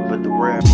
up at the rap.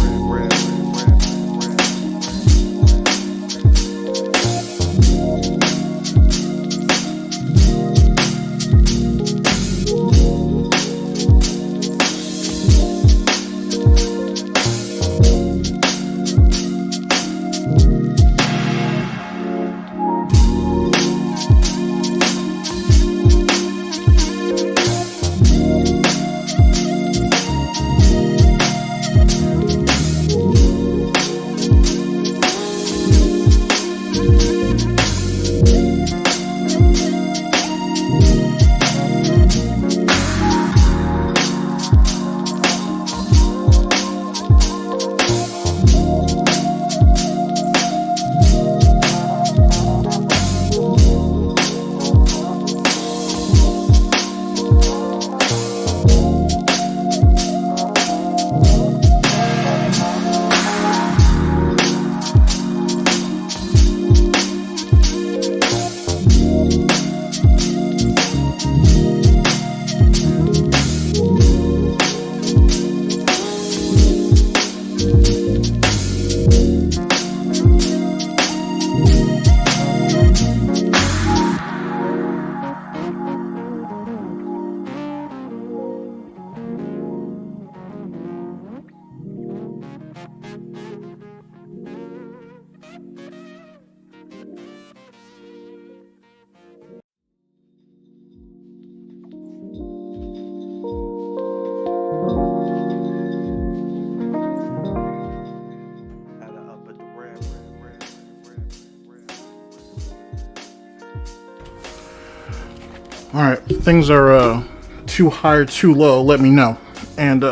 Alright, things are too high or too low, let me know, and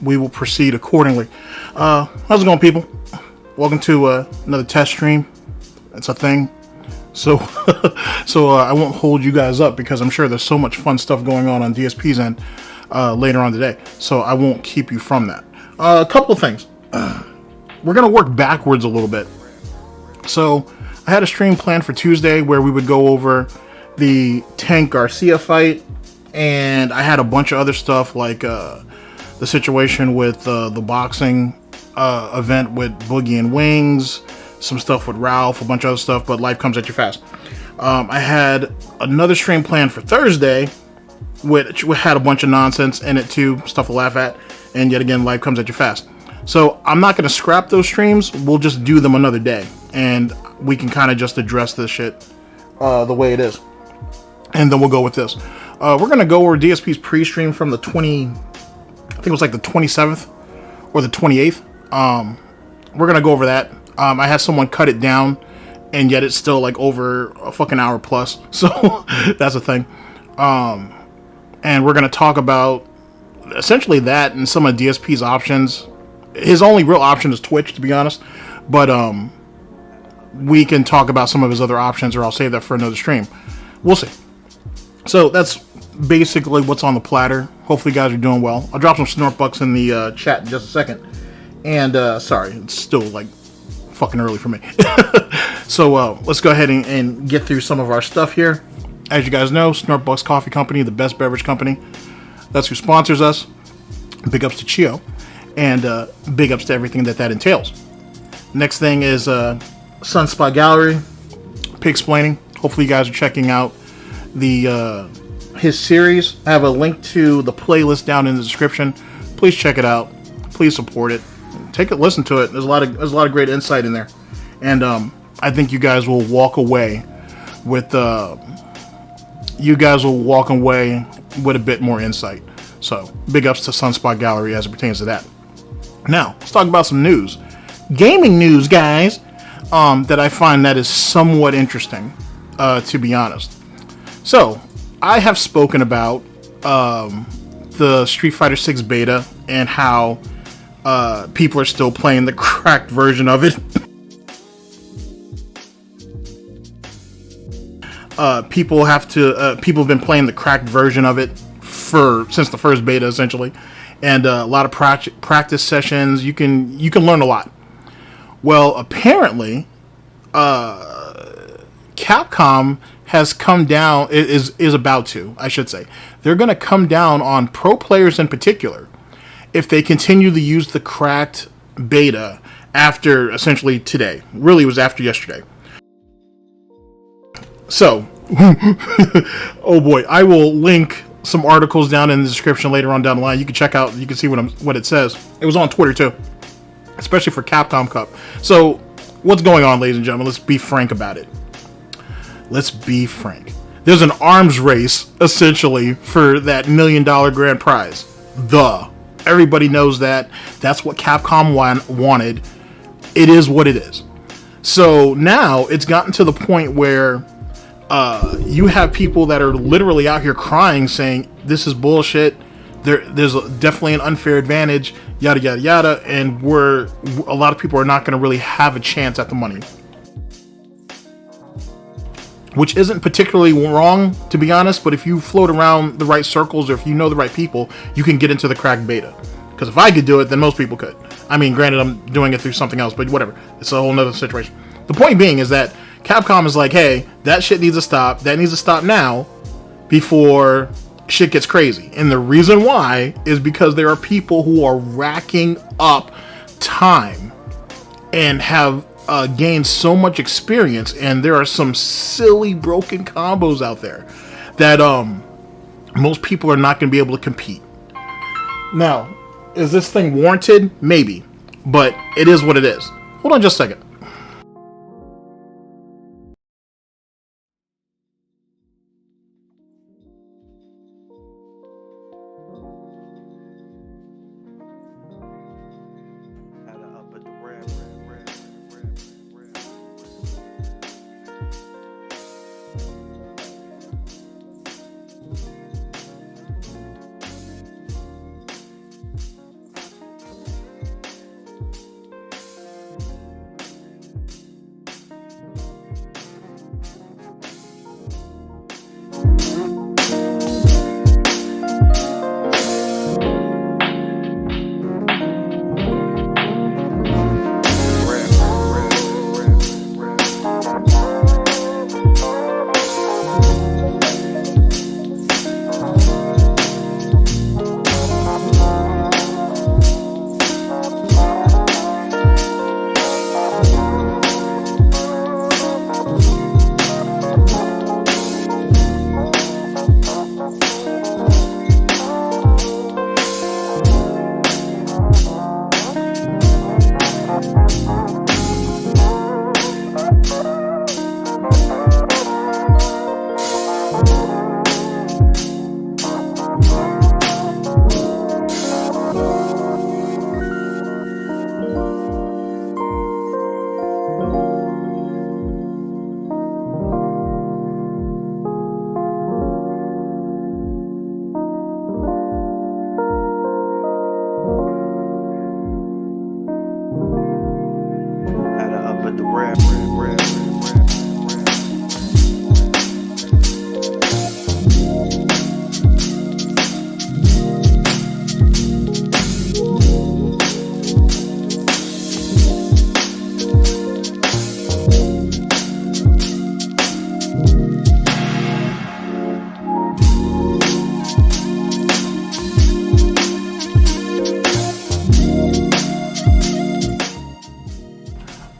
we will proceed accordingly. How's it going, people? Welcome to another test stream. It's a thing. So, I won't hold you guys up because I'm sure there's so much fun stuff going on DSP's end later on today. So I won't keep you from that. A couple of things. We're going to work backwards a little bit. So I had a stream planned for Tuesday where we would go over the Tank Garcia fight, and I had a bunch of other stuff like the situation with the boxing event with Boogie and Wings, some stuff with Ralph, a bunch of other stuff, but life comes at you fast. I had another stream planned for Thursday, which had a bunch of nonsense in it too, stuff to laugh at, and yet again, life comes at you fast. So I'm not going to scrap those streams, we'll just do them another day, and we can kind of just address this shit the way it is. And then we'll go with this. We're going to go over DSP's pre-stream from the I think it was like the 27th or the 28th. We're going to go over that. I had someone cut it down, and yet it's still like over a fucking hour plus. So that's a thing. And we're going to talk about essentially that and some of DSP's options. His only real option is Twitch, to be honest. But we can talk about some of his other options, or I'll save that for another stream. We'll see. So that's basically what's on the platter. Hopefully you guys are doing well. I'll drop some snort bucks in the chat in just a second. And sorry, it's still like fucking early for me. So let's go ahead and get through some of our stuff here. As you guys know, Snortbucks Coffee Company, the best beverage company. That's who sponsors us. Big ups to Chio. And big ups to everything that entails. Next thing is Sunspot Gallery, Pigsplaining. Hopefully you guys are checking out his series. I have a link to the playlist down in the description. Please check it out. Please support it. Take a listen to it. There's a lot of great insight in there, and I think you guys will walk away with a bit more insight. So big ups to Sunspot Gallery as it pertains to that. Now let's talk about some news, gaming news, guys. That I find that is somewhat interesting, to be honest. So, I have spoken about the Street Fighter 6 beta and how people are still playing the cracked version of it. People have been playing the cracked version of it since the first beta, essentially, and a lot of practice sessions. You can learn a lot. Well, apparently, Capcom has come down, is about to, I should say. They're going to come down on pro players in particular if they continue to use the cracked beta after essentially today. Really, it was after yesterday. So, oh boy, I will link some articles down in the description later on down the line. You can check out, you can see what it says. It was on Twitter too, especially for Capcom Cup. So, what's going on, ladies and gentlemen? Let's be frank about it. Let's be frank. There's an arms race, essentially, for that $1 million grand prize. Everybody knows that. That's what Capcom wanted. It is what it is. So now it's gotten to the point where you have people that are literally out here crying, saying this is bullshit. There's definitely an unfair advantage, yada yada yada, and a lot of people are not going to really have a chance at the money, which isn't particularly wrong, to be honest. But if you float around the right circles, or if you know the right people, you can get into the cracked beta. Because if I could do it, then most people could. I mean, granted, I'm doing it through something else, but whatever. It's a whole nother situation. The point being is that Capcom is like, hey, that shit needs to stop. That needs to stop now before shit gets crazy. And the reason why is because there are people who are racking up time and have gained so much experience, and there are some silly broken combos out there that most people are not going to be able to compete. Now, is this thing warranted? Maybe, but it is what it is. Hold on just a second.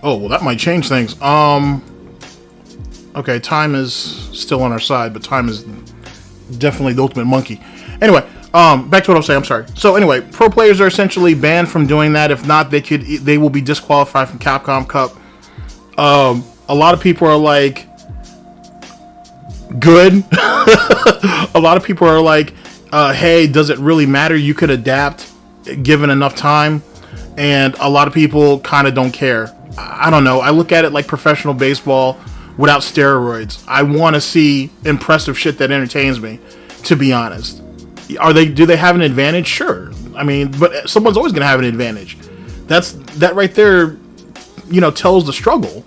Oh, well, that might change things. Okay, time is still on our side, but time is definitely the ultimate monkey. Anyway, back to what I was saying. I'm sorry. So anyway, pro players are essentially banned from doing that. If not, they will be disqualified from Capcom Cup. A lot of people are like, good. A lot of people are like, hey, does it really matter? You could adapt given enough time. And a lot of people kind of don't care. I don't know. I look at it like professional baseball without steroids. I want to see impressive shit that entertains me, to be honest. Do they have an advantage? Sure. I mean, but someone's always going to have an advantage. That right there, tells the struggle,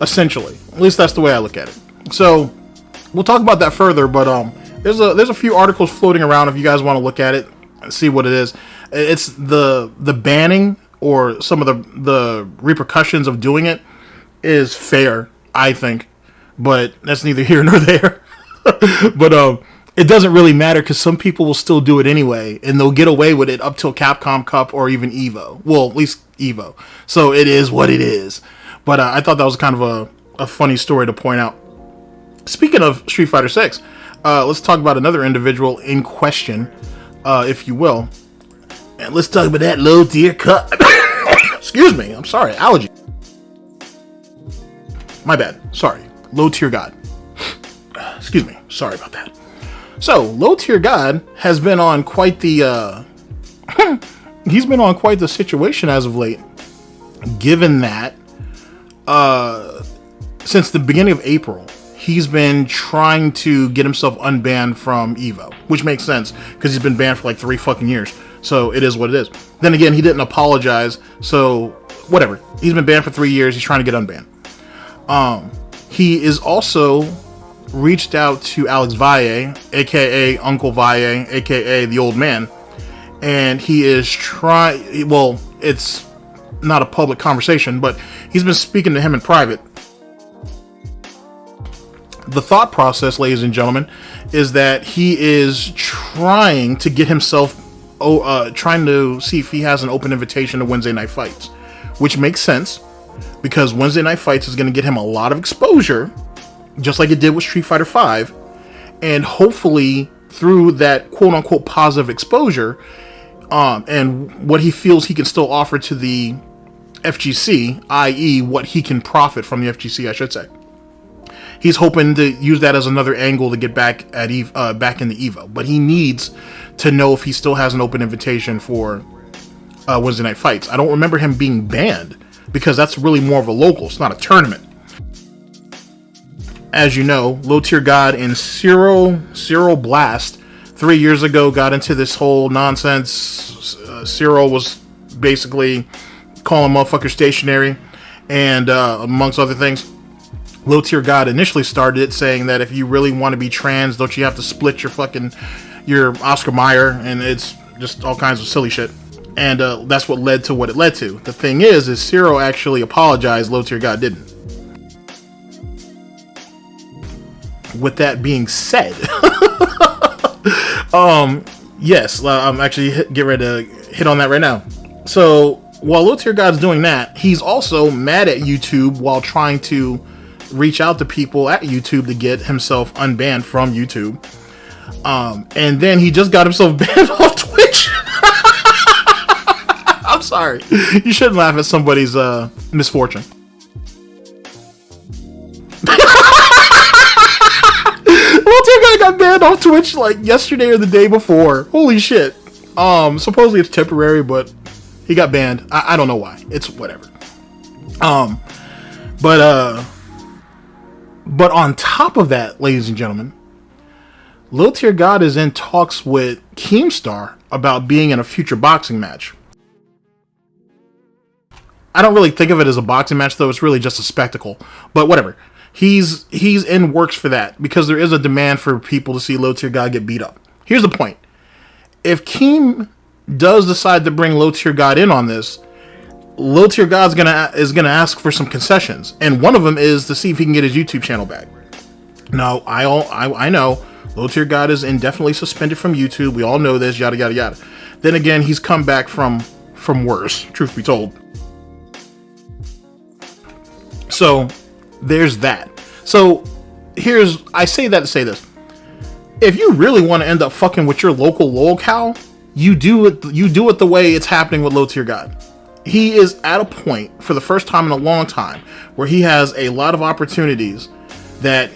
essentially. At least that's the way I look at it. So we'll talk about that further, but there's a few articles floating around if you guys want to look at it and see what it is. It's the banning or some of the repercussions of doing it is fair, I think, but that's neither here nor there. But it doesn't really matter because some people will still do it anyway, and they'll get away with it up till Capcom Cup or even Evo. Well, at least Evo. So it is what it is. But I thought that was kind of a funny story to point out. Speaking of Street Fighter 6, let's talk about another individual in question, if you will. And let's talk about that low tier cut. Excuse me. I'm sorry. Allergy. My bad. Sorry. Low tier god. Excuse me. Sorry about that. So, low tier god has been on quite the he's been on quite the situation as of late. Given that since the beginning of April, he's been trying to get himself unbanned from Evo, which makes sense because he's been banned for like 3 fucking years. So it is what it is. Then again, he didn't apologize, so whatever. He's been banned for 3 years. He's trying to get unbanned. He is also reached out to Alex Valle, aka Uncle Valle, aka the old man, and he is trying. Well, it's not a public conversation, but he's been speaking to him in private. The thought process, ladies and gentlemen, is that he is trying to get himself, trying to see if he has an open invitation to Wednesday Night Fights, which makes sense because Wednesday Night Fights is going to get him a lot of exposure, just like it did with Street Fighter V, and hopefully through that quote-unquote positive exposure, and what he feels he can still offer to the FGC, i.e. what he can profit from the FGC, I should say. He's hoping to use that as another angle to get back at back in the Evo, but he needs to know if he still has an open invitation for Wednesday Night Fights. I don't remember him being banned because that's really more of a local. It's not a tournament. As you know, Low Tier God and Cyril Blast 3 years ago got into this whole nonsense. Cyril was basically calling motherfuckers stationary, and amongst other things. Low Tier God initially started it saying that if you really want to be trans, don't you have to split your Oscar Mayer, and it's just all kinds of silly shit. And that's what led to what it led to. The thing is Cyril actually apologized, Low Tier God didn't. With that being said, yes, I'm actually getting ready to hit on that right now. So while Low Tier God's doing that, he's also mad at YouTube while trying to reach out to people at YouTube to get himself unbanned from YouTube. And then he just got himself banned off Twitch. I'm sorry. You shouldn't laugh at somebody's misfortune. Low Tier God got banned off Twitch like yesterday or the day before. Holy shit. Supposedly it's temporary, but he got banned. I don't know why. It's whatever. But on top of that, ladies and gentlemen, Low Tier God is in talks with Keemstar about being in a future boxing match. I don't really think of it as a boxing match, though. It's really just a spectacle. But whatever. He's in works for that because there is a demand for people to see Low Tier God get beat up. Here's the point. If Keem does decide to bring Low Tier God in on this, Low Tier God is gonna ask for some concessions, and one of them is to see if he can get his YouTube channel back. Now, I know Low Tier God is indefinitely suspended from YouTube. We all know this. Yada yada yada. Then again, he's come back from worse. Truth be told. So there's that. So I say that to say this: if you really want to end up fucking with your local LOLCOW, you do it the way it's happening with Low Tier God. He is at a point for the first time in a long time where he has a lot of opportunities that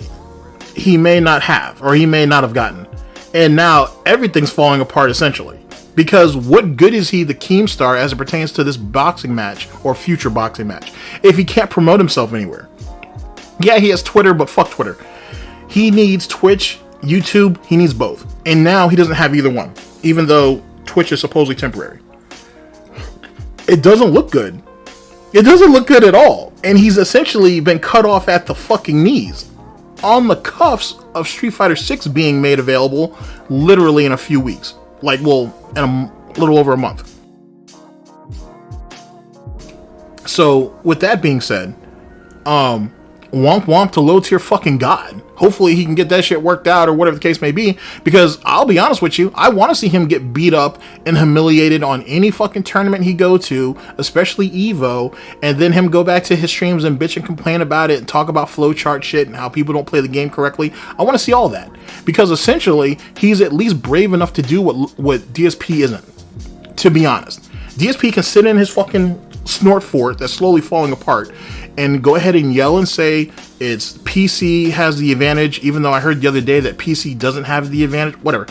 he may not have or he may not have gotten. And now everything's falling apart essentially. Because what good is he the Keemstar as it pertains to this boxing match or future boxing match if he can't promote himself anywhere? Yeah, he has Twitter, but fuck Twitter. He needs Twitch, YouTube, he needs both. And now he doesn't have either one, even though Twitch is supposedly temporary. It doesn't look good. It doesn't look good at all. And he's essentially been cut off at the fucking knees on the cuffs of Street Fighter 6 being made available literally in a few weeks. Like, well, in a little over a month. So, with that being said, womp womp to Low Tier fucking God. Hopefully he can get that shit worked out or whatever the case may be, because I'll be honest with you, I want to see him get beat up and humiliated on any fucking tournament he go to, especially Evo, and then him go back to his streams and bitch and complain about it and talk about flowchart shit and how people don't play the game correctly. I want to see all that, because essentially he's at least brave enough to do what DSP isn't, to be honest. DSP can sit in his fucking snort fort that's slowly falling apart and go ahead and yell and say it's PC has the advantage, even though I heard the other day that PC doesn't have the advantage. Whatever.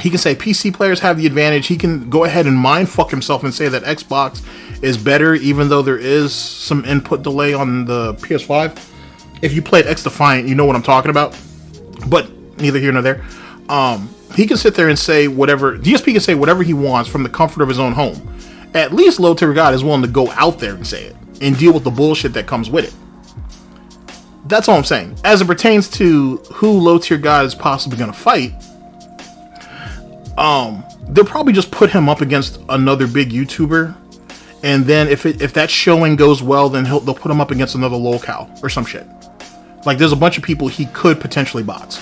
He can say PC players have the advantage. He can go ahead and mind fuck himself and say that Xbox is better, even though there is some input delay on the PS5. If you played X Defiant, you know what I'm talking about. But neither here nor there. He can sit there and say whatever. DSP can say whatever he wants from the comfort of his own home. At least Low Tier God is willing to go out there and say it and deal with the bullshit that comes with it. That's all I'm saying. As it pertains to who Low Tier God is possibly going to fight, they'll probably just put him up against another big YouTuber, and then if that showing goes well, then they'll put him up against another LOLCOW or some shit. Like, there's a bunch of people he could potentially box.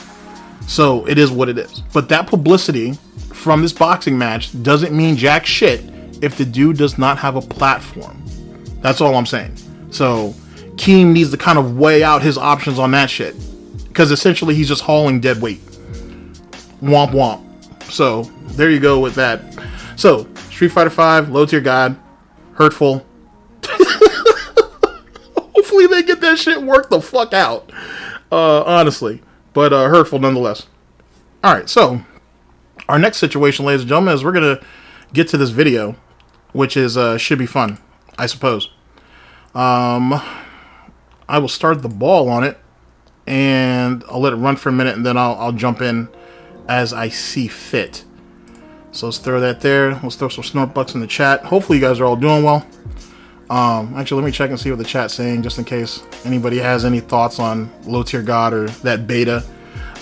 So it is what it is. But that publicity from this boxing match doesn't mean jack shit if the dude does not have a platform. That's all I'm saying. So Keem needs to kind of weigh out his options on that shit, because essentially he's just hauling dead weight. Womp womp. So there you go with that. So Street Fighter V, Low Tier God, Hurtful. Hopefully they get that shit worked the fuck out. Honestly. But hurtful nonetheless. Alright, so our next situation, ladies and gentlemen, is we're going to get to this video, which is should be fun, I suppose. I will start the ball on it, and I'll let it run for a minute, and then I'll jump in as I see fit. So let's throw that there. Let's throw some snort bucks in the chat. Hopefully you guys are all doing well. Actually, let me check and see what the chat's saying, just in case anybody has any thoughts on Low Tier God or that beta,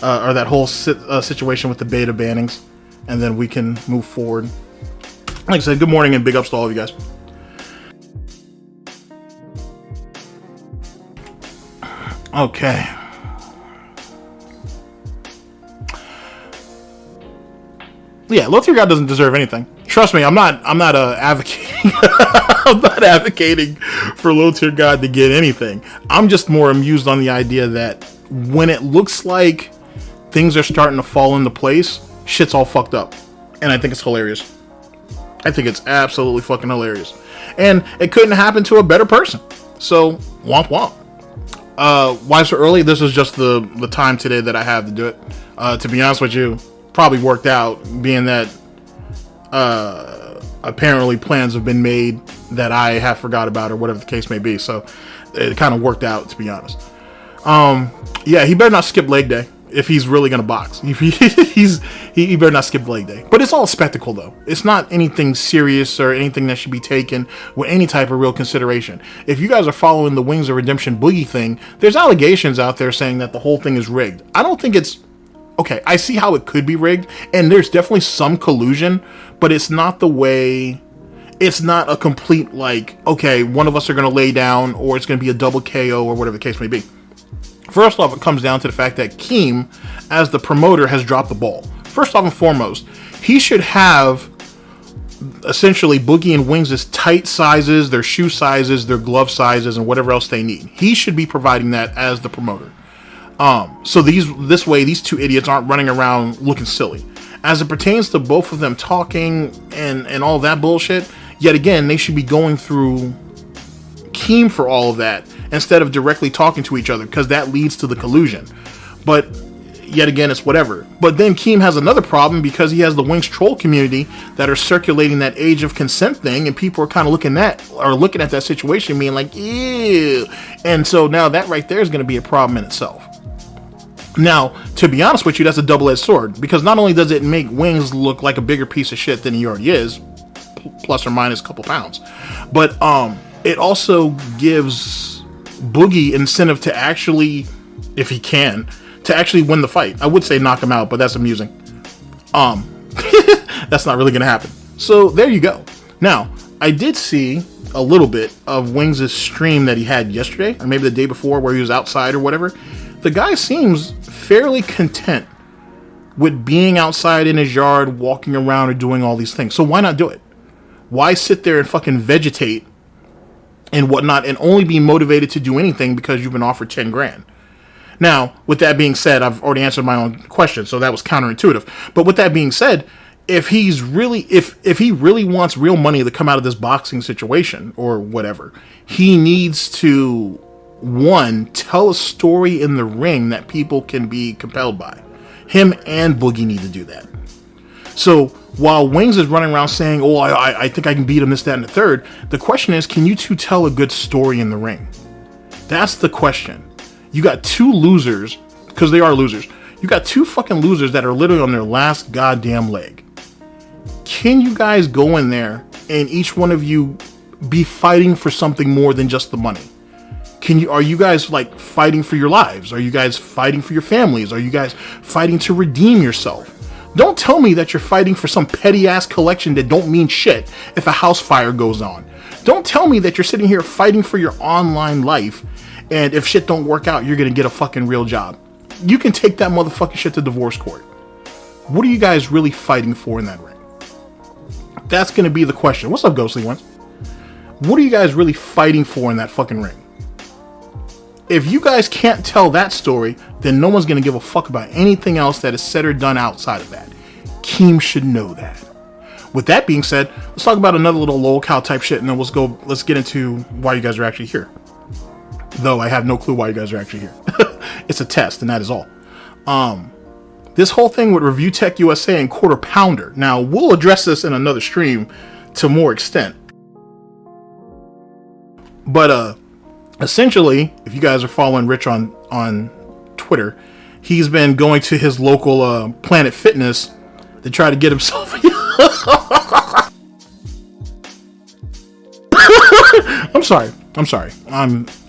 or that whole situation with the beta bannings, and then we can move forward. Like I said, good morning and big ups to all of you guys. Okay. Yeah, Low Tier God doesn't deserve anything. Trust me, I'm not advocating. I'm not advocating for Low Tier God to get anything. I'm just more amused on the idea that when it looks like things are starting to fall into place, shit's all fucked up. And I think it's hilarious. I think it's absolutely fucking hilarious. And it couldn't happen to a better person. So, womp womp. Why so early? This is just the time today that I have to do it. To be honest with you, probably worked out, being that apparently plans have been made that I have forgot about, or whatever the case may be. So it kind of worked out, to be honest. Yeah, he better not skip leg day if he's really gonna box. He better not skip leg day. But it's all a spectacle, though. It's not anything serious or anything that should be taken with any type of real consideration. If you guys are following the Wings of Redemption Boogie thing, there's allegations out there saying that the whole thing is rigged. I don't think it's okay. I see how it could be rigged, and there's definitely some collusion, but it's not the way. It's not a complete, like, okay, one of us are going to lay down, or it's going to be a double KO, or whatever the case may be. First off, it comes down to the fact that Keem, as the promoter, has dropped the ball. First off and foremost, he should have essentially Boogie and Wings' tight sizes, their shoe sizes, their glove sizes, and whatever else they need. He should be providing that as the promoter. So this way, these two idiots aren't running around looking silly. As it pertains to both of them talking and all that bullshit, yet again, they should be going through Keem for all of that instead of directly talking to each other, because that leads to the collusion. But yet again, it's whatever. But then Keem has another problem, because he has the Wings troll community that are circulating that age of consent thing, and people are kind of looking at that situation being like, ew. And so now that right there is going to be a problem in itself. Now, to be honest with you, that's a double-edged sword, because not only does it make Wings look like a bigger piece of shit than he already is, plus or minus a couple pounds, but it also gives Boogie incentive to actually, if he can, to actually win the fight. I would say knock him out, but that's amusing. That's not really going to happen. So there you go. Now, I did see a little bit of Wings' stream that he had yesterday, or maybe the day before, where he was outside or whatever. the guy seems fairly content with being outside in his yard, walking around, or doing all these things. So why not do it? Why sit there and fucking vegetate and whatnot and only be motivated to do anything because you've been offered 10 grand? Now, with that being said, I've already answered my own question, so that was counterintuitive. But with that being said, if he really wants real money to come out of this boxing situation or whatever, he needs to, one, tell a story in the ring that people can be compelled by. Him and Boogie need to do that. So while Wings is running around saying, oh, I think I can beat him, this, that, and the third, the question is, can you two tell a good story in the ring? That's the question. You got two losers, because they are losers. You got two fucking losers that are literally on their last goddamn leg. Can you guys go in there and each one of you be fighting for something more than just the money? Are you guys like fighting for your lives? Are you guys fighting for your families? Are you guys fighting to redeem yourself? Don't tell me that you're fighting for some petty ass collection that don't mean shit if a house fire goes on. Don't tell me that you're sitting here fighting for your online life, and if shit don't work out, you're gonna get a fucking real job. You can take that motherfucking shit to divorce court. What are you guys really fighting for in that ring? That's gonna be the question. What's up, Ghostly Ones? What are you guys really fighting for in that fucking ring? If you guys can't tell that story, then no one's gonna give a fuck about anything else that is said or done outside of that. Keem should know that. With that being said, let's talk about another little LOLCOW type shit, and then let's get into why you guys are actually here. Though I have no clue why you guys are actually here. It's a test, and that is all. This whole thing with ReviewTechUSA and Quarter Pounder. Now, we'll address this in another stream to more extent. But essentially, if you guys are following Rich on Twitter, he's been going to his local Planet Fitness to try to get himself. I'm sorry.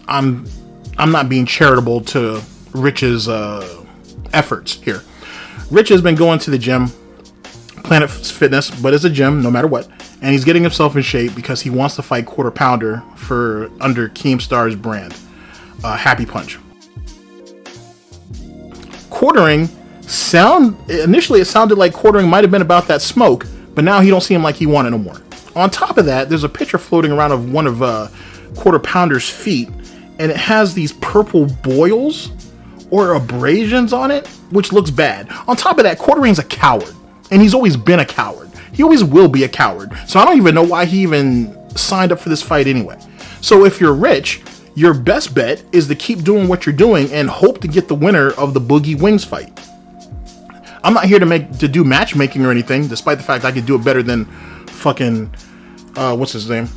I'm not being charitable to Rich's efforts here. Rich has been going to the gym, Planet Fitness, but it's a gym no matter what, and he's getting himself in shape because he wants to fight Quarter Pounder for under Keemstar's brand, Happy Punch. Quartering initially it sounded like Quartering might have been about that smoke, but now he don't seem like he wanted no more. On top of that, there's a picture floating around of one of Quarter Pounder's feet, and it has these purple boils or abrasions on it, which looks bad. On top of that, Quartering's a coward, and he's always been a coward. He always will be a coward. So I don't even know why he even signed up for this fight anyway. So if you're Rich, your best bet is to keep doing what you're doing and hope to get the winner of the Boogie Wings fight. I'm not here to do matchmaking or anything, despite the fact I could do it better than fucking what's his name?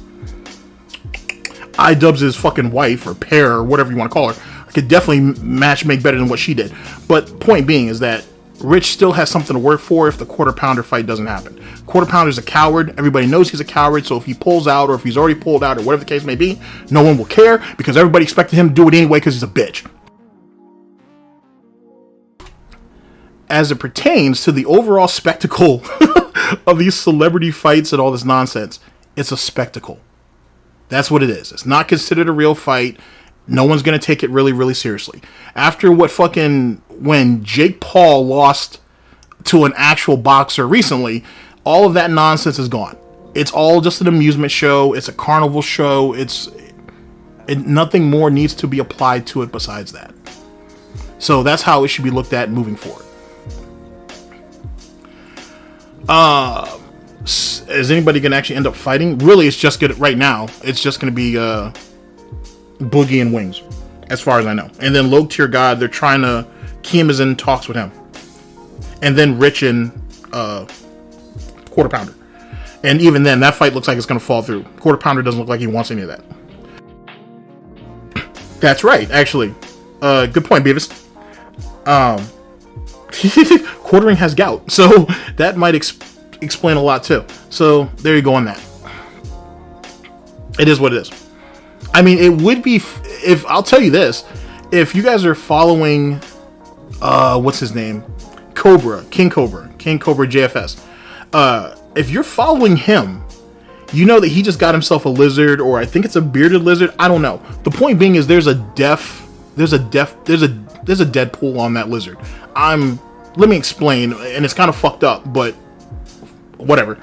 iDubbbz' fucking wife or pair or whatever you want to call her. I could definitely make better than what she did. But point being is that Rich still has something to work for if the Quarter Pounder fight doesn't happen. Quarter Pounder's a coward. Everybody knows he's a coward. So if he pulls out or if he's already pulled out or whatever the case may be, no one will care because everybody expected him to do it anyway because he's a bitch. As it pertains to the overall spectacle of these celebrity fights and all this nonsense, it's a spectacle. That's what it is. It's not considered a real fight. No one's going to take it really, really seriously. After when Jake Paul lost to an actual boxer recently, all of that nonsense is gone. It's all just an amusement show. It's a carnival show. Nothing more needs to be applied to it besides that. So that's how it should be looked at moving forward. Is anybody going to actually end up fighting? Really, it's just good right now. It's just going to be Boogie and Wings, as far as I know. And then Low Tier God, they're trying to... Keem is in talks with him. And then Rich and Quarter Pounder. And even then, that fight looks like it's going to fall through. Quarter Pounder doesn't look like he wants any of that. That's right, actually. Good point, Beavis. Quartering has gout, so that might explain a lot too. So there you go on that. It is what it is. I mean, it would be if I'll tell you this: if you guys are following, what's his name, kingCobraJFS. If you're following him, you know that he just got himself a lizard, or I think it's a bearded lizard. I don't know. The point being is there's a There's a dead pool on that lizard. Let me explain, and it's kind of fucked up, but whatever.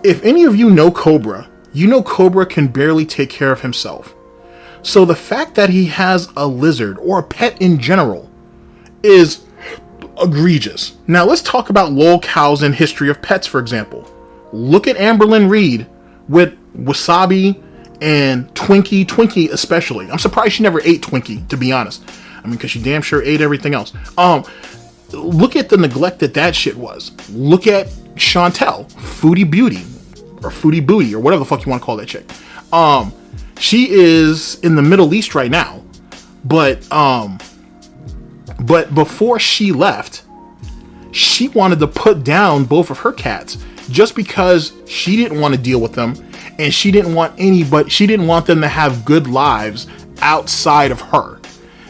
If any of you know Cobra, you know Cobra can barely take care of himself. So the fact that he has a lizard, or a pet in general, is egregious. Now let's talk about lolcows in history of pets, for example. Look at Amberlynn Reed with Wasabi and Twinkie especially. I'm surprised she never ate Twinkie, to be honest. I mean, because she damn sure ate everything else. Look at the neglect that shit was. Look at Chantel, Foodie Beauty, or Foodie Booty, or whatever the fuck you want to call that chick. She is in the Middle East right now, but before she left, she wanted to put down both of her cats just because she didn't want to deal with them, and she didn't want them to have good lives outside of her.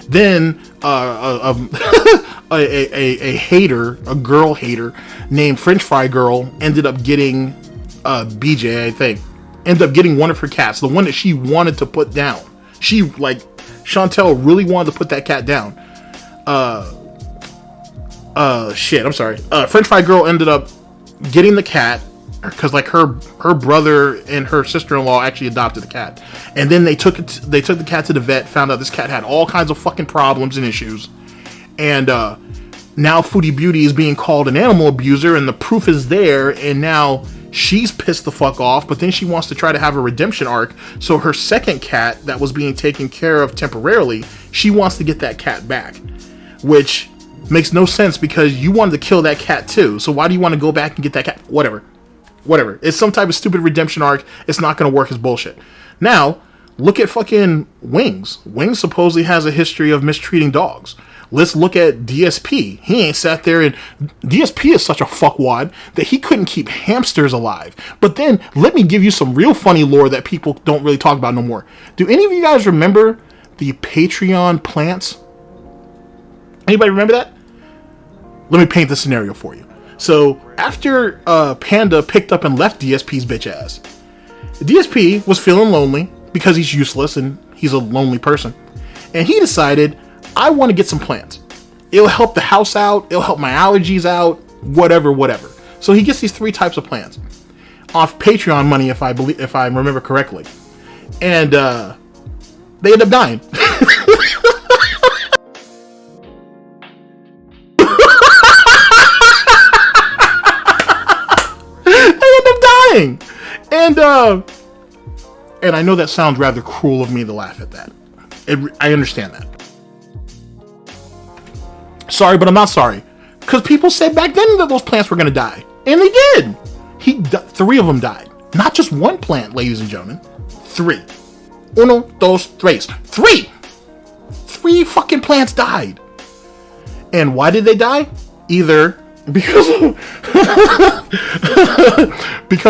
Then a girl hater named French Fry Girl ended up getting BJ, I think, ended up getting one of her cats, the one that she wanted to put down. Chantel really wanted to put that cat down. French Fry Girl ended up getting the cat because her brother and her sister-in-law actually adopted the cat, and then they took the cat to the vet, found out this cat had all kinds of fucking problems and issues, and now Foodie Beauty is being called an animal abuser, and the proof is there, and now she's pissed the fuck off, but then she wants to try to have a redemption arc, so her second cat that was being taken care of temporarily, she wants to get that cat back, which makes no sense because you wanted to kill that cat too, so why do you want to go back and get that cat? Whatever. It's some type of stupid redemption arc. It's not going to work as bullshit. Now, look at fucking Wings. Wings supposedly has a history of mistreating dogs. Let's look at DSP. He ain't sat there, and DSP is such a fuckwad that he couldn't keep hamsters alive. But then, let me give you some real funny lore that people don't really talk about no more. Do any of you guys remember the Patreon plants? Anybody remember that? Let me paint the scenario for you. So, after Panda picked up and left DSP's bitch ass, DSP was feeling lonely because he's useless and he's a lonely person. And he decided, I want to get some plants. It'll help the house out, it'll help my allergies out, whatever. So he gets these 3 types of plants off Patreon money, if I remember correctly. And they end up dying. And I know that sounds rather cruel of me to laugh at that. I understand that. Sorry, but I'm not sorry. Because people said back then that those plants were going to die. And they did. 3 of them died. Not just one plant, ladies and gentlemen. 3. Uno, dos, tres. 3! 3 fucking plants died. And why did they die? Either because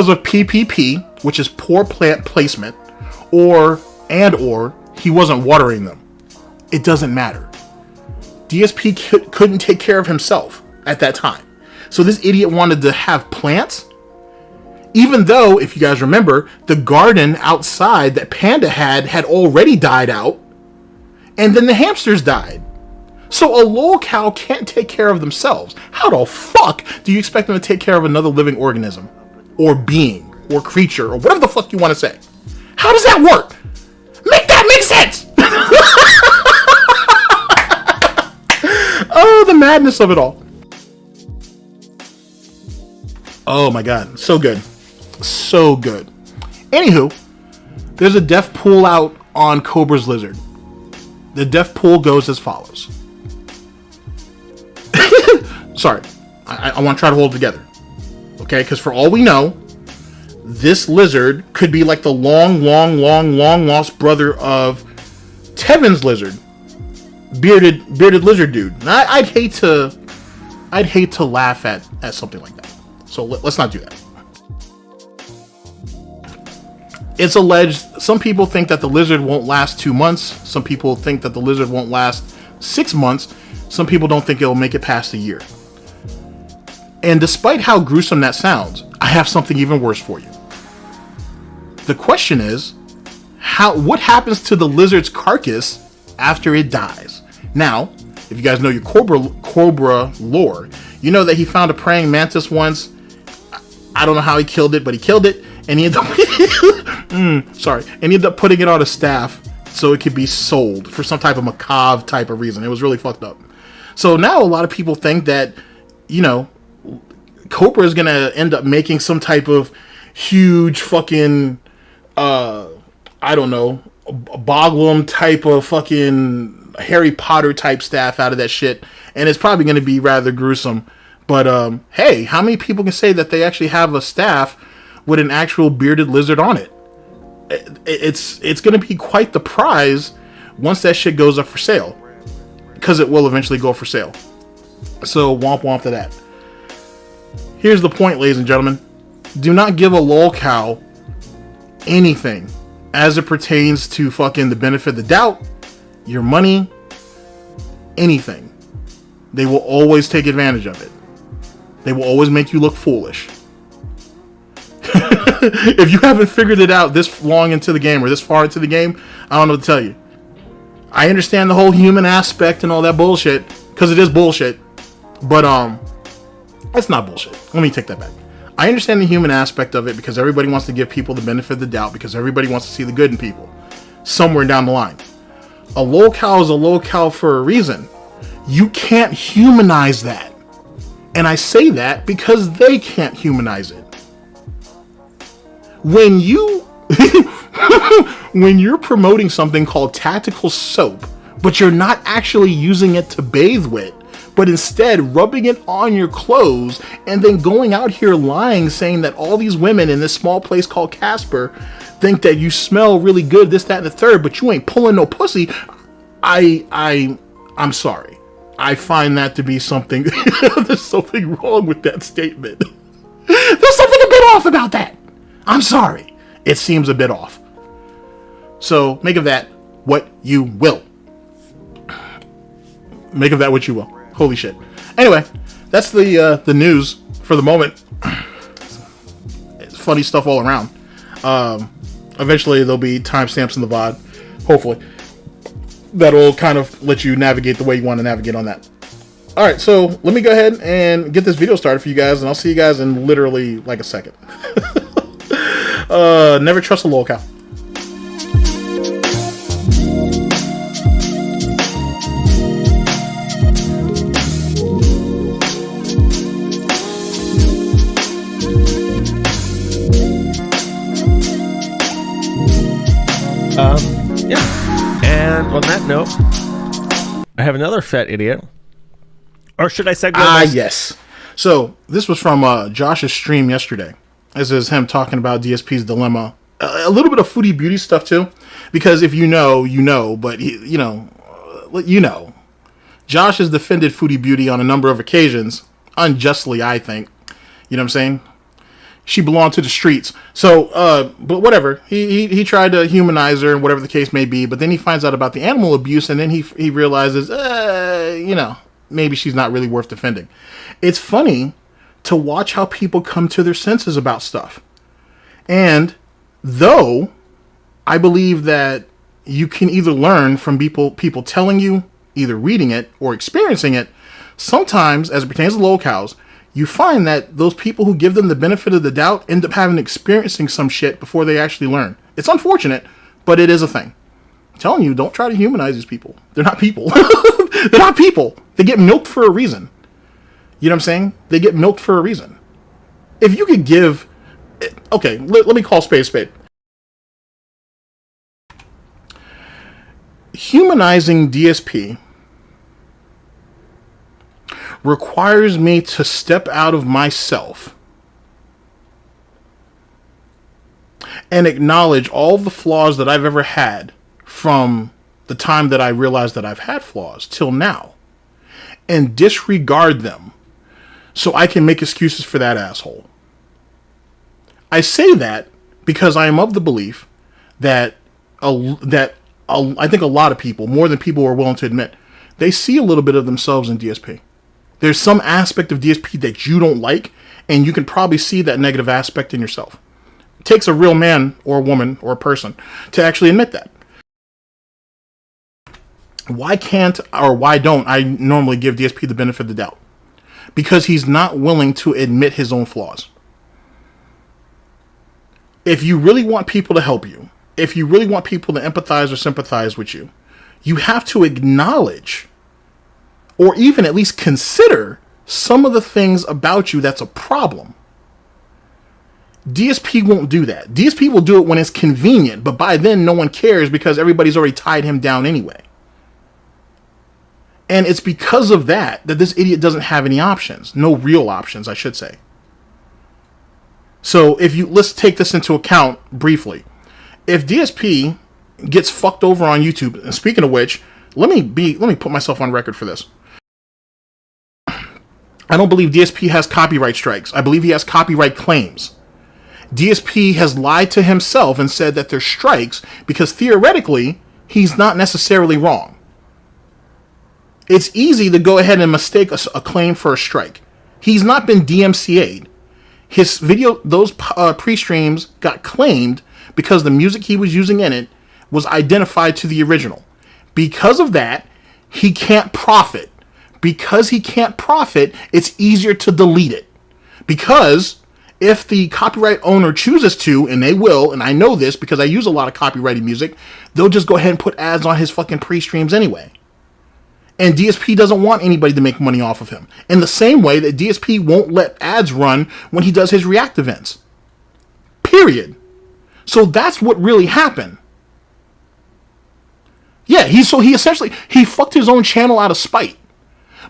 of PPP, which is poor plant placement, or he wasn't watering them. It doesn't matter. DSP couldn't take care of himself at that time. So this idiot wanted to have plants, even though, if you guys remember, the garden outside that Panda had already died out, and then the hamsters died. So a lolcow can't take care of themselves. How the fuck do you expect them to take care of another living organism, or being, or creature, or whatever the fuck you want to say? How does that work? Make that make sense! Oh, the madness of it all. Oh my god, so good. So good. Anywho, there's a death pool out on Cobra's lizard. The death pool goes as follows. Sorry, I want to try to hold it together. Okay, because for all we know, this lizard could be like the long lost brother of Tevin's lizard. Bearded lizard dude. And I'd hate to laugh at something like that. So let's not do that. It's alleged, some people think that the lizard won't last 2 months. Some people think that the lizard won't last 6 months. Some people don't think it'll make it past a year. And despite how gruesome that sounds, I have something even worse for you. The question is, what happens to the lizard's carcass after it dies. Now, if you guys know your Cobra lore, you know that he found a praying mantis once. I don't know how he killed it, but he killed it, and he ended up and he ended up putting it on a staff so it could be sold for some type of macabre type of reason. It was really fucked up. So now a lot of people think that, you know, Cobra is gonna end up making some type of huge fucking I don't know, Boglum type of fucking Harry Potter type staff out of that shit, and it's probably gonna be rather gruesome. But hey, how many people can say that they actually have a staff with an actual bearded lizard on it? It's gonna be quite the prize once that shit goes up for sale, because it will eventually go for sale. So womp womp to that. Here's the point, ladies and gentlemen. Do not give a lolcow anything as it pertains to fucking the benefit of the doubt, your money, anything. They will always take advantage of it. They will always make you look foolish. If you haven't figured it out this long into the game or this far into the game, I don't know what to tell you. I understand the whole human aspect and all that bullshit, because it is bullshit. But that's not bullshit. Let me take that back. I understand the human aspect of it because everybody wants to give people the benefit of the doubt, because everybody wants to see the good in people somewhere down the line. A lolcow is a lolcow for a reason. You can't humanize that. And I say that because they can't humanize it. When you're promoting something called tactical soap, but you're not actually using it to bathe with, but instead rubbing it on your clothes and then going out here lying, saying that all these women in this small place called Casper think that you smell really good, this, that, and the third, but you ain't pulling no pussy, I'm sorry. I find that to be something, there's something wrong with that statement. There's something a bit off about that. I'm sorry. It seems a bit off. So make of that what you will. Make of that what you will. Holy shit. Anyway, that's the news for the moment. It's funny stuff all around. Eventually there'll be timestamps in the VOD. Hopefully. That'll kind of let you navigate the way you want to navigate on that. Alright, so let me go ahead and get this video started for you guys, and I'll see you guys in literally like a second. Never trust a lolcow. Yeah. And on that note, I have another fat idiot. Or should I segue? Yes. So this was from Josh's stream yesterday. This is him talking about DSP's dilemma. A little bit of foodie beauty stuff too, because if you know, you know. But you know, Josh has defended foodie beauty on a number of occasions, unjustly, I think. You know what I'm saying? She belonged to the streets. So, but whatever. He tried to humanize her and whatever the case may be. But then he finds out about the animal abuse, and then he realizes, you know, maybe she's not really worth defending. It's funny to watch how people come to their senses about stuff. And though I believe that you can either learn from people telling you, either reading it or experiencing it, sometimes, as it pertains to lolcows, you find that those people who give them the benefit of the doubt end up experiencing some shit before they actually learn. It's unfortunate, but it is a thing. I'm telling you, don't try to humanize these people. They're not people. They're not people. They get milked for a reason. You know what I'm saying? They get milked for a reason. If you could give... Okay, let me call spade a spade. Humanizing DSP requires me to step out of myself and acknowledge all the flaws that I've ever had from the time that I realized that I've had flaws till now, and disregard them so I can make excuses for that asshole. I say that because I am of the belief that I think a lot of people, more than people are willing to admit, they see a little bit of themselves in DSP. There's some aspect of DSP that you don't like, and you can probably see that negative aspect in yourself. It takes a real man or a woman or a person to actually admit that. Why can't or why don't I normally give DSP the benefit of the doubt? Because he's not willing to admit his own flaws. If you really want people to help you, if you really want people to empathize or sympathize with you, you have to acknowledge or even at least consider some of the things about you that's a problem. DSP won't do that. DSP will do it when it's convenient, but by then no one cares because everybody's already tied him down anyway. And it's because of that this idiot doesn't have any options. No real options, I should say. So let's take this into account briefly. If DSP gets fucked over on YouTube, and speaking of which, let me put myself on record for this. I don't believe DSP has copyright strikes. I believe he has copyright claims. DSP has lied to himself and said that there's strikes because theoretically, he's not necessarily wrong. It's easy to go ahead and mistake a claim for a strike. He's not been DMCA'd. His video, those pre-streams got claimed because the music he was using in it was identified to the original. Because of that, he can't profit. Because he can't profit, it's easier to delete it. Because if the copyright owner chooses to, and they will, and I know this because I use a lot of copyrighted music, they'll just go ahead and put ads on his fucking pre-streams anyway. And DSP doesn't want anybody to make money off of him. In the same way that DSP won't let ads run when he does his React events. Period. So that's what really happened. Yeah, he essentially fucked his own channel out of spite.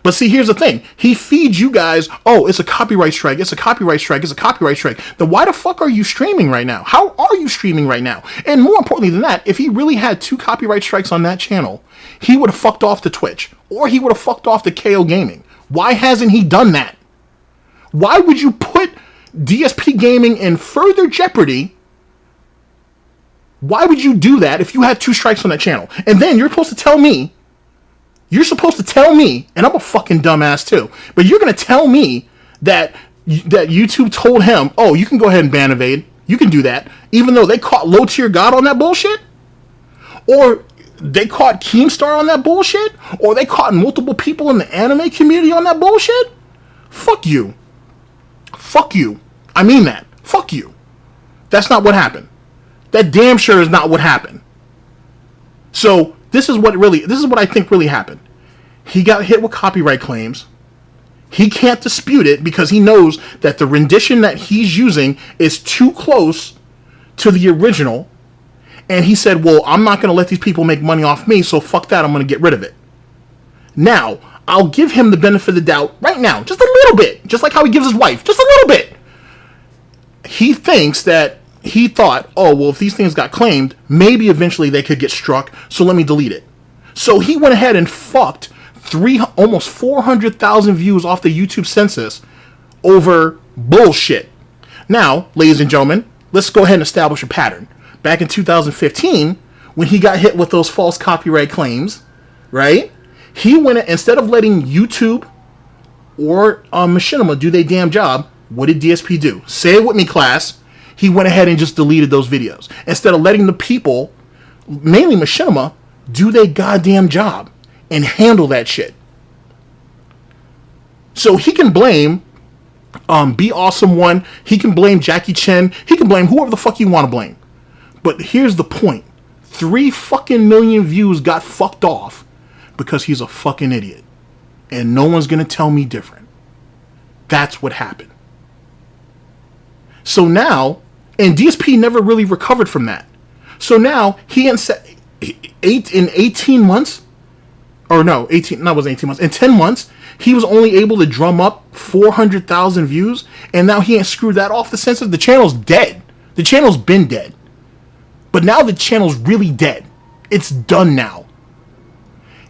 But see, here's the thing. He feeds you guys, oh, it's a copyright strike, it's a copyright strike, it's a copyright strike. Then why the fuck are you streaming right now? How are you streaming right now? And more importantly than that, if he really had 2 copyright strikes on that channel, he would have fucked off to Twitch. Or he would have fucked off to KO Gaming. Why hasn't he done that? Why would you put DSP Gaming in further jeopardy? Why would you do that if you had 2 strikes on that channel? And then you're supposed to tell me, and I'm a fucking dumbass too, but you're going to tell me that YouTube told him, oh, you can go ahead and ban Evade. You can do that. Even though they caught low tier God on that bullshit? Or they caught Keemstar on that bullshit? Or they caught multiple people in the anime community on that bullshit? Fuck you. Fuck you. I mean that. Fuck you. That's not what happened. That damn sure is not what happened. So this is what I think really happened. He got hit with copyright claims. He can't dispute it because he knows that the rendition that he's using is too close to the original. And he said, well, I'm not going to let these people make money off me, so fuck that, I'm going to get rid of it. Now, I'll give him the benefit of the doubt right now, just a little bit, just like how he gives his wife, just a little bit. He thought, oh, well, if these things got claimed, maybe eventually they could get struck, so let me delete it. So he went ahead and fucked almost 400,000 views off the YouTube census over bullshit. Now, ladies and gentlemen, let's go ahead and establish a pattern. Back in 2015, when he got hit with those false copyright claims, right? He went, instead of letting YouTube or Machinima do their damn job, what did DSP do? Say it with me, class. He went ahead and just deleted those videos. Instead of letting the people, mainly Machinima, do their goddamn job and handle that shit. So he can blame Be Awesome One, he can blame Jackie Chen, he can blame whoever the fuck you want to blame. But here's the point. 3 fucking million views got fucked off because he's a fucking idiot. And no one's gonna tell me different. That's what happened. So now, and DSP never really recovered from that. So now, in 18 months, or no, 18, that wasn't 18 months, in 10 months, he was only able to drum up 400,000 views, and now he ain't screwed that off the census. The channel's dead. The channel's been dead. But now the channel's really dead. It's done now.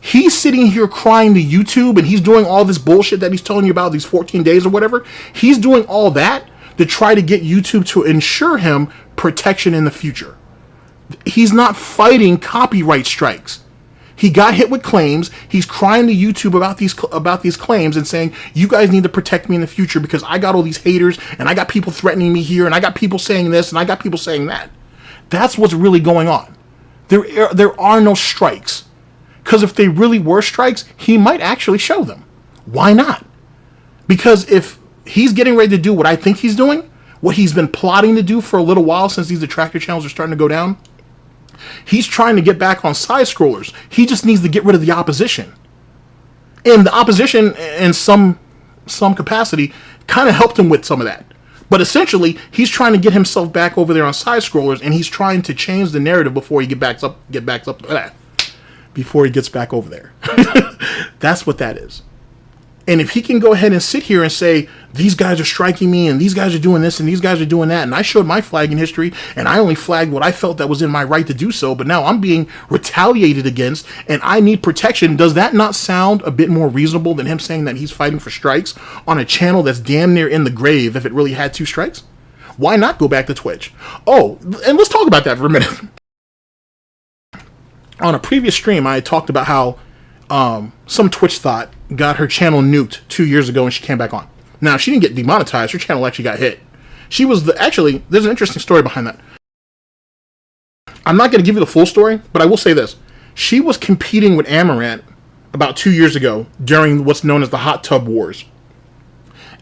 He's sitting here crying to YouTube, and he's doing all this bullshit that he's telling you about, these 14 days or whatever. He's doing all that to try to get YouTube to ensure him protection in the future. He's not fighting copyright strikes. He got hit with claims. He's crying to YouTube about these claims and saying, you guys need to protect me in the future because I got all these haters and I got people threatening me here and I got people saying this and I got people saying that. That's what's really going on. There are no strikes. Because if they really were strikes, he might actually show them. Why not? Because if he's getting ready to do what I think he's doing, what he's been plotting to do for a little while since these attractor channels are starting to go down, he's trying to get back on side scrollers. He just needs to get rid of the opposition. And the opposition, in some capacity, kind of helped him with some of that. But essentially, he's trying to get himself back over there on side scrollers, and he's trying to change the narrative before he before he gets back over there. That's what that is. And if he can go ahead and sit here and say, these guys are striking me, and these guys are doing this, and these guys are doing that, and I showed my flagging history, and I only flagged what I felt that was in my right to do so, but now I'm being retaliated against, and I need protection, does that not sound a bit more reasonable than him saying that he's fighting for strikes on a channel that's damn near in the grave if it really had 2 strikes? Why not go back to Twitch? Oh, and let's talk about that for a minute. On a previous stream, I had talked about how some Twitch thought got her channel nuked 2 years ago and she came back on. Now, she didn't get demonetized. Her channel actually got hit. She was actually, there's an interesting story behind that. I'm not going to give you the full story, but I will say this. She was competing with Amaranth about 2 years ago during what's known as the Hot Tub Wars.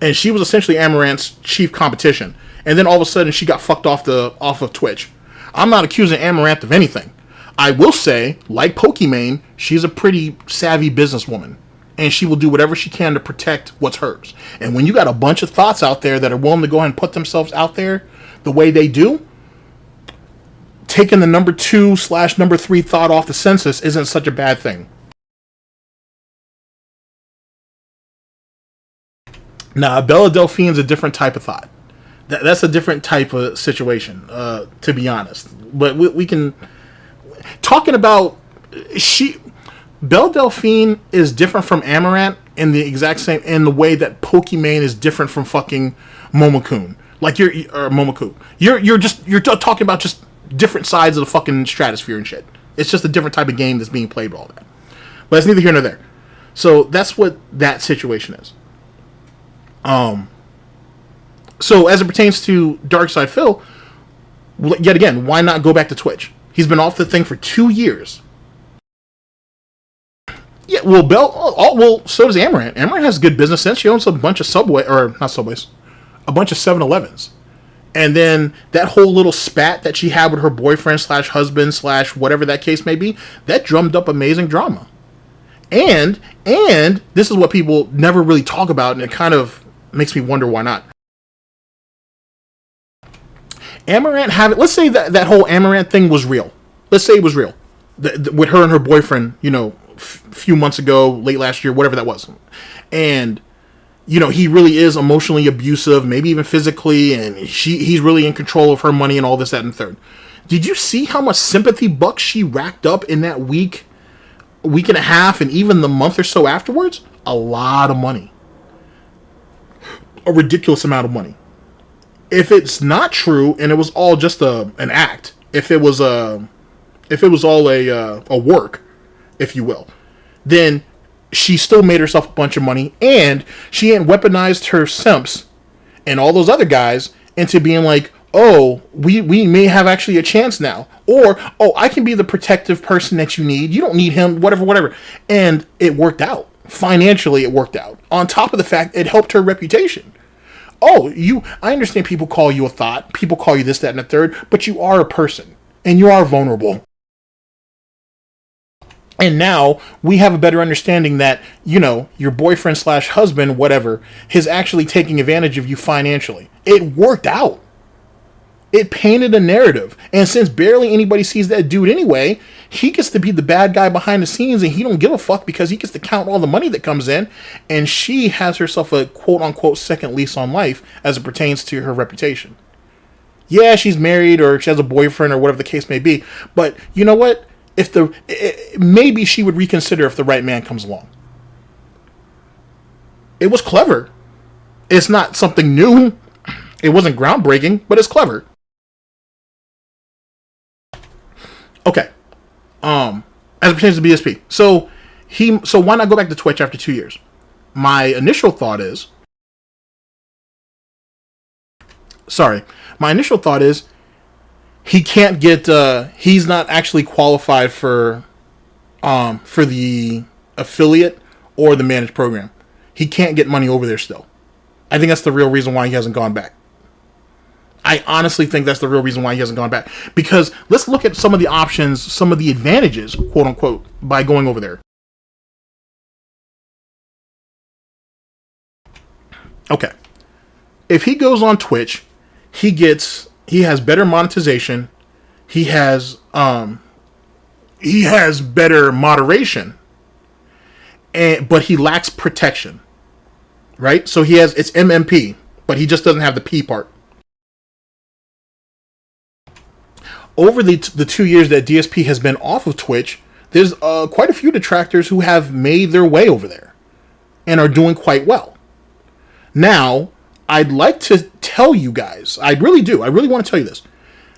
And she was essentially Amaranth's chief competition. And then all of a sudden, she got fucked off of Twitch. I'm not accusing Amaranth of anything. I will say, like Pokimane, she's a pretty savvy businesswoman. And she will do whatever she can to protect what's hers. And when you got a bunch of thoughts out there that are willing to go ahead and put themselves out there the way they do, taking the number 2/number 3 thought off the census isn't such a bad thing. Now, Bella Delphine's a different type of thought. That's a different type of situation, to be honest. But we can... Talking about... Belle Delphine is different from Amaranth in the exact same... in the way that Pokimane is different from fucking Momokun. Like, Momoku. You're talking about just different sides of the fucking stratosphere and shit. It's just a different type of game that's being played with all that. But it's neither here nor there. So that's what that situation is. So as it pertains to Darksydephil, yet again, why not go back to Twitch? He's been off the thing for 2 years. Yeah, well, so does Amaranth. Amaranth has good business sense. She owns a bunch of a bunch of 7-Elevens. And then that whole little spat that she had with her boyfriend / husband / whatever that case may be, that drummed up amazing drama. And this is what people never really talk about, and it kind of makes me wonder why not. Amaranth let's say that whole Amaranth thing was real. Let's say it was real. With her and her boyfriend, few months ago, late last year, whatever that was. And, he really is emotionally abusive, maybe even physically, and he's really in control of her money and all this, that, and the third. Did you see how much sympathy bucks she racked up in that week and a half, and even the month or so afterwards? A lot of money. A ridiculous amount of money. If it's not true, and it was all just an act, if it was all a work, if you will, then she still made herself a bunch of money, and she ain't weaponized her simps and all those other guys into being like, oh, we may have actually a chance now, or, oh, I can be the protective person that you need. You don't need him, whatever. And it worked out. Financially, it worked out. On top of the fact, it helped her reputation. Oh, I understand people call you a thought, people call you this, that, and the third, but you are a person, and you are vulnerable. And now we have a better understanding that, your boyfriend / husband, whatever, is actually taking advantage of you financially. It worked out. It painted a narrative. And since barely anybody sees that dude anyway, he gets to be the bad guy behind the scenes, and he don't give a fuck because he gets to count all the money that comes in. And she has herself a quote-unquote second lease on life as it pertains to her reputation. Yeah, she's married or she has a boyfriend or whatever the case may be. But you know what? Maybe she would reconsider if the right man comes along. It was clever. It's not something new. It wasn't groundbreaking, but it's clever. Okay. As it pertains to DSP. So why not go back to Twitch after 2 years? My initial thought is he can't get, he's not actually qualified for for the affiliate or the managed program. He can't get money over there still. I think that's the real reason why he hasn't gone back. I honestly think that's the real reason why he hasn't gone back. Because let's look at some of the options, some of the advantages, quote unquote, by going over there. Okay. If he goes on Twitch, he has better monetization. He has better moderation. But he lacks protection. Right? So it's MMP, but he just doesn't have the P part. Over the 2 years that DSP has been off of Twitch, there's quite a few detractors who have made their way over there and are doing quite well. Now, I'd like to tell you guys, I really do, I really want to tell you this,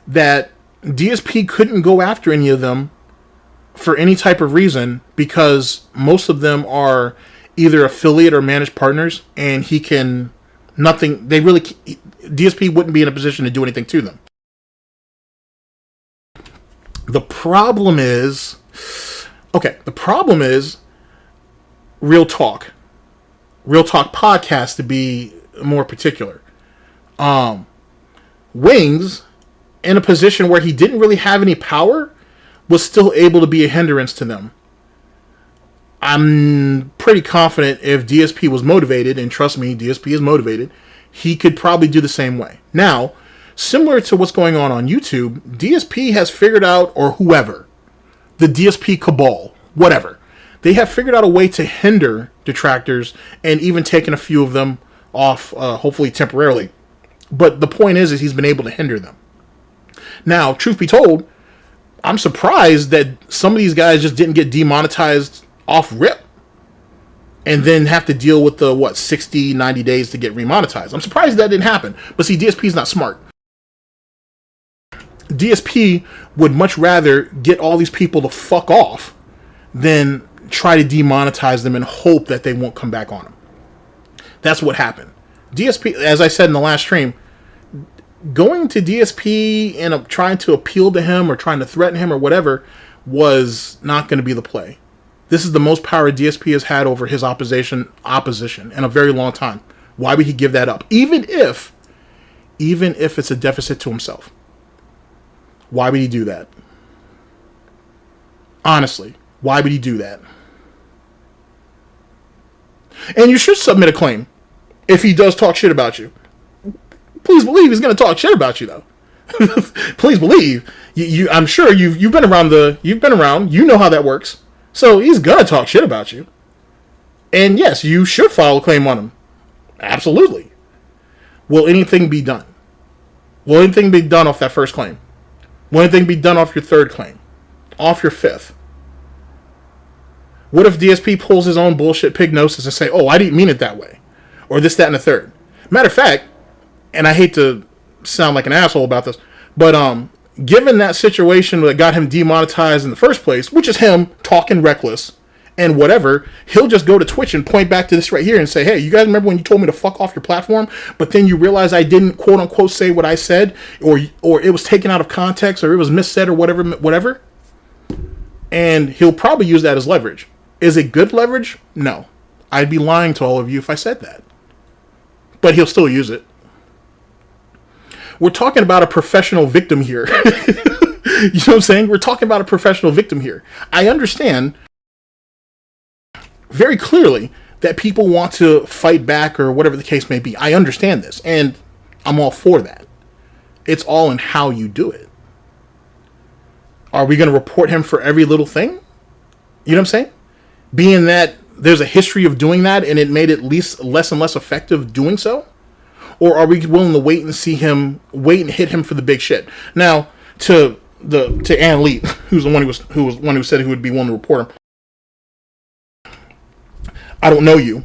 that DSP couldn't go after any of them for any type of reason because most of them are either affiliate or managed partners, and DSP wouldn't be in a position to do anything to them. The problem is Real Talk Podcast, to be more particular. Wings, in a position where he didn't really have any power, was still able to be a hindrance to them. I'm pretty confident if DSP was motivated, and trust me, DSP is motivated, he could probably do the same way. Now, similar to what's going on YouTube, DSP has figured out, or whoever, the DSP cabal, whatever, they have figured out a way to hinder detractors and even taken a few of them off, hopefully temporarily. But the point is he's been able to hinder them. Now, truth be told, I'm surprised that some of these guys just didn't get demonetized off rip and then have to deal with the 60, 90 days to get remonetized. I'm surprised that didn't happen. But see, DSP's not smart. DSP would much rather get all these people to fuck off than try to demonetize them and hope that they won't come back on them. That's what happened. DSP, as I said in the last stream, going to DSP and trying to appeal to him or trying to threaten him or whatever was not going to be the play. This is the most power DSP has had over his opposition in a very long time. Why would he give that up? Even if it's a deficit to himself. Why would he do that? Honestly, why would he do that? And you should submit a claim if he does talk shit about you. Please believe he's going to talk shit about you, though. Please believe. I'm sure you've been around. You know how that works. So he's going to talk shit about you. And yes, you should file a claim on him. Absolutely. Will anything be done? Will anything be done off that first claim? Will anything be done off your third claim? Off your fifth? What if DSP pulls his own bullshit pignosis and say, oh, I didn't mean it that way? Or this, that, and the third. Matter of fact, and I hate to sound like an asshole about this, but given that situation that got him demonetized in the first place, which is him talking reckless and whatever, he'll just go to Twitch and point back to this right here and say, hey, you guys remember when you told me to fuck off your platform, but then you realize I didn't quote unquote say what I said, or it was taken out of context, or it was missaid, or whatever. And he'll probably use that as leverage. Is it good leverage? No. I'd be lying to all of you if I said that. But he'll still use it. We're talking about a professional victim here. You know what I'm saying? We're talking about a professional victim here. I understand very clearly that people want to fight back or whatever the case may be. I understand this, and I'm all for that. It's all in how you do it. Are we going to report him for every little thing? You know what I'm saying? Being that there's a history of doing that and it made it less and less effective doing so? Or are we willing to wait and hit him for the big shit? Now, to Ann Lee, who's the one who said he would be willing to report him. I don't know you,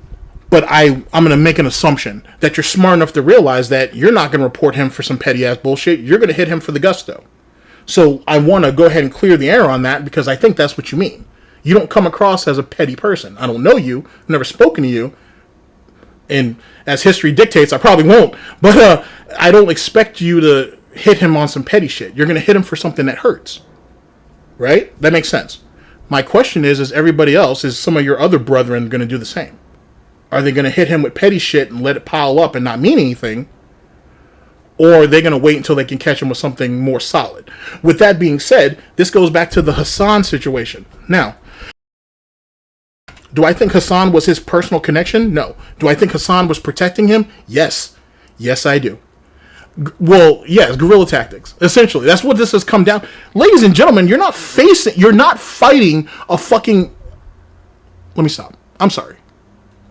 but I'm going to make an assumption that you're smart enough to realize that you're not going to report him for some petty ass bullshit. You're going to hit him for the gusto. So I want to go ahead and clear the air on that because I think that's what you mean. You don't come across as a petty person. I don't know you. I've never spoken to you. And as history dictates, I probably won't. But I don't expect you to hit him on some petty shit. You're going to hit him for something that hurts. Right? That makes sense. My question is everybody else, is some of your other brethren going to do the same? Are they going to hit him with petty shit and let it pile up and not mean anything? Or are they going to wait until they can catch him with something more solid? With that being said, this goes back to the Hassan situation. Now, do I think Hassan was his personal connection? No. Do I think Hassan was protecting him? Yes. Yes, I do. Well, yes, guerrilla tactics. Essentially, that's what this has come down. Ladies and gentlemen, you're not fighting a fucking... Let me stop. I'm sorry.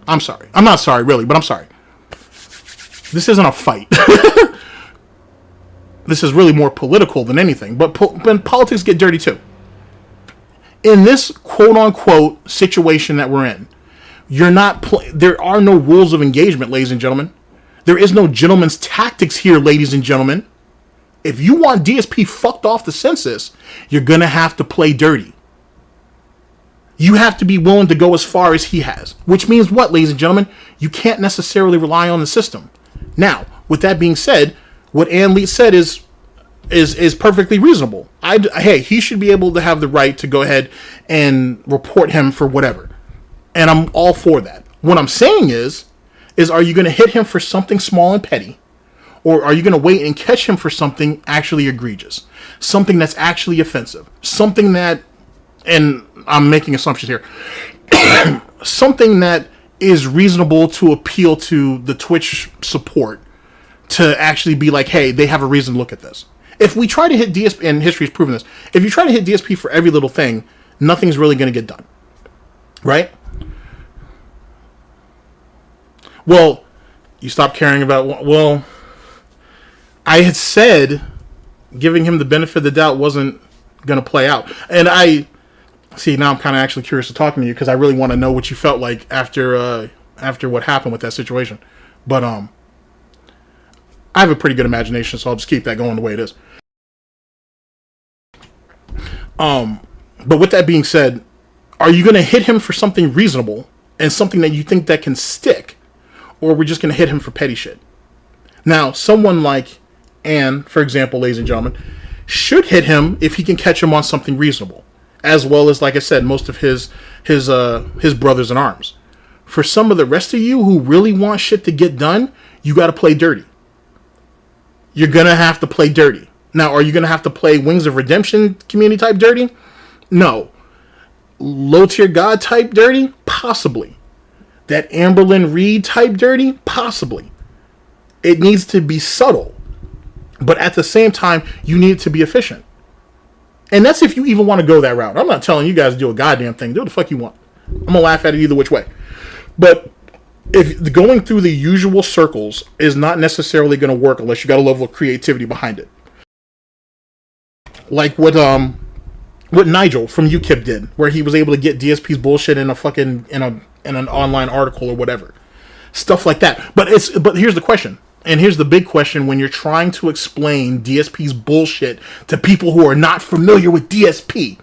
I'm not sorry, really, but I'm sorry. This isn't a fight. This is really more political than anything, but politics get dirty too. In this quote-unquote situation that we're in, there are no rules of engagement, ladies and gentlemen. There is no gentleman's tactics here, ladies and gentlemen. If you want DSP fucked off the census, you're going to have to play dirty. You have to be willing to go as far as he has. Which means what, ladies and gentlemen? You can't necessarily rely on the system. Now, with that being said, what Ann Lee said is perfectly reasonable. Hey, he should be able to have the right to go ahead and report him for whatever. And I'm all for that. What I'm saying is are you going to hit him for something small and petty? Or are you going to wait and catch him for something actually egregious? Something that's actually offensive? Something that, and I'm making assumptions here, something that is reasonable to appeal to the Twitch support to actually be like, hey, they have a reason to look at this. If we try to hit DSP, and history has proven this, if you try to hit DSP for every little thing, nothing's really going to get done. Right? Well, you stop caring about, well, I had said giving him the benefit of the doubt wasn't going to play out. And see, now I'm kind of actually curious to talking to you because I really want to know what you felt like after what happened with that situation. But I have a pretty good imagination, so I'll just keep that going the way it is. But with that being said, are you going to hit him for something reasonable and something that you think that can stick, or are we just going to hit him for petty shit? Now, someone like Ann, for example, ladies and gentlemen, should hit him if he can catch him on something reasonable, as well as, like I said, most of his brothers in arms. For some of the rest of you who really want shit to get done, you got to play dirty. You're going to have to play dirty. Now, are you going to have to play Wings of Redemption community type dirty? No. Low tier God type dirty? Possibly. That Amberlynn Reed type dirty? Possibly. It needs to be subtle. But at the same time, you need it to be efficient. And that's if you even want to go that route. I'm not telling you guys to do a goddamn thing. Do what the fuck you want. I'm going to laugh at it either which way. But if going through the usual circles is not necessarily going to work unless you got a level of creativity behind it. Like what Nigel from UKIP did, where he was able to get DSP's bullshit in an online article or whatever. Stuff like that. But here's the question. And here's the big question when you're trying to explain DSP's bullshit to people who are not familiar with DSP.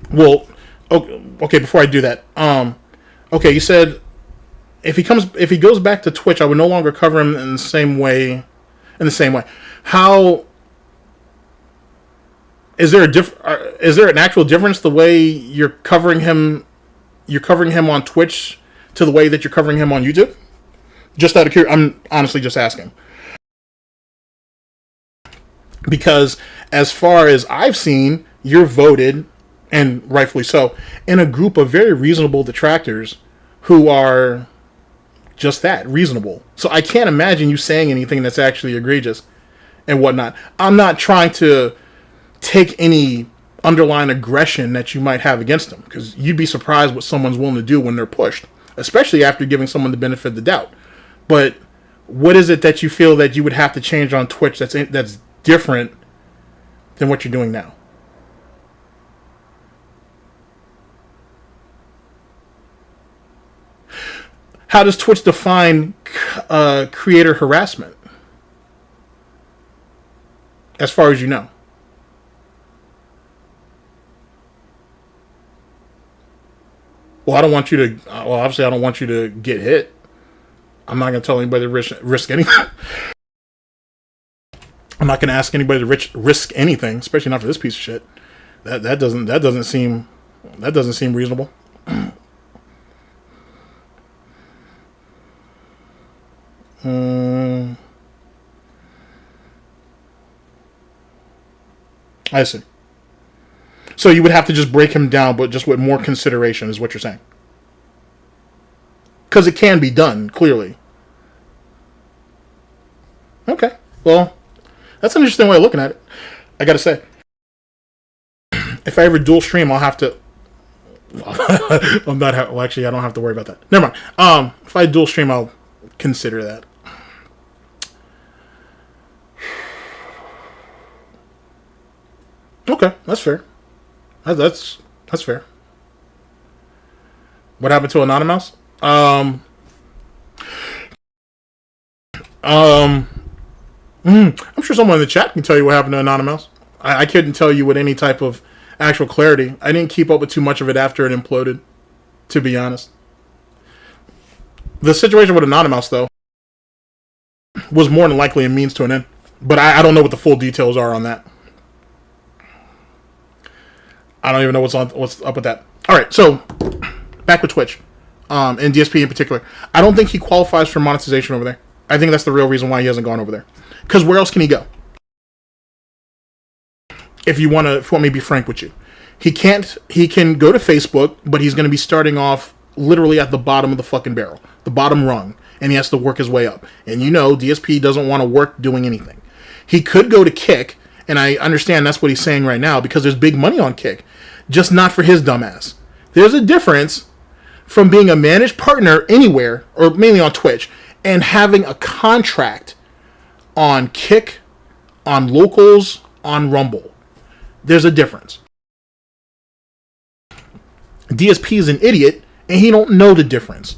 Well, okay, before I do that, okay, you said if he goes back to Twitch, I would no longer cover him in the same way. How is there an actual difference the way you're covering him on Twitch to the way that you're covering him on YouTube? Just out of curiosity, I'm honestly just asking. Because as far as I've seen, you're voted, and rightfully so, in a group of very reasonable detractors who are just that, reasonable. So I can't imagine you saying anything that's actually egregious and whatnot. I'm not trying to take any underlying aggression that you might have against them, because you'd be surprised what someone's willing to do when they're pushed, especially after giving someone the benefit of the doubt. But what is it that you feel that you would have to change on Twitch that's different than what you're doing now? How does Twitch define creator harassment? As far as you know. Well, obviously I don't want you to get hit. I'm not going to tell anybody to risk anything. I'm not going to ask anybody to risk anything, especially not for this piece of shit. That doesn't seem reasonable. I see. So you would have to just break him down, but just with more consideration, is what you're saying. Because it can be done, clearly. Okay. Well, that's an interesting way of looking at it. I gotta say. If I ever dual stream, I'll have to... I'm not... Well, actually, I don't have to worry about that. Never mind. If I dual stream, I'll consider that. Okay, that's fair. That's fair. What happened to Anonymous? I'm sure someone in the chat can tell you what happened to Anonymous. I couldn't tell you with any type of actual clarity. I didn't keep up with too much of it after it imploded, to be honest. The situation with Anonymous, though, was more than likely a means to an end. But I don't know what the full details are on that. I don't even know what's up with that. All right, so back with Twitch, and DSP in particular. I don't think he qualifies for monetization over there. I think that's the real reason why he hasn't gone over there. Because where else can he go? If you want me to be frank with you, he can't. He can go to Facebook, but he's going to be starting off literally at the bottom of the fucking barrel, the bottom rung, and he has to work his way up. And you know, DSP doesn't want to work doing anything. He could go to Kick, and I understand that's what he's saying right now because there's big money on Kick. Just not for his dumbass. There's a difference from being a managed partner anywhere, or mainly on Twitch, and having a contract on Kick, on Locals, on Rumble. There's a difference. DSP is an idiot, and he don't know the difference.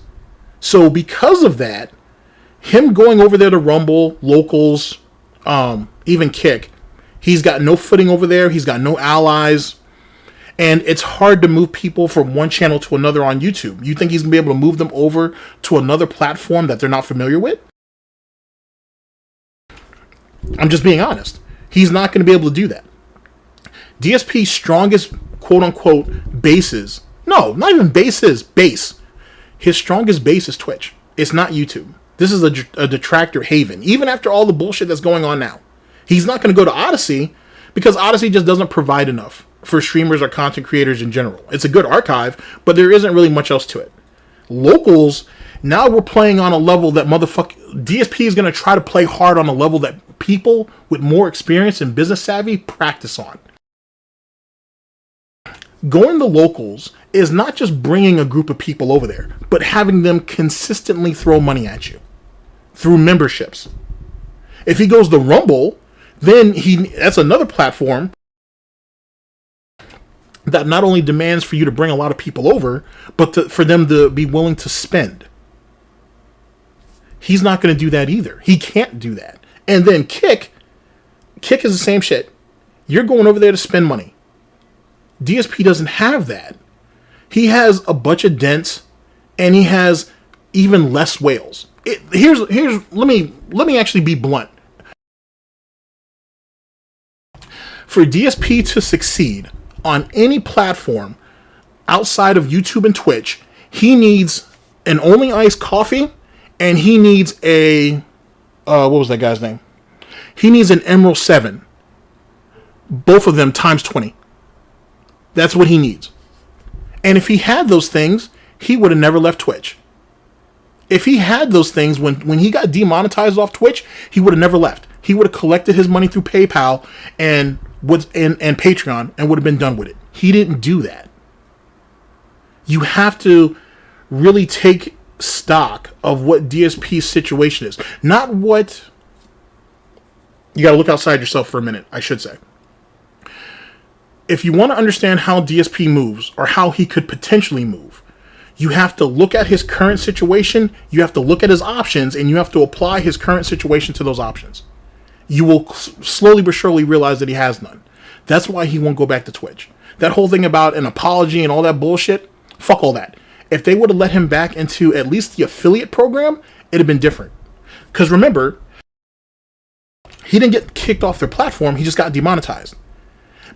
So because of that, him going over there to Rumble, Locals, even Kick, he's got no footing over there. He's got no allies. And it's hard to move people from one channel to another on YouTube. You think he's going to be able to move them over to another platform that they're not familiar with? I'm just being honest. He's not going to be able to do that. DSP's strongest quote-unquote bases... No, not even bases. Base. His strongest base is Twitch. It's not YouTube. This is a detractor haven. Even after all the bullshit that's going on now. He's not going to go to Odyssey because Odyssey just doesn't provide enough for streamers or content creators in general. It's a good archive, but there isn't really much else to it. Locals, now we're playing on a level that DSP is going to try to play hard on a level that people with more experience and business savvy practice on. Going to Locals is not just bringing a group of people over there, but having them consistently throw money at you through memberships. If he goes to Rumble, then that's another platform that not only demands for you to bring a lot of people over, but for them to be willing to spend. He's not going to do that either. He can't do that. And then Kick is the same shit. You're going over there to spend money. DSP doesn't have that. He has a bunch of dents, and he has even less whales. Let me actually be blunt. For DSP to succeed on any platform outside of YouTube and Twitch, he needs an Only Ice coffee, and he needs a what was that guy's name? He needs an Emerald 7. Both of them times 20. That's what he needs. And if he had those things, he would have never left Twitch. If he had those things when he got demonetized off Twitch, he would have never left. He would have collected his money through PayPal and Patreon and would have been done with it. He didn't do that. You have to really take stock of what DSP's situation is. Not what... You got to look outside yourself for a minute, I should say. If you want to understand how DSP moves, or how he could potentially move, you have to look at his current situation, you have to look at his options, and you have to apply his current situation to those options. You will slowly but surely realize that he has none. That's why he won't go back to Twitch. That whole thing about an apology and all that bullshit, fuck all that. If they would have let him back into at least the affiliate program, it'd have been different. Because remember, He didn't get kicked off their platform. He just got demonetized.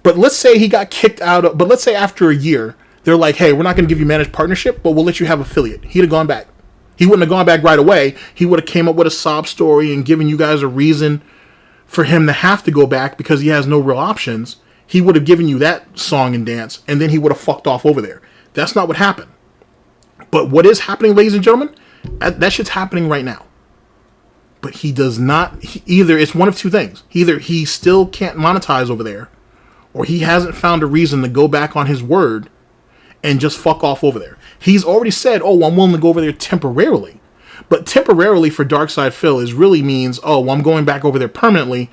But let's say he got kicked out of, but let's say after a year, they're like, hey, we're not going to give you managed partnership, but we'll let you have affiliate. He'd have gone back. He wouldn't have gone back right away. He would have came up with a sob story and given you guys a reason for him to have to go back because he has no real options. He would have given you that song and dance, and then he would have fucked off over there. That's not what happened. But what is happening, ladies and gentlemen, that shit's happening right now. But he does not, either it's one of two things. Either he still can't monetize over there, or he hasn't found a reason to go back on his word and just fuck off over there. He's already said, oh, I'm willing to go over there temporarily. But temporarily for Darksydephil is really means, oh, well, I'm going back over there permanently,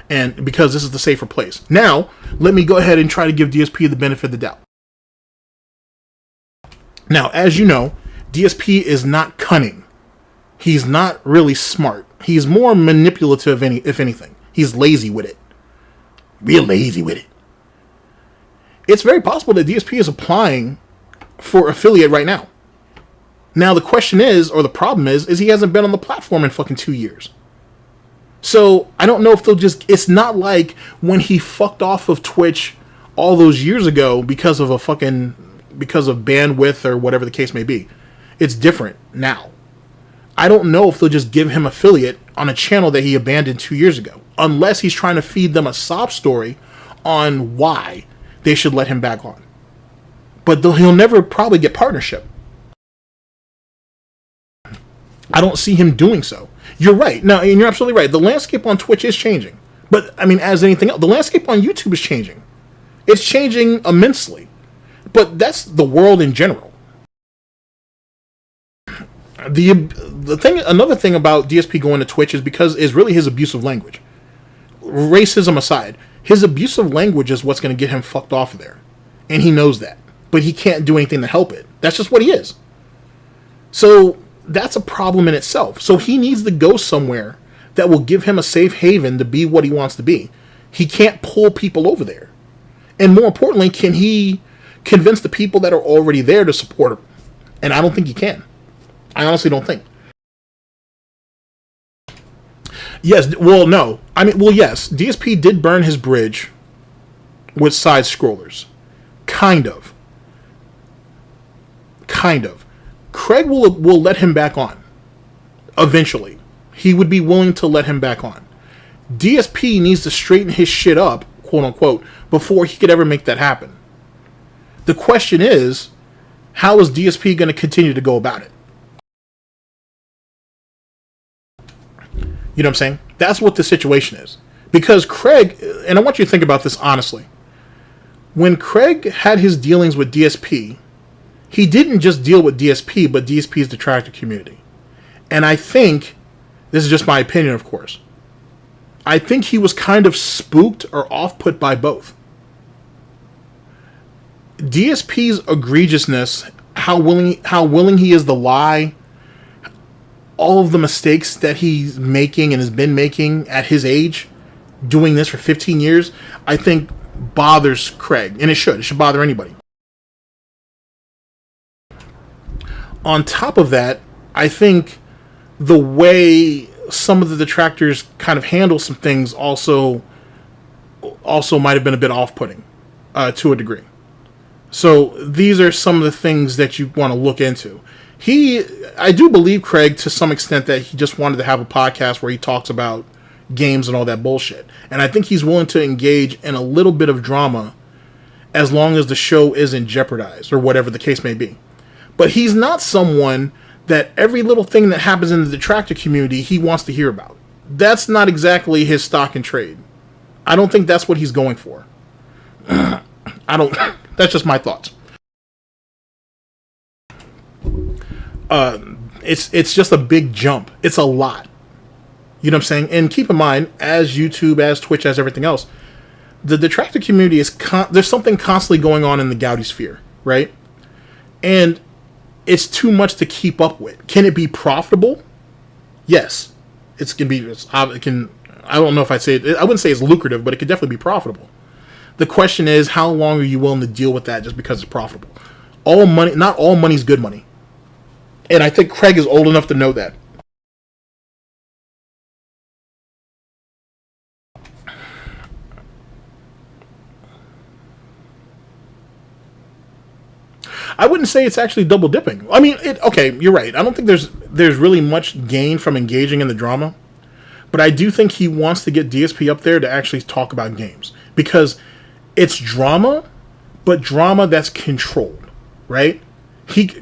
and because this is the safer place. Now, let me go ahead and try to give DSP the benefit of the doubt. Now, as you know, DSP is not cunning. He's not really smart. He's more manipulative, if anything. He's lazy with it. Real lazy with it. It's very possible that DSP is applying for affiliate right now. Now, the question is, or the problem is he hasn't been on the platform in fucking 2 years. So, I don't know if they'll just... It's not like when he fucked off of Twitch all those years ago because of bandwidth or whatever the case may be. It's different now. I don't know if they'll just give him affiliate on a channel that he abandoned 2 years ago. Unless he's trying to feed them a sob story on why they should let him back on. But he'll never probably get partnership. I don't see him doing so. You're right. No, and you're absolutely right. The landscape on Twitch is changing. But, I mean, as anything else, the landscape on YouTube is changing. It's changing immensely. But that's the world in general. Another thing about DSP going to Twitch is really his abusive language. Racism aside, his abusive language is what's going to get him fucked off of there. And he knows that. But he can't do anything to help it. That's just what he is. So that's a problem in itself. So he needs to go somewhere that will give him a safe haven to be what he wants to be. He can't pull people over there. And more importantly, can he convince the people that are already there to support him? And I don't think he can. I honestly don't think. Yes, well, no. I mean, well, yes. DSP did burn his bridge with Sidescrollers. Kind of. Craig will let him back on. Eventually. He would be willing to let him back on. DSP needs to straighten his shit up, quote unquote, before he could ever make that happen. The question is, how is DSP going to continue to go about it? You know what I'm saying? That's what the situation is. Because Craig, and I want you to think about this honestly. When Craig had his dealings with DSP, he didn't just deal with DSP, but DSP's detractor community. And I think, this is just my opinion, of course, I think he was kind of spooked or off-put by both. DSP's egregiousness, how willing he is to lie, all of the mistakes that he's making and has been making at his age, doing this for 15 years, I think bothers Craig. And it should bother anybody. On top of that, I think the way some of the detractors kind of handle some things also might have been a bit off-putting to a degree. So these are some of the things that you want to look into. I do believe Craig to some extent that he just wanted to have a podcast where he talks about games and all that bullshit. And I think he's willing to engage in a little bit of drama as long as the show isn't jeopardized or whatever the case may be. But he's not someone that every little thing that happens in the detractor community he wants to hear about. That's not exactly his stock and trade. I don't think that's what he's going for. That's just my thoughts. It's just a big jump. It's a lot. You know what I'm saying? And keep in mind, as YouTube, as Twitch, as everything else, the detractor community is there's something constantly going on in the Gouty sphere, right? And it's too much to keep up with. Can it be profitable? Yes. I don't know if I'd say it. I wouldn't say it's lucrative, but it could definitely be profitable. The question is, how long are you willing to deal with that just because it's profitable? Not all money's good money. And I think Craig is old enough to know that. I wouldn't say it's actually double dipping. I mean, okay, you're right. I don't think there's really much gain from engaging in the drama, but I do think he wants to get DSP up there to actually talk about games, because it's drama, but drama that's controlled, right?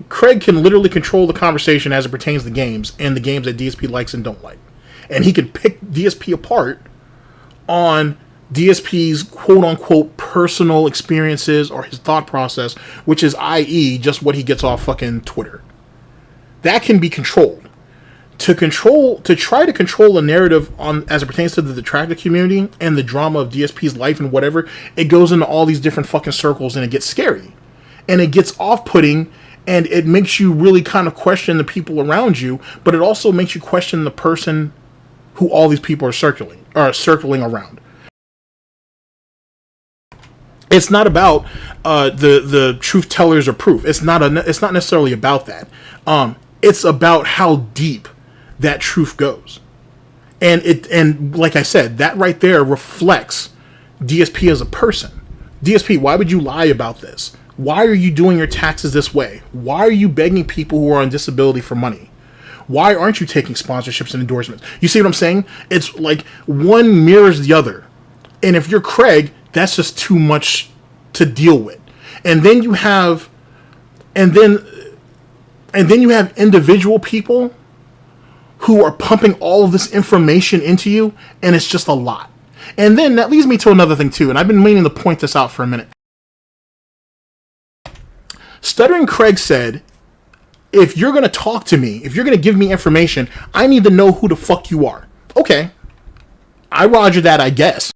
Craig can literally control the conversation as it pertains to games and the games that DSP likes and don't like, and he can pick DSP apart on DSP's quote-unquote personal experiences or his thought process, which is i.e. just what he gets off fucking Twitter. That can be controlled. To try to control a narrative on as it pertains to the detractor community and the drama of DSP's life and whatever, it goes into all these different fucking circles, and it gets scary. And it gets off-putting, and it makes you really kind of question the people around you, but it also makes you question the person who all these people are circling around. It's not about the truth tellers or proof. It's not necessarily about that. It's about how deep that truth goes, and like I said, that right there reflects DSP as a person. DSP, why would you lie about this? Why are you doing your taxes this way? Why are you begging people who are on disability for money? Why aren't you taking sponsorships and endorsements? You see what I'm saying? It's like one mirrors the other, and if you're Craig, that's just too much to deal with. And then you have individual people who are pumping all of this information into you, and it's just a lot. And then that leads me to another thing too, and I've been meaning to point this out for a minute. Stuttering Craig said, if you're going to talk to me, if you're going to give me information, I need to know who the fuck you are. Okay. I roger that, I guess.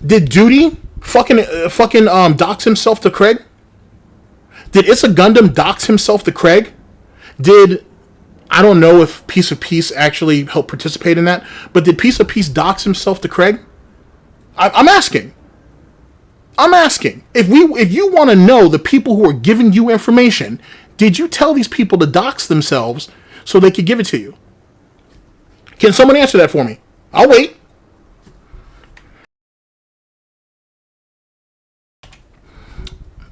Did Duty fucking dox himself to Craig? Did It's a Gundam dox himself to Craig? I don't know if Piece of Peace actually helped participate in that, but did Piece of Peace dox himself to Craig? I'm asking. If you want to know the people who are giving you information, did you tell these people to dox themselves so they could give it to you? Can someone answer that for me? I'll wait.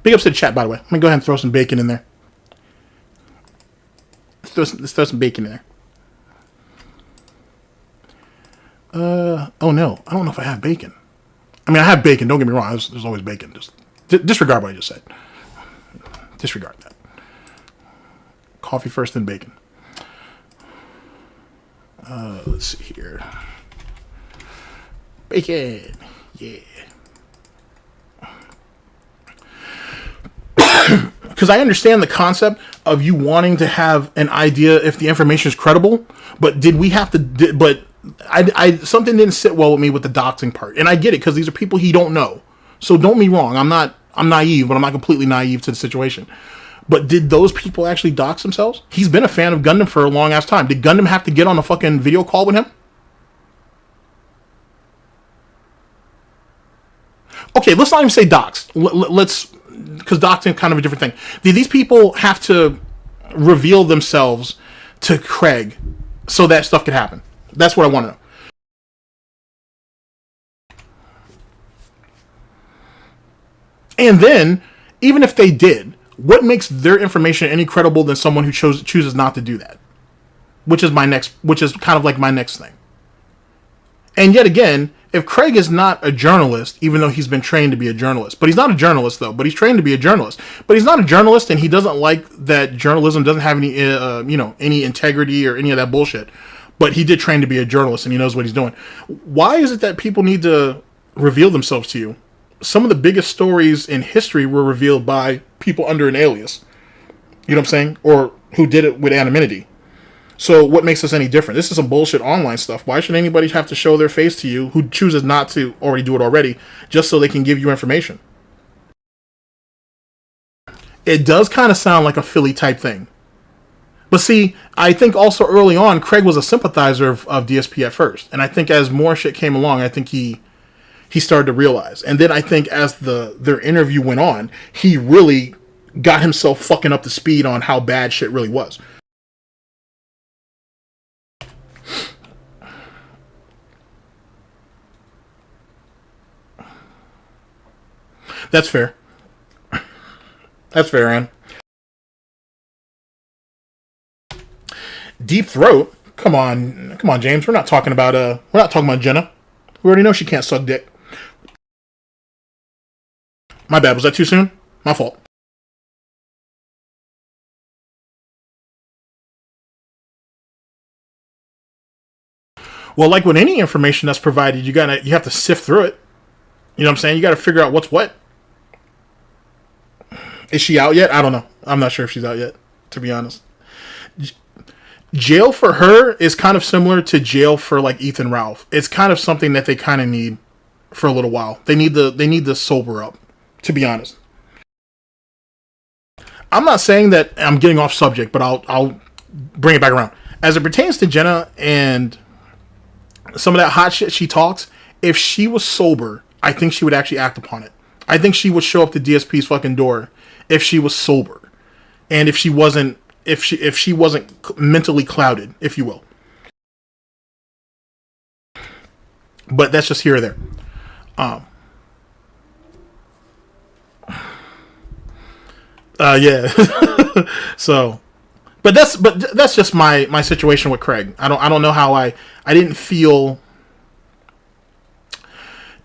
Big ups to the chat, by the way. Let me go ahead and throw some bacon in there. Let's throw some bacon in there. Oh no, I don't know if I have bacon. I mean, I have bacon, don't get me wrong. There's always bacon. Just disregard what I just said. Disregard that. Coffee first, then bacon. Let's see here. Bacon. Yeah. Because I understand the concept of you wanting to have an idea if the information is credible, but did we have to? But I something didn't sit well with me with the doxing part, and I get it because these are people he don't know. So don't be wrong. I'm naive, but I'm not completely naive to the situation. But did those people actually dox themselves? He's been a fan of Gundam for a long ass time. Did Gundam have to get on a fucking video call with him? Okay, let's not even say dox. Let's. Because doxing is kind of a different thing. Did these people have to reveal themselves to Craig so that stuff could happen? That's what I want to know. And then, even if they did, what makes their information any credible than someone who chooses not to do that? Which is kind of like my next thing. And yet again, if Craig is not a journalist, even though he's been trained to be a journalist, but he's not a journalist though, but he's trained to be a journalist, but he's not a journalist and he doesn't like that journalism doesn't have any, any integrity or any of that bullshit, but he did train to be a journalist and he knows what he's doing. Why is it that people need to reveal themselves to you? Some of the biggest stories in history were revealed by people under an alias. You know what I'm saying? Or who did it with anonymity. So what makes us any different? This is some bullshit online stuff. Why should anybody have to show their face to you who chooses not to already do it already just so they can give you information? It does kind of sound like a Philly type thing. But see, I think also early on, Craig was a sympathizer of DSP at first. And I think as more shit came along, I think he started to realize. And then I think as their interview went on, he really got himself fucking up to speed on how bad shit really was. That's fair. That's fair, Ann. Deep throat. Come on, James. We're not talking about Jenna. We already know she can't suck dick. My bad. Was that too soon? My fault. Well, like with any information that's provided, you have to sift through it. You know what I'm saying? You got to figure out what's what. Is she out yet? I don't know. I'm not sure if she's out yet, to be honest. Jail for her is kind of similar to jail for like Ethan Ralph. It's kind of something that they kind of need for a little while. They need to sober up, to be honest. I'm not saying that I'm getting off subject, but I'll bring it back around. As it pertains to Jenna and some of that hot shit she talks, if she was sober, I think she would actually act upon it. I think she would show up to DSP's fucking door if she was sober, and if she wasn't mentally clouded, if you will. But that's just here or there. Yeah. So, but that's just my situation with Craig. I don't know how I didn't feel.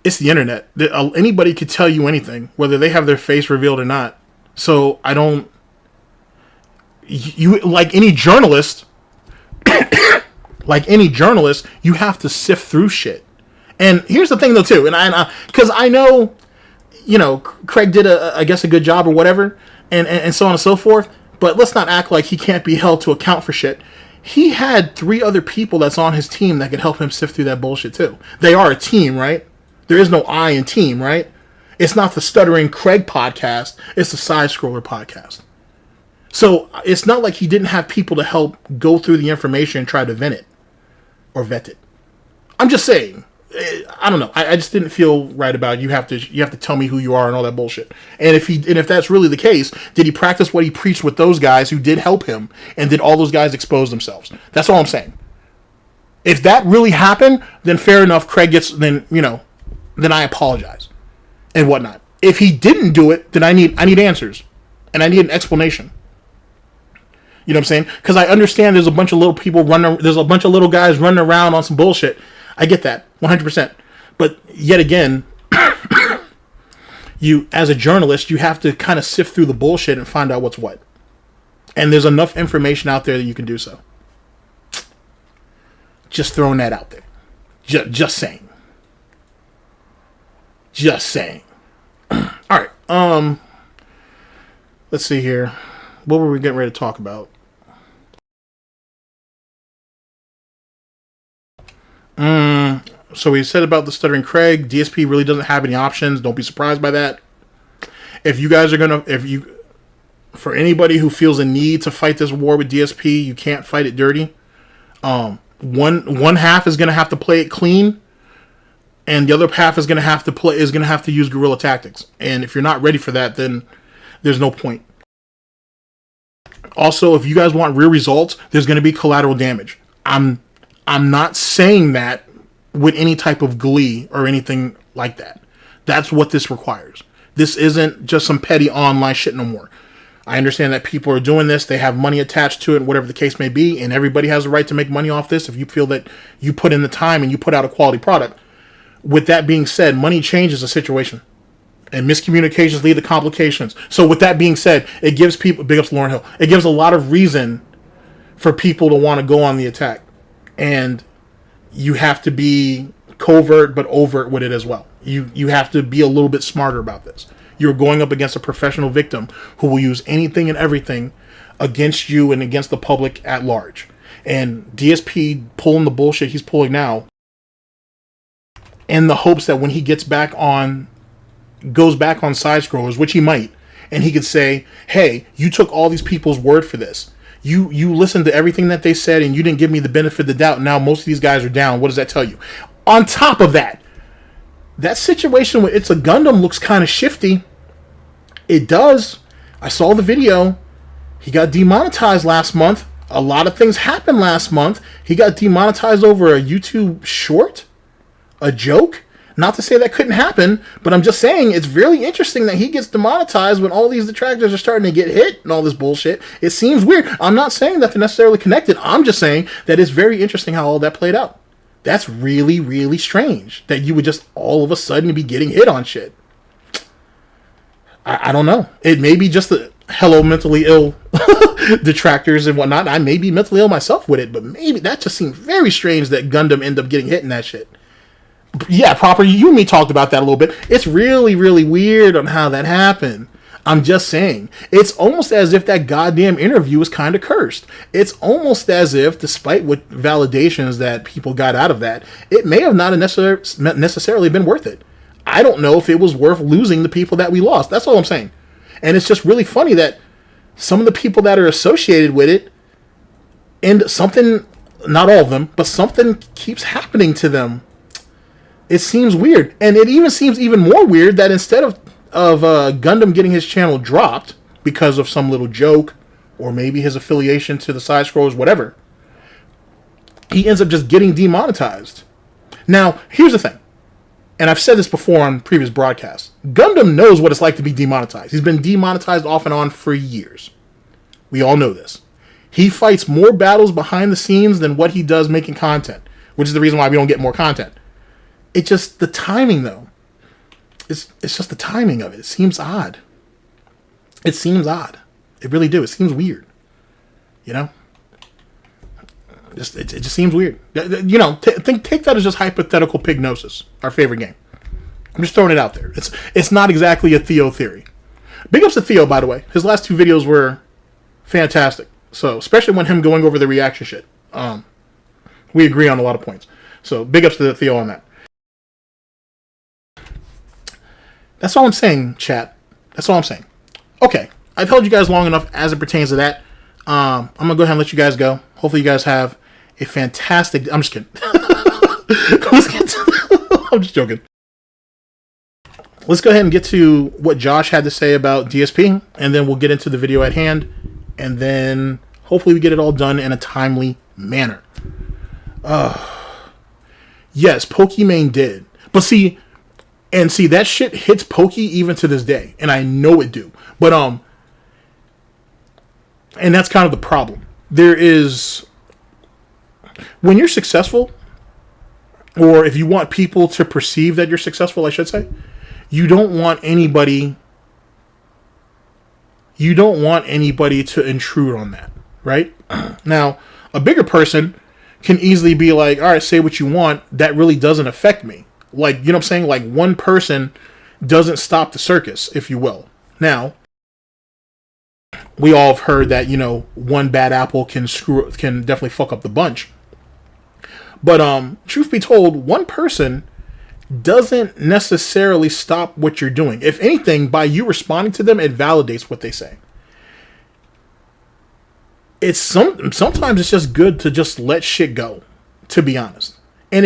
It's the internet. Anybody could tell you anything, whether they have their face revealed or not. So I don't. You like any journalist, you have to sift through shit. And here's the thing, though, too, and because I know, Craig did I guess a good job or whatever, and so on and so forth. But let's not act like he can't be held to account for shit. He had 3 other people that's on his team that can help him sift through that bullshit too. They are a team, right? There is no I in team, right? It's not the Stuttering Craig podcast. It's the Sidescroller podcast. So it's not like he didn't have people to help go through the information and try to vet it. I'm just saying. I don't know. I just didn't feel right about it. You have to tell me who you are and all that bullshit. And if that's really the case, did he practice what he preached with those guys who did help him, and did all those guys expose themselves? That's all I'm saying. If that really happened, then fair enough. Craig gets then I apologize and whatnot. If he didn't do it, then I need answers, and I need an explanation. You know what I'm saying? Because I understand there's a bunch of little people there's a bunch of little guys running around on some bullshit. I get that 100%. But yet again, you as a journalist, you have to kind of sift through the bullshit and find out what's what. And there's enough information out there that you can do so. Just throwing that out there. Just saying. Just saying. All right. Let's see here. What were we getting ready to talk about? So we said about the Stuttering Craig. DSP really doesn't have any options. Don't be surprised by that. If you guys are for anybody who feels a need to fight this war with DSP, you can't fight it dirty. One half is gonna have to play it clean, and the other half is gonna have to use guerrilla tactics. And if you're not ready for that, then there's no point. Also, if you guys want real results, there's going to be collateral damage. I'm not saying that with any type of glee or anything like that. That's what this requires. This isn't just some petty online shit no more. I understand that people are doing this. They have money attached to it, whatever the case may be, and everybody has the right to make money off this if you feel that you put in the time and you put out a quality product. With that being said, money changes the situation. And miscommunications lead to complications. So with that being said, it gives people, big ups Lauren Hill, it gives a lot of reason for people to want to go on the attack. And you have to be covert but overt with it as well. You have to be a little bit smarter about this. You're going up against a professional victim who will use anything and everything against you and against the public at large. And DSP pulling the bullshit he's pulling now in the hopes that when he goes back on Sidescrollers, which he might, and he could say, hey, you took all these people's word for this. You listened to everything that they said and you didn't give me the benefit of the doubt. Now most of these guys are down. What does that tell you? On top of that situation with It's a Gundam looks kind of shifty. It does. I saw the video. He got demonetized last month. A lot of things happened last month. He got demonetized over a YouTube short, a joke. Not to say that couldn't happen, but I'm just saying it's really interesting that he gets demonetized when all these detractors are starting to get hit and all this bullshit. It seems weird. I'm not saying that they're necessarily connected. I'm just saying that it's very interesting how all that played out. That's really, really strange that you would just all of a sudden be getting hit on shit. I don't know. It may be just the hello mentally ill detractors and whatnot. I may be mentally ill myself with it, but maybe that just seems very strange that Gundam ended up getting hit in that shit. Yeah, Proper, you and me talked about that a little bit. It's really, really weird on how that happened. I'm just saying. It's almost as if that goddamn interview was kind of cursed. It's almost as if, despite what validations that people got out of that, it may have not necessarily been worth it. I don't know if it was worth losing the people that we lost. That's all I'm saying. And it's just really funny that some of the people that are associated with it, and something, not all of them, but something keeps happening to them. It seems weird. And it even seems even more weird that instead of Gundam getting his channel dropped because of some little joke, or maybe his affiliation to the Sidescrollers, whatever, he ends up just getting demonetized. Now, here's the thing. And I've said this before on previous broadcasts. Gundam knows what it's like to be demonetized. He's been demonetized off and on for years. We all know this. He fights more battles behind the scenes than what he does making content, which is the reason why we don't get more content. It's just the timing, though. It's just the timing of it. It seems odd. It seems odd. It really do. It seems weird. You know? It just seems weird. You know, take that as just hypothetical Pignosis, our favorite game. I'm just throwing it out there. It's not exactly a Theo theory. Big ups to Theo, by the way. His last two videos were fantastic. So, especially when him going over the reaction shit. We agree on a lot of points. So, big ups to Theo on that. That's all I'm saying, chat. That's all I'm saying. Okay, I've held you guys long enough as it pertains to that. I'm going to go ahead and let you guys go. Hopefully you guys have a fantastic... I'm just kidding. Let's get to... I'm just joking. Let's go ahead and get to what Josh had to say about DSP, and then we'll get into the video at hand, and then hopefully we get it all done in a timely manner. Yes, Pokimane did. But see... And see, that shit hits Pokey even to this day. And I know it do. But, and that's kind of the problem. There is, when you're successful, or if you want people to perceive that you're successful, I should say, you don't want anybody to intrude on that, right? Now, a bigger person can easily be like, all right, say what you want. That really doesn't affect me. Like, you know what I'm saying? Like, one person doesn't stop the circus, if you will. Now, we all have heard that, you know, one bad apple can definitely fuck up the bunch. But, truth be told, one person doesn't necessarily stop what you're doing. If anything, by you responding to them, it validates what they say. Sometimes it's just good to just let shit go, to be honest. And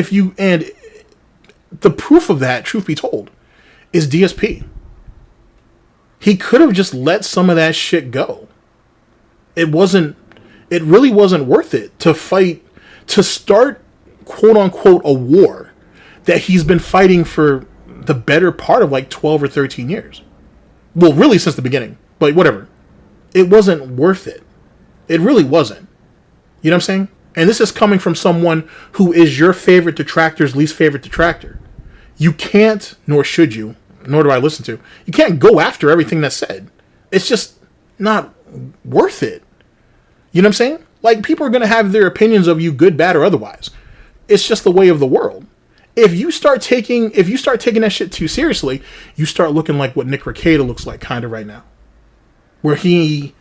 the proof of that, truth be told, is DSP. He could have just let some of that shit go. It really wasn't worth it to start, quote unquote, a war that he's been fighting for the better part of like 12 or 13 years. Well, really since the beginning, but whatever. It wasn't worth it. It really wasn't. You know what I'm saying? And this is coming from someone who is your favorite detractor's least favorite detractor. You can't, nor should you, nor do I listen to, you can't go after everything that's said. It's just not worth it. You know what I'm saying? Like, people are going to have their opinions of you, good, bad, or otherwise. It's just the way of the world. If you start taking that shit too seriously, you start looking like what Nick Rekieta looks like kind of right now. Where he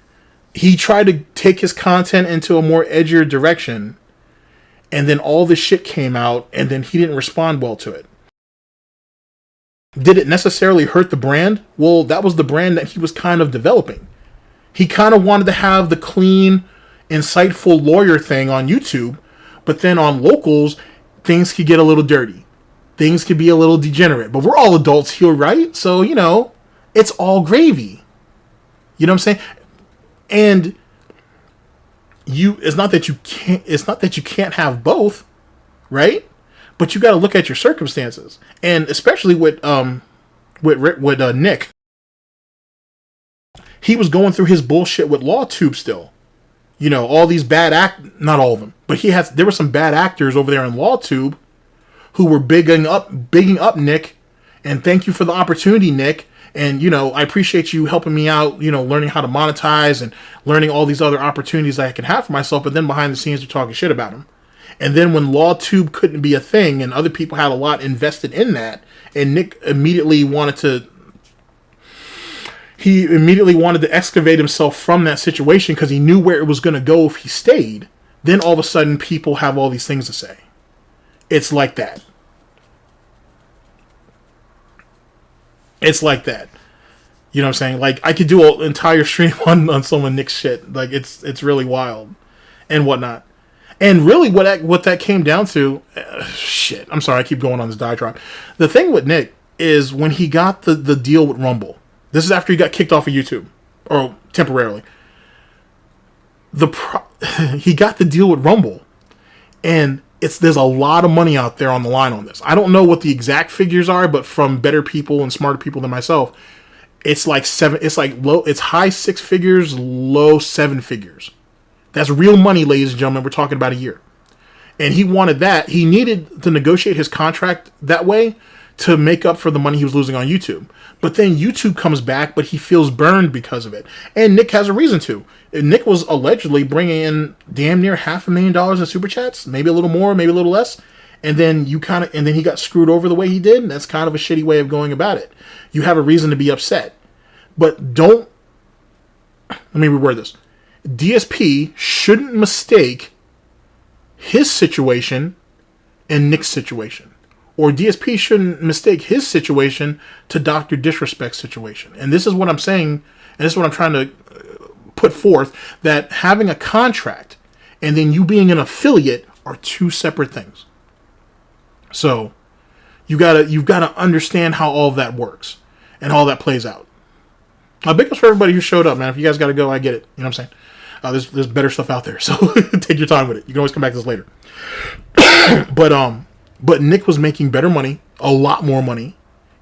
tried to take his content into a more edgier direction, and then all this shit came out, and then he didn't respond well to it. Did it necessarily hurt the brand? Well, that was the brand that he was kind of developing. He kind of wanted to have the clean, insightful lawyer thing on YouTube, but then on locals, things could get a little dirty. Things could be a little degenerate. But we're all adults here, right? So, you know, it's all gravy. You know what I'm saying? And it's not that you can't have both, right? But you got to look at your circumstances, and especially with Nick, he was going through his bullshit with LawTube still. You know, all these not all of them, but there were some bad actors over there in LawTube who were bigging up Nick, and thank you for the opportunity, Nick. And, you know, I appreciate you helping me out, you know, learning how to monetize and learning all these other opportunities that I can have for myself. But then behind the scenes, they're talking shit about him. And then when LawTube couldn't be a thing and other people had a lot invested in that, and Nick immediately wanted to excavate himself from that situation because he knew where it was going to go if he stayed, then all of a sudden people have all these things to say. It's like that. It's like that. You know what I'm saying? Like, I could do an entire stream on some of Nick's shit. Like, it's really wild and whatnot. And really what that came down to, shit, I'm sorry, I keep going on this diatribe. The thing with Nick is when he got the deal with Rumble, this is after he got kicked off of YouTube, or temporarily. He got the deal with Rumble, and there's a lot of money out there on the line on this. I don't know what the exact figures are, but from better people and smarter people than myself, it's like it's high 6 figures, low 7 figures. That's real money, ladies and gentlemen. We're talking about a year. And he wanted that. He needed to negotiate his contract that way to make up for the money he was losing on YouTube. But then YouTube comes back, but he feels burned because of it. And Nick has a reason to. Nick was allegedly bringing in damn near $500,000 in super chats, maybe a little more, maybe a little less. And then he got screwed over the way he did. And that's kind of a shitty way of going about it. You have a reason to be upset. But let me reword this. DSP shouldn't mistake his situation and Nick's situation. Or DSP shouldn't mistake his situation to Dr. Disrespect's situation. And this is what I'm saying, and this is what I'm trying to put forth, that having a contract and then you being an affiliate are two separate things. So you've got to understand how all of that works and how all that plays out. Big ups for everybody who showed up, man. If you guys got to go, I get it. You know what I'm saying? There's better stuff out there, so take your time with it. You can always come back to this later. But Nick was making better money, a lot more money,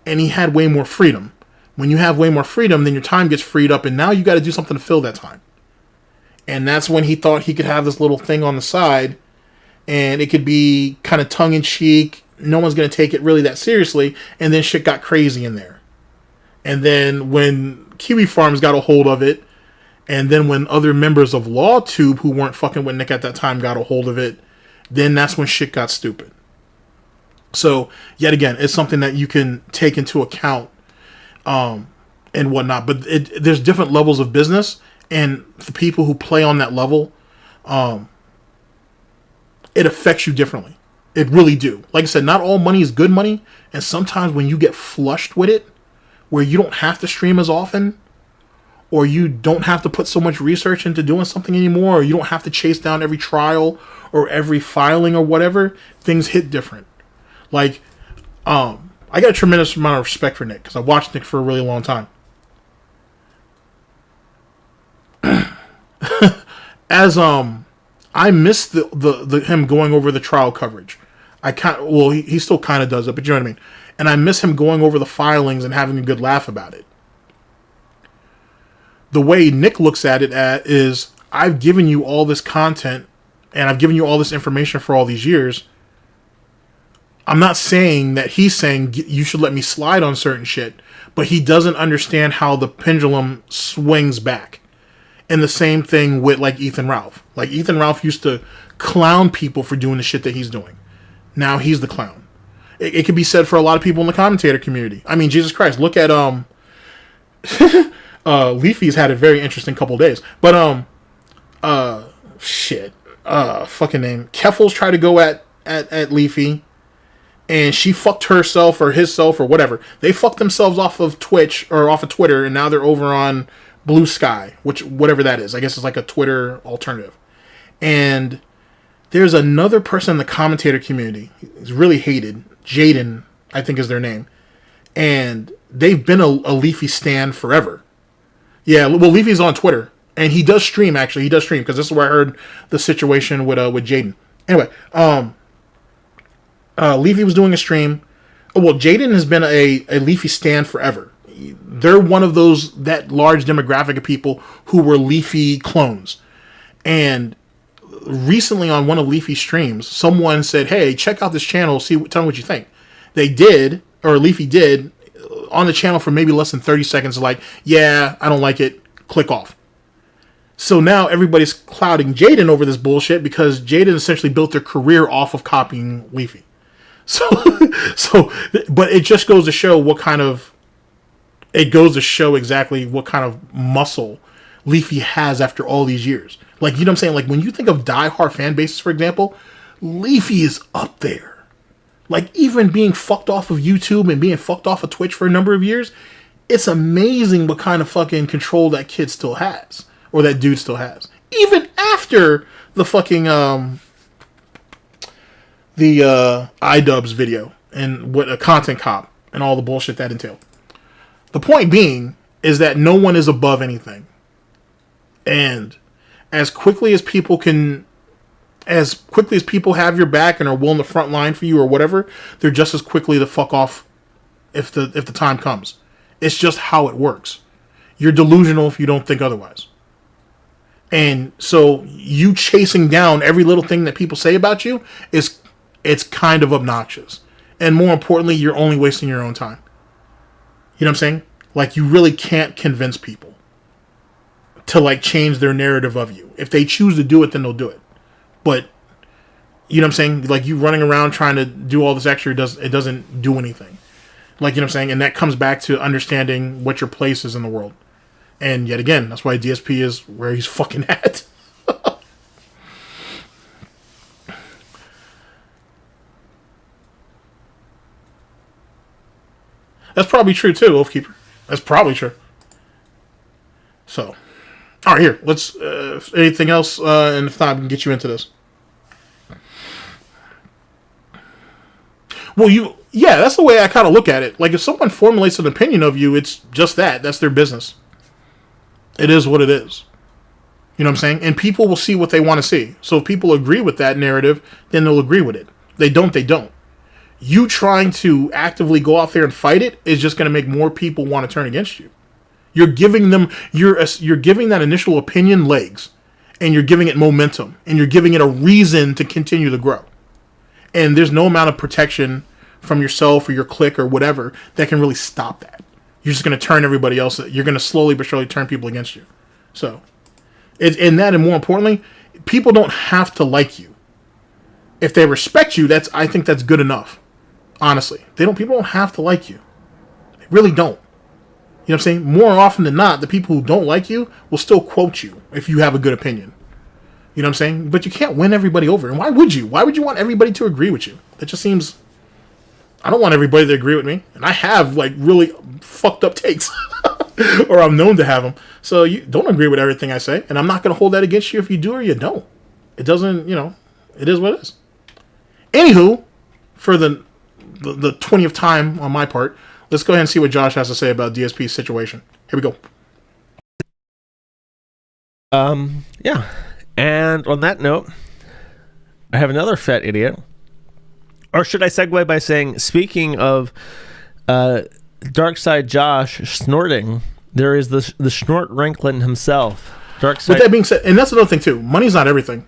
and he had way more freedom. When you have way more freedom, then your time gets freed up, and now you got to do something to fill that time. And that's when he thought he could have this little thing on the side, and it could be kind of tongue-in-cheek. No one's going to take it really that seriously, and then shit got crazy in there. And then when Kiwi Farms got a hold of it, and then when other members of LawTube who weren't fucking with Nick at that time got a hold of it, then that's when shit got stupid. So, yet again, it's something that you can take into account and whatnot. But there's different levels of business, and the people who play on that level, it affects you differently. It really do. Like I said, not all money is good money, and sometimes when you get flushed with it, where you don't have to stream as often, or you don't have to put so much research into doing something anymore, or you don't have to chase down every trial or every filing or whatever, things hit different. Like, I got a tremendous amount of respect for Nick, because I watched Nick for a really long time. As I missed the him going over the trial coverage. He still kind of does it, but you know what I mean. And I miss him going over the filings and having a good laugh about it. The way Nick looks at it is, I've given you all this content and I've given you all this information for all these years. I'm not saying that he's saying you should let me slide on certain shit, but he doesn't understand how the pendulum swings back. And the same thing with like Ethan Ralph. Like Ethan Ralph used to clown people for doing the shit that he's doing. Now he's the clown. It could be said for a lot of people in the commentator community. I mean, Jesus Christ, look at Leafy's had a very interesting couple days. But fucking name. Keffels tried to go at Leafy, and she fucked herself or himself or whatever. They fucked themselves off of Twitch or off of Twitter, and now they're over on Blue Sky, whatever that is. I guess it's like a Twitter alternative. And there's another person in the commentator community. He's really hated. Jaden, I think is their name. And they've been a Leafy stan forever. Yeah, well, Leafy's on Twitter. And he does stream, actually. He does stream, because this is where I heard the situation with Jaden. Anyway, Leafy was doing a stream. Well, Jaden has been a Leafy stan forever. They're one of that large demographic of people who were Leafy clones. And recently on one of Leafy's streams, someone said, hey, check out this channel, tell me what you think. They did, or Leafy did, on the channel for maybe less than 30 seconds, like, yeah, I don't like it, click off. So now everybody's clouding Jaden over this bullshit because Jaden essentially built their career off of copying Leafy. So, but it just goes to show exactly what kind of muscle Leafy has after all these years. Like, you know what I'm saying? Like, when you think of die-hard fan bases, for example, Leafy is up there. Like, even being fucked off of YouTube and being fucked off of Twitch for a number of years, it's amazing what kind of fucking control that kid still has. Or that dude still has. Even after the fucking, iDubbbz video and what a content cop and all the bullshit that entailed. The point being is that no one is above anything. And as quickly as people have your back and are willing to front line for you or whatever, they're just as quickly to fuck off if the time comes. It's just how it works. You're delusional if you don't think otherwise. And so you chasing down every little thing that people say about you it's kind of obnoxious. And more importantly, you're only wasting your own time. You know what I'm saying? Like, you really can't convince people to, like, change their narrative of you. If they choose to do it, then they'll do it. But, you know what I'm saying? Like, you running around trying to do all this extra, it doesn't do anything. Like, you know what I'm saying? And that comes back to understanding what your place is in the world. And yet again, that's why DSP is where he's fucking at. That's probably true too, Wolfkeeper. That's probably true. So, all right, here. Let's. Anything else? And if not, I can get you into this. Well, yeah, that's the way I kind of look at it. Like, if someone formulates an opinion of you, it's just that. That's their business. It is what it is. You know what I'm saying? And people will see what they want to see. So if people agree with that narrative, then they'll agree with it. They don't. You trying to actively go out there and fight it is just going to make more people want to turn against you. You're giving them, you're giving that initial opinion legs, and you're giving it momentum, and you're giving it a reason to continue to grow. And there's no amount of protection from yourself or your clique or whatever that can really stop that. You're just going to turn everybody else. You're going to slowly but surely turn people against you. So, and more importantly, people don't have to like you. If they respect you, I think that's good enough. Honestly, people don't have to like you. They really don't. You know what I'm saying? More often than not, the people who don't like you will still quote you if you have a good opinion. You know what I'm saying? But you can't win everybody over. And why would you? Why would you want everybody to agree with you? That just seems... I don't want everybody to agree with me. And I have, like, really fucked up takes. Or I'm known to have them. So you don't agree with everything I say. And I'm not going to hold that against you if you do or you don't. It doesn't, it is what it is. Anywho, for the 20th time on my part, let's go ahead and see what Josh has to say about DSP's situation. Here we go. Yeah. And on that note, I have another fat idiot. Or should I segue by saying, speaking of Darkside Josh snorting, there is the snort Ranklin himself. Darkside. With that being said, and that's another thing too, money's not everything.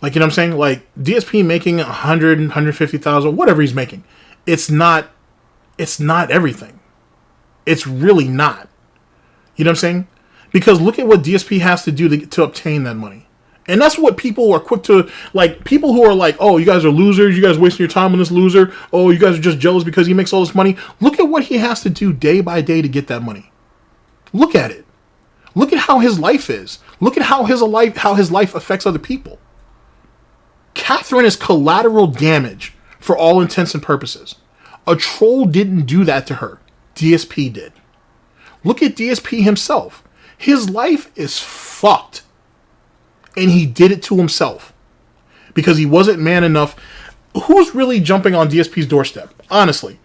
Like, you know what I'm saying? Like, DSP making 100, 150,000, whatever he's making. It's not everything. It's really not. You know what I'm saying? Because look at what DSP has to do to obtain that money. And that's what people are quick to, like, people who are like, oh, you guys are losers, you guys are wasting your time on this loser, oh, you guys are just jealous because he makes all this money. Look at what he has to do day by day to get that money. Look at it. Look at how his life is. Look at how his life affects other people. Catherine is collateral damage for all intents and purposes. A troll didn't do that to her. DSP did. Look at DSP himself. His life is fucked. And he did it to himself. Because he wasn't man enough. Who's really jumping on DSP's doorstep? Honestly.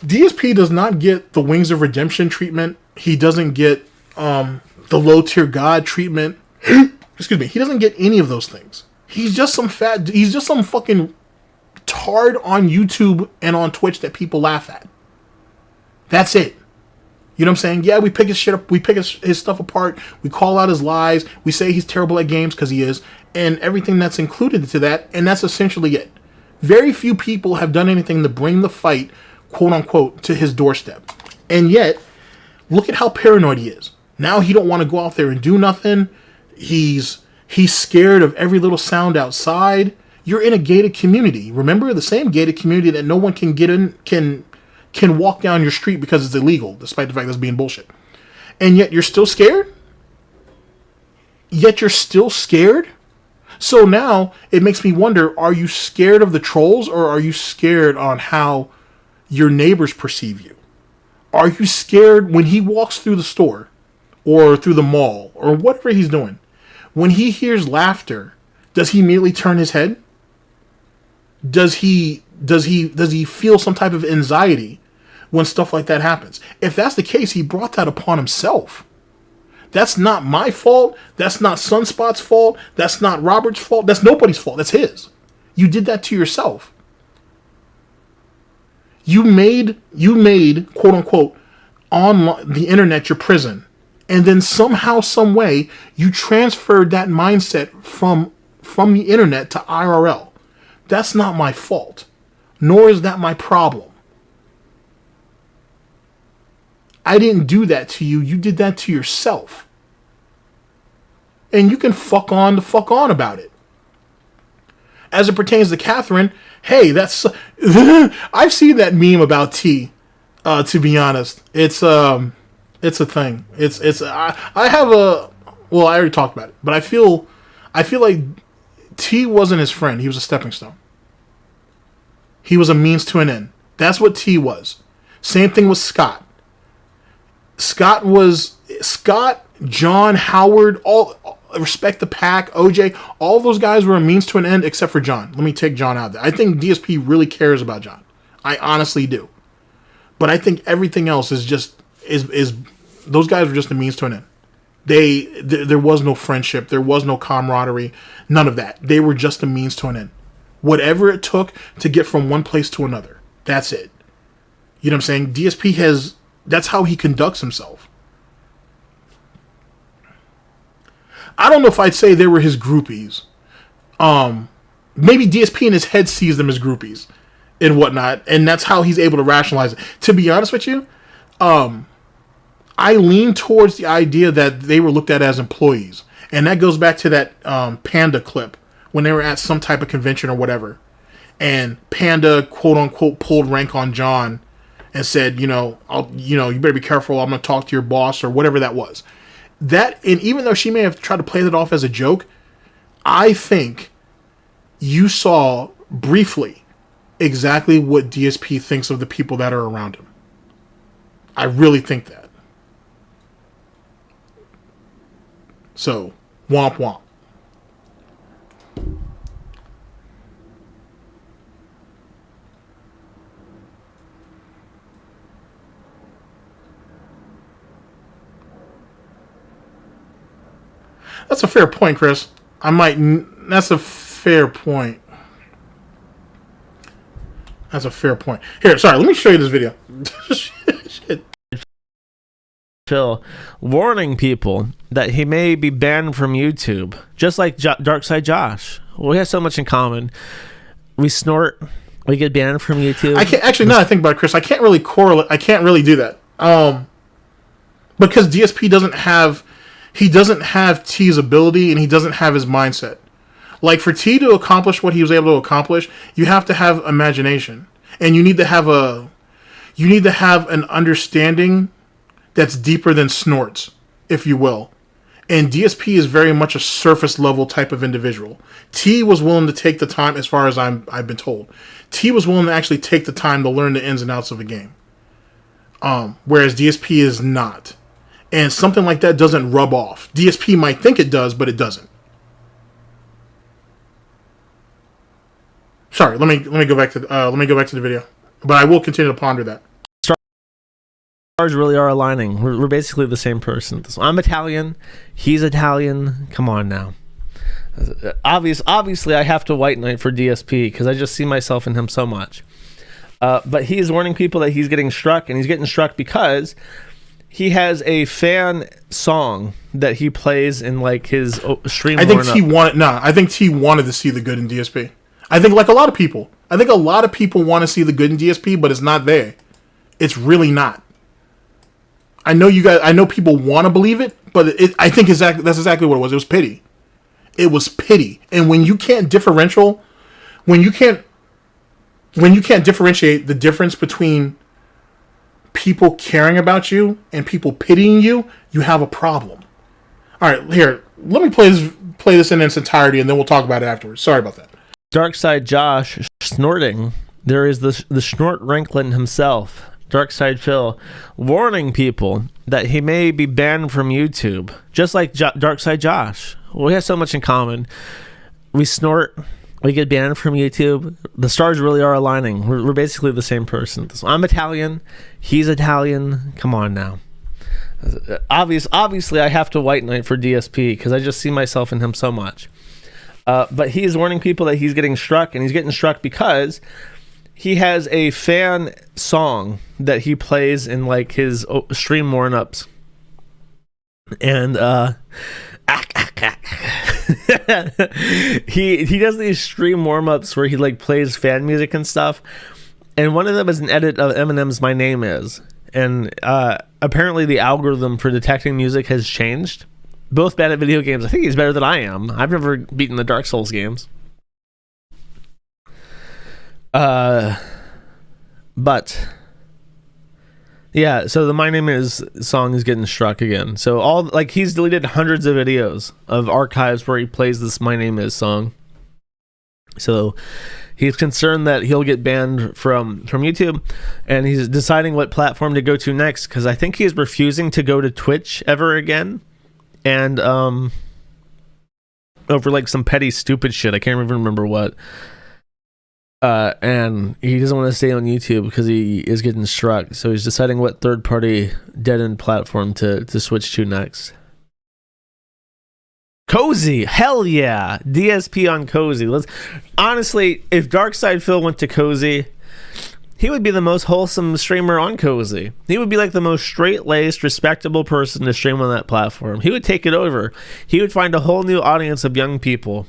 DSP does not get the Wings of Redemption treatment. He doesn't get the low tier god treatment. Excuse me. He doesn't get any of those things. He's just some fucking hard on YouTube and on Twitch that people laugh at. That's it. You know what I'm saying? Yeah, we pick his shit up, we pick his stuff apart, we call out his lies, we say he's terrible at games because he is, and everything that's included to that, and that's essentially it. Very few people have done anything to bring the fight, quote unquote, to his doorstep. And yet, look at how paranoid he is. Now he don't want to go out there and do nothing. He's scared of every little sound outside. You're in a gated community. Remember, the same gated community that no one can get in, can walk down your street because it's illegal, despite the fact that's being bullshit. And yet you're still scared? Yet you're still scared? So now it makes me wonder, are you scared of the trolls, or are you scared on how your neighbors perceive you? Are you scared when he walks through the store or through the mall or whatever he's doing? When he hears laughter, does he immediately turn his head? Does he feel some type of anxiety when stuff like that happens? If that's the case, he brought that upon himself. That's not my fault. That's not Sunspot's fault. That's not Robert's fault. That's nobody's fault. That's his. You did that to yourself. You made quote unquote on the internet your prison, and then somehow, some way, you transferred that mindset from the internet to IRL. That's not my fault, nor is that my problem. I didn't do that to you. You did that to yourself. And you can fuck on about it. As it pertains to Catherine, hey, that's I've seen that meme about T. To be honest, it's a thing. I have a, well, I already talked about it, but I feel like T wasn't his friend. He was a stepping stone. He was a means to an end. That's what T was. Same thing with Scott. Scott, John, Howard, all Respect the Pack, OJ, all those guys were a means to an end except for John. Let me take John out there. I think DSP really cares about John. I honestly do. But I think everything else is just those guys were just a means to an end. There was no friendship, there was no camaraderie, none of that. They were just a means to an end. Whatever it took to get from one place to another. That's it. You know what I'm saying? DSP that's how he conducts himself. I don't know if I'd say they were his groupies. Maybe DSP in his head sees them as groupies and whatnot, and that's how he's able to rationalize it. To be honest with you, I lean towards the idea that they were looked at as employees, and that goes back to that Panda clip when they were at some type of convention or whatever, and Panda quote unquote pulled rank on John and said, you better be careful. I'm going to talk to your boss or whatever that was. That, and even though she may have tried to play that off as a joke, I think you saw briefly exactly what DSP thinks of the people that are around him. I really think that. So, womp womp. That's a fair point, Chris. That's a fair point. That's a fair point. Here, sorry, let me show you this video. Shit. Phil warning people that he may be banned from YouTube, just like Darkside Josh. We have so much in common. We snort. We get banned from YouTube. I can't actually. Now I think about it, Chris, I can't really correlate. I can't really do that. Because DSP doesn't have. He doesn't have T's ability, and he doesn't have his mindset. Like, for T to accomplish what he was able to accomplish, you have to have imagination, and you need to have an understanding that's deeper than snorts, if you will. And DSP is very much a surface level type of individual. T was willing to take the time, as far as I've been told. T was willing to actually take the time to learn the ins and outs of a game, whereas DSP is not. And something like that doesn't rub off. DSP might think it does, but it doesn't. Sorry, let me go back to the video. But I will continue to ponder that. Stars really are aligning. We're basically the same person. I'm Italian. He's Italian. Come on now. Obviously, I have to white knight for DSP because I just see myself in him so much. But he's warning people that he's getting struck, and he's getting struck because he has a fan song that he plays in like his stream. I think T wanted to see the good in DSP. I think like a lot of people. I think a lot of people want to see the good in DSP, but it's not there. It's really not. I know you guys. I know people want to believe it, but I think that's exactly what it was. It was pity. It was pity. And when you can't differentiate the difference between people caring about you and people pitying you, you have a problem. All right, here, let me play this in its entirety, and then we'll talk about it afterwards. Sorry about that. Darkside Josh snorting. There is the snort Ranklin himself, DarksydePhil, warning people that he may be banned from YouTube, just like Darkside Josh. We have so much in common. We snort. We get banned from YouTube. The stars really are aligning. We're basically the same person. So I'm Italian. He's Italian. Come on now. Obviously, I have to white knight for DSP because I just see myself in him so much. But he's warning people that he's getting struck, and he's getting struck because he has a fan song that he plays in like his stream warm-ups. And he does these stream warm-ups where he like plays fan music and stuff, and one of them is an edit of Eminem's My Name Is, and apparently the algorithm for detecting music has changed. Both bad at video games. I think he's better than I am. I've never beaten the Dark Souls games. But yeah, so the My Name Is song is getting struck again. So he's deleted hundreds of videos of archives where he plays this My Name Is song. So he's concerned that he'll get banned from YouTube, and he's deciding what platform to go to next because I think he's refusing to go to Twitch ever again. And over like some petty stupid shit. I can't even remember what. And he doesn't want to stay on YouTube because he is getting struck. So he's deciding what third-party dead-end platform to switch to next. Cozy, hell yeah, DSP on Cozy. Honestly, if DarksydePhil went to Cozy, he would be the most wholesome streamer on Cozy. He would be like the most straight-laced, respectable person to stream on that platform. He would take it over. He would find a whole new audience of young people.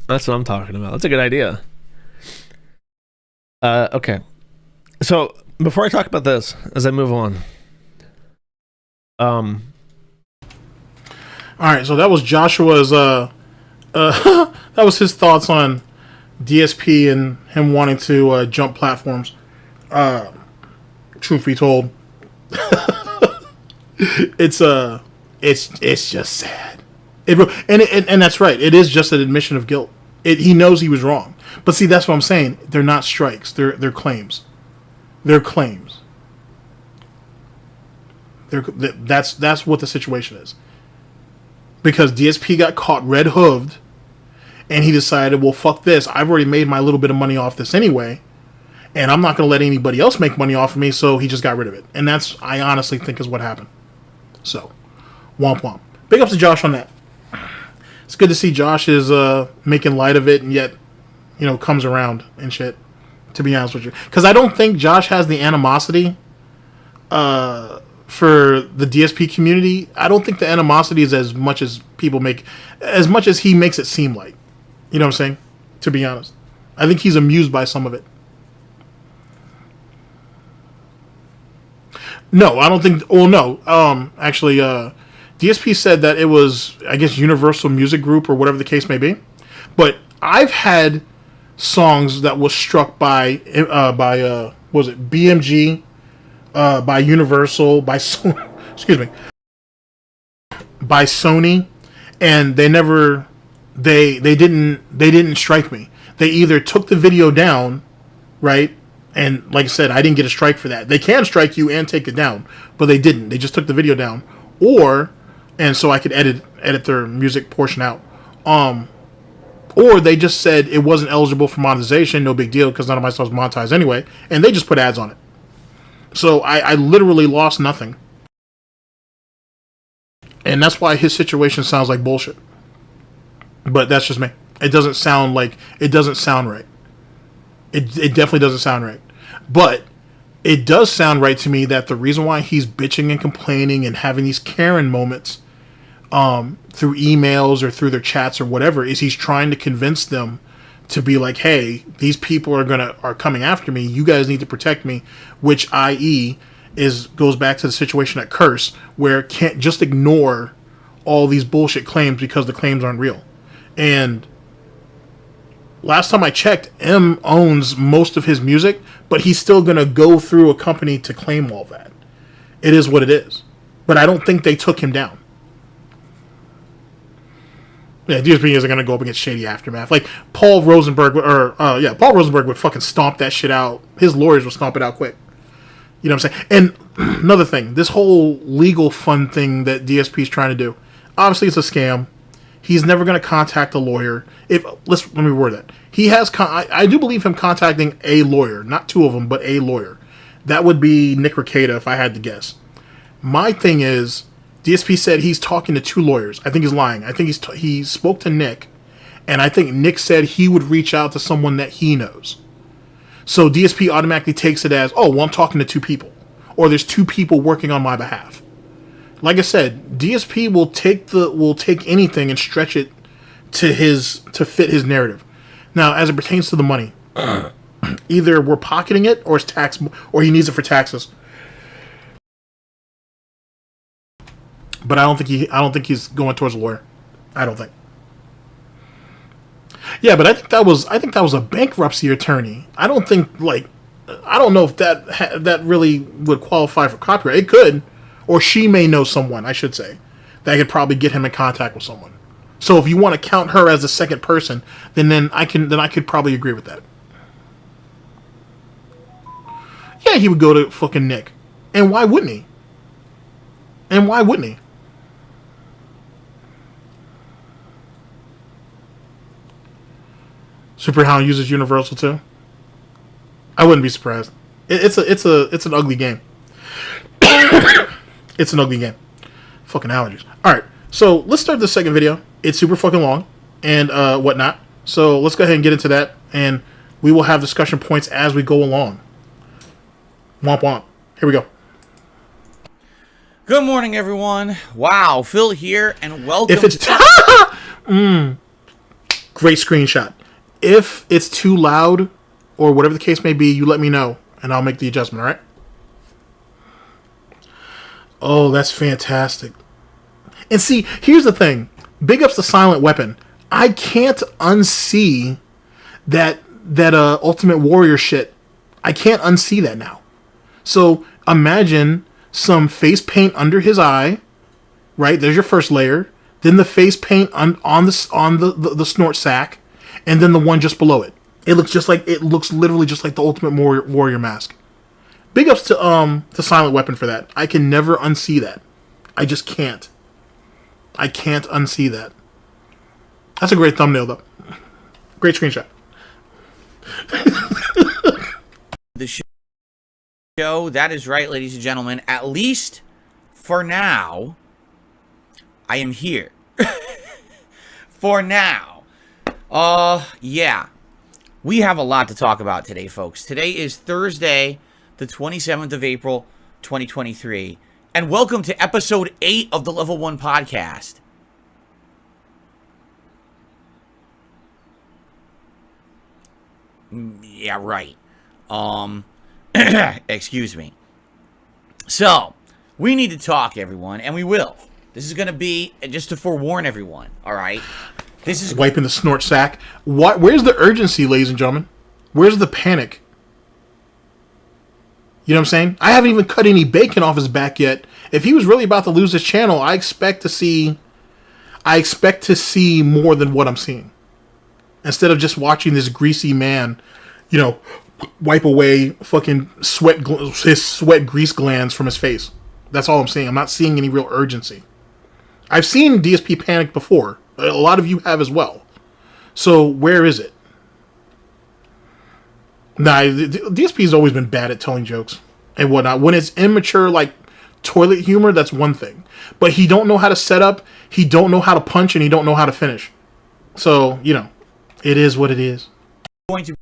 That's what I'm talking about. That's a good idea. Okay. So, before I talk about this, as I move on. Alright, so that was Joshua's, that was his thoughts on DSP and him wanting to jump platforms. Truth be told, it's just sad. And that's right. It is just an admission of guilt. He knows he was wrong. But see, that's what I'm saying. They're not strikes. They're claims. They're claims. That's what the situation is. Because DSP got caught red-hooved, and he decided, well, fuck this. I've already made my little bit of money off this anyway, and I'm not going to let anybody else make money off of me, so he just got rid of it. And that's, I honestly think, is what happened. So, womp womp. Big ups to Josh on that. It's good to see Josh is making light of it, and yet, comes around and shit, to be honest with you. Because I don't think Josh has the animosity for the DSP community. I don't think the animosity is as much as he makes it seem like. You know what I'm saying? To be honest. I think he's amused by some of it. No, I don't think... Well, no. Actually, DSP said that it was, I guess, Universal Music Group or whatever the case may be. But I've had songs that was struck by was it BMG, by Universal, by excuse me, by Sony, and they didn't strike me. They either took the video down, right? And like I said, I didn't get a strike for that. They can strike you and take it down, but they didn't. They just took the video down, and so I could edit their music portion out. Or they just said it wasn't eligible for monetization, no big deal, because none of my stuff's monetized anyway, and they just put ads on it. So I literally lost nothing. And that's why his situation sounds like bullshit. But that's just me. It doesn't sound right. It definitely doesn't sound right. But it does sound right to me that the reason why he's bitching and complaining and having these Karen moments through emails or through their chats or whatever is he's trying to convince them to be like, hey, these people are coming after me. You guys need to protect me, which i.e. goes back to the situation at Curse, where can't just ignore all these bullshit claims because the claims aren't real. And last time I checked, M owns most of his music, but he's still going to go through a company to claim all that. It is what it is. But I don't think they took him down. Yeah, DSP isn't going to go up against Shady Aftermath. Like, Paul Rosenberg would fucking stomp that shit out. His lawyers would stomp it out quick. You know what I'm saying? And another thing, this whole legal fund thing that DSP is trying to do, obviously it's a scam. He's never going to contact a lawyer. Let me word that. He has. I do believe him contacting a lawyer, not two of them, but a lawyer. That would be Nick Rekieta, if I had to guess. My thing is, DSP said he's talking to two lawyers. I think he's lying. I think he spoke to Nick, and I think Nick said he would reach out to someone that he knows. So DSP automatically takes it as, oh, well, I'm talking to two people, or there's two people working on my behalf. Like I said, DSP will take anything and stretch it to fit his narrative. Now, as it pertains to the money, either we're pocketing it or it's tax, or he needs it for taxes. But I don't think he's going towards a lawyer. I don't think. Yeah, but I think that was a bankruptcy attorney. I don't know if that really would qualify for copyright. It could, or she may know someone, I should say, that could probably get him in contact with someone. So if you want to count her as a second person, then I could probably agree with that. Yeah, he would go to fucking Nick. And why wouldn't he? Superhound uses Universal too. I wouldn't be surprised. It's an ugly game. It's an ugly game. Fucking allergies. All right, so let's start the second video. It's super fucking long and whatnot. So let's go ahead and get into that, and we will have discussion points as we go along. Womp womp. Here we go. Good morning, everyone. Wow, Phil here, and welcome. If it's great screenshot. If it's too loud or whatever the case may be, you let me know and I'll make the adjustment, all right? Oh, that's fantastic. And see, here's the thing. Big ups to Silent Weapon. I can't unsee that Ultimate Warrior shit. I can't unsee that now. So imagine some face paint under his eye, right? There's your first layer. Then the face paint on the snort sack. And then the one just below it. It looks literally just like the Ultimate Warrior mask. Big ups to Silent Weapon for that. I can never unsee that. I just can't. I can't unsee that. That's a great thumbnail though. Great screenshot. The show, that is right, ladies and gentlemen. At least for now, I am here. For now. Yeah. We have a lot to talk about today, folks. Today is Thursday, the 27th of April, 2023. And welcome to episode 8 of the Level 1 podcast. Yeah, right. Excuse me. So, we need to talk, everyone, and we will. This is going to be just to forewarn everyone, all right? This is wiping the snort sack. Where's the urgency, ladies and gentlemen? Where's the panic? You know what I'm saying? I haven't even cut any bacon off his back yet. If he was really about to lose his channel, I expect to see more than what I'm seeing. Instead of just watching this greasy man, wipe away fucking his sweat grease glands from his face. That's all I'm seeing. I'm not seeing any real urgency. I've seen DSP panic before. A lot of you have as well. So where is it? Nah, DSP's always been bad at telling jokes and whatnot. When it's immature, like toilet humor, that's one thing. But he don't know how to set up, he don't know how to punch, and he don't know how to finish. So, you know, it is what it is. Going to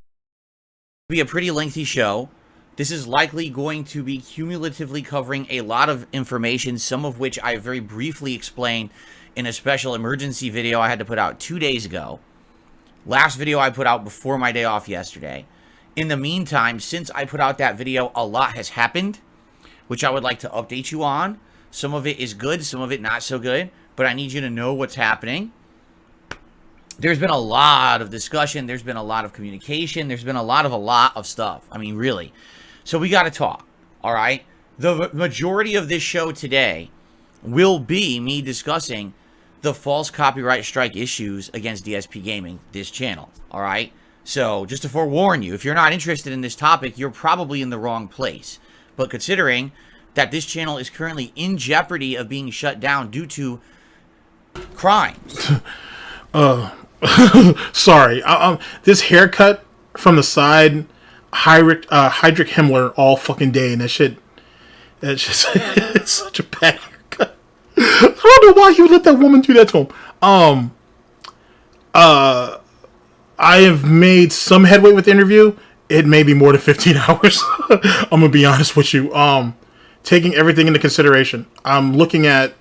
be a pretty lengthy show. This is likely going to be cumulatively covering a lot of information, some of which I very briefly explained in a special emergency video I had to put out 2 days ago. Last video I put out before my day off yesterday. In the meantime, since I put out that video, a lot has happened, which I would like to update you on. Some of it is good, some of it not so good, but I need you to know what's happening. There's been a lot of discussion, there's been a lot of communication, there's been a lot of stuff. I mean, really. So we got to talk, all right? The majority of this show today will be me discussing the false copyright strike issues against DSPGaming, this channel, all right? So just to forewarn you, if you're not interested in this topic, you're probably in the wrong place. But considering that this channel is currently in jeopardy of being shut down due to crimes. Sorry. This haircut from the side, Heinrich Himmler all fucking day, and that shit, that's just, it's such a bad haircut. I don't know why he would let that woman do that to him. I have made some headway with the interview. It may be more than 15 hours. I'm gonna be honest with you. Taking everything into consideration, I'm looking at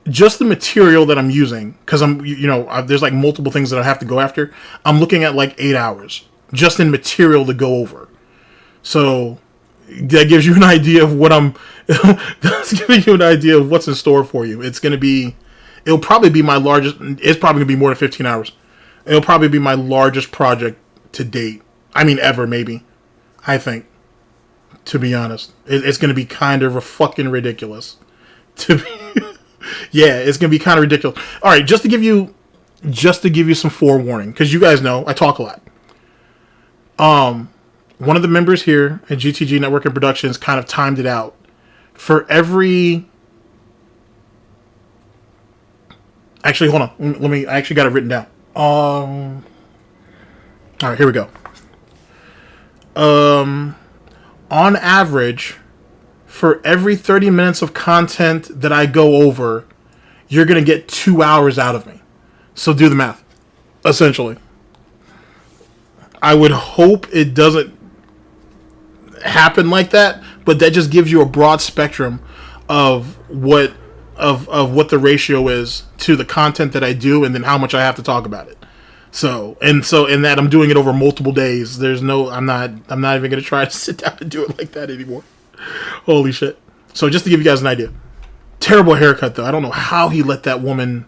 just the material that I'm using, because there's like multiple things that I have to go after. I'm looking at like 8 hours just in material to go over. So that gives you an idea of what that's giving you an idea of what's in store for you. It'll probably be my largest. It's probably gonna be more than 15 hours. It'll probably be my largest project to date. I mean, ever, maybe. I think, to be honest, it's gonna be kind of fucking ridiculous. Yeah, it's gonna be kind of ridiculous. All right, just to give you some forewarning, because you guys know I talk a lot. One of the members here at GTG Network and Productions kind of timed it out. For every... Actually, hold on. I actually got it written down. All right, here we go. On average, for every 30 minutes of content that I go over, you're going to get 2 hours out of me. So do the math, essentially. I would hope it doesn't happen like that, but that just gives you a broad spectrum of what the ratio is to the content that I do, and then how much I have to talk about it. So in that I'm doing it over multiple days. I'm not even gonna try to sit down and do it like that anymore. Holy shit. So just to give you guys an idea. Terrible haircut though. I don't know how he let that woman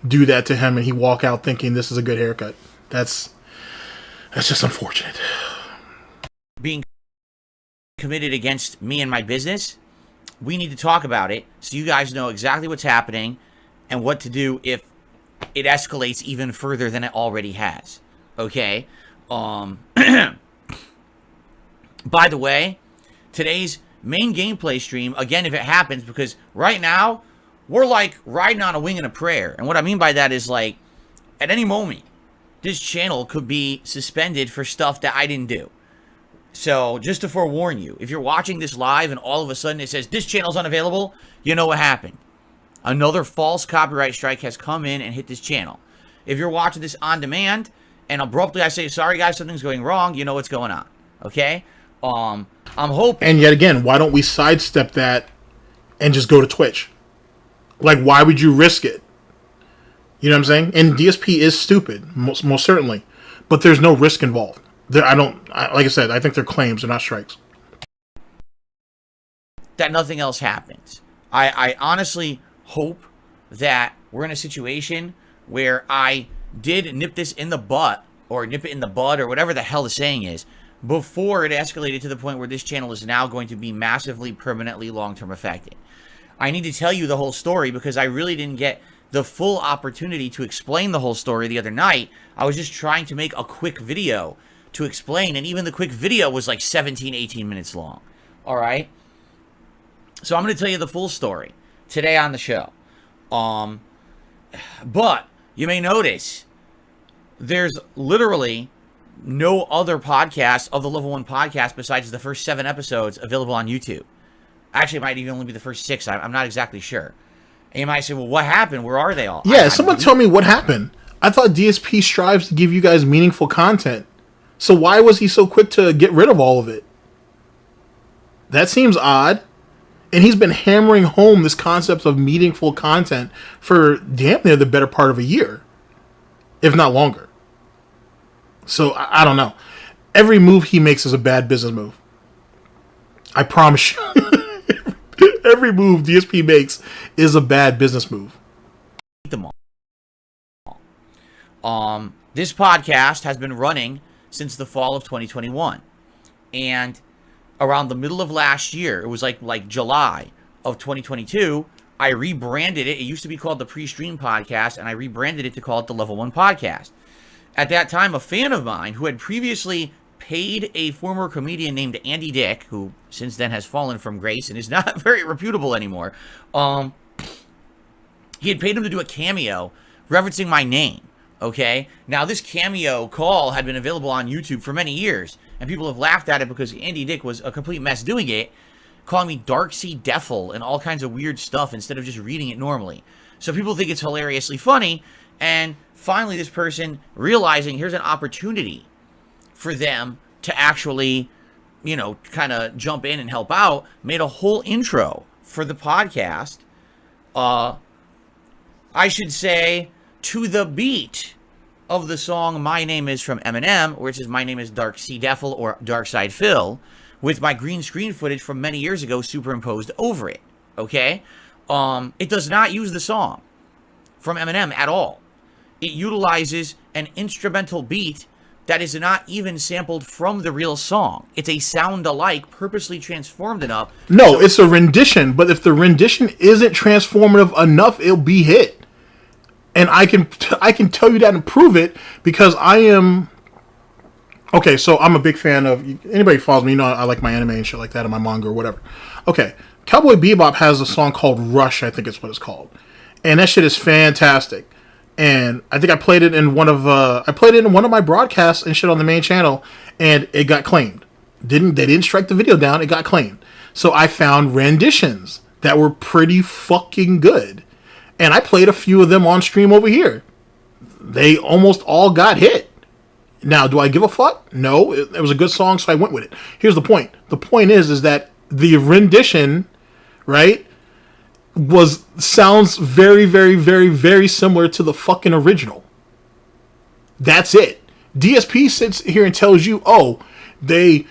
do that to him and he walk out thinking this is a good haircut. That's just unfortunate. Being committed against me and my business, we need to talk about it so you guys know exactly what's happening and what to do if it escalates even further than it already has. Okay? By the way, today's main gameplay stream, again, if it happens, because right now, we're like riding on a wing and a prayer. And what I mean by that is like, at any moment, this channel could be suspended for stuff that I didn't do. So, just to forewarn you, if you're watching this live and all of a sudden it says, this channel's unavailable, you know what happened. Another false copyright strike has come in and hit this channel. If you're watching this on demand, and abruptly I say, sorry guys, something's going wrong, you know what's going on. Okay? I'm hoping... And yet again, why don't we sidestep that and just go to Twitch? Like, why would you risk it? You know what I'm saying? And DSP is stupid, most certainly. But there's no risk involved. Like I said, I think they're claims, they're not strikes. That nothing else happens. I honestly hope that we're in a situation where I did nip this in the butt, or nip it in the bud, or whatever the hell the saying is, before it escalated to the point where this channel is now going to be massively, permanently, long-term affected. I need to tell you the whole story because I really didn't get the full opportunity to explain the whole story the other night. I was just trying to make a quick video to explain, and even the quick video was like 17, 18 minutes long. Alright? So I'm going to tell you the full story today on the show. But you may notice there's literally no other podcast of the Level 1 podcast besides the first 7 episodes available on YouTube. Actually, it might even only be the first 6. I'm not exactly sure. And you might say, well, what happened? Where are they all? Yeah, someone tell me what happened. I thought DSP strives to give you guys meaningful content. So why was he so quick to get rid of all of it? That seems odd. And he's been hammering home this concept of meaningful content for damn near the better part of a year, if not longer. So I don't know. Every move he makes is a bad business move. I promise you. Every move DSP makes is a bad business move. This podcast has been running since the fall of 2021, and around the middle of last year, it was like July of 2022, I rebranded it. It used to be called the Pre-Stream Podcast, and I rebranded it to call it the Level 1 Podcast. At that time, a fan of mine who had previously paid a former comedian named Andy Dick, who since then has fallen from grace and is not very reputable anymore, he had paid him to do a cameo referencing my name. Okay, now this cameo call had been available on YouTube for many years, and people have laughed at it because Andy Dick was a complete mess doing it, calling me Darksydephil and all kinds of weird stuff instead of just reading it normally. So people think it's hilariously funny, and finally this person realizing here's an opportunity for them to actually, you know, kind of jump in and help out, made a whole intro for the podcast. I should say, to the beat of the song My Name Is from Eminem, where it says My Name Is Darksydephil or Darksydephil, with my green screen footage from many years ago superimposed over it. Okay? It does not use the song from Eminem at all. It utilizes an instrumental beat that is not even sampled from the real song. It's a sound-alike, purposely transformed enough. No, it's a rendition, but if the rendition isn't transformative enough, it'll be hit. And I can tell you that and prove it because I am... Okay, so I'm a big fan of... Anybody who follows me, you know I like my anime and shit like that, and my manga or whatever. Okay, Cowboy Bebop has a song called Rush, I think it's what it's called. And that shit is fantastic. And I think I played it in one of my broadcasts and shit on the main channel, and it got claimed. They didn't strike the video down, it got claimed. So I found renditions that were pretty fucking good. And I played a few of them on stream over here. They almost all got hit. Now, do I give a fuck? No, it was a good song, so I went with it. Here's the point. The point is that the rendition, right, sounds very, very, very, very similar to the fucking original. That's it. DSP sits here and tells you, oh, they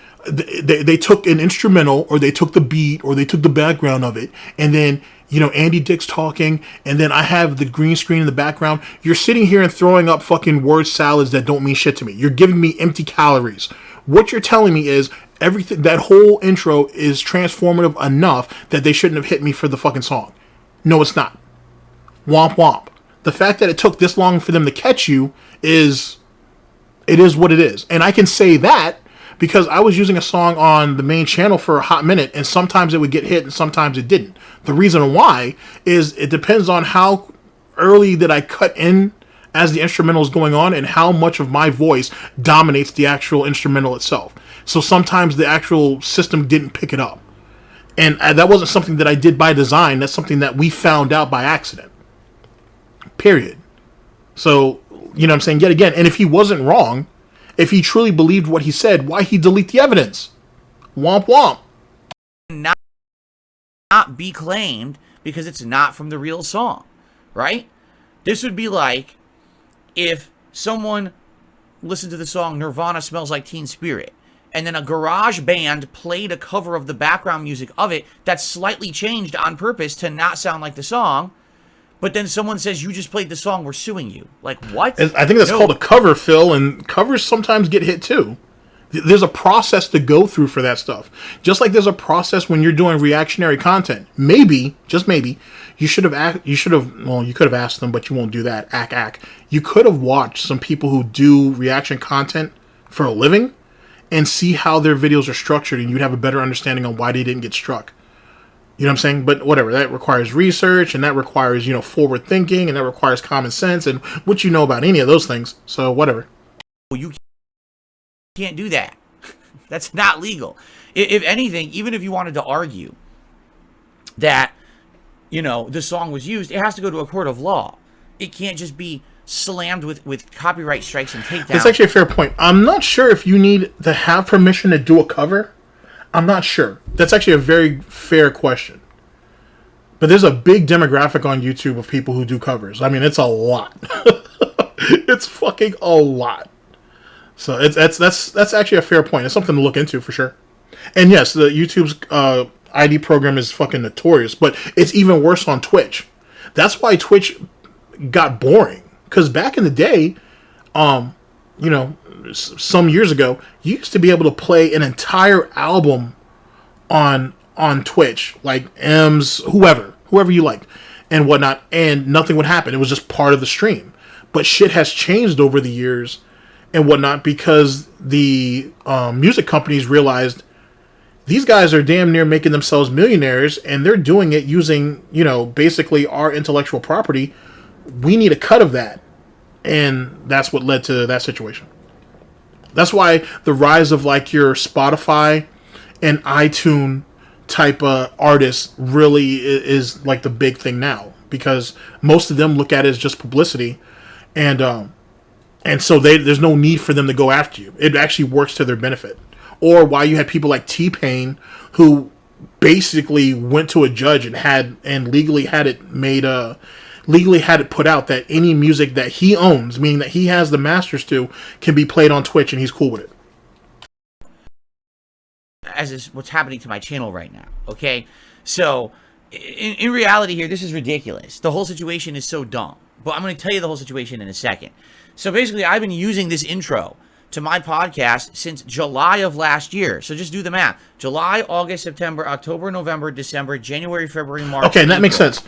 took an instrumental, or they took the beat, or they took the background of it, and then, you know, Andy Dick's talking, and then I have the green screen in the background. You're sitting here and throwing up fucking word salads that don't mean shit to me. You're giving me empty calories. What you're telling me is everything, that whole intro is transformative enough that they shouldn't have hit me for the fucking song. No, it's not. Womp womp. The fact that it took this long for them to catch you is what it is. And I can say that because I was using a song on the main channel for a hot minute, and sometimes it would get hit and sometimes it didn't. The reason why is it depends on how early that I cut in as the instrumental is going on and how much of my voice dominates the actual instrumental itself. So sometimes the actual system didn't pick it up. And that wasn't something that I did by design. That's something that we found out by accident. Period. So, you know what I'm saying? Yet again, and if he wasn't wrong, if he truly believed what he said, why he delete the evidence? Womp womp. Not be claimed because it's not from the real song, right? This would be like if someone listened to the song Nirvana Smells Like Teen Spirit, and then a garage band played a cover of the background music of it that's slightly changed on purpose to not sound like the song, but then someone says, you just played the song, we're suing you. Like, what? I think that's called a cover, Phil, and covers sometimes get hit too. There's a process to go through for that stuff. Just like there's a process when you're doing reactionary content. Maybe, just maybe, you could have asked them, but you won't do that. You could have watched some people who do reaction content for a living and see how their videos are structured, and you'd have a better understanding on why they didn't get struck. You know what I'm saying? But whatever, that requires research, and that requires, you know, forward thinking, and that requires common sense, and what you know about any of those things. So whatever. You can't do that. That's not legal. If anything, even if you wanted to argue that, you know, the song was used, it has to go to a court of law. It can't just be slammed with copyright strikes and takedowns. That's actually a fair point. I'm not sure if you need to have permission to do a cover. I'm not sure. That's actually a very fair question. But there's a big demographic on YouTube of people who do covers. I mean, it's a lot. It's fucking a lot. So that's actually a fair point. It's something to look into for sure. And yes, the YouTube's ID program is fucking notorious, but it's even worse on Twitch. That's why Twitch got boring. Because back in the day, you know, some years ago, you used to be able to play an entire album on Twitch, like M's, whoever you liked, and whatnot, and nothing would happen. It was just part of the stream. But shit has changed over the years and whatnot because the music companies realized these guys are damn near making themselves millionaires, and they're doing it using, you know, basically our intellectual property. We need a cut of that. And that's what led to that situation. That's why the rise of like your Spotify and iTunes type artists really is like the big thing now, because most of them look at it as just publicity, and so there's no need for them to go after you. It actually works to their benefit. Or why you had people like T-Pain who basically went to a judge and legally had it put out that any music that he owns, meaning that he has the masters to, can be played on Twitch, and he's cool with it. As is what's happening to my channel right now, okay? So, in reality here, this is ridiculous. The whole situation is so dumb. But I'm going to tell you the whole situation in a second. So basically, I've been using this intro to my podcast since July of last year. So just do the math. July, August, September, October, November, December, January, February, March. Okay, and that makes sense.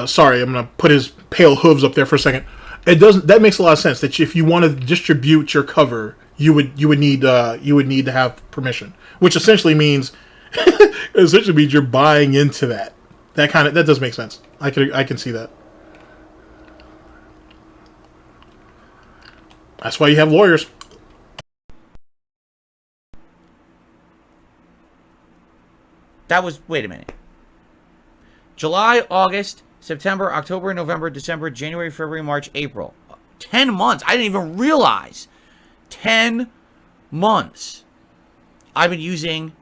Sorry, I'm gonna put his pale hooves up there for a second. That makes a lot of sense. That if you want to distribute your cover, you would need to have permission, which essentially means you're buying into that. That does make sense. I can see that. That's why you have lawyers. Wait a minute. July, August, September, October, November, December, January, February, March, April. 10 months. I didn't even realize. 10 months. I've been using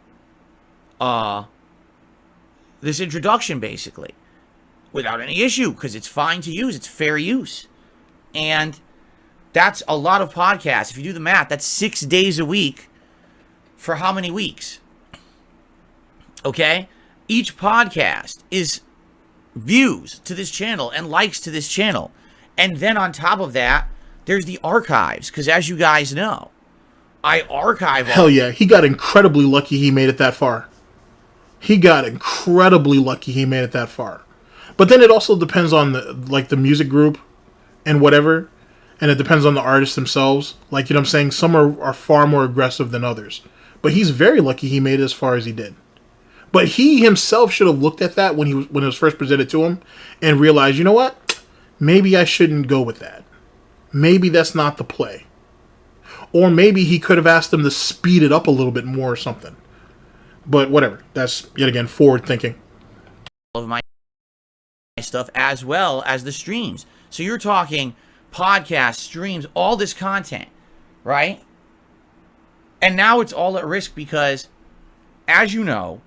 this introduction, basically, without any issue, because it's fine to use. It's fair use. And that's a lot of podcasts. If you do the math, that's 6 days a week for how many weeks? Okay? Each podcast is views to this channel and likes to this channel. And then on top of that, there's the archives. Because as you guys know, I archive. Hell yeah. He got incredibly lucky he made it that far. But then it also depends on the music group and whatever. And it depends on the artists themselves. Like, you know what I'm saying? Some are far more aggressive than others. But he's very lucky he made it as far as he did. But he himself should have looked at that when it was first presented to him and realized, you know what? Maybe I shouldn't go with that. Maybe that's not the play. Or maybe he could have asked them to speed it up a little bit more or something. But whatever. That's, yet again, forward thinking. Of my stuff as well as the streams. So you're talking podcasts, streams, all this content, right? And now it's all at risk because, as you know,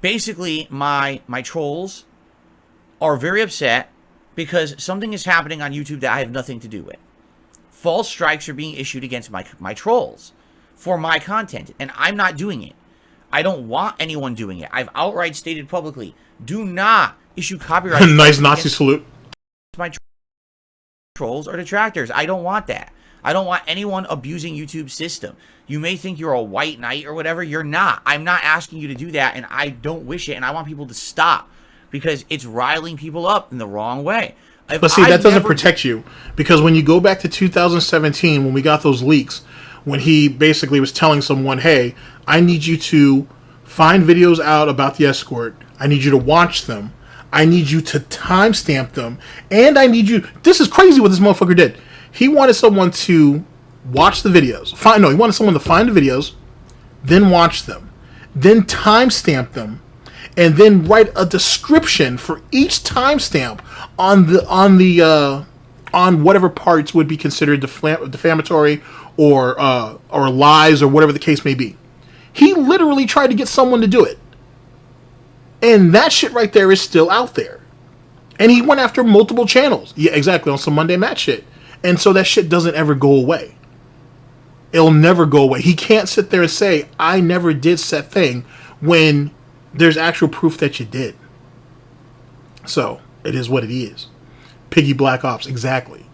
basically my trolls are very upset because something is happening on YouTube that I have nothing to do with. False strikes are being issued against my trolls for my content, and I'm not doing it. I don't want anyone doing it. I've outright stated publicly, do not issue copyright. Nice Nazi salute. My trolls or detractors. I don't want that. I don't want anyone abusing YouTube's system. You may think you're a white knight or whatever. You're not. I'm not asking you to do that, and I don't wish it, and I want people to stop because it's riling people up in the wrong way. But see, that doesn't protect you, because when you go back to 2017, when we got those leaks, when he basically was telling someone, hey, I need you to find videos out about the escort. I need you to watch them. I need you to timestamp them. And I need you... This is crazy what this motherfucker did. He wanted someone to watch the videos. He wanted someone to find the videos, then watch them, then timestamp them, and then write a description for each timestamp on whatever parts would be considered defamatory or lies or whatever the case may be. He literally tried to get someone to do it. And that shit right there is still out there. And he went after multiple channels. Yeah, exactly, on some Monday Match shit. And so that shit doesn't ever go away. It'll never go away. He can't sit there and say, I never did said thing, when there's actual proof that you did. So, it is what it is. Piggy Black Ops, exactly.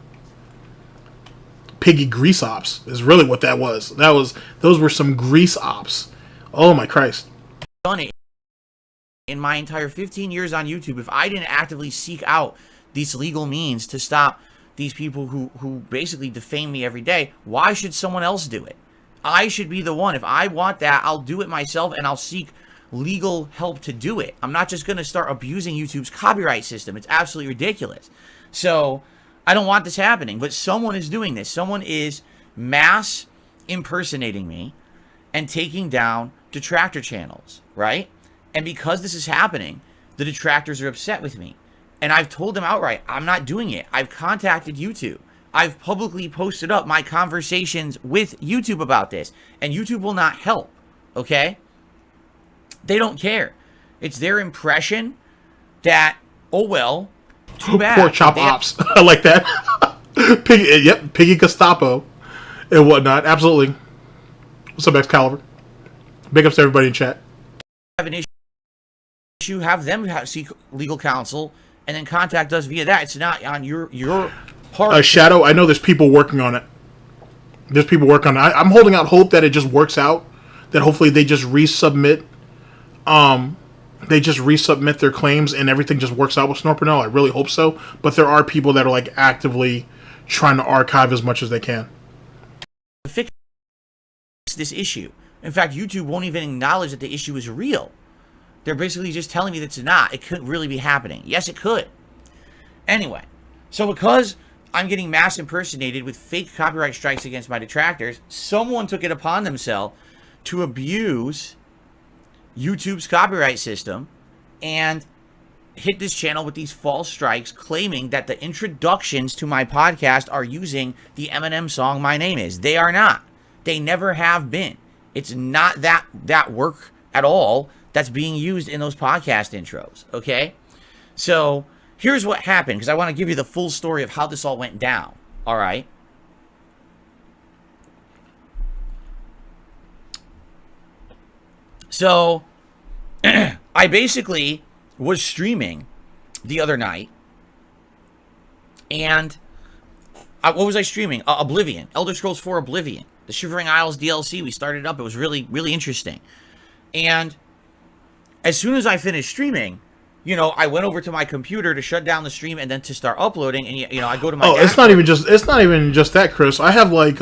Piggy Grease Ops is really what that was. Those were some grease ops. Oh my Christ. Done it in my entire 15 years on YouTube. If I didn't actively seek out these legal means to stop these people who basically defame me every day, why should someone else do it? I should be the one. If I want that, I'll do it myself, and I'll seek legal help to do it. I'm not just going to start abusing YouTube's copyright system. It's absolutely ridiculous. So I don't want this happening, but someone is doing this. Someone is mass impersonating me and taking down detractor channels, right? And because this is happening, the detractors are upset with me. And I've told them outright, I'm not doing it. I've contacted YouTube. I've publicly posted up my conversations with YouTube about this. And YouTube will not help, okay? They don't care. It's their impression that, oh well, too bad. Poor Chop Ops. I like that. Piggy, yep, Piggy Gestapo and whatnot. Absolutely. What's up, Excalibur? Big ups to everybody in chat. Have an issue, have them seek legal counsel, and then contact us via that. It's not on your part. Shadow, I know there's people working on it. There's people working on it. I'm holding out hope that it just works out. That hopefully they just resubmit. They just resubmit their claims and everything just works out with Snorpernell. I really hope so. But there are people that are like actively trying to archive as much as they can. Fix this issue. In fact, YouTube won't even acknowledge that the issue is real. They're basically just telling me that it's not. It couldn't really be happening. Yes, it could. Anyway, so because I'm getting mass impersonated with fake copyright strikes against my detractors, someone took it upon themselves to abuse YouTube's copyright system and hit this channel with these false strikes, claiming that the introductions to my podcast are using the Eminem song My Name Is. They are not. They never have been. It's not that work at all that's being used in those podcast intros, okay? So here's what happened, because I want to give you the full story of how this all went down, all right? So I basically was streaming the other night, and what was I streaming? Oblivion, Elder Scrolls 4 Oblivion, the Shivering Isles DLC. We started up. It was really, really interesting. And as soon as I finished streaming, you know, I went over to my computer to shut down the stream and then to start uploading. And you know, I go to my dashboard. It's not even just that, Chris. I have like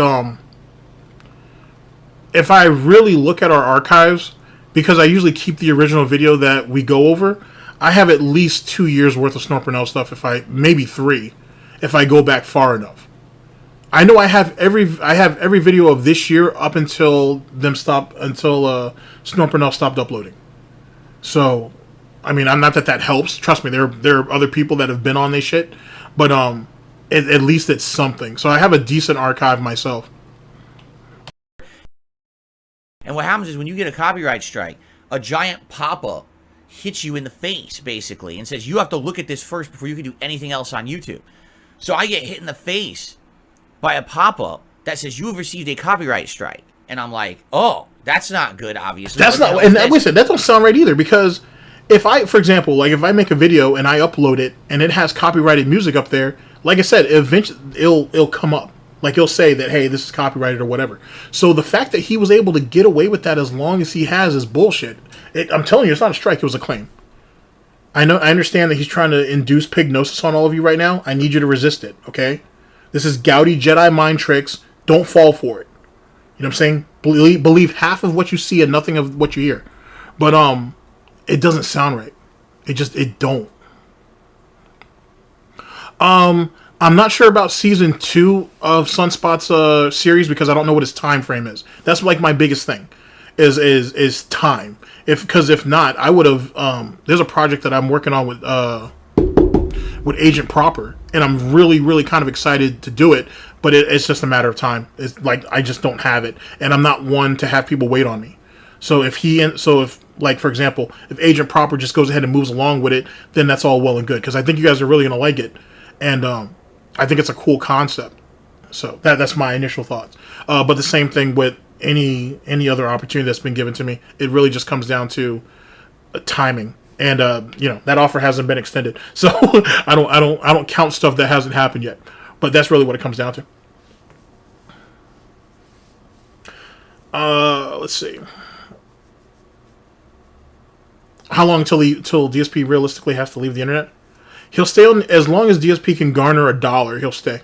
if I really look at our archives, because I usually keep the original video that we go over, I have at least 2 years worth of Snorpernell stuff. Maybe 3, if I go back far enough. I know I have every video of this year up until Snorpernell stopped uploading. So, I mean, I'm not that helps. Trust me, there are other people that have been on this shit, but at least it's something. So I have a decent archive myself. And what happens is when you get a copyright strike, a giant pop-up hits you in the face, basically, and says, you have to look at this first before you can do anything else on YouTube. So I get hit in the face by a pop-up that says, you have received a copyright strike. And I'm like, oh, that's not good, obviously. That's not, and listen, that don't sound right either, because if for example, if I make a video and I upload it, and it has copyrighted music up there, like I said, eventually it'll come up. Like, he'll say that, hey, this is copyrighted or whatever. So the fact that he was able to get away with that as long as he has is bullshit. I'm telling you, it's not a strike. It was a claim. I understand that he's trying to induce pignosis on all of you right now. I need you to resist it, okay? This is Gouty Jedi mind tricks. Don't fall for it. You know what I'm saying? Believe half of what you see and nothing of what you hear. But it doesn't sound right. It don't. I'm not sure about season 2 of Sunspot's series, because I don't know what his time frame is. That's like my biggest thing. is time. Because if not, I would have. There's a project that I'm working on with Agent Proper, and I'm really kind of excited to do it. But it's just a matter of time. It's like I just don't have it, and I'm not one to have people wait on me. So if like, for example, if Agent Proper just goes ahead and moves along with it, then that's all well and good. Because I think you guys are really gonna like it, and I think it's a cool concept. So that's my initial thoughts. But the same thing with any other opportunity that's been given to me. It really just comes down to timing, and that offer hasn't been extended, so I don't count stuff that hasn't happened yet. But that's really what it comes down to. Let's see. How long till DSP realistically has to leave the internet? He'll stay on as long as DSP can garner $1. He'll stay.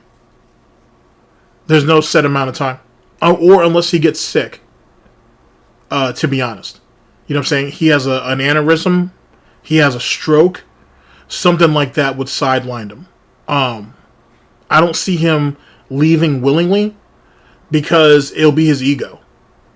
There's no set amount of time, or unless he gets sick. To be honest, you know what I'm saying. He has an aneurysm, he has a stroke, something like that would sideline him. I don't see him leaving willingly because it'll be his ego.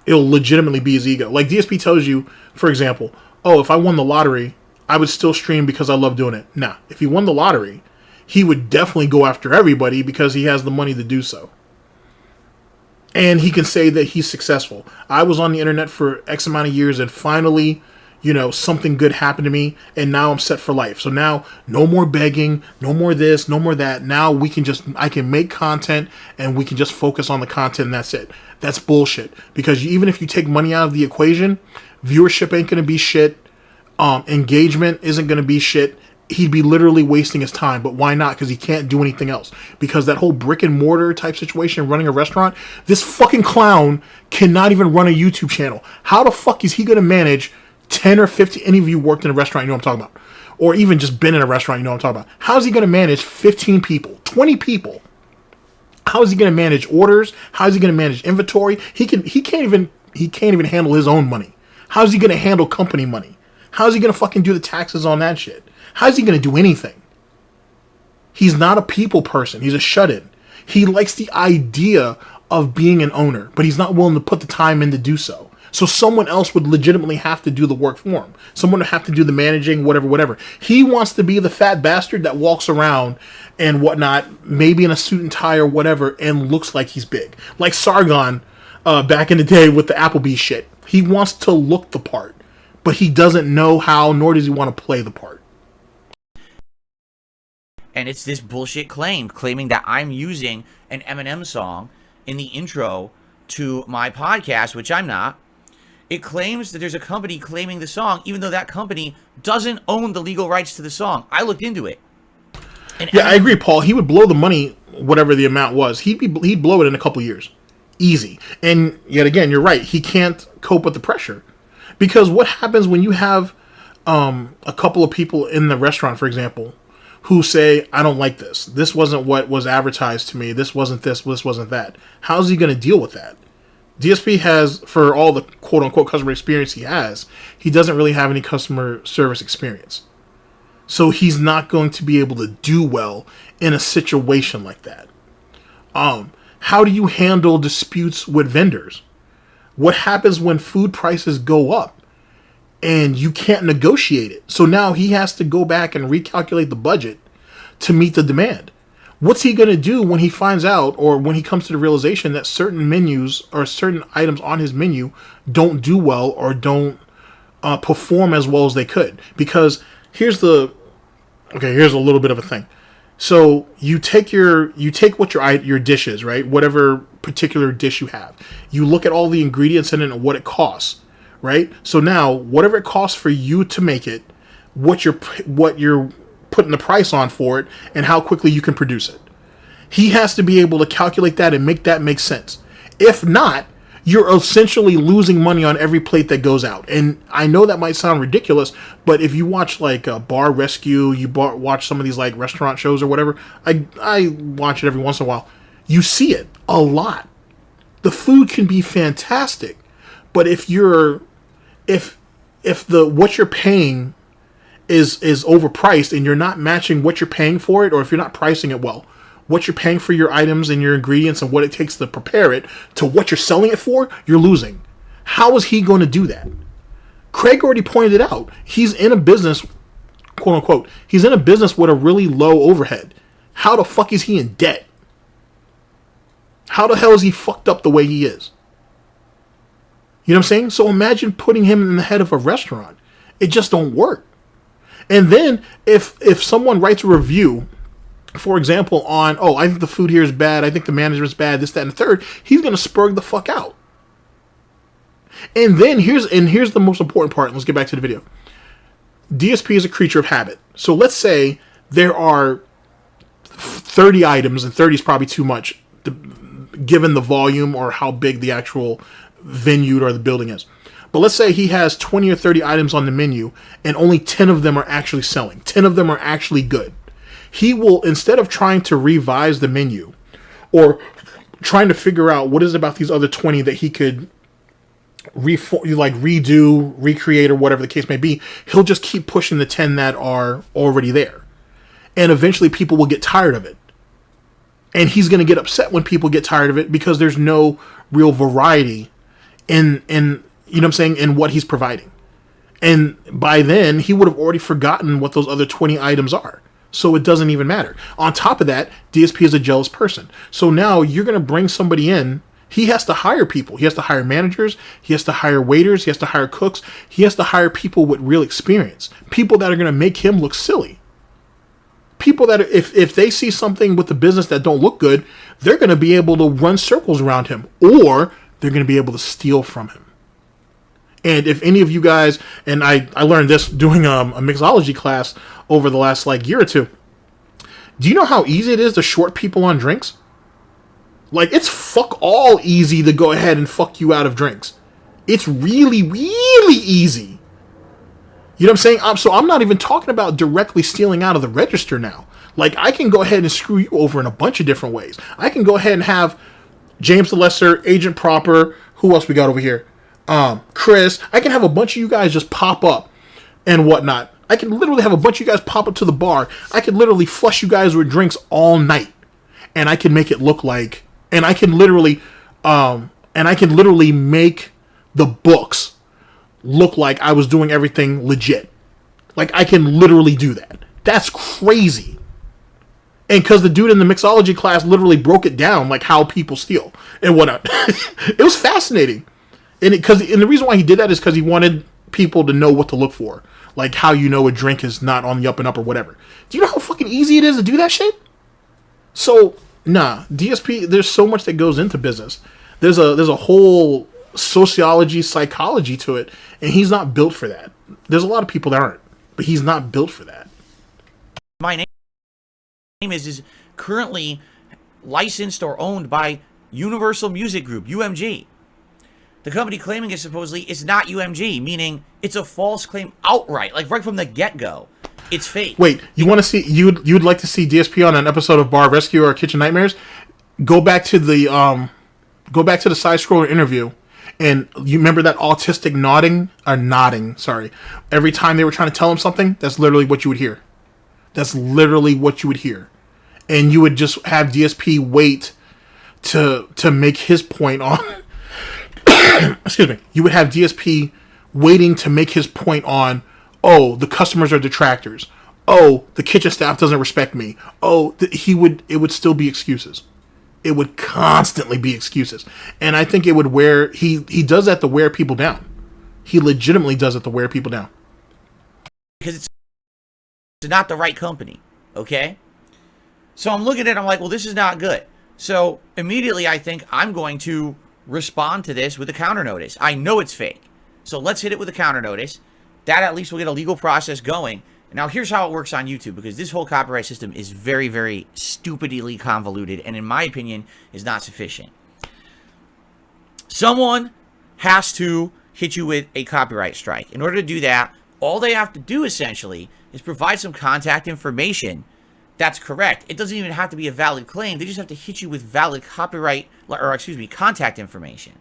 It'll legitimately be his ego. Like DSP tells you, for example, oh, if I won the lottery, I would still stream because I love doing it. Nah, if he won the lottery, he would definitely go after everybody because he has the money to do so. And he can say that he's successful. I was on the internet for X amount of years and finally, something good happened to me, and now I'm set for life. So now, no more begging, no more this, no more that. Now I can make content, and we can just focus on the content, and that's it. That's bullshit. Because even if you take money out of the equation, viewership ain't going to be shit. Engagement isn't going to be shit. He'd be literally wasting his time. But why not? Because he can't do anything else. Because that whole brick and mortar type situation, running a restaurant, this fucking clown cannot even run a YouTube channel. How the fuck is he going to manage 10 or 50, any of you worked in a restaurant, you know what I'm talking about. Or even just been in a restaurant, you know what I'm talking about. How is he going to manage 15 people, 20 people? How is he going to manage orders? How is he going to manage inventory? He can't even handle his own money. How is he going to handle company money? How is he going to fucking do the taxes on that shit? How is he going to do anything? He's not a people person. He's a shut-in. He likes the idea of being an owner, but he's not willing to put the time in to do so. So someone else would legitimately have to do the work for him. Someone would have to do the managing, whatever. He wants to be the fat bastard that walks around and whatnot, maybe in a suit and tie or whatever, and looks like he's big. Like Sargon back in the day with the Applebee's shit. He wants to look the part, but he doesn't know how, nor does he want to play the part. And it's this bullshit claiming that I'm using an Eminem song in the intro to my podcast, which I'm not. It claims that there's a company claiming the song, even though that company doesn't own the legal rights to the song. I looked into it. And I agree, Paul. He would blow the money, whatever the amount was. He'd blow it in a couple years. Easy. And yet again, you're right. He can't cope with the pressure. Because what happens when you have a couple of people in the restaurant, for example, who say, I don't like this. This wasn't what was advertised to me. This wasn't this wasn't that. How's he going to deal with that? DSP has, for all the quote-unquote customer experience he doesn't really have any customer service experience. So he's not going to be able to do well in a situation like that. How do you handle disputes with vendors? What happens when food prices go up and you can't negotiate it? So now he has to go back and recalculate the budget to meet the demand. What's he going to do when he finds out, or when he comes to the realization that certain menus or certain items on his menu don't do well or don't perform as well as they could? Because here's a little bit of a thing. So you take what your dish is, right? Whatever particular dish you have. You look at all the ingredients in it and what it costs, right? So now, whatever it costs for you to make it, what you're putting the price on for it, and how quickly you can produce it. He has to be able to calculate that and make that make sense. If not, you're essentially losing money on every plate that goes out. And I know that might sound ridiculous, but if you watch like Bar Rescue, watch some of these like restaurant shows or whatever, I watch it every once in a while. You see it a lot. The food can be fantastic, but if what you're paying is overpriced and you're not matching what you're paying for it, or if you're not pricing it well, what you're paying for your items and your ingredients and what it takes to prepare it to what you're selling it for, you're losing. How is he going to do that? Craig already pointed it out. He's in a business, quote unquote, he's in a business with a really low overhead. How the fuck is he in debt? How the hell is he fucked up the way he is? You know what I'm saying? So imagine putting him in the head of a restaurant. It just don't work. And then if someone writes a review, for example, on, oh, I think the food here is bad, I think the management's bad, this, that, and the third, he's going to spurg the fuck out. And then here's the most important part. Let's get back to the video. DSP is a creature of habit. So let's say there are 30 items, and 30 is probably too much, given the volume or how big the actual venue or the building is. But let's say he has 20 or 30 items on the menu, and only 10 of them are actually selling. 10 of them are actually good. He will, instead of trying to revise the menu, or trying to figure out what is about these other 20 that he could redo, recreate, or whatever the case may be, he'll just keep pushing the 10 that are already there. And eventually people will get tired of it. And he's going to get upset when people get tired of it because there's no real variety in you know what I'm saying, in what he's providing. And by then, he would have already forgotten what those other 20 items are. So it doesn't even matter. On top of that, DSP is a jealous person. So now you're going to bring somebody in. He has to hire people. He has to hire managers. He has to hire waiters. He has to hire cooks. He has to hire people with real experience. People that are going to make him look silly. People that, if they see something with the business that don't look good, they're going to be able to run circles around him. Or they're going to be able to steal from him. And if any of you guys, and I learned this doing a mixology class over the last year or two. Do you know how easy it is to short people on drinks? It's fuck all easy to go ahead and fuck you out of drinks. It's really, really easy. You know what I'm saying? So I'm not even talking about directly stealing out of the register now. I can go ahead and screw you over in a bunch of different ways. I can go ahead and have James the Lesser, Agent Proper, who else we got over here? Chris, I can have a bunch of you guys just pop up and whatnot. I can literally have a bunch of you guys pop up to the bar. I can literally flush you guys with drinks all night. And I can make it look like, and I can literally make the books look like I was doing everything legit. I can literally do that. That's crazy. And because the dude in the mixology class literally broke it down, how people steal and whatnot. It was fascinating. And the reason why he did that is because he wanted people to know what to look for. How you know a drink is not on the up and up or whatever. Do you know how fucking easy it is to do that shit? So, nah, DSP, there's so much that goes into business. There's a whole sociology, psychology to it, and he's not built for that. There's a lot of people that aren't, but he's not built for that. My name is currently licensed or owned by Universal Music Group, UMG. The company claiming it supposedly is not UMG, meaning it's a false claim outright, right from the get-go. It's fake. Wait, you want to see, you'd like to see DSP on an episode of Bar Rescue or Kitchen Nightmares? Go back to the Sidescroller interview, and you remember that autistic nodding, sorry. Every time they were trying to tell him something, that's literally what you would hear. That's literally what you would hear. And you would just have DSP wait to make his point on... excuse me, you would have DSP waiting to make his point on, oh, the customers are detractors. Oh, the kitchen staff doesn't respect me. Oh, it would still be excuses. It would constantly be excuses. And I think it would he does that to wear people down. He legitimately does it to wear people down. Because it's not the right company, okay? So I'm looking at it, I'm like, well, this is not good. So immediately I think I'm going to respond to this with a counter notice. I know it's fake. So let's hit it with a counter notice. That at least will get a legal process going. Now here's how it works on YouTube, because this whole copyright system is very, very stupidly convoluted, and in my opinion is not sufficient. Someone has to hit you with a copyright strike. In order to do that, all they have to do essentially is provide some contact information that's correct. It doesn't even have to be a valid claim. They just have to hit you with valid contact information.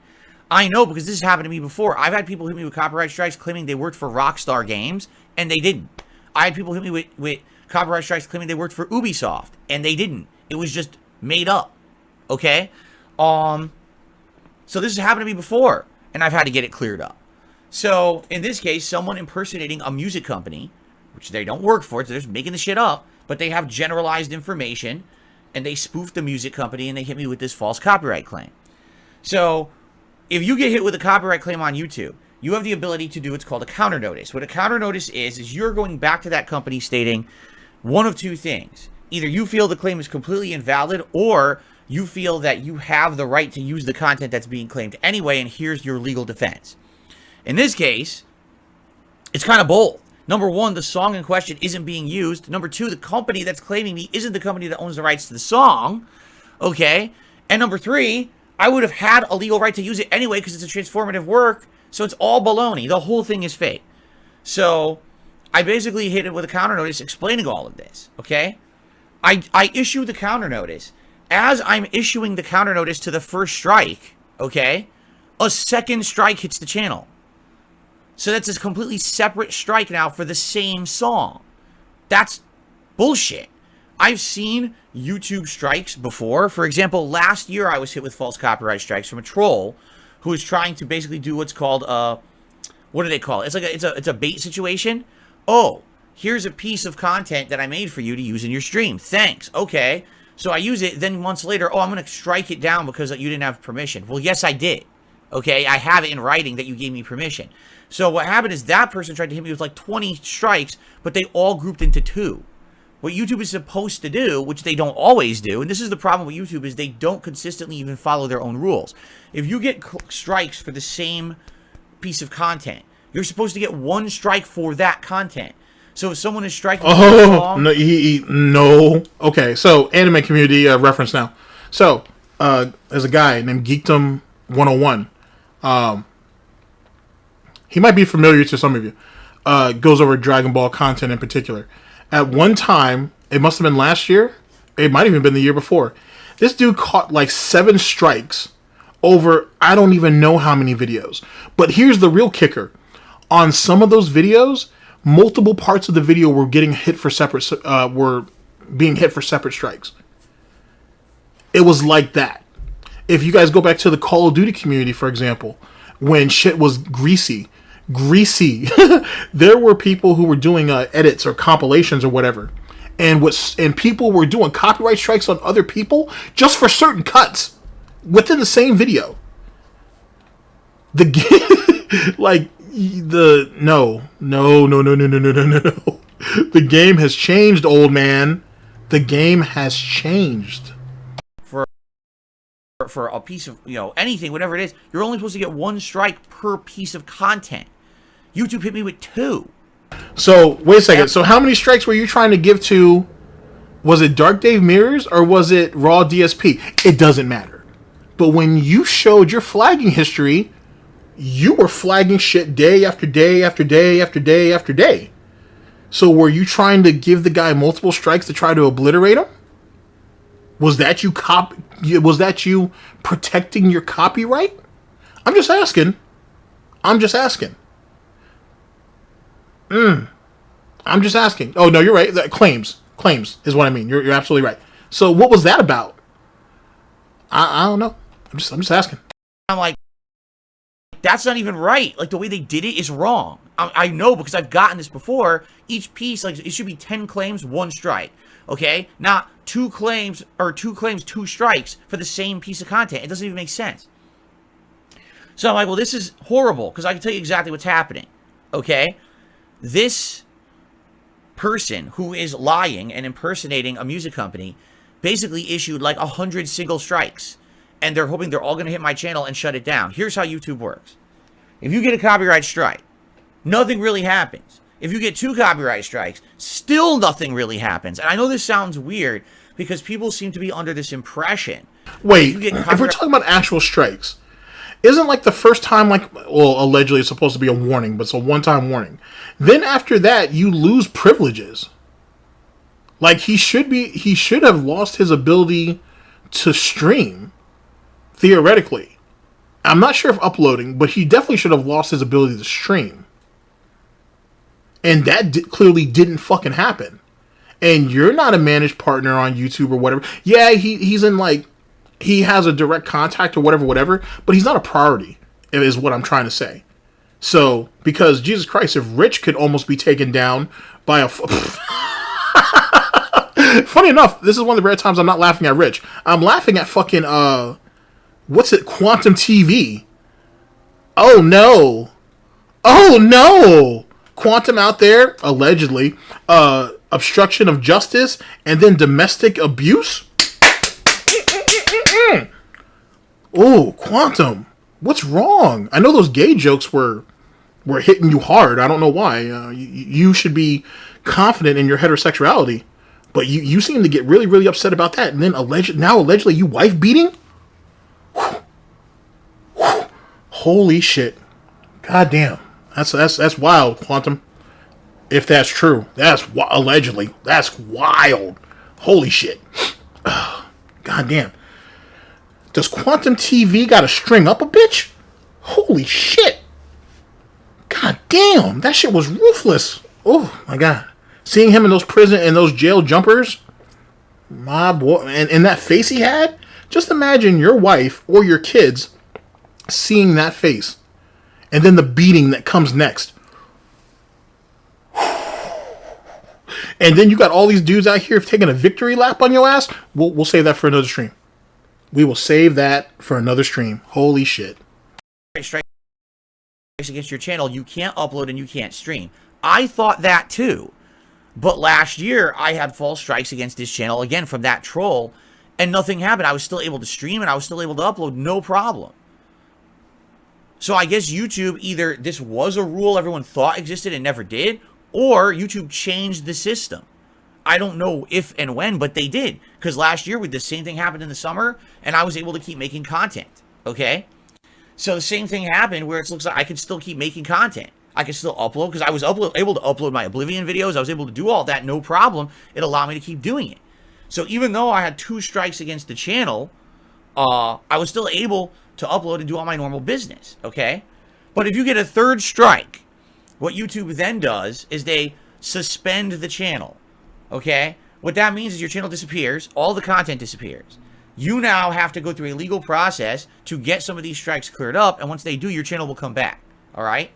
I know, because this has happened to me before. I've had people hit me with copyright strikes claiming they worked for Rockstar Games, and they didn't. I had people hit me with copyright strikes claiming they worked for Ubisoft, and they didn't. It was just made up. Okay? So this has happened to me before. And and I've had to get it cleared up. So, in this case, someone impersonating a music company, which they don't work for, so they're just making the shit up, but they have generalized information, and they spoofed the music company, and they hit me with this false copyright claim. So, if you get hit with a copyright claim on YouTube, you have the ability to do what's called a counter notice. What a counter notice is you're going back to that company stating one of two things. Either you feel the claim is completely invalid, or you feel that you have the right to use the content that's being claimed anyway, and here's your legal defense. In this case, it's kind of bold. Number one, the song in question isn't being used. Number two, the company that's claiming me isn't the company that owns the rights to the song. Okay? And number three, I would have had a legal right to use it anyway because it's a transformative work. So it's all baloney. The whole thing is fake. So I basically hit it with a counter notice explaining all of this. Okay? I issued the counter notice. As I'm issuing the counter notice to the first strike, okay, a second strike hits the channel. So that's a completely separate strike now for the same song. That's bullshit. I've seen YouTube strikes before. For example, last year I was hit with false copyright strikes from a troll who was trying to basically do what's called what do they call it? It's a bait situation. Oh, here's a piece of content that I made for you to use in your stream. Thanks. Okay. So I use it. Then months later, oh, I'm going to strike it down because you didn't have permission. Well, yes, I did. Okay. I have it in writing that you gave me permission. So what happened is that person tried to hit me with like 20 strikes, but they all grouped into 2. What YouTube is supposed to do, which they don't always do, and this is the problem with YouTube, is they don't consistently even follow their own rules. If you get strikes for the same piece of content, you're supposed to get 1 strike for that content. So if someone is striking... Oh, no, no. Okay, so anime community reference now. So, there's a guy named Geekdom101. He might be familiar to some of you. Goes over Dragon Ball content in particular. At one time, it must have been last year, it might have even been the year before, this dude caught like 7 strikes over I don't even know how many videos. But here's the real kicker. On some of those videos, multiple parts of the video were getting hit for separate were being hit for separate strikes. It was like that. If you guys go back to the Call of Duty community, for example, when shit was greasy, there were people who were doing edits or compilations or whatever, and people were doing copyright strikes on other people just for certain cuts within the same video. The no. The game has changed, old man. The game has changed. For a piece of, anything, whatever it is, you're only supposed to get 1 strike per piece of content. YouTube hit me with 2. So, wait a second. So how many strikes were you trying to give to, was it Dark Dave Mirrors or was it Raw DSP? It doesn't matter. But when you showed your flagging history, you were flagging shit day after day after day after day after day. So were you trying to give the guy multiple strikes to try to obliterate him? Was that you protecting your copyright? I'm just asking. I'm just asking. Oh, no, you're right. Claims is what I mean. You're absolutely right. So what was that about? I don't know. I'm just asking. I'm like, that's not even right. Like, the way they did it is wrong. I know because I've gotten this before. Each piece, like, it should be 10 claims, 1 strike. Okay? Not 2 claims, 2 strikes for the same piece of content. It doesn't even make sense. So I'm like, well, this is horrible because I can tell you exactly what's happening. Okay? This person who is lying and impersonating a music company basically issued like 100 single strikes. And they're hoping they're all going to hit my channel and shut it down. Here's how YouTube works. If you get a copyright strike, nothing really happens. If you get 2 copyright strikes, still nothing really happens. And I know this sounds weird because people seem to be under this impression. Wait, if we're talking about actual strikes, isn't like the first time, allegedly it's supposed to be a warning, but it's a one-time warning. Then after that, you lose privileges. Like, he should have lost his ability to stream, theoretically. I'm not sure if uploading, but he definitely should have lost his ability to stream. And that clearly didn't fucking happen. And you're not a managed partner on YouTube or whatever. Yeah, he's in he has a direct contact or whatever, but he's not a priority. is what I'm trying to say. So, because Jesus Christ, if Rich could almost be taken down by a... Funny enough, this is one of the rare times I'm not laughing at Rich. I'm laughing at fucking, what's it? Quantum TV. Oh, no. Oh, no. Quantum out there, allegedly, obstruction of justice, and then domestic abuse? Oh, Quantum. What's wrong? I know those gay jokes were hitting you hard. I don't know why. You should be confident in your heterosexuality. But you seem to get really, really upset about that. And then allegedly you wife beating? Holy shit. God damn. That's wild, Quantum. If that's true. Allegedly. That's wild. Holy shit. God damn. Does Quantum TV got to string up a bitch? Holy shit. God damn. That shit was ruthless. Oh my god. Seeing him in those prison and those jail jumpers, my boy, and that face he had, just imagine your wife or your kids seeing that face, and then the beating that comes next. And then you got all these dudes out here taking a victory lap on your ass. We'll save that for another stream. We will save that for another stream. Holy shit. Strikes against your channel, you can't upload and you can't stream. I thought that too. But last year, I had false strikes against this channel, again, from that troll, and nothing happened. I was still able to stream, and I was still able to upload, no problem. So I guess YouTube, either this was a rule everyone thought existed and never did, or YouTube changed the system. I don't know if and when, but they did. Because last year, the same thing happened in the summer, and I was able to keep making content, okay? So the same thing happened where it looks like I could still keep making content. I could still upload, because I was able to upload my Oblivion videos. I was able to do all that, no problem. It allowed me to keep doing it. So even though I had 2 strikes against the channel, I was still able to upload and do all my normal business, okay? But if you get a 3rd strike, what YouTube then does is they suspend the channel, okay? What that means is your channel disappears, all the content disappears. You now have to go through a legal process to get some of these strikes cleared up, and once they do, your channel will come back, all right?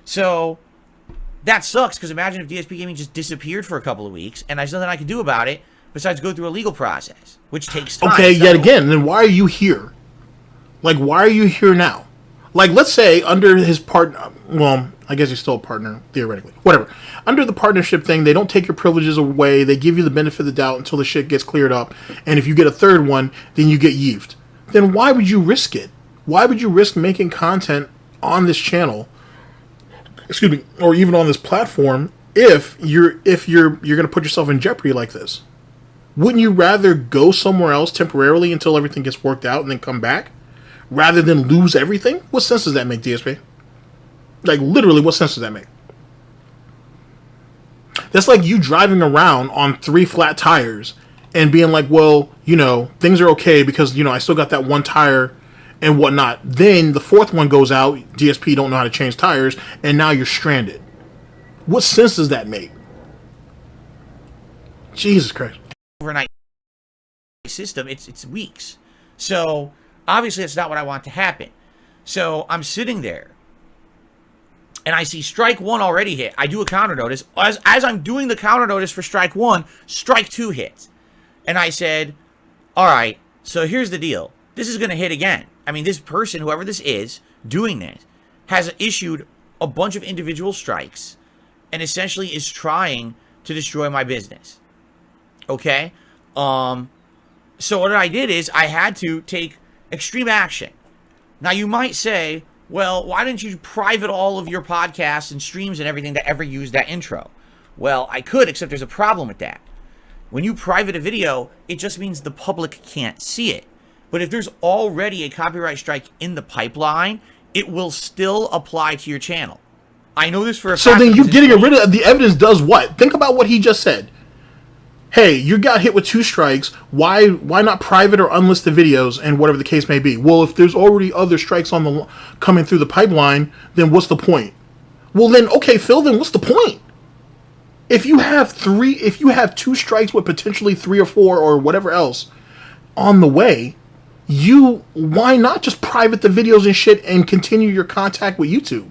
So, that sucks, because imagine if DSP Gaming just disappeared for a couple of weeks, and there's nothing I could do about it besides go through a legal process, which takes time. Okay, yet again, then why are you here? Like, why are you here now? Like, let's say, under his partner, well, I guess he's still a partner, theoretically. Whatever. Under the partnership thing, they don't take your privileges away, they give you the benefit of the doubt until the shit gets cleared up, and if you get a 3rd one, then you get yeeved. Then why would you risk it? Why would you risk making content on this channel, excuse me, or even on this platform, if you're going to put yourself in jeopardy like this? Wouldn't you rather go somewhere else temporarily until everything gets worked out and then come back, rather than lose everything? What sense does that make, DSP? Like, literally, what sense does that make? That's like you driving around on 3 flat tires and being like, well, you know, things are okay because, you know, I still got that 1 tire and whatnot. Then the 4th one goes out, DSP don't know how to change tires, and now you're stranded. What sense does that make? Jesus Christ. Overnight system, it's weeks. So, obviously, that's not what I want to happen. So, I'm sitting there, and I see strike 1 already hit. I do a counter notice. As I'm doing the counter notice for strike 1, strike 2 hits. And I said, all right, so here's the deal. This is going to hit again. I mean, this person, whoever this is, doing this, has issued a bunch of individual strikes and essentially is trying to destroy my business. Okay? So what I did is I had to take extreme action. Now, you might say, well, why didn't you private all of your podcasts and streams and everything that ever used that intro? Well, I could, except there's a problem with that. When you private a video, it just means the public can't see it. But if there's already a copyright strike in the pipeline, it will still apply to your channel. I know this for a fact. So then you getting rid of the evidence does what? Think about what he just said. Hey, you got hit with 2 strikes. Why not private or unlist the videos and whatever the case may be? Well, if there's already other strikes on the coming through the pipeline, then what's the point? Well, then okay, Phil. Then what's the point? If you have 2 strikes with potentially 3 or 4 or whatever else on the way, why not just private the videos and shit and continue your contact with YouTube?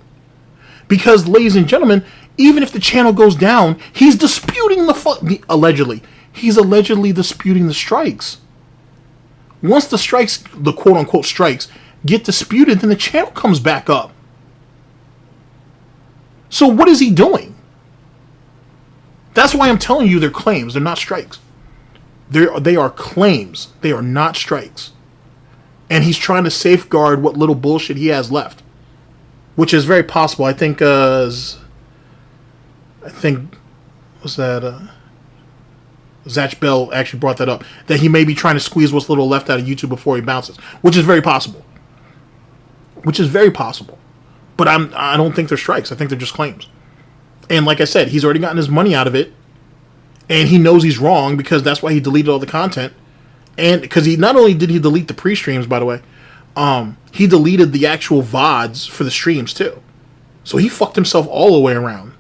Because, ladies and gentlemen, even if the channel goes down, he's disputing allegedly. He's allegedly disputing the strikes. Once the strikes, the quote-unquote strikes, get disputed, then the channel comes back up. So what is he doing? That's why I'm telling you they're claims. They're not strikes. They are claims. They are not strikes. And he's trying to safeguard what little bullshit he has left. Which is very possible. I think was that Zach Bell actually brought that up, that he may be trying to squeeze what's little left out of YouTube before he bounces, which is very possible. But I don't think they're strikes. I think they're just claims. And like I said, he's already gotten his money out of it, and he knows he's wrong because that's why he deleted all the content. And because he not only did he delete the pre-streams, by the way, he deleted the actual VODs for the streams too. So he fucked himself all the way around.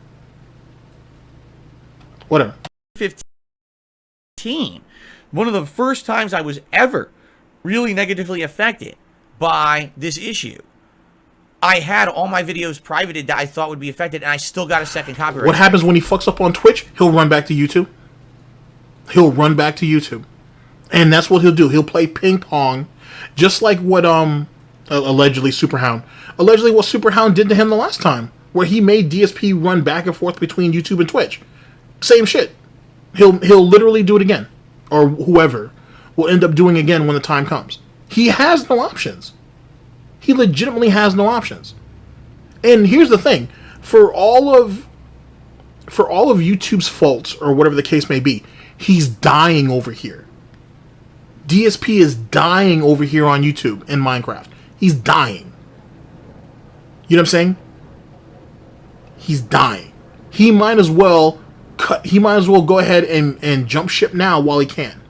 Whatever. 15. One of the first times I was ever really negatively affected by this issue. I had all my videos privated that I thought would be affected, and I still got a second copyright. What happens when he fucks up on Twitch? He'll run back to YouTube. And that's what he'll do. He'll play ping pong, just like what allegedly Superhound did to him the last time, where he made DSP run back and forth between YouTube and Twitch. Same shit. He'll literally do it again, or whoever will end up doing again when the time comes. He has no options. He legitimately has no options. And here's the thing: for all of YouTube's faults, or whatever the case may be, he's dying over here. DSP is dying over here on YouTube in Minecraft. He's dying. You know what I'm saying? He's dying. He might as well go ahead and jump ship now while he can.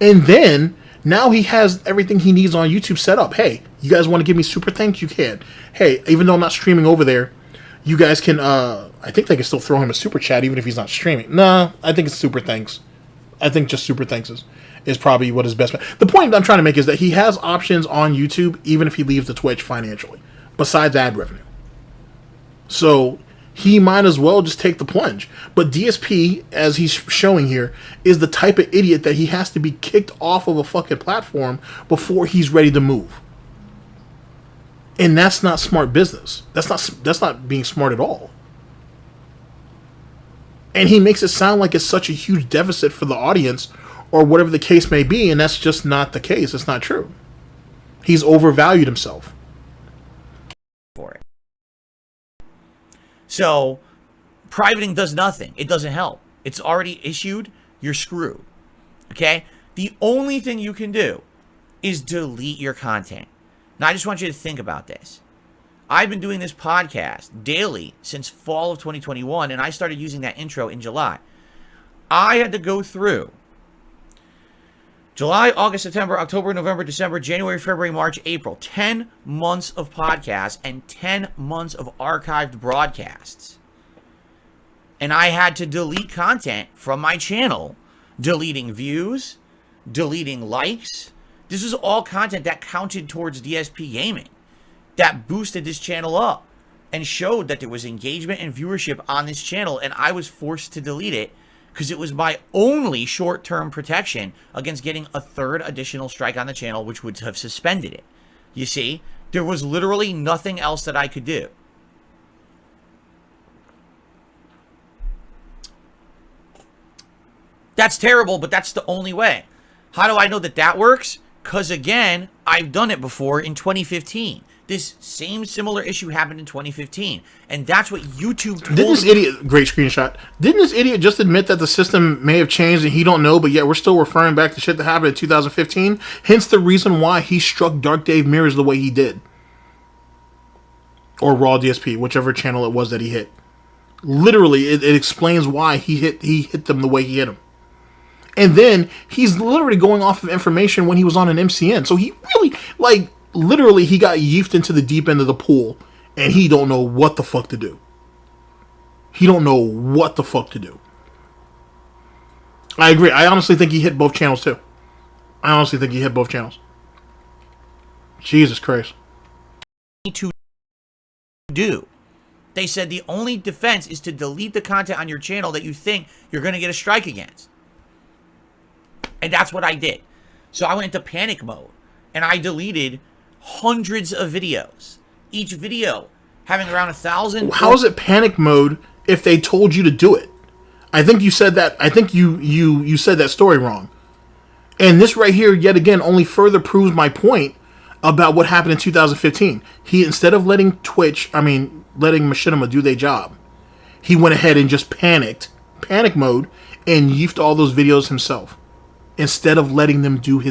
And then now he has everything he needs on YouTube set up. Hey, you guys want to give me super thanks? You can. Hey, even though I'm not streaming over there, you guys can I think they can still throw him a super chat even if he's not streaming. Nah, I think it's super thanks. I think just super thanks is probably what his best bet. The point I'm trying to make is that he has options on YouTube even if he leaves the Twitch financially, besides ad revenue. So he might as well just take the plunge. But DSP, as he's showing here, is the type of idiot that he has to be kicked off of a fucking platform before he's ready to move. And that's not smart business. That's not being smart at all. And he makes it sound like it's such a huge deficit for the audience or whatever the case may be, and that's just not the case. It's not true. He's overvalued himself. For it. So, privating does nothing. It doesn't help. It's already issued. You're screwed. Okay? The only thing you can do is delete your content. Now, I just want you to think about this. I've been doing this podcast daily since fall of 2021, and I started using that intro in July. I had to go through July, August, September, October, November, December, January, February, March, April. 10 months of podcasts and 10 months of archived broadcasts. And I had to delete content from my channel, deleting views, deleting likes. This is all content that counted towards DSP Gaming, that boosted this channel up and showed that there was engagement and viewership on this channel, and I was forced to delete it because it was my only short-term protection against getting a third additional strike on the channel, which would have suspended it. You see, there was literally nothing else that I could do. That's terrible, but that's the only way. How do I know that that works? Because, again, I've done it before in 2015. This same similar issue happened in 2015. And that's what YouTube told Didn't this idiot, great screenshot, didn't this idiot just admit that the system may have changed and he don't know, but yet we're still referring back to shit that happened in 2015? Hence the reason why he struck Dark Dave Mirrors the way he did. Or Raw DSP, whichever channel it was that he hit. Literally, it explains why he hit them the way he hit them. And then he's literally going off of information when he was on an MCN. So he really, like, literally he got yeefed into the deep end of the pool and he don't know what the fuck to do. He don't know what the fuck to do. I agree. I honestly think he hit both channels too. I honestly think he hit both channels. Jesus Christ. To do. They said the only defense is to delete the content on your channel that you think you're going to get a strike against. And that's what I did. So I went into panic mode and I deleted hundreds of videos. Each video having around 1,000. How is it panic mode if they told you to do it? I think you said that. I think you said that story wrong. And this right here, yet again, only further proves my point about what happened in 2015. He, instead of letting letting Machinima do their job, he went ahead and just panic mode, and yeefed all those videos himself, instead of letting them do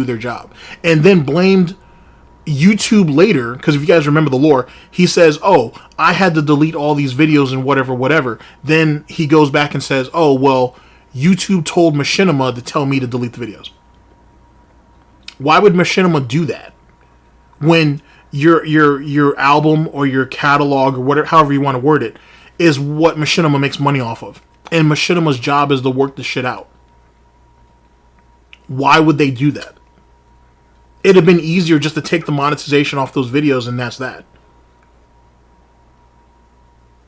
their job, and then blamed YouTube later, because if you guys remember the lore, he says, "Oh, I had to delete all these videos and whatever." Then he goes back and says, "Oh, well, YouTube told Machinima to tell me to delete the videos." Why would Machinima do that when your album or your catalog or whatever, however you want to word it, is what Machinima makes money off of, and Machinima's job is to work the shit out? Why would they do that? It'd have been easier just to take the monetization off those videos, and that's that.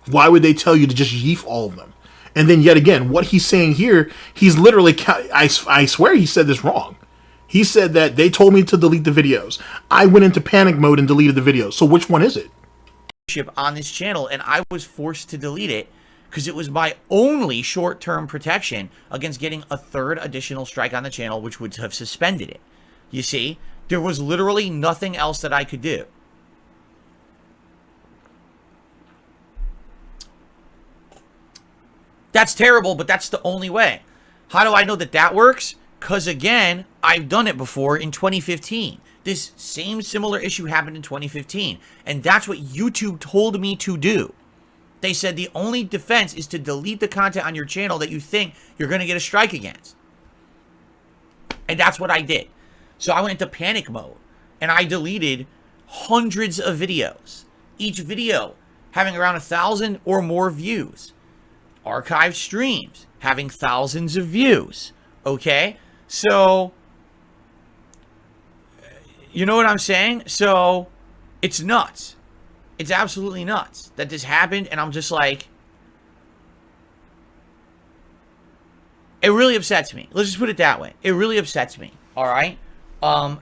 Why would they tell you to just yeef all of them? And then yet again, what he's saying here, he's literally, I swear he said this wrong. He said that they told me to delete the videos. I went into panic mode and deleted the videos. So which one is it? On this channel, and I was forced to delete it because it was my only short-term protection against getting a third additional strike on the channel, which would have suspended it. You see, there was literally nothing else that I could do. That's terrible, but that's the only way. How do I know that that works? Because again, I've done it before in 2015. This same similar issue happened in 2015. And that's what YouTube told me to do. They said the only defense is to delete the content on your channel that you think you're going to get a strike against. And that's what I did. So I went into panic mode and I deleted hundreds of videos. Each video having around 1,000 or more views. Archived streams having thousands of views. Okay? So, you know what I'm saying? So, it's nuts. It's absolutely nuts that this happened, and I'm just like, it really upsets me. Let's just put it that way. It really upsets me, all right?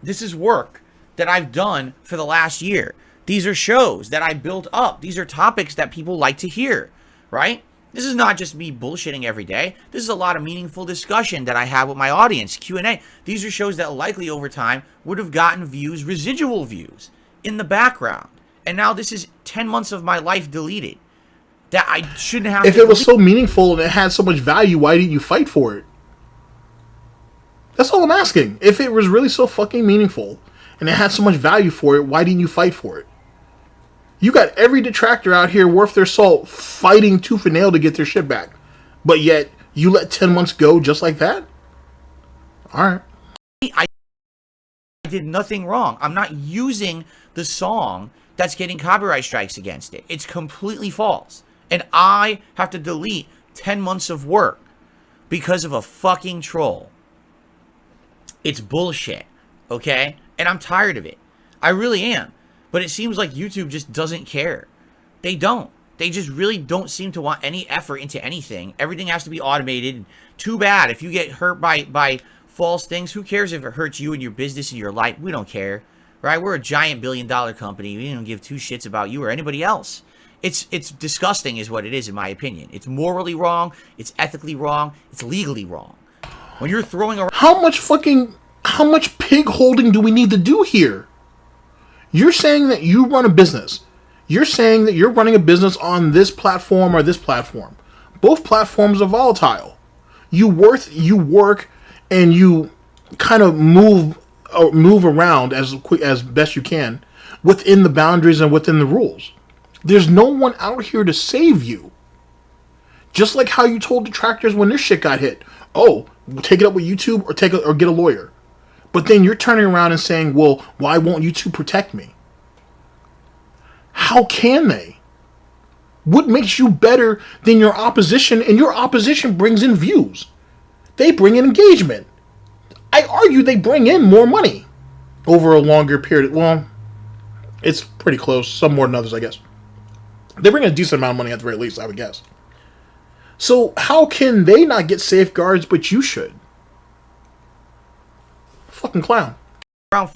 This is work that I've done for the last year. These are shows that I built up. These are topics that people like to hear, right? This is not just me bullshitting every day. This is a lot of meaningful discussion that I have with my audience, Q&A. These are shows that likely over time would have gotten views, residual views, in the background. And now this is 10 months of my life deleted that I shouldn't have. If it was so meaningful and it had so much value, why didn't you fight for it? That's all I'm asking. If it was really so fucking meaningful and it had so much value for it, why didn't you fight for it? You got every detractor out here worth their salt fighting tooth and nail to get their shit back. But yet, you let 10 months go just like that? Alright. I did nothing wrong. I'm not using the song that's getting copyright strikes against it. It's completely false. And I have to delete 10 months of work because of a fucking troll. It's bullshit. Okay? And I'm tired of it. I really am. But it seems like YouTube just doesn't care. They don't. They just really don't seem to want any effort into anything. Everything has to be automated. Too bad. If you get hurt by false things, who cares if it hurts you and your business and your life? We don't care. Right? We're a giant billion-dollar company. We don't give two shits about you or anybody else. It's disgusting is what it is, in my opinion. It's morally wrong. It's ethically wrong. It's legally wrong. When you're throwing around... How much pig holding do we need to do here? You're saying that you run a business. You're saying that you're running a business on this platform or this platform. Both platforms are volatile. You work and you kind of move around as best you can within the boundaries and within the rules. There's no one out here to save you. Just like how you told detractors when their shit got hit, oh, take it up with YouTube or get a lawyer. But then you're turning around and saying, well, why won't YouTube protect me? How can they? What makes you better than your opposition? And your opposition brings in views. They bring in engagement. I argue they bring in more money. over a longer period. Well, it's pretty close. Some more than others, I guess. They bring a decent amount of money at the very least, I would guess. So how can they not get safeguards, but you should? Fucking clown. Around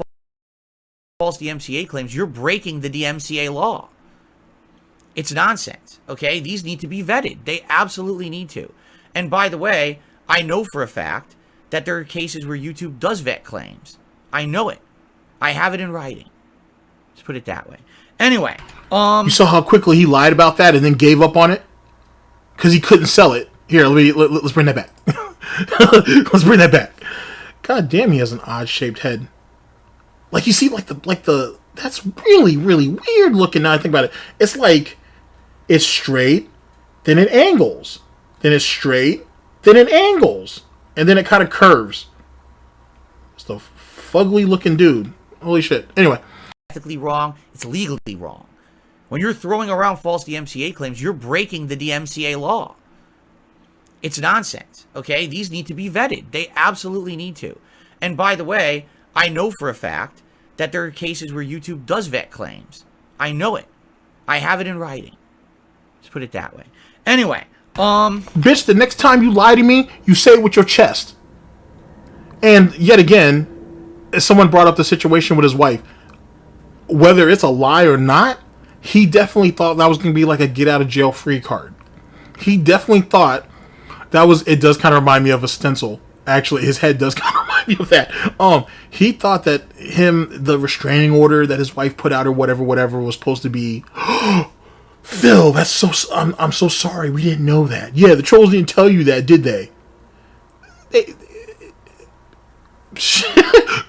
false DMCA claims, you're breaking the DMCA law. It's nonsense, okay? These need to be vetted. They absolutely need to. And by the way, I know for a fact that there are cases where YouTube does vet claims. I know it. I have it in writing. Let's put it that way. Anyway, you saw how quickly he lied about that and then gave up on it? Because he couldn't sell it. Here, let's bring that back. Let's bring that back. God damn, he has an odd-shaped head. Like, you see, like the that's really, really weird looking now I think about it. It's like, it's straight, then it angles. Then it's straight, then it angles. And then it kind of curves. It's the fugly looking dude. Holy shit. Anyway. Ethically wrong, it's legally wrong. When you're throwing around false DMCA claims, you're breaking the DMCA law. It's nonsense, okay? These need to be vetted. They absolutely need to. And by the way, I know for a fact that there are cases where YouTube does vet claims. I know it. I have it in writing. Let's put it that way. Anyway, bitch, the next time you lie to me, you say it with your chest. And yet again, someone brought up the situation with his wife. Whether it's a lie or not, he definitely thought that was going to be like a get out of jail free card. He definitely thought that was, it does kind of remind me of a stencil. Actually, his head does kind of remind me of that. He thought that the restraining order that his wife put out or whatever was supposed to be, Phil, that's so, I'm so sorry. We didn't know that. Yeah, the trolls didn't tell you that, did they?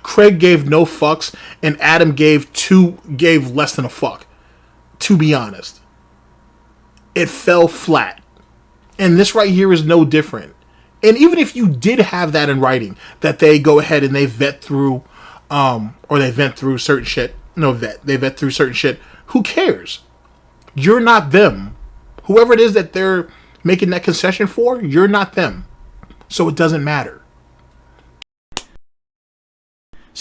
Craig gave no fucks, and Adam gave less than a fuck. To be honest, it fell flat, and this right here is no different. And even if you did have that in writing, that they go ahead and they vet through, or they vet through certain shit. They vet through certain shit. Who cares? You're not them. Whoever it is that they're making that concession for, you're not them. So it doesn't matter.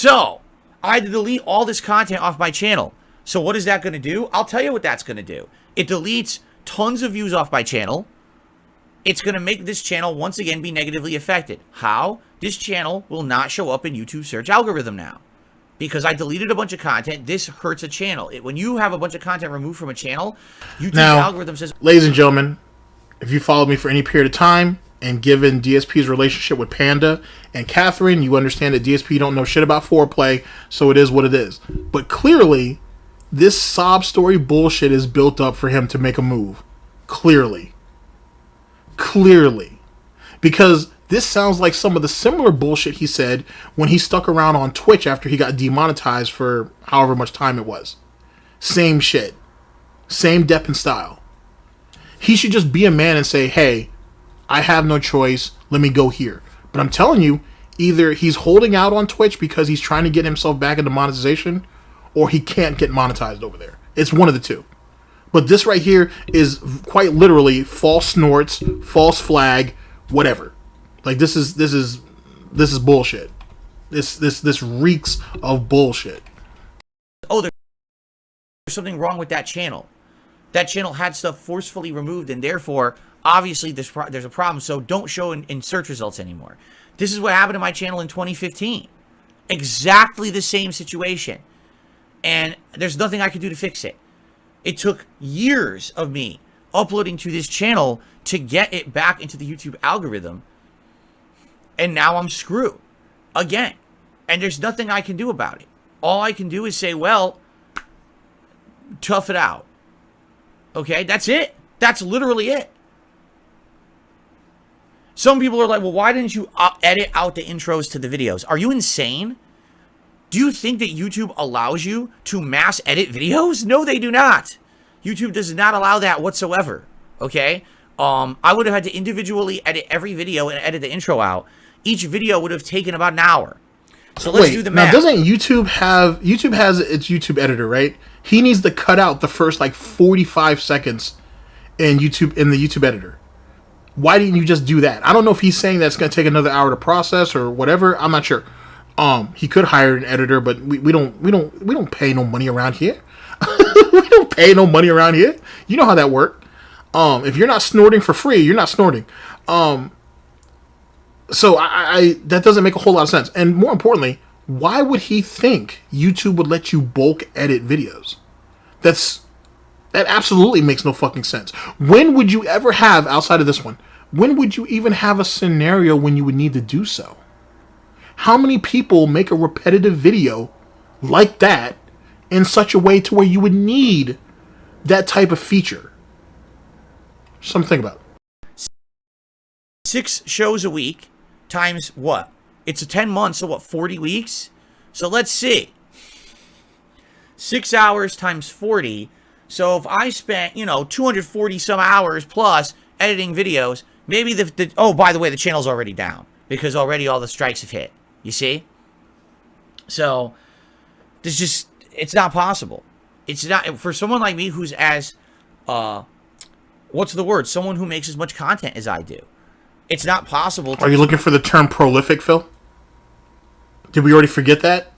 so I had to delete all this content off my channel. So what is that going to do? I'll tell you what that's going to do. It deletes tons of views off my channel. It's going to make this channel once again be negatively affected. How? This channel will not show up in YouTube search algorithm now. Because I deleted a bunch of content. This hurts a channel. When you have a bunch of content removed from a channel, YouTube algorithm says... Ladies and gentlemen, if you followed me for any period of time, and given DSP's relationship with Panda and Catherine, you understand that DSP don't know shit about foreplay, so it is what it is. But clearly, this sob story bullshit is built up for him to make a move. Clearly. Because this sounds like some of the similar bullshit he said when he stuck around on Twitch after he got demonetized for however much time it was. Same shit. Same depth and style. He should just be a man and say, hey, I have no choice. Let me go here. But I'm telling you, either he's holding out on Twitch because he's trying to get himself back into monetization, or he can't get monetized over there. It's one of the two. But this right here is quite literally false snorts, false flag, whatever. Like this is bullshit. This reeks of bullshit. Oh, there's something wrong with that channel. That channel had stuff forcefully removed, and therefore, obviously, there's a problem. So don't show in search results anymore. This is what happened to my channel in 2015. Exactly the same situation. And there's nothing I could do to fix it. It took years of me uploading to this channel to get it back into the YouTube algorithm. And now I'm screwed. Again. And there's nothing I can do about it. All I can do is say, well, tough it out. Okay? That's it. That's literally it. Some people are like, well, why didn't you edit out the intros to the videos? Are you insane? Do you think that YouTube allows you to mass edit videos? No, they do not. YouTube does not allow that whatsoever. Okay? I would have had to individually edit every video and edit the intro out. Each video would have taken about an hour. So let's do the math. Now, doesn't YouTube has its YouTube editor, right? He needs to cut out the first like 45 seconds in the YouTube editor. Why didn't you just do that? I don't know if he's saying that's going to take another hour to process or whatever. I'm not sure. He could hire an editor, but we don't pay no money around here. We don't pay no money around here. You know how that works. If you're not snorting for free, you're not snorting. So I that doesn't make a whole lot of sense. And more importantly, why would he think YouTube would let you bulk edit videos? That absolutely makes no fucking sense. When would you ever have, outside of this one, when would you even have a scenario when you would need to do so? How many people make a repetitive video like that in such a way to where you would need that type of feature? Something to think about. 6 shows a week times what? It's a 10 months, so what, 40 weeks? So let's see. 6 hours times 40. So if I spent, 240 some hours plus editing videos, maybe oh, by the way, the channel's already down because already all the strikes have hit. You see? So it's not possible. It's not for someone like me who's as what's the word? Someone who makes as much content as I do. It's not possible. Are you looking for the term prolific, Phil? Did we already forget that?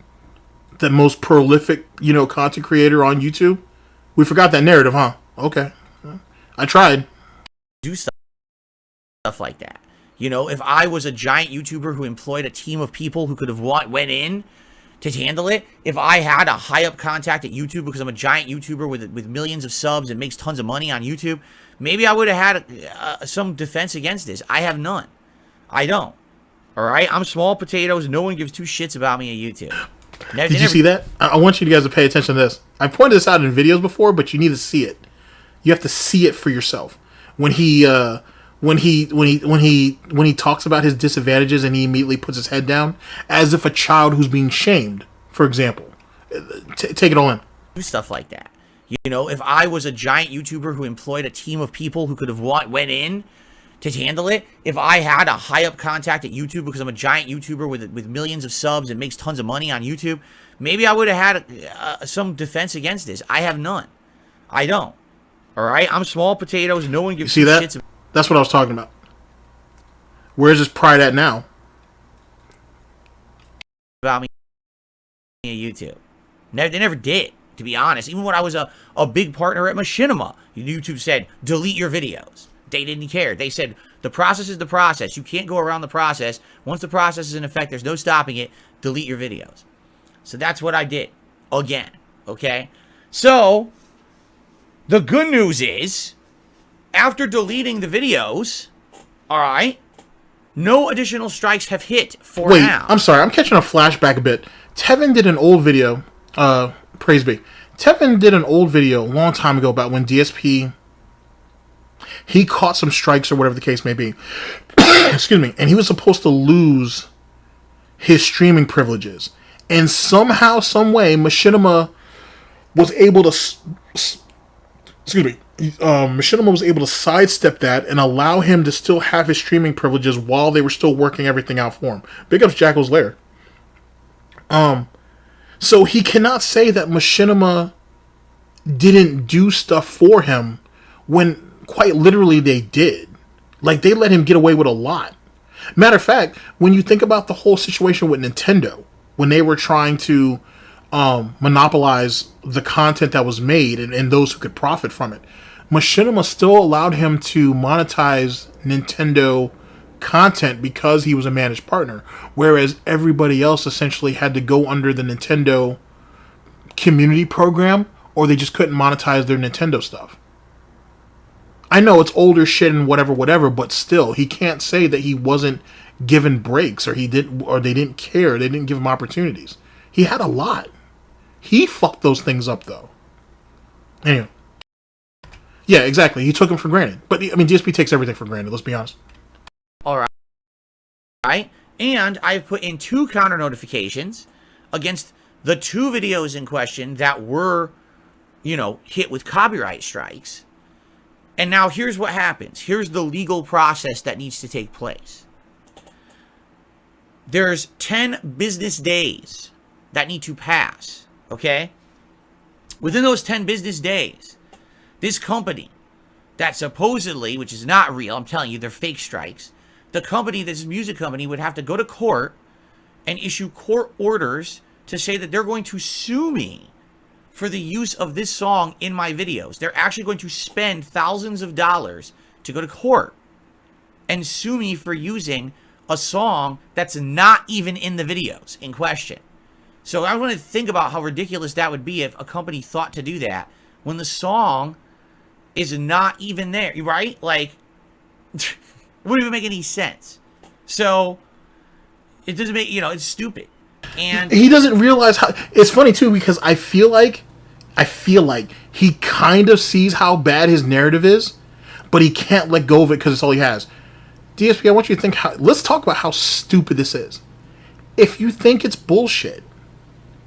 The most prolific, content creator on YouTube? We forgot that narrative, huh? Okay. I tried. Do stuff like that. If I was a giant YouTuber who employed a team of people who could have went in to handle it, if I had a high-up contact at YouTube because I'm a giant YouTuber with millions of subs and makes tons of money on YouTube, maybe I would have had some defense against this. I have none. I don't. All right? I'm small potatoes. No one gives two shits about me on YouTube. Did you see that? I want you guys to pay attention to this. I pointed this out in videos before, but you need to see it. You have to see it for yourself. When he talks about his disadvantages and he immediately puts his head down as if a child who's being shamed, for example. Take it all in. Do stuff like that. If I was a giant YouTuber who employed a team of people who could have went in to handle it, if I had a high-up contact at YouTube because I'm a giant YouTuber with millions of subs and makes tons of money on YouTube, maybe I would have had some defense against this. I have none. I don't. All right? I'm small potatoes. No one gives two shits about. That's what I was talking about. Where's his pride at now? About me on YouTube. They never did, to be honest. Even when I was a big partner at Machinima, YouTube said, delete your videos. They didn't care. They said, the process is the process. You can't go around the process. Once the process is in effect, there's no stopping it. Delete your videos. So that's what I did. Again. Okay? So, the good news is, after deleting the videos, alright, no additional strikes have hit for now. I'm sorry. I'm catching a flashback a bit. Tevin did an old video. Praise be. Tevin did an old video a long time ago about when DSP... he caught some strikes or whatever the case may be. Excuse me. And he was supposed to lose his streaming privileges. And somehow, some way, Machinima was able to... excuse me. Machinima was able to sidestep that and allow him to still have his streaming privileges while they were still working everything out for him. Big ups Jackal's Lair. So he cannot say that Machinima didn't do stuff for him when quite literally they did. Like, they let him get away with a lot. Matter of fact, when you think about the whole situation with Nintendo, when they were trying to monopolize the content that was made and those who could profit from it, Machinima still allowed him to monetize Nintendo content because he was a managed partner, whereas everybody else essentially had to go under the Nintendo community program, or they just couldn't monetize their Nintendo stuff. I know it's older shit and whatever, but still, he can't say that he wasn't given breaks or they didn't care, they didn't give him opportunities. He had a lot. He fucked those things up, though. Anyway. Yeah, exactly. He took them for granted. But, I mean, DSP takes everything for granted, let's be honest. Alright. And I've put in 2 counter notifications against the 2 videos in question that were, hit with copyright strikes. And now here's what happens. Here's the legal process that needs to take place. There's 10 business days that need to pass, okay? Within those 10 business days, this company that supposedly, which is not real, I'm telling you, they're fake strikes, the company, this music company, would have to go to court and issue court orders to say that they're going to sue me for the use of this song in my videos. They're actually going to spend thousands of dollars to go to court and sue me for using a song that's not even in the videos in question. So I want to think about how ridiculous that would be if a company thought to do that when the song is not even there, right? Like, it wouldn't even make any sense. So it doesn't make, it's stupid. And he doesn't realize how. It's funny too, because I feel like he kind of sees how bad his narrative is, but he can't let go of it because it's all he has. DSP, I want you to think. Let's talk about how stupid this is. If you think it's bullshit,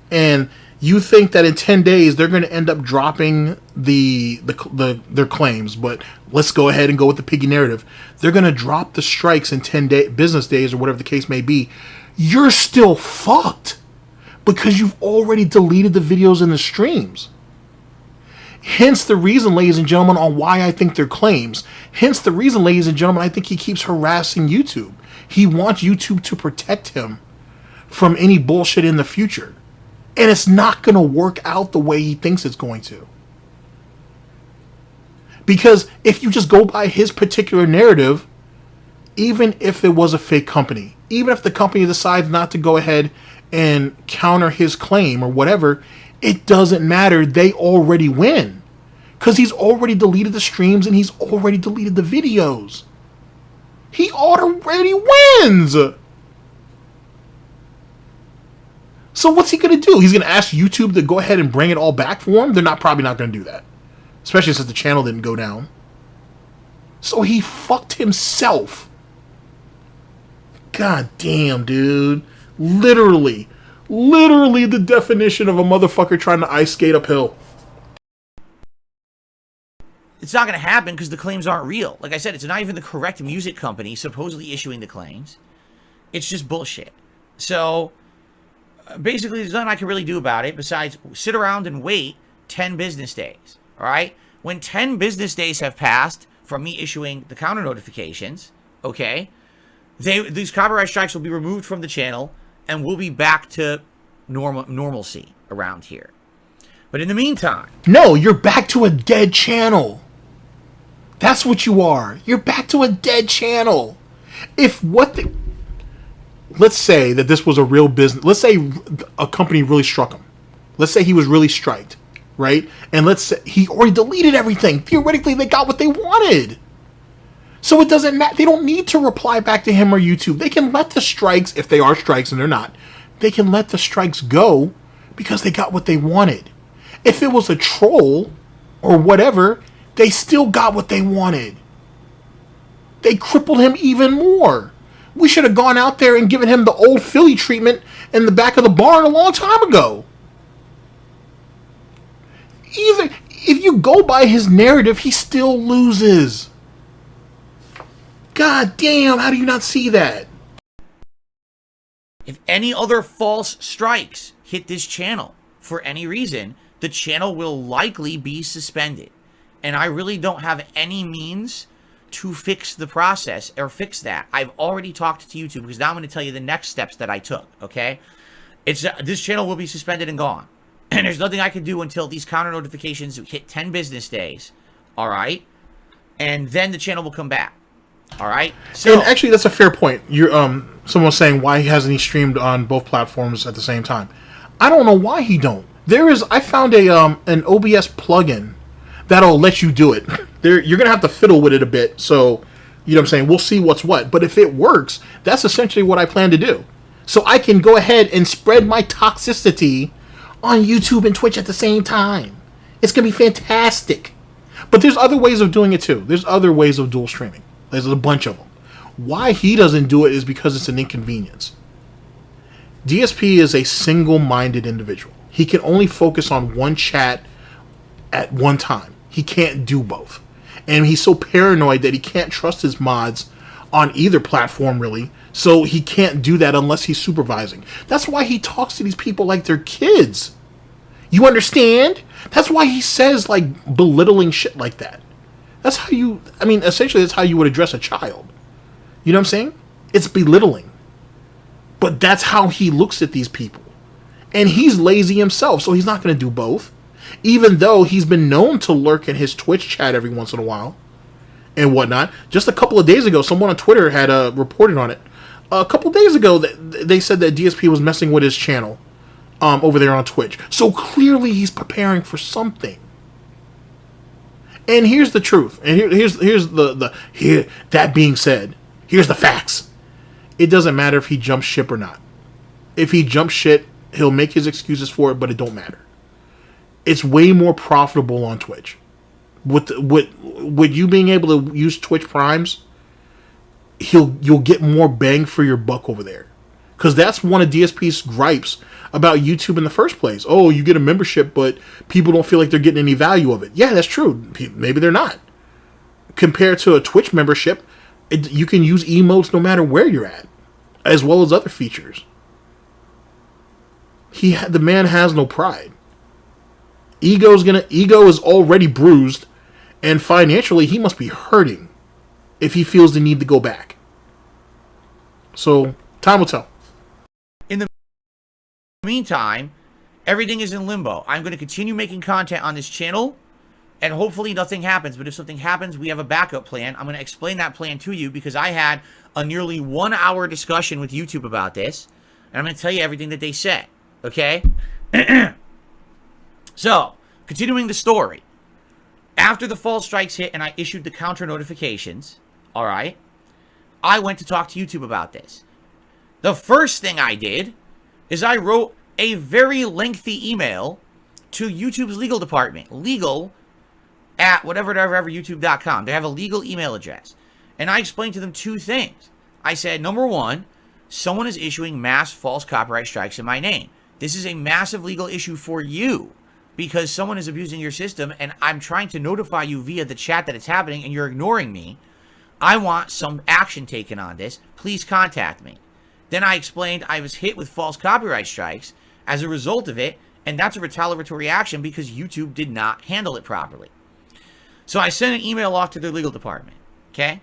and you think that in 10 days they're going to end up dropping their claims, but let's go ahead and go with the piggy narrative. They're going to drop the strikes in 10 business days or whatever the case may be. You're still fucked because you've already deleted the videos and the streams. Hence the reason, ladies and gentlemen, on why I think they're claims. Hence the reason, ladies and gentlemen, I think he keeps harassing YouTube. He wants YouTube to protect him from any bullshit in the future. And it's not going to work out the way he thinks it's going to. Because if you just go by his particular narrative, even if it was a fake company, even if the company decides not to go ahead and counter his claim or whatever, it doesn't matter. They already win. Because he's already deleted the streams and he's already deleted the videos. He already wins. So what's he going to do? He's going to ask YouTube to go ahead and bring it all back for him? They're probably not going to do that. Especially since the channel didn't go down. So he fucked himself. God damn, dude. Literally the definition of a motherfucker trying to ice skate uphill. it's not going to happen because the claims aren't real. Like I said, it's not even the correct music company supposedly issuing the claims. It's just bullshit. So basically, there's nothing I can really do about it besides sit around and wait 10 business days. All right? When 10 business days have passed from me issuing the counter notifications, okay, these copyright strikes will be removed from the channel and we'll be back to normalcy around here. But in the meantime... No, you're back to a dead channel. That's what you are. You're back to a dead channel. If what the... Let's say that this was a real business. Let's say a company really struck him. Let's say he was really striked, right? And let's say he already deleted everything. Theoretically, they got what they wanted. So it doesn't matter. They don't need to reply back to him or YouTube. They can let the strikes, if they are strikes and they're not, they can let the strikes go because they got what they wanted. If it was a troll or whatever, they still got what they wanted. They crippled him even more. We should have gone out there and given him the old Philly treatment in the back of the barn a long time ago. Even if you go by his narrative, he still loses. God damn, how do you not see that? If any other false strikes hit this channel for any reason, the channel will likely be suspended. And I really don't have any means to fix the process or fix that. I've already talked to YouTube because now I'm going to tell you the next steps that I took, okay? This channel will be suspended and gone. And there's nothing I can do until these counter notifications hit 10 business days, all right? And then the channel will come back, all right? So, and actually, that's a fair point. You're someone was saying, why hasn't he streamed on both platforms at the same time? I don't know why he don't. I found an OBS plugin that'll let you do it. You're gonna have to fiddle with it a bit, so you know what I'm saying. We'll see what's what. But if it works, that's essentially what I plan to do. So I can go ahead and spread my toxicity on YouTube and Twitch at the same time. It's gonna be fantastic. But there's other ways of doing it too. There's other ways of dual streaming. There's a bunch of them. Why he doesn't do it is because it's an inconvenience. DSP is a single-minded individual. He can only focus on one chat at one time. He can't do both. And he's so paranoid that he can't trust his mods on either platform, really. So he can't do that unless he's supervising. That's why he talks to these people like they're kids. You understand? That's why he says, like, belittling shit like that. That's how you... I mean, essentially, that's how you would address a child. You know what I'm saying? It's belittling. But that's how he looks at these people. And he's lazy himself, so he's not going to do both. Even though he's been known to lurk in his Twitch chat every once in a while and whatnot. Just a couple of days ago, someone on Twitter had reported on it. A couple of days ago, they said that DSP was messing with his channel over there on Twitch. So clearly he's preparing for something. And here's the truth. And here's that being said, here's the facts. It doesn't matter if he jumps ship or not. If he jumps ship, he'll make his excuses for it, but it don't matter. It's way more profitable on Twitch. With you being able to use Twitch Primes, you'll get more bang for your buck over there. Because that's one of DSP's gripes about YouTube in the first place. Oh, you get a membership, but people don't feel like they're getting any value of it. Yeah, that's true. Maybe they're not. Compared to a Twitch membership, you can use emotes no matter where you're at, as well as other features. The man has no pride. Ego is already bruised, and financially he must be hurting if he feels the need to go back. So time will tell. In the meantime, everything is in limbo. I'm going to continue making content on this channel, and hopefully nothing happens. But if something happens, we have a backup plan. I'm going to explain that plan to you because I had a nearly 1 hour discussion with YouTube about this, and I'm going to tell you everything that they said. Okay? So, continuing the story. After the false strikes hit and I issued the counter notifications, alright, I went to talk to YouTube about this. The first thing I did is I wrote a very lengthy email to YouTube's legal department. Legal at whatever.youtube.com. They have a legal email address. And I explained to them two things. I said, number one, someone is issuing mass false copyright strikes in my name. This is a massive legal issue for you because someone is abusing your system and I'm trying to notify you via the chat that it's happening and you're ignoring me. I want some action taken on this. Please contact me. Then I explained I was hit with false copyright strikes as a result of it, and that's a retaliatory action because YouTube did not handle it properly. So I sent an email off to their legal department, okay?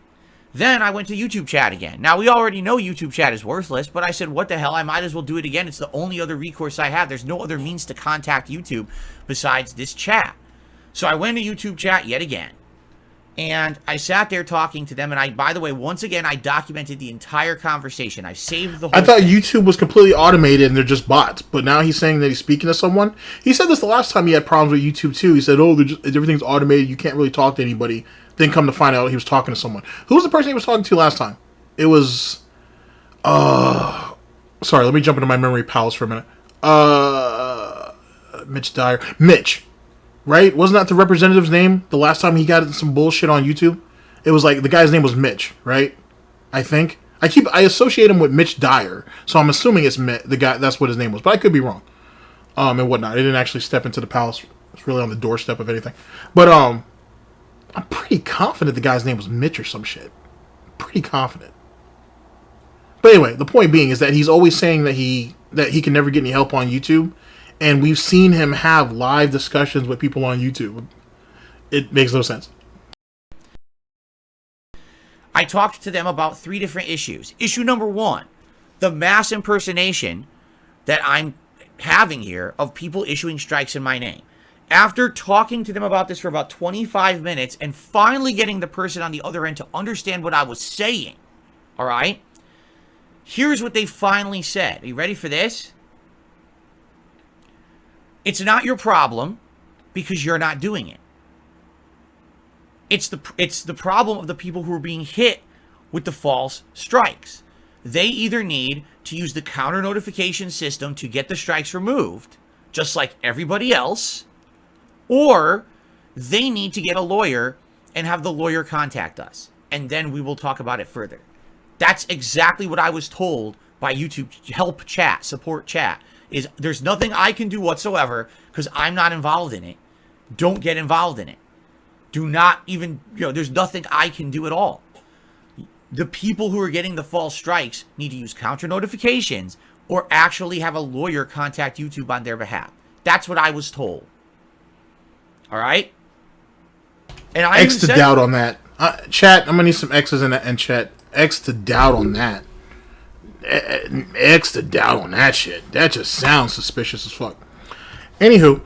Then I went to YouTube chat again. Now, we already know YouTube chat is worthless, but I said, what the hell? I might as well do it again. It's the only other recourse I have. There's no other means to contact YouTube besides this chat. So I went to YouTube chat yet again. And I sat there talking to them. And by the way, once again, I documented the entire conversation. I saved the whole I thought thing. YouTube was completely automated and they're just bots. But now he's saying that he's speaking to someone. He said this the last time he had problems with YouTube too. He said, oh, everything's automated. You can't really talk to anybody. Then come to find out he was talking to someone. Who was the person he was talking to last time? It was... sorry, let me jump into my memory palace for a minute. Mitch Dyer. Mitch. Right? Wasn't that the representative's name the last time he got some bullshit on YouTube? It was like, the guy's name was Mitch, right? I think. I associate him with Mitch Dyer, so I'm assuming it's the guy, that's what his name was, but I could be wrong. And whatnot. I didn't actually step into the palace. It's really on the doorstep of anything. But, I'm pretty confident the guy's name was Mitch or some shit. Pretty confident. But anyway, the point being is that he's always saying that he can never get any help on YouTube. And we've seen him have live discussions with people on YouTube. It makes no sense. I talked to them about 3 different issues. Issue number 1, the mass impersonation that I'm having here of people issuing strikes in my name. After talking to them about this for about 25 minutes and finally getting the person on the other end to understand what I was saying, all right? Here's what they finally said. Are you ready for this? It's not your problem because you're not doing it. It's the problem of the people who are being hit with the false strikes. They either need to use the counter notification system to get the strikes removed, just like everybody else, or they need to get a lawyer and have the lawyer contact us, and then we will talk about it further. That's exactly what I was told by YouTube help chat, support chat. Is there's nothing I can do whatsoever because I'm not involved in it. Don't get involved in it. Do not even, there's nothing I can do at all. The people who are getting the false strikes need to use counter notifications or actually have a lawyer contact YouTube on their behalf. That's what I was told. All right? And I X to doubt on that. Chat, I'm going to need some X's in chat. X to doubt on that. X the doubt on that shit. That just sounds suspicious as fuck. Anywho,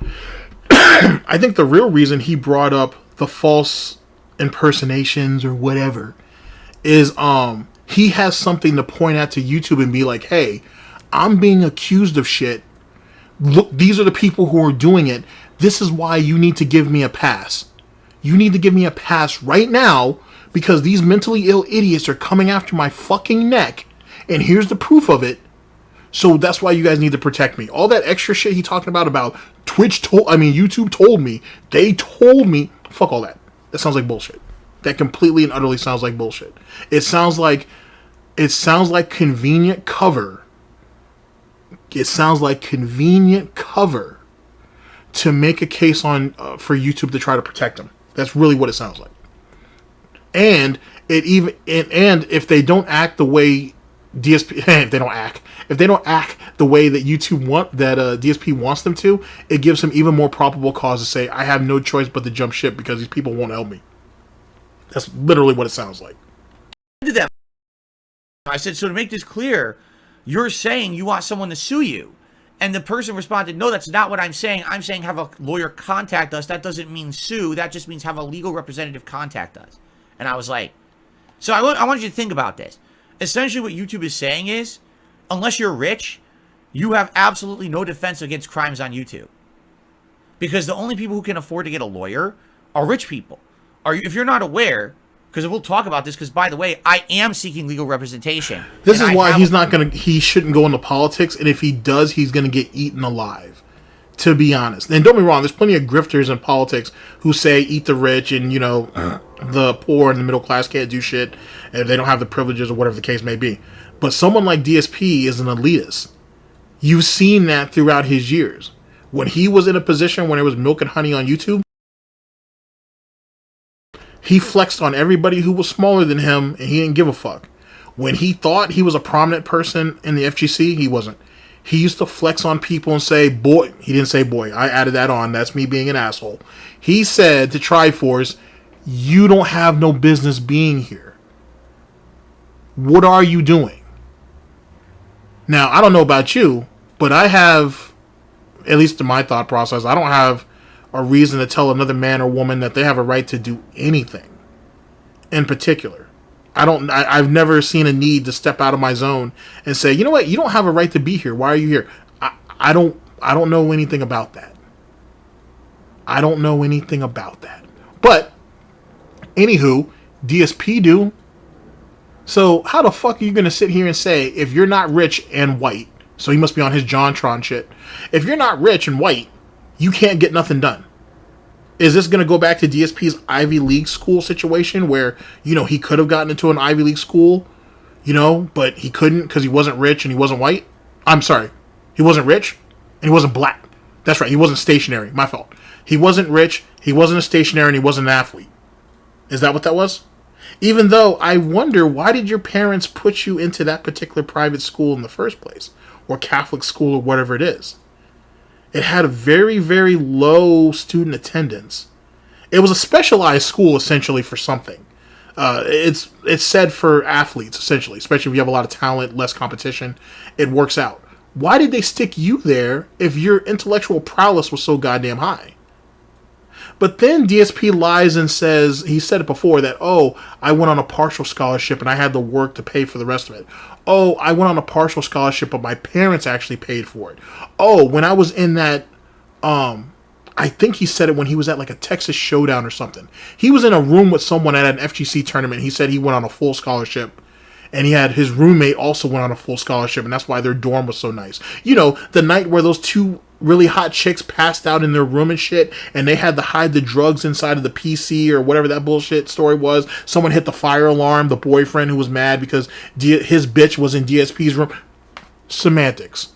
I think the real reason he brought up the false impersonations or whatever is he has something to point out to YouTube and be like, hey, I'm being accused of shit. Look, these are the people who are doing it. This is why you need to give me a pass. You need to give me a pass right now because these mentally ill idiots are coming after my fucking neck. And here's the proof of it. So that's why you guys need to protect me. All that extra shit he talking about YouTube told me. They told me. Fuck all that. That sounds like bullshit. That completely and utterly sounds like bullshit. It sounds like convenient cover. It sounds like convenient cover to make a case on for YouTube to try to protect them. That's really what it sounds like. And if they don't act the way DSP, if they don't act the way that DSP wants them to, it gives him even more probable cause to say, I have no choice but to jump ship because these people won't help me. That's literally what it sounds like. I said, so to make this clear, you're saying you want someone to sue you. And the person responded, no, that's not what I'm saying. I'm saying have a lawyer contact us. That doesn't mean sue. That just means have a legal representative contact us. And I was like, so I want you to think about this. Essentially what YouTube is saying is, unless you're rich, you have absolutely no defense against crimes on YouTube. Because the only people who can afford to get a lawyer are rich people. If you're not aware, because we'll talk about this, because by the way, I am seeking legal representation. This is why he shouldn't go into politics, and if he does, he's gonna get eaten alive. To be honest. And don't be wrong, there's plenty of grifters in politics who say eat the rich and, the poor and the middle class can't do shit and they don't have the privileges or whatever the case may be. But someone like DSP is an elitist. You've seen that throughout his years. When he was in a position when it was milk and honey on YouTube, he flexed on everybody who was smaller than him and he didn't give a fuck. When he thought he was a prominent person in the FGC, he wasn't. He used to flex on people and say, boy. He didn't say boy. I added that on. That's me being an asshole. He said to Triforce, you don't have no business being here. What are you doing? Now, I don't know about you, but I have, at least in my thought process, I don't have a reason to tell another man or woman that they have a right to do anything in particular. I've never seen a need to step out of my zone and say, you know what, you don't have a right to be here. Why are you here? I don't know anything about that. I don't know anything about that. But, anywho, DSP do. So, how the fuck are you going to sit here and say, if you're not rich and white, so he must be on his JonTron shit, if you're not rich and white, you can't get nothing done? Is this going to go back to DSP's Ivy League school situation where, he could have gotten into an Ivy League school, but he couldn't because he wasn't rich and he wasn't white? I'm sorry. He wasn't rich and he wasn't black. That's right. He wasn't stationary. My fault. He wasn't rich, he wasn't a stationary, and he wasn't an athlete. Is that what that was? Even though I wonder, why did your parents put you into that particular private school in the first place? Or Catholic school or whatever it is. It had a very, very low student attendance. It was a specialized school, essentially, for something. It's said for athletes, essentially. Especially if you have a lot of talent, less competition. It works out. Why did they stick you there if your intellectual prowess was so goddamn high? But then DSP lies and says, he said it before, that, I went on a partial scholarship and I had the work to pay for the rest of it. I went on a partial scholarship, but my parents actually paid for it. When I was in that, I think he said it when he was at like a Texas Showdown or something. He was in a room with someone at an FGC tournament. He said he went on a full scholarship. And he had his roommate also went on a full scholarship, and that's why their dorm was so nice. The night where those two really hot chicks passed out in their room and shit, and they had to hide the drugs inside of the PC or whatever that bullshit story was. Someone hit the fire alarm, the boyfriend who was mad because his bitch was in DSP's room. Semantics.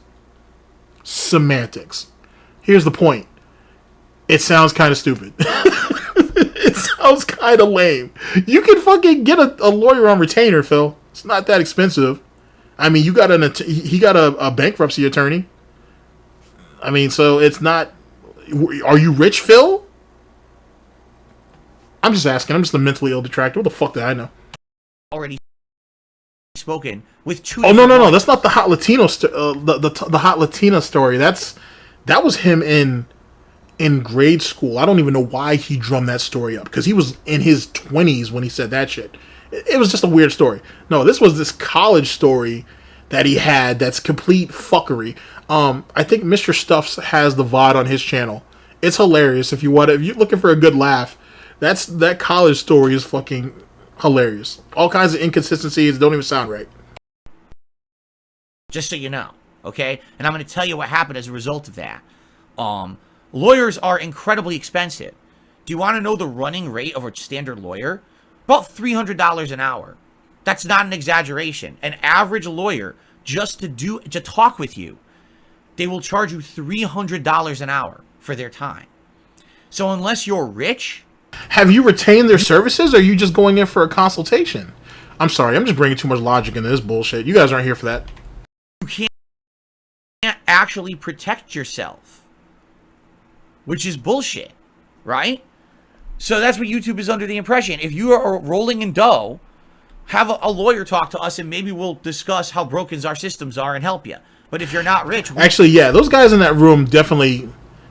Here's the point. It sounds kind of stupid. It sounds kind of lame. You can fucking get a lawyer on retainer, Phil. It's not that expensive. I mean, he got a bankruptcy attorney. I mean, so it's not. Are you rich, Phil? I'm just asking. I'm just a mentally ill detractor. What the fuck do I know? Already spoken with two. Oh no, that's not the hot Latino the hot Latina story. That was him in grade school. I don't even know why he drummed that story up, because he was in his 20s when he said that shit. It was just a weird story. No, this was this college story that he had that's complete fuckery. I think Mr. Stuffs has the VOD on his channel. It's hilarious. If you're looking for a good laugh, that college story is fucking hilarious. All kinds of inconsistencies, don't even sound right. Just so you know, okay? And I'm going to tell you what happened as a result of that. Lawyers are incredibly expensive. Do you want to know the running rate of a standard lawyer? About $300 an hour. That's not an exaggeration. An average lawyer, just to talk with you, they will charge you $300 an hour for their time. So unless you're rich... Have you retained their services, or are you just going in for a consultation? I'm sorry, I'm just bringing too much logic into this bullshit. You guys aren't here for that. You can't actually protect yourself, which is bullshit, right? So that's what YouTube is under the impression. If you are rolling in dough, have a lawyer talk to us, and maybe we'll discuss how broken our systems are and help you. But if you're not rich... Actually, yeah, those guys in that room definitely...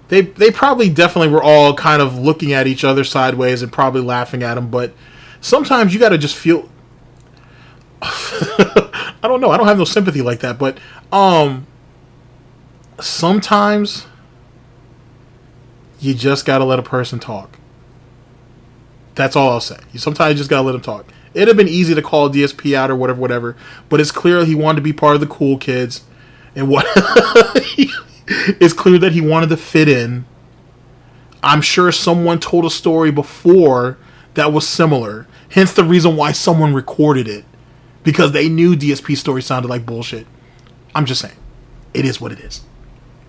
They probably definitely were all kind of looking at each other sideways and probably laughing at them, but sometimes you got to just feel... I don't know. I don't have no sympathy like that, but sometimes you just got to let a person talk. That's all I'll say. Sometimes you just got to let them talk. It'd have been easy to call DSP out or whatever, but it's clear he wanted to be part of the cool kids, and what... It's clear that he wanted to fit in. I'm sure someone told a story before that was similar. Hence the reason why someone recorded it. Because they knew DSP's story sounded like bullshit. I'm just saying. It is what it is.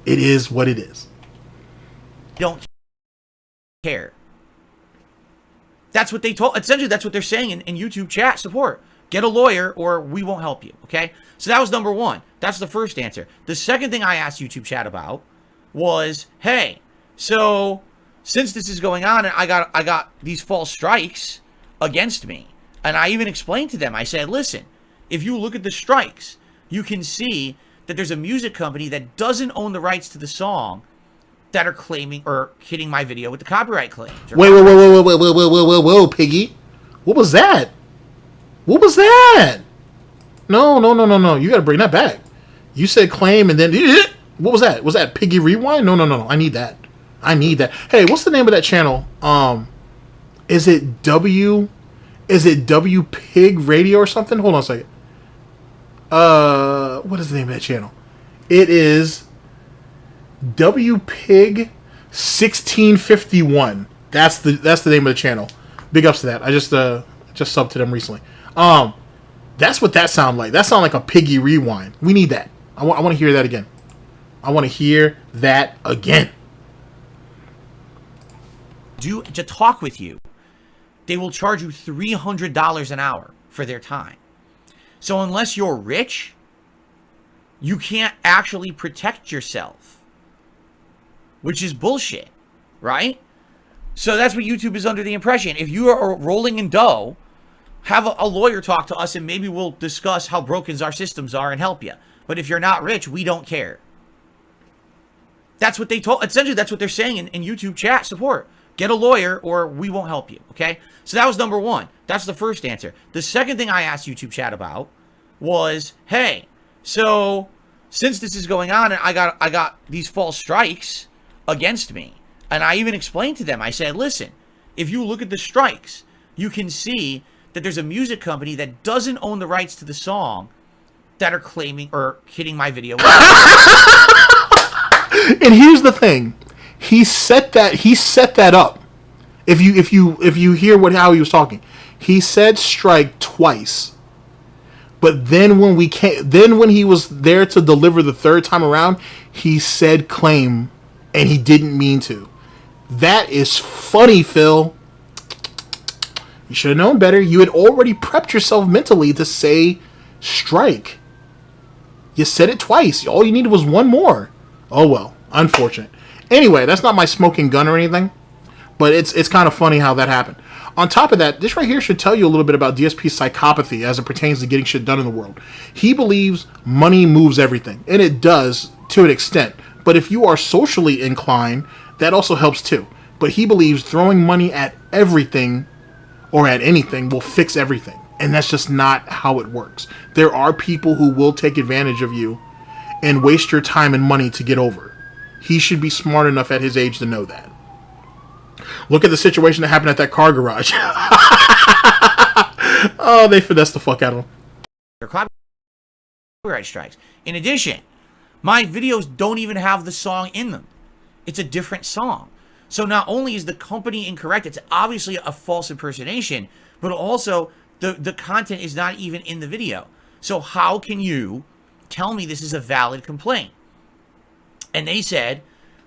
It is what it is. Don't care. That's what they told. Essentially, that's what they're saying in YouTube chat support. Get a lawyer or we won't help you, okay? So that was number one. That's the first answer. The second thing I asked YouTube chat about was, hey, so since this is going on and I got these false strikes against me, and I even explained to them, I said, listen, if you look at the strikes, you can see that there's a music company that doesn't own the rights to the song that are claiming or hitting my video with the copyright claims. Whoa, Piggy. What was that? What was that? No. You got to bring that back. You said claim and then... What was that? Was that Piggy Rewind? No. I need that. Hey, what's the name of that channel? Is it W Pig Radio or something? Hold on a second. What is the name of that channel? It is W Pig 1651. That's the name of the channel. Big ups to that. I just subbed to them recently. That's what that sound like. That sound like a Piggy Rewind. We need that. I want to hear that again. To talk with you, they will charge you $300 an hour for their time. So unless you're rich, you can't actually protect yourself, which is bullshit, right? So that's what YouTube is under the impression. If you are rolling in dough, have a lawyer talk to us, and maybe we'll discuss how broken our systems are and help you. But if you're not rich, we don't care. That's what they told. Essentially, that's what they're saying in YouTube chat support. Get a lawyer or we won't help you, okay? So that was number one. That's the first answer. The second thing I asked YouTube chat about was, hey, so since this is going on and I got these false strikes against me, and I even explained to them, I said, listen, if you look at the strikes, you can see that there's a music company that doesn't own the rights to the song that are claiming or hitting my video. And here's the thing. He set that up. If you hear how he was talking, he said strike twice. But then when he was there to deliver the third time around, he said claim, and he didn't mean to. That is funny, Phil. You should have known better. You had already prepped yourself mentally to say strike. You said it twice. All you needed was one more. Oh well, unfortunate. Anyway, that's not my smoking gun or anything, but it's kind of funny how that happened. On top of that, this right here should tell you a little bit about DSP's psychopathy as it pertains to getting shit done in the world. He believes money moves everything, and it does to an extent. But if you are socially inclined, that also helps too. But he believes throwing money at everything or at anything will fix everything. And that's just not how it works. There are people who will take advantage of you and waste your time and money to get over. He should be smart enough at his age to know that. Look at the situation that happened at that car garage. Oh, they finessed the fuck out of him. Copyright strikes. In addition, my videos don't even have the song in them. It's a different song. So not only is the company incorrect, it's obviously a false impersonation, but also the content is not even in the video. So how can you tell me this is a valid complaint? And they said,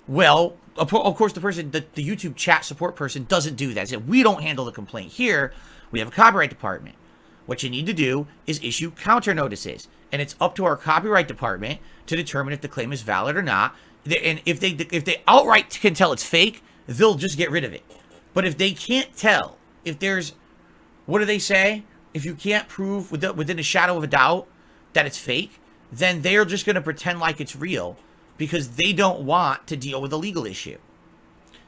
well, of course the YouTube chat support person doesn't do that. They said, we don't handle the complaint here. We have a copyright department. What you need to do is issue counter notices. And it's up to our copyright department to determine if the claim is valid or not. And if they outright can tell it's fake, they'll just get rid of it. But if they can't tell, if there's, what do they say? If you can't prove within a shadow of a doubt that it's fake, then they're just going to pretend like it's real because they don't want to deal with a legal issue.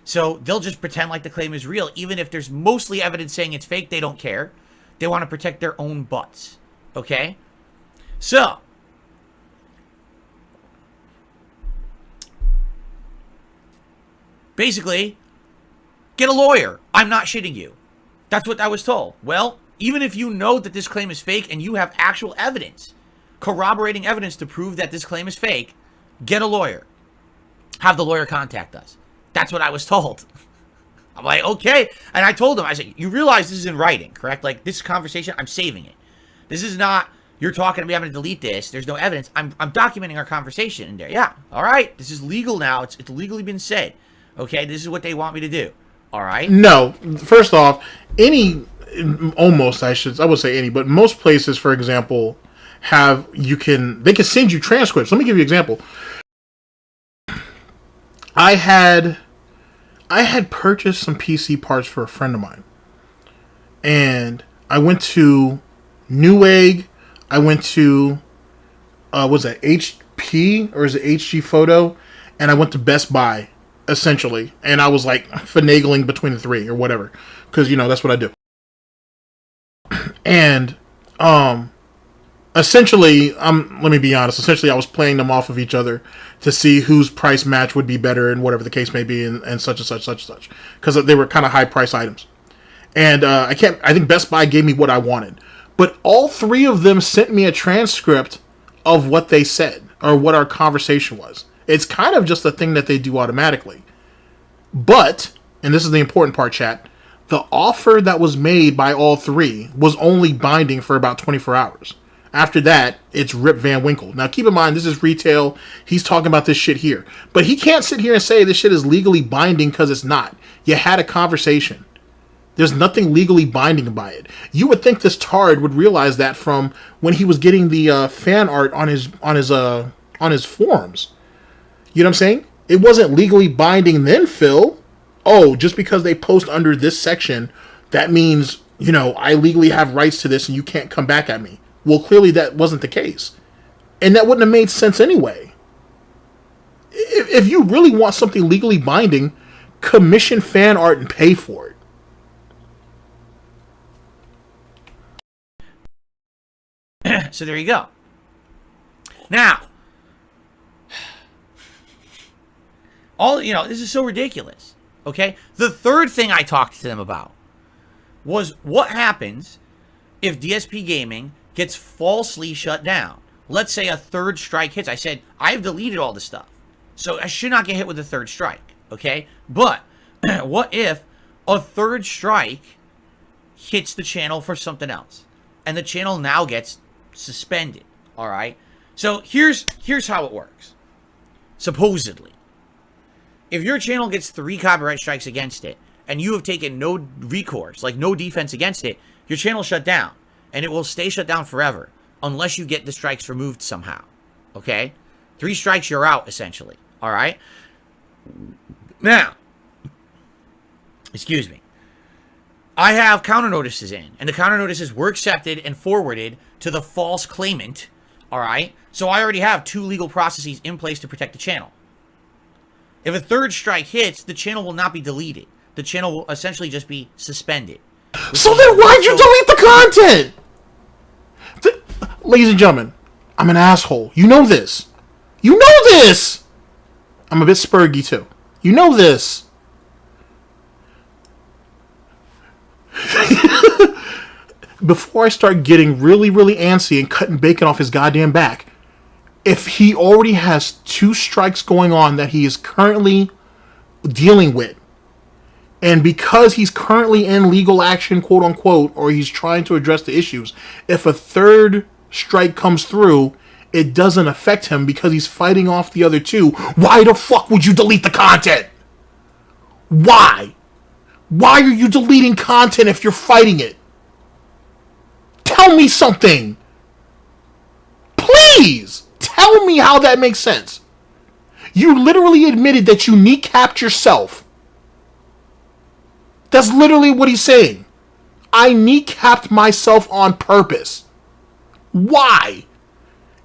So they'll just pretend like the claim is real. Even if there's mostly evidence saying it's fake, they don't care. They want to protect their own butts. Okay? So, basically, get a lawyer. I'm not shitting you. That's what I was told. Well, even if you know that this claim is fake and you have actual evidence, corroborating evidence to prove that this claim is fake, get a lawyer. Have the lawyer contact us. That's what I was told. I'm like, okay. And I told him, I said, you realize this is in writing, correct? Like, this conversation, I'm saving it. This is not, you're talking to me, I'm going to delete this. There's no evidence. I'm documenting our conversation in there. Yeah, all right. This is legal now. It's legally been said. Okay, this is what they want me to do. All right? No. First off, almost, I would say any, but most places, for example, they can send you transcripts. Let me give you an example. I had purchased some PC parts for a friend of mine. And I went to Newegg. I went to, was that HP or is it HG Photo? And I went to Best Buy, essentially. And I was like finagling between the three or whatever. Because, that's what I do. And, essentially, let me be honest. Essentially, I was playing them off of each other to see whose price match would be better and whatever the case may be and such and such. Because they were kind of high price items. And I think Best Buy gave me what I wanted. But all three of them sent me a transcript of what they said or what our conversation was. It's kind of just a thing that they do automatically. But, and this is the important part, chat, the offer that was made by all three was only binding for about 24 hours. After that, it's Rip Van Winkle. Now, keep in mind, this is retail. He's talking about this shit here. But he can't sit here and say this shit is legally binding because it's not. You had a conversation. There's nothing legally binding by it. You would think this tard would realize that from when he was getting the fan art on his forums. You know what I'm saying? It wasn't legally binding then, Phil. Oh, just because they post under this section, that means, I legally have rights to this and you can't come back at me. Well, clearly that wasn't the case. And that wouldn't have made sense anyway. If you really want something legally binding, commission fan art and pay for it. So there you go. Now, this is so ridiculous. Okay? The third thing I talked to them about was what happens if DSPGaming gets falsely shut down. Let's say a third strike hits. I said, I've deleted all the stuff. So I should not get hit with a third strike. Okay? But what if a third strike hits the channel for something else? And the channel now gets suspended. Alright? So here's how it works. Supposedly. If your channel gets 3 copyright strikes against it, and you have taken no recourse, like no defense against it, your channel shut down. And it will stay shut down forever. Unless you get the strikes removed somehow. Okay? 3 strikes, you're out, essentially. Alright? Now, excuse me. I have counter notices in, and the counter notices were accepted and forwarded to the false claimant. All right. So I already have 2 legal processes in place to protect the channel. If a 3rd strike hits, the channel will not be deleted. The channel will essentially just be suspended. So then why'd you delete the content? Ladies and gentlemen, I'm an asshole. You know this. You know this! I'm a bit spurgy too. You know this. Before I start getting really, really antsy and cutting bacon off his goddamn back, if he already has 2 strikes going on that he is currently dealing with, and because he's currently in legal action, quote unquote, or he's trying to address the issues, if a 3rd strike comes through, it doesn't affect him because he's fighting off the other 2. Why the fuck would you delete the content? Why? Why are you deleting content if you're fighting it? Tell me something. Please tell me how that makes sense. You literally admitted that you kneecapped yourself. That's literally what he's saying. I kneecapped myself on purpose. Why?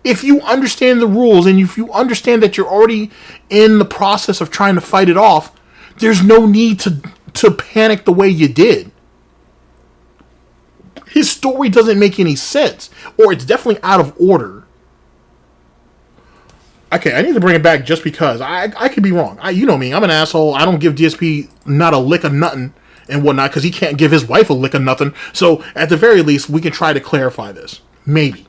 If you understand the rules and if you understand that you're already in the process of trying to fight it off, there's no need to panic the way you did. His story doesn't make any sense, or it's definitely out of order. Okay, I need to bring it back just because I could be wrong. You know me, I'm an asshole. I don't give DSP not a lick of nothing and whatnot because he can't give his wife a lick of nothing. So at the very least, we can try to clarify this. Maybe.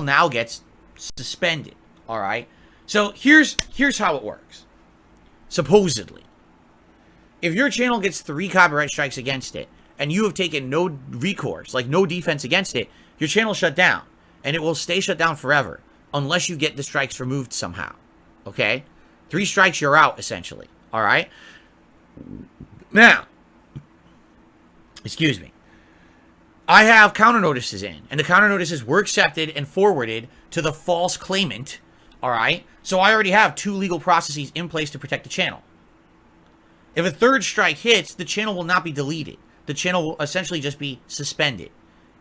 Now gets suspended. All right. So here's how it works. Supposedly, if your channel gets 3 copyright strikes against it and you have taken no recourse, like no defense against it, your channel shut down, and it will stay shut down forever unless you get the strikes removed somehow. Okay? 3 strikes, you're out, essentially. All right? Now, excuse me. I have counter notices in, and the counter notices were accepted and forwarded to the false claimant. All right? So I already have 2 legal processes in place to protect the channel. If a 3rd strike hits, the channel will not be deleted. The channel will essentially just be suspended,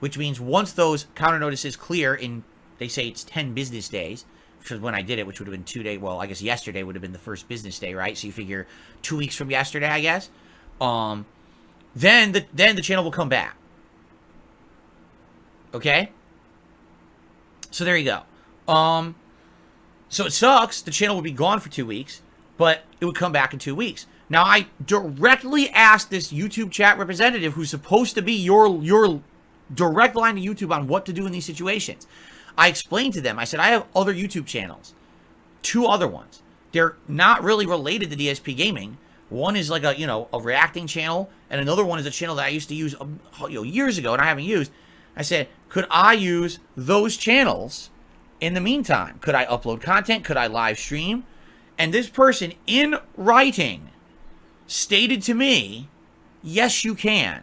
which means once those counter notices clear in, they say it's 10 business days, which is when I did it, which would have been 2 days. Well, I guess yesterday would have been the first business day, right? So you figure 2 weeks from yesterday, I guess. Then the channel will come back. Okay? So there you go. So it sucks. The channel would be gone for 2 weeks, but it would come back in 2 weeks. Now, I directly asked this YouTube chat representative who's supposed to be your direct line to YouTube on what to do in these situations. I explained to them, I said, I have other YouTube channels. 2 other ones. They're not really related to DSP Gaming. One is like a reacting channel, and another one is a channel that I used to use years ago and I haven't used. I said, could I use those channels in the meantime? Could I upload content? Could I live stream? And this person in writing stated to me, yes, you can.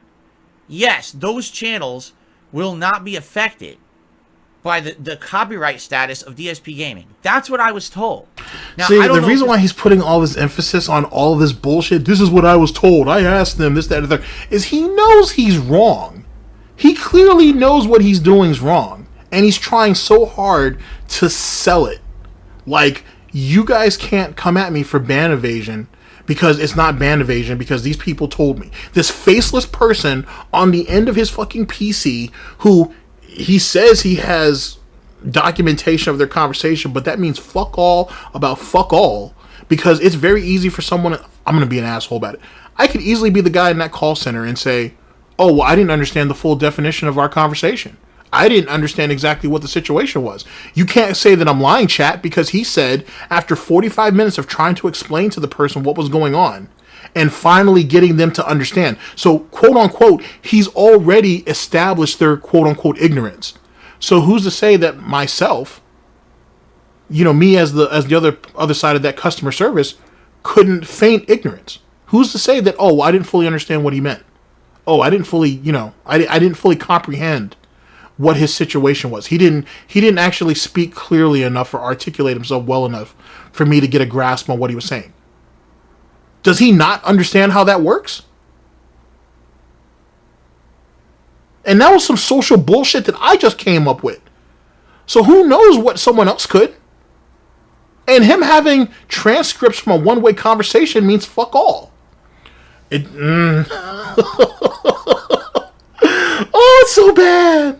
Yes, those channels will not be affected by the copyright status of DSP Gaming. That's what I was told. Now, see, the reason why he's putting all this emphasis on all of this bullshit, this is what I was told, I asked them, this, that, and the third, is he knows he's wrong. He clearly knows what he's doing is wrong. And he's trying so hard to sell it. Like, you guys can't come at me for ban evasion because it's not ban evasion because these people told me. This faceless person on the end of his fucking PC who he says he has documentation of their conversation, but that means fuck all about fuck all because it's very easy for someone. I'm going to be an asshole about it. I could easily be the guy in that call center and say, oh, well, I didn't understand the full definition of our conversation. I didn't understand exactly what the situation was. You can't say that I'm lying, chat, because he said after 45 minutes of trying to explain to the person what was going on and finally getting them to understand. So, quote unquote, he's already established their quote unquote ignorance. So who's to say that myself, me as the other side of that customer service, couldn't feign ignorance? Who's to say that, oh, well, I didn't fully understand what he meant? Oh, I didn't fully, I didn't fully comprehend what his situation was. He didn't actually speak clearly enough or articulate himself well enough for me to get a grasp on what he was saying. Does he not understand how that works? And that was some social bullshit that I just came up with. So who knows what someone else could? And him having transcripts from a one-way conversation means fuck all. Oh, it's so bad.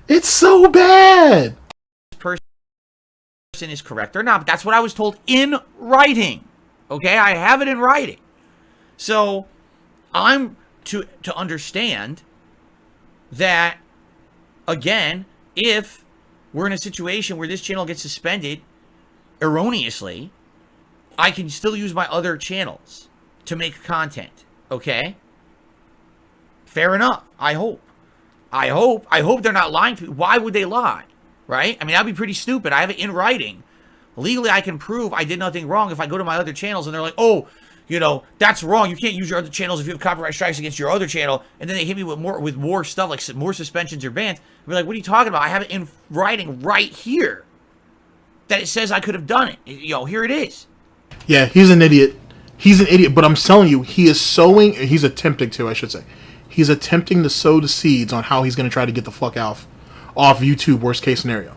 It's so bad. This person is correct or not, but that's what I was told in writing. Okay, I have it in writing. So I'm to understand that, again, if we're in a situation where this channel gets suspended erroneously, I can still use my other channels to make content. Okay? Fair enough. I hope they're not lying to me. Why would they lie? Right? I mean, that'd be pretty stupid. I have it in writing. Legally, I can prove I did nothing wrong if I go to my other channels and they're like, oh, you know, that's wrong. You can't use your other channels if you have copyright strikes against your other channel. And then they hit me with more stuff, like more suspensions or bans. I'd be like, what are you talking about? I have it in writing right here that it says I could have done it. Yo, here it is. Yeah, he's an idiot. He's an idiot, but I'm telling you, he's attempting to, I should say. He's attempting to sow the seeds on how he's going to try to get the fuck off YouTube, worst case scenario.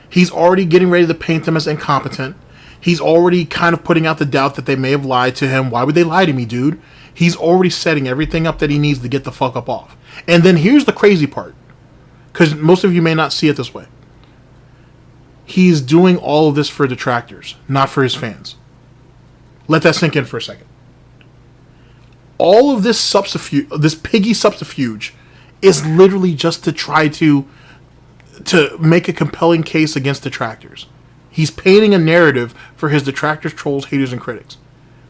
He's already getting ready to paint them as incompetent. He's already kind of putting out the doubt that they may have lied to him. Why would they lie to me, dude? He's already setting everything up that he needs to get the fuck up off. And then here's the crazy part, because most of you may not see it this way. He's doing all of this for detractors, not for his fans. Let that sink in for a second. All of this subterfuge, this piggy subterfuge, is literally just to try to make a compelling case against detractors. He's painting a narrative for his detractors, trolls, haters, and critics.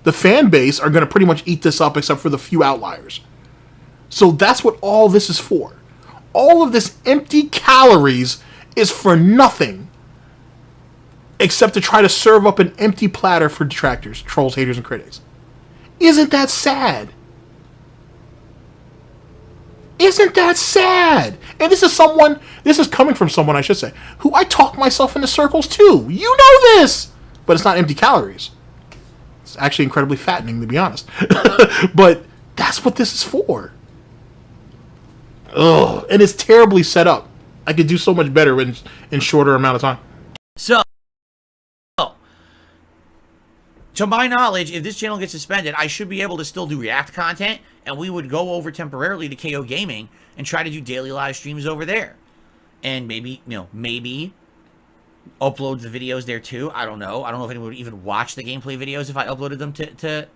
The fan base are going to pretty much eat this up except for the few outliers. So that's what all this is for. All of this empty calories is for nothing except to try to serve up an empty platter for detractors, trolls, haters, and critics. Isn't that sad? Isn't that sad? And this is coming from someone, I should say, who I talk myself into circles too. You know this! But it's not empty calories. It's actually incredibly fattening, to be honest. But that's what this is for. Ugh. And it's terribly set up. I could do so much better in shorter amount of time. So, to my knowledge, if this channel gets suspended, I should be able to still do React content, and we would go over temporarily to KO Gaming and try to do daily live streams over there. And maybe, maybe upload the videos there too. I don't know. I don't know if anyone would even watch the gameplay videos if I uploaded them to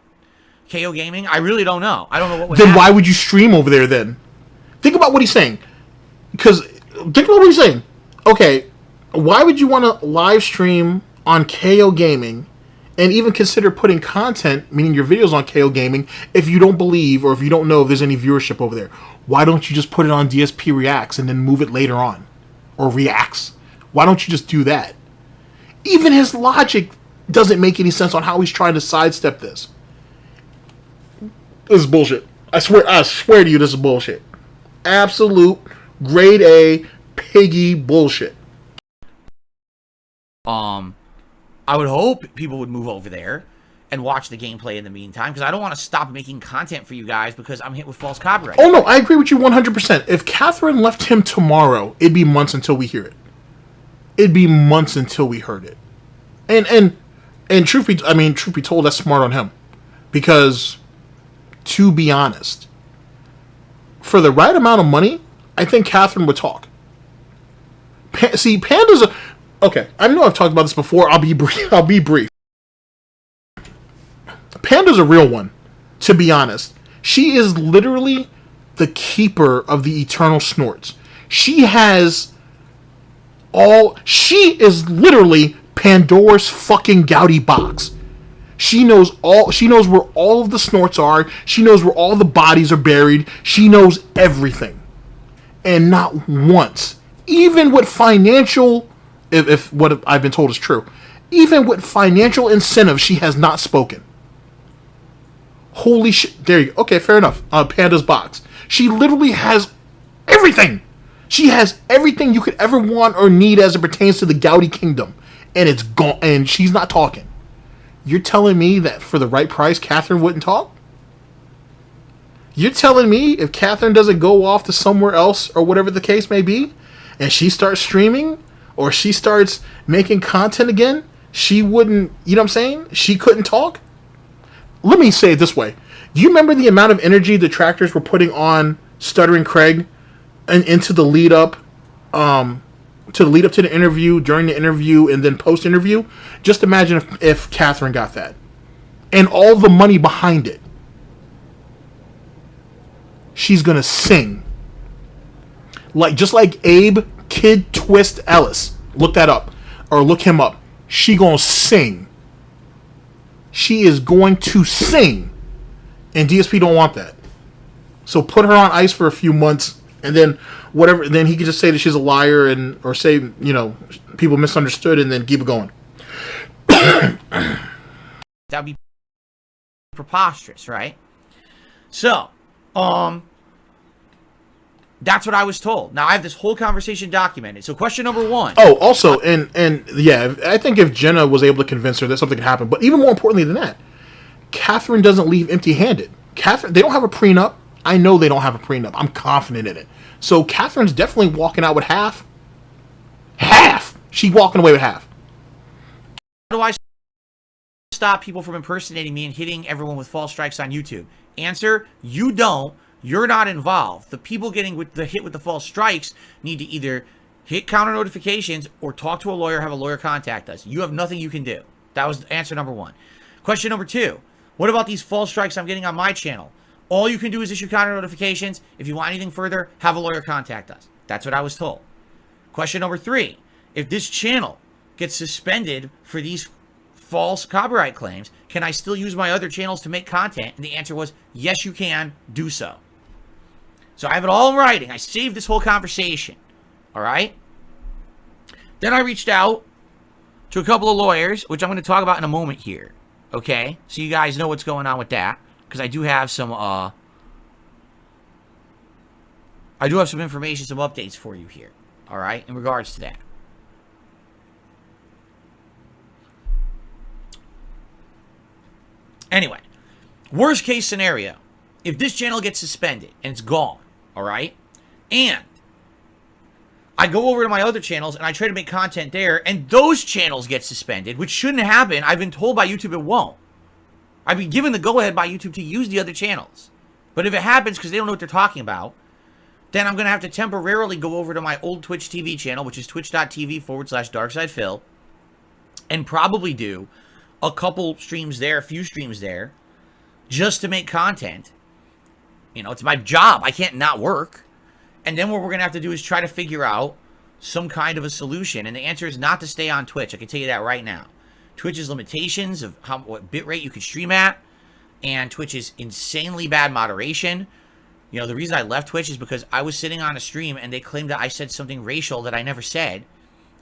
KO Gaming. I really don't know. I don't know what would happen. Why would you stream over there then? Think about what he's saying. Think about what he's saying. Okay, why would you want to live stream on KO Gaming and even consider putting content, meaning your videos, on KO Gaming, if you don't believe or if you don't know if there's any viewership over there? Why don't you just put it on DSP Reacts and then move it later on? Or Reacts? Why don't you just do that? Even his logic doesn't make any sense on how he's trying to sidestep this. This is bullshit. I swear to you, this is bullshit. Absolute grade A piggy bullshit. I would hope people would move over there and watch the gameplay in the meantime, because I don't want to stop making content for you guys because I'm hit with false copyright. Oh no, I agree with you 100%. If Catherine left him tomorrow, it'd be months until we hear it. It'd be months until we heard it. And truth be told, that's smart on him. Because, to be honest, for the right amount of money, I think Catherine would talk. Panda's a... Okay, I know I've talked about this before. I'll be brief. Panda's a real one, to be honest. She is literally the keeper of the eternal snorts. She is literally Pandora's fucking Gouty box. She knows where all of the snorts are. She knows where all the bodies are buried. She knows everything. And not once, even with financial... If what I've been told is true, even with financial incentive, she has not spoken. Holy shit. There you go. Okay, fair enough. Panda's box. She literally has everything. She has everything you could ever want or need as it pertains to the Gouty Kingdom. And it's gone. And she's not talking. You're telling me that for the right price, Catherine wouldn't talk? You're telling me if Catherine doesn't go off to somewhere else or whatever the case may be, and she starts streaming or she starts making content again, she wouldn't, you know what I'm saying? She couldn't talk? Let me say it this way. Do you remember the amount of energy the Tractors were putting on Stuttering Craig and into the lead up to the interview, during the interview, and then post-interview? Just imagine if Catherine got that. And all the money behind it. She's gonna sing. Just like Abe Kid Twist Ellis. Look that up. Or look him up. She gonna sing. She is going to sing. And DSP don't want that. So put her on ice for a few months, and then whatever, then he could just say that she's a liar, and or say, you know, people misunderstood, and then keep it going. That would be preposterous, right? So, that's what I was told. Now I have this whole conversation documented. So question number 1. Oh, also, and yeah, I think if Jenna was able to convince her that something could happen, but even more importantly than that, Catherine doesn't leave empty-handed. Catherine, they don't have a prenup. I know they don't have a prenup. I'm confident in it. So Catherine's definitely walking out with half. Half. She's walking away with half. How do I stop people from impersonating me and hitting everyone with false strikes on YouTube? Answer: you don't. You're not involved. The people getting hit with the false strikes need to either hit counter notifications or talk to a lawyer, have a lawyer contact us. You have nothing you can do. That was answer number 1. Question number 2. What about these false strikes I'm getting on my channel? All you can do is issue counter notifications. If you want anything further, have a lawyer contact us. That's what I was told. Question number 3. If this channel gets suspended for these false copyright claims, can I still use my other channels to make content? And the answer was, yes, you can. Do so. So I have it all in writing. I saved this whole conversation. All right? Then I reached out to a couple of lawyers, which I'm going to talk about in a moment here. Okay? So you guys know what's going on with that. Because I do have some, information, some updates for you here. All right? In regards to that. Anyway. Worst case scenario. If this channel gets suspended and it's gone. All right? And I go over to my other channels and I try to make content there, and those channels get suspended, which shouldn't happen. I've been told by YouTube it won't. I've been given the go-ahead by YouTube to use the other channels. But if it happens because they don't know what they're talking about, then I'm going to have to temporarily go over to my old Twitch TV channel, which is twitch.tv/DarksydePhil, and probably do a couple streams there, a few streams there, just to make content. You know, it's my job. I can't not work. And then what we're going to have to do is try to figure out some kind of a solution. And the answer is not to stay on Twitch. I can tell you that right now. Twitch's limitations of what bitrate you can stream at, and Twitch's insanely bad moderation. You know, the reason I left Twitch is because I was sitting on a stream and they claimed that I said something racial that I never said.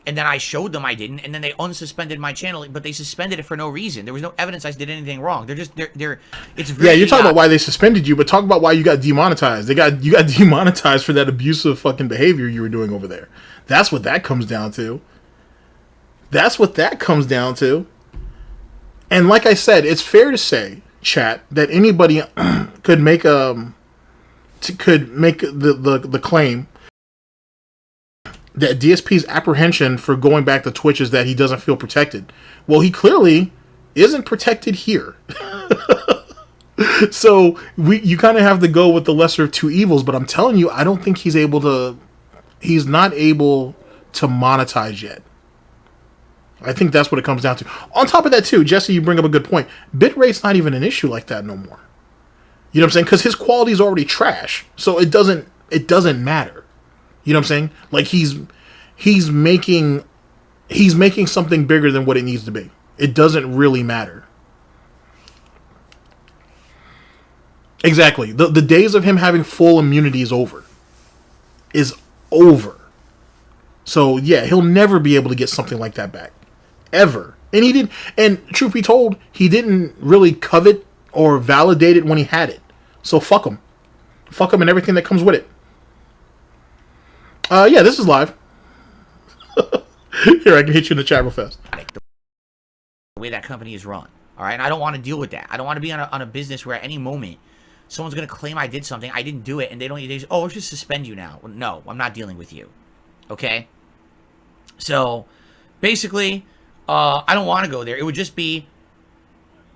And then I showed them I didn't, and then they unsuspended my channel, but they suspended it for no reason. There was no evidence I did anything wrong. It's very, yeah, you're talking about why they suspended you, but talk about why you got demonetized. You got demonetized for that abusive fucking behavior you were doing over there. That's what that comes down to. That's what that comes down to. And like I said, it's fair to say, chat, that anybody could make the claim that DSP's apprehension for going back to Twitch is that he doesn't feel protected. Well, he clearly isn't protected here. So you kind of have to go with the lesser of two evils, but I'm telling you, I don't think he's not able to monetize yet. I think that's what it comes down to. On top of that too, Jesse, you bring up a good point. Bitrate's not even an issue like that no more. You know what I'm saying? Because his quality is already trash. So it doesn't matter. You know what I'm saying? Like he's making something bigger than what it needs to be. It doesn't really matter. Exactly. The days of him having full immunity is over. So yeah, he'll never be able to get something like that back. Ever. And he didn't, and truth be told, he didn't really covet or validate it when he had it. So fuck him. Fuck him and everything that comes with it. Yeah, this is live. Here, I can hit you in the chat real fast. The way that company is run. All right, and I don't want to deal with that. I don't want to be on a business where at any moment someone's going to claim I did something, I didn't do it, and they just, oh, let's just suspend you now. Well, no, I'm not dealing with you. Okay? So, basically, I don't want to go there. It would just be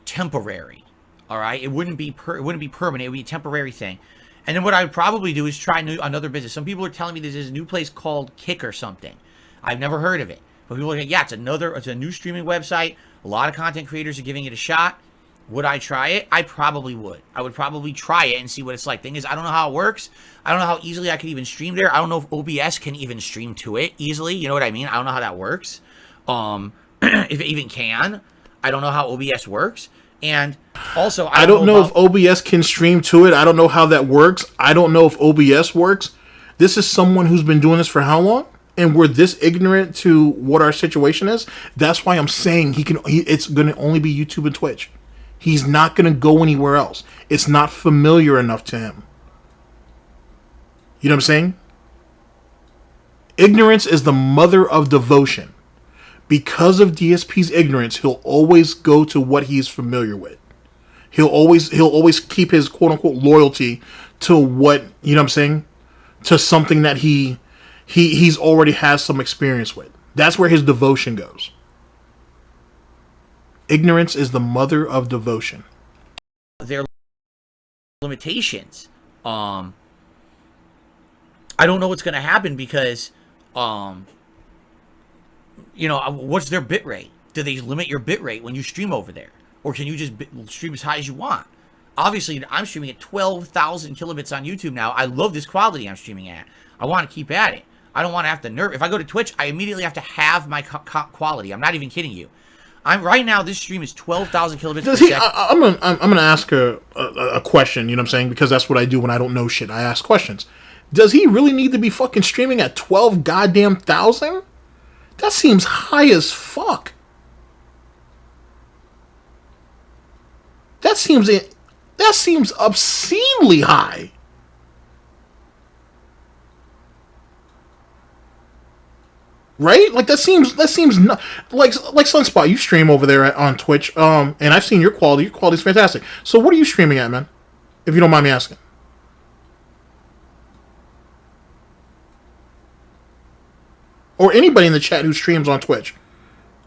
temporary. All right? It wouldn't be permanent. It would be a temporary thing. And then what I would probably do is try another business. Some people are telling me there's a new place called Kick or something. I've never heard of it. But people are like, yeah, it's a new streaming website. A lot of content creators are giving it a shot. Would I try it? I probably would. I would probably try it and see what it's like. Thing is, I don't know how it works. I don't know how easily I could even stream there. I don't know if OBS can even stream to it easily. You know what I mean? I don't know how that works. If it even can. I don't know how OBS works. And also, I don't know if OBS can stream to it. I don't know how that works. I don't know if OBS works. This is someone who's been doing this for how long? And we're this ignorant to what our situation is. That's why I'm saying it's going to only be YouTube and Twitch. He's not going to go anywhere else. It's not familiar enough to him. You know what I'm saying? Ignorance is the mother of devotion. Because of DSP's ignorance, he'll always go to what he's familiar with. He'll always keep his quote unquote loyalty to what, you know what I'm saying? To something that he's already has some experience with. That's where his devotion goes. Ignorance is the mother of devotion. Their limitations. I don't know what's going to happen because, what's their bit rate? Do they limit your bit rate when you stream over there? Or can you just stream as high as you want? Obviously, I'm streaming at 12,000 kilobits on YouTube now. I love this quality I'm streaming at. I want to keep at it. I don't want to have to nerf. If I go to Twitch, I immediately have to have my quality. I'm not even kidding you. Right now, this stream is 12,000 kilobits per second. I'm gonna ask a question, you know what I'm saying? Because that's what I do when I don't know shit. I ask questions. Does he really need to be fucking streaming at 12 goddamn thousand? That seems high as fuck. That seems obscenely high. Right? Like that seems not like Sunspot. You stream over there on Twitch, and I've seen your quality. Your quality's fantastic. So what are you streaming at, man? If you don't mind me asking. Or anybody in the chat who streams on Twitch,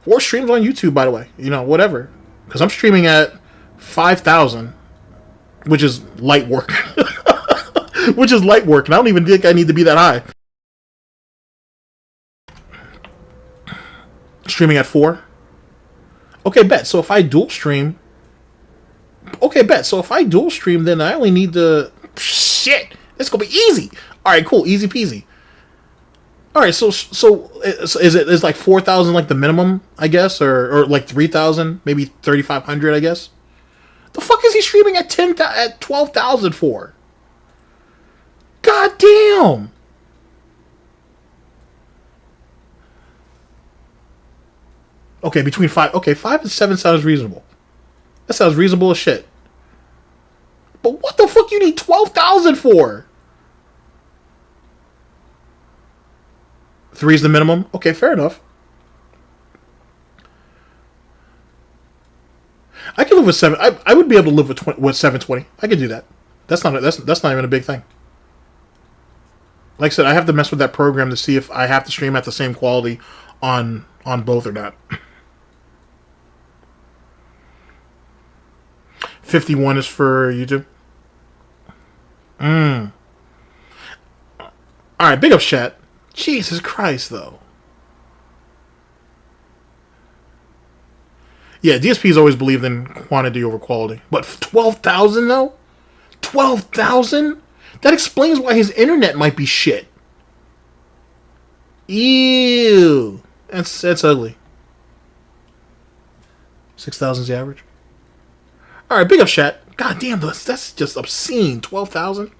or streams on YouTube, by the way. You know, whatever. Because I'm streaming at 5,000, which is light work. Which is light work, and I don't even think I need to be that high. Streaming at 4. Okay, bet. So if I dual stream, then I only need to. Shit, it's gonna be easy. All right, cool, easy peasy. All right, so is like 4,000 like the minimum, I guess, or like 3,000, maybe 3,500, I guess. The fuck is he streaming at 12,000 for? God damn. Okay, between 5 and 7 sounds reasonable. That sounds reasonable as shit. But what the fuck you need 12,000 for? 3 is the minimum? Okay, fair enough. I can live with 7. I would be able to live with 720. I could do that. That's not even a big thing. Like I said, I have to mess with that program to see if I have to stream at the same quality on both or not. 51 is for YouTube. Alright, big up chat. Jesus Christ, though. Yeah, DSP's always believed in quantity over quality. But 12,000, though? 12,000? That explains why his internet might be shit. Ew. That's ugly. 6,000 is the average. Alright, big up chat. God damn, that's just obscene. 12,000?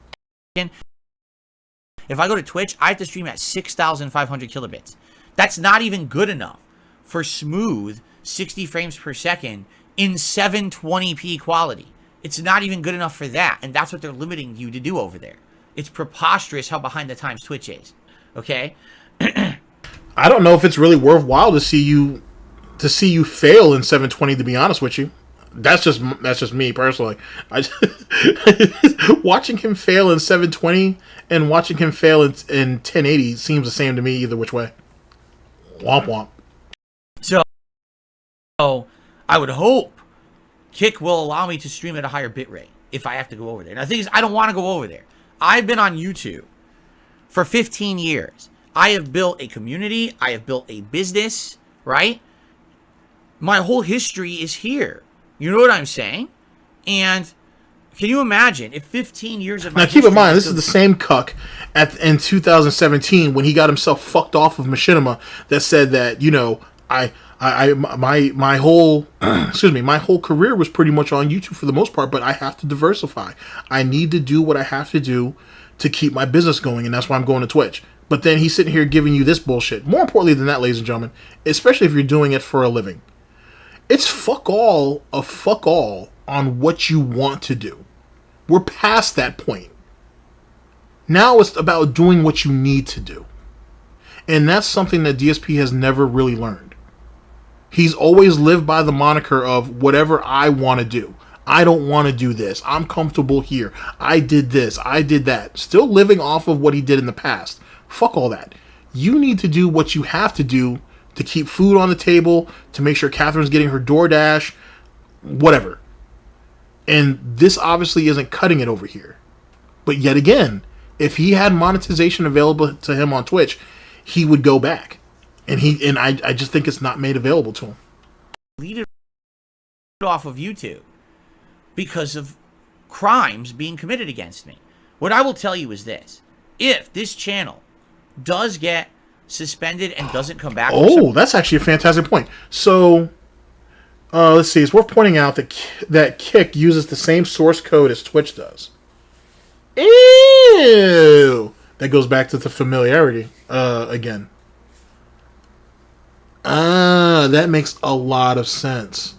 If I go to Twitch, I have to stream at 6,500 kilobits. That's not even good enough for smooth 60 frames per second in 720p quality. It's not even good enough for that, and that's what they're limiting you to do over there. It's preposterous how behind the times Twitch is. Okay? I don't know if it's really worthwhile to see you fail in 720, to be honest with you. That's just me personally. Watching him fail in 720 and watching him fail in 1080 seems the same to me either which way. Womp womp. So I would hope Kick will allow me to stream at a higher bitrate if I have to go over there. Now the thing is, I don't want to go over there. I've been on YouTube for 15 years. I have built a community. I have built a business, right? My whole history is here. You know what I'm saying? And can you imagine if 15 years of my now keep in mind, this is the same cuck in 2017 when he got himself fucked off of Machinima that said that, you know, my whole excuse me, my whole career was pretty much on YouTube for the most part, but I have to diversify. I need to do what I have to do to keep my business going, and that's why I'm going to Twitch. But then he's sitting here giving you this bullshit. More importantly than that, ladies and gentlemen, especially if you're doing it for a living, it's fuck all on what you want to do. We're past that point. Now it's about doing what you need to do. And that's something that DSP has never really learned. He's always lived by the moniker of whatever I want to do. I don't want to do this. I'm comfortable here. I did this. I did that. Still living off of what he did in the past. Fuck all that. You need to do what you have to do to keep food on the table, to make sure Catherine's getting her DoorDash, whatever. And this obviously isn't cutting it over here. But yet again, if he had monetization available to him on Twitch, he would go back. And I just think it's not made available to him. Deleted off of YouTube because of crimes being committed against me. What I will tell you is this. If this channel does get suspended and doesn't come back... Oh, that's actually a fantastic point. So, let's see. It's worth pointing out that Kick uses the same source code as Twitch does. Ew! That goes back to the familiarity again. That makes a lot of sense.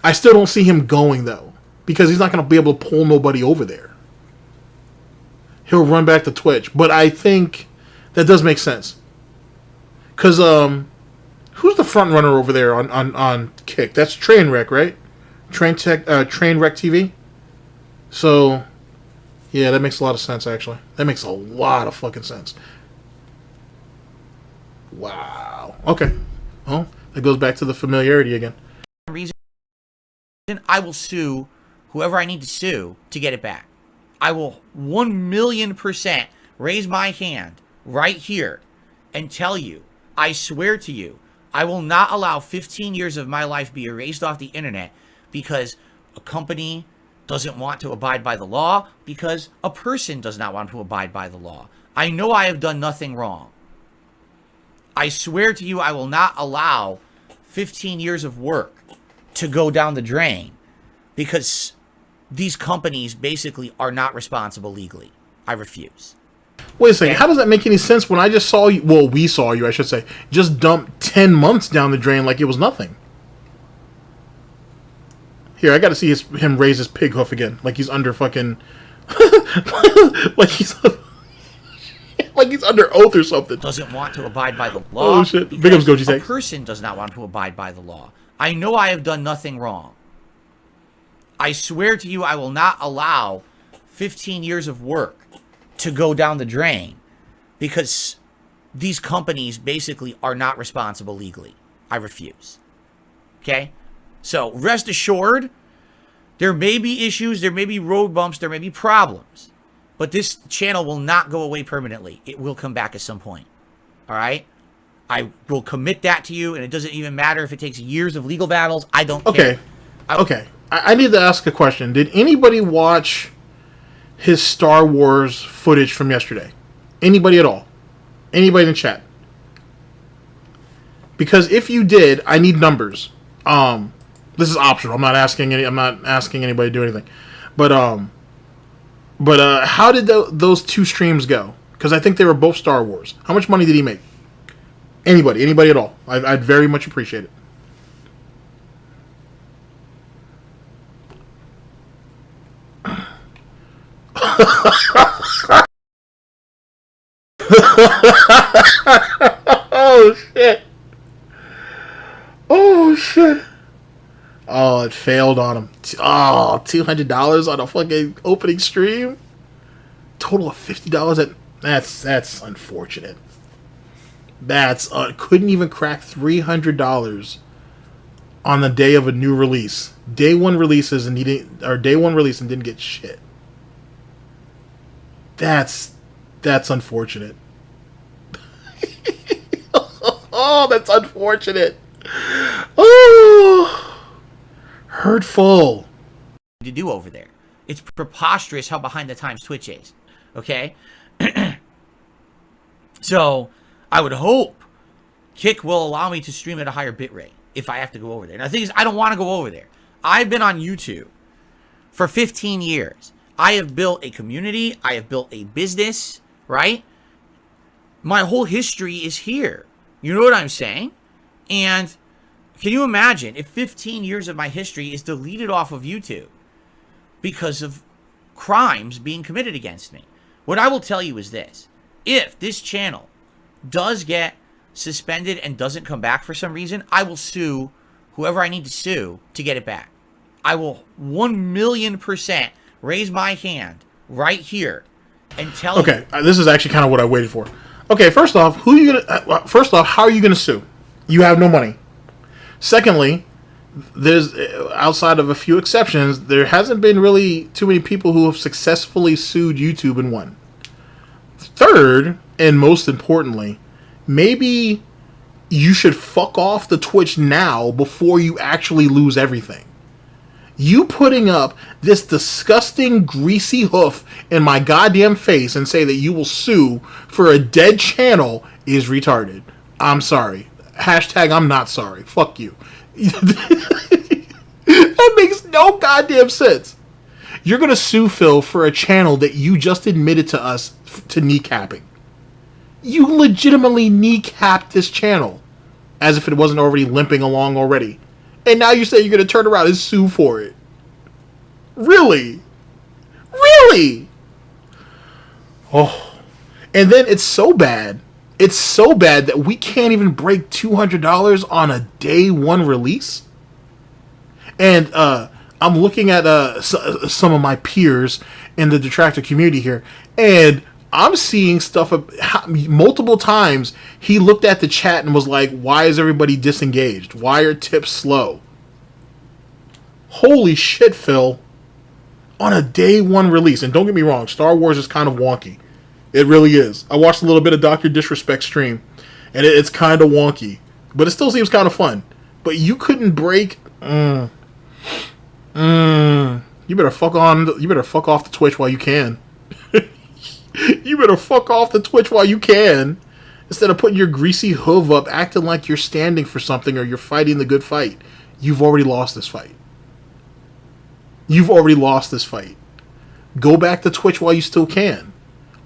I still don't see him going, though, because he's not going to be able to pull nobody over there. He'll run back to Twitch, but I think that does make sense. Because, who's the front runner over there on Kick? That's Trainwreck, right? Trainwreck TV? So, yeah, that makes a lot of sense, actually. That makes a lot of fucking sense. Wow. Okay. Well, that goes back to the familiarity again. Reason I will sue whoever I need to sue to get it back. I will 1,000,000% raise my hand right here and tell you, I swear to you, I will not allow 15 years of my life be erased off the internet because a company doesn't want to abide by the law, because a person does not want to abide by the law. I know I have done nothing wrong. I swear to you, I will not allow 15 years of work to go down the drain because these companies basically are not responsible legally. I refuse. Wait a second. How does that make any sense when I just saw you? Well, we saw you, I should say. Just dump 10 months down the drain like it was nothing. Here, I got to see him raise his pig hoof again, like he's under fucking, like he's under oath or something. Doesn't want to abide by the law. Oh shit! Big ups, Goutian Slip. A person does not want to abide by the law. I know I have done nothing wrong. I swear to you, I will not allow 15 years of work to go down the drain because these companies basically are not responsible legally. I refuse. Okay? So, rest assured, there may be issues, there may be road bumps, there may be problems, but this channel will not go away permanently. It will come back at some point. All right? I will commit that to you, and it doesn't even matter if it takes years of legal battles. I don't care. Okay. I need to ask a question. Did anybody watch his Star Wars footage from yesterday? Anybody at all? Anybody in the chat? Because if you did, I need numbers. This is optional. I'm not asking anybody to do anything. But how did those two streams go? Because I think they were both Star Wars. How much money did he make? Anybody at all? I'd very much appreciate it. Oh shit! Oh shit! Oh, it failed on him. Oh, $200 on a fucking opening stream. Total of $50. That's unfortunate. That's couldn't even crack $300 on the day of a new release. Day one releases and day one release and didn't get shit. That's unfortunate. Oh, that's unfortunate. Oh, hurtful. To do over there. It's preposterous how behind the times Twitch is. Okay? So, I would hope Kick will allow me to stream at a higher bitrate if I have to go over there. Now, the thing is, I don't want to go over there. I've been on YouTube for 15 years. I have built a community. I have built a business, right? My whole history is here. You know what I'm saying? And can you imagine if 15 years of my history is deleted off of YouTube because of crimes being committed against me? What I will tell you is this. If this channel does get suspended and doesn't come back for some reason, I will sue whoever I need to sue to get it back. I will 1,000,000% raise my hand right here and tell you. Okay, this is actually kind of what I waited for. Okay, first off, how are you gonna sue? You have no money. Secondly, there's outside of a few exceptions, there hasn't been really too many people who have successfully sued YouTube and won. Third, and most importantly, maybe you should fuck off the Twitch now before you actually lose everything. You putting up this disgusting greasy hoof in my goddamn face and say that you will sue for a dead channel is retarded. I'm sorry. Hashtag I'm not sorry. Fuck you. That makes no goddamn sense. You're going to sue Phil for a channel that you just admitted to us to kneecapping. You legitimately kneecapped this channel as if it wasn't already limping along already. And now you say you're going to turn around and sue for it. Really? Really? Oh. And then it's so bad. It's so bad that we can't even break $200 on a day one release. And I'm looking at some of my peers in the detractor community here. And I'm seeing stuff multiple times. He looked at the chat and was like, why is everybody disengaged? Why are tips slow? Holy shit, Phil. On a day one release. And don't get me wrong, Star Wars is kind of wonky. It really is. I watched a little bit of Dr. Disrespect stream. And it's kind of wonky. But it still seems kind of fun. But you couldn't break... You better fuck off the Twitch while you can. You better fuck off the Twitch while you can. Instead of putting your greasy hoof up, acting like you're standing for something or you're fighting the good fight. You've already lost this fight. You've already lost this fight. Go back to Twitch while you still can.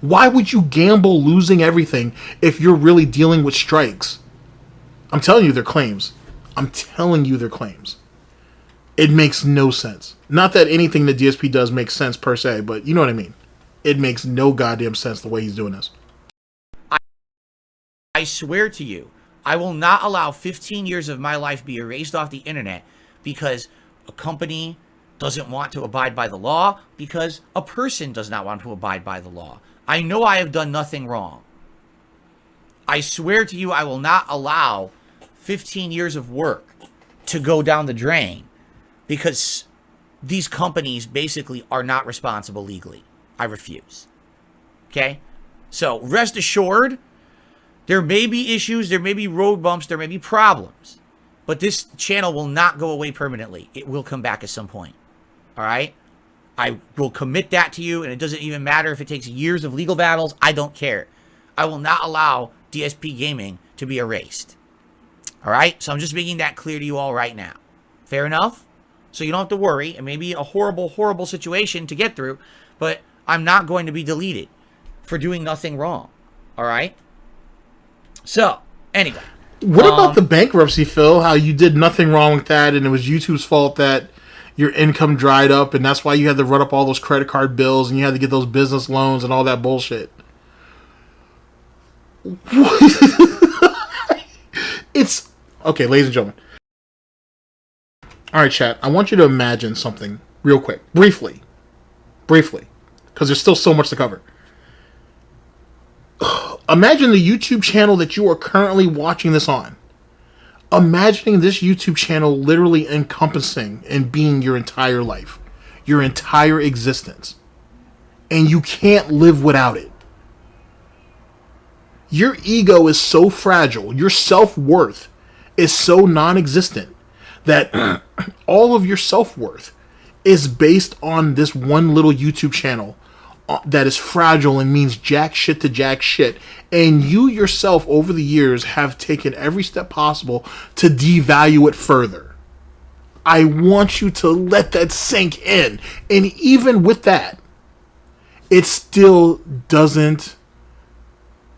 Why would you gamble losing everything if you're really dealing with strikes? I'm telling you they're claims. I'm telling you they're claims. It makes no sense. Not that anything that DSP does makes sense per se, but you know what I mean. It makes no goddamn sense the way he's doing this. I swear to you, I will not allow 15 years of my life be erased off the internet because a company doesn't want to abide by the law, because a person does not want to abide by the law. I know I have done nothing wrong. I swear to you, I will not allow 15 years of work to go down the drain because these companies basically are not responsible legally. I refuse. Okay? So, rest assured, there may be issues, there may be road bumps, there may be problems. But this channel will not go away permanently. It will come back at some point. Alright? I will commit that to you, and it doesn't even matter if it takes years of legal battles. I don't care. I will not allow DSP Gaming to be erased. Alright? So I'm just making that clear to you all right now. Fair enough? So you don't have to worry. It may be a horrible, horrible situation to get through, but I'm not going to be deleted for doing nothing wrong. Alright? So, anyway. What about the bankruptcy, Phil? How you did nothing wrong with that, and it was YouTube's fault that your income dried up, and that's why you had to run up all those credit card bills, and you had to get those business loans and all that bullshit. It's... Okay, ladies and gentlemen. All right, chat. I want you to imagine something real quick, briefly, because there's still so much to cover. Imagine the YouTube channel that you are currently watching this on. Imagining this YouTube channel literally encompassing and being your entire life, your entire existence, and you can't live without it. Your ego is so fragile, your self-worth is so non-existent that all of your self-worth is based on this one little YouTube channel that is fragile and means jack shit to jack shit. And you yourself over the years have taken every step possible to devalue it further. I want you to let that sink in. And even with that, it still doesn't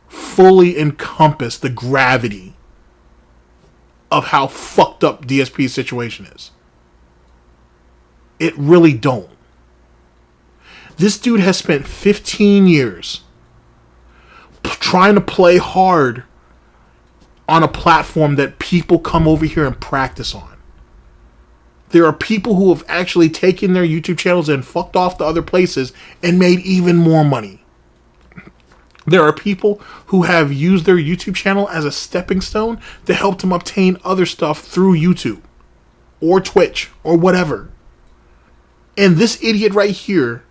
fully encompass the gravity of how fucked up DSP's situation is. It really don't. This dude has spent 15 years trying to play hard on a platform that people come over here and practice on. There are people who have actually taken their YouTube channels and fucked off to other places and made even more money. There are people who have used their YouTube channel as a stepping stone to help them obtain other stuff through YouTube or Twitch or whatever. And this idiot right here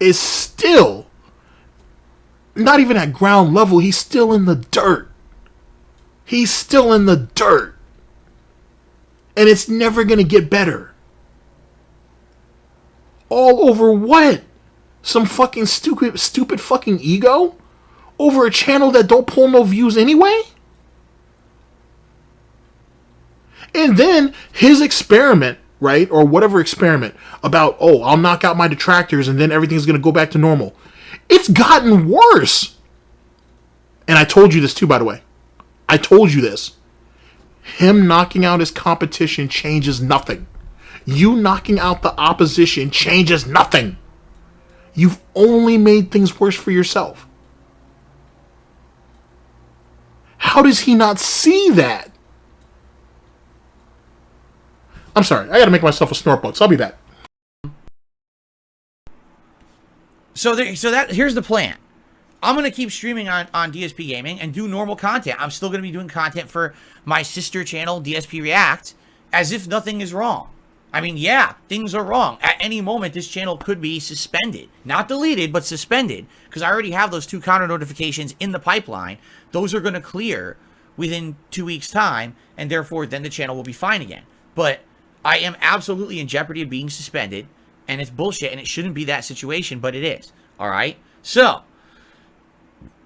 is still not even at ground level. He's still in the dirt. He's still in the dirt. And it's never going to get better. All over what? Some fucking stupid fucking ego? Over a channel that don't pull no views anyway? And then his experiment, right? Or whatever experiment about, oh, I'll knock out my detractors and then everything's going to go back to normal. It's gotten worse. And I told you this too, by the way. I told you this. Him knocking out his competition changes nothing. You knocking out the opposition changes nothing. You've only made things worse for yourself. How does he not see that? I'm sorry, I gotta make myself a snort box. I'll be back. So here's the plan. I'm going to keep streaming on DSP Gaming and do normal content. I'm still going to be doing content for my sister channel, DSP React, as if nothing is wrong. I mean, yeah, things are wrong. At any moment, this channel could be suspended. Not deleted, but suspended. Because I already have those 2 counter notifications in the pipeline. Those are going to clear within 2 weeks' time, and therefore, then the channel will be fine again. But I am absolutely in jeopardy of being suspended, and it's bullshit, and it shouldn't be that situation, but it is. All right? So,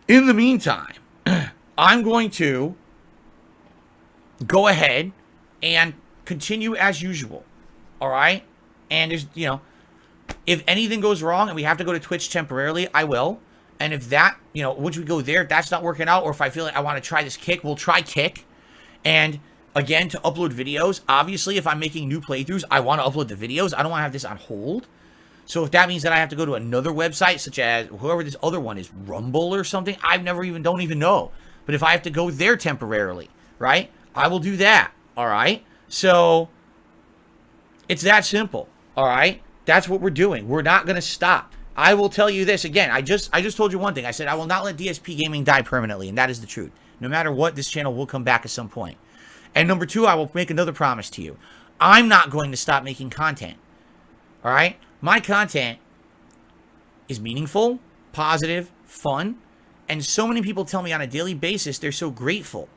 in the meantime, I'm going to go ahead and continue as usual. All right? And there's, you know, if anything goes wrong and we have to go to Twitch temporarily, I will. And if that, you know, once we go there, if that's not working out, or if I feel like I want to try this Kick, we'll try Kick. And again, to upload videos, obviously, if I'm making new playthroughs, I want to upload the videos. I don't want to have this on hold. So if that means that I have to go to another website, such as whoever this other one is, Rumble or something, don't even know. But if I have to go there temporarily, right, I will do that, all right? So it's that simple, all right? That's what we're doing. We're not going to stop. I will tell you this again. I just told you one thing. I said I will not let DSP Gaming die permanently, and that is the truth. No matter what, this channel will come back at some point. And number 2, I will make another promise to you. I'm not going to stop making content, all right? My content is meaningful, positive, fun, and so many people tell me on a daily basis they're so grateful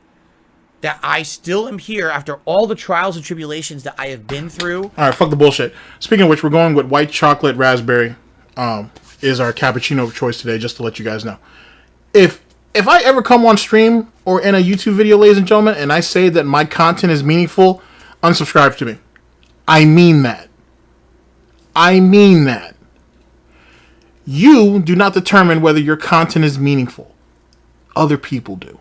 that I still am here after all the trials and tribulations that I have been through. All right, fuck the bullshit. Speaking of which, we're going with white chocolate raspberry is our cappuccino of choice today, just to let you guys know. If I ever come on stream or in a YouTube video, ladies and gentlemen, and I say that my content is meaningful, unsubscribe to me. I mean that. I mean that. You do not determine whether your content is meaningful. Other people do.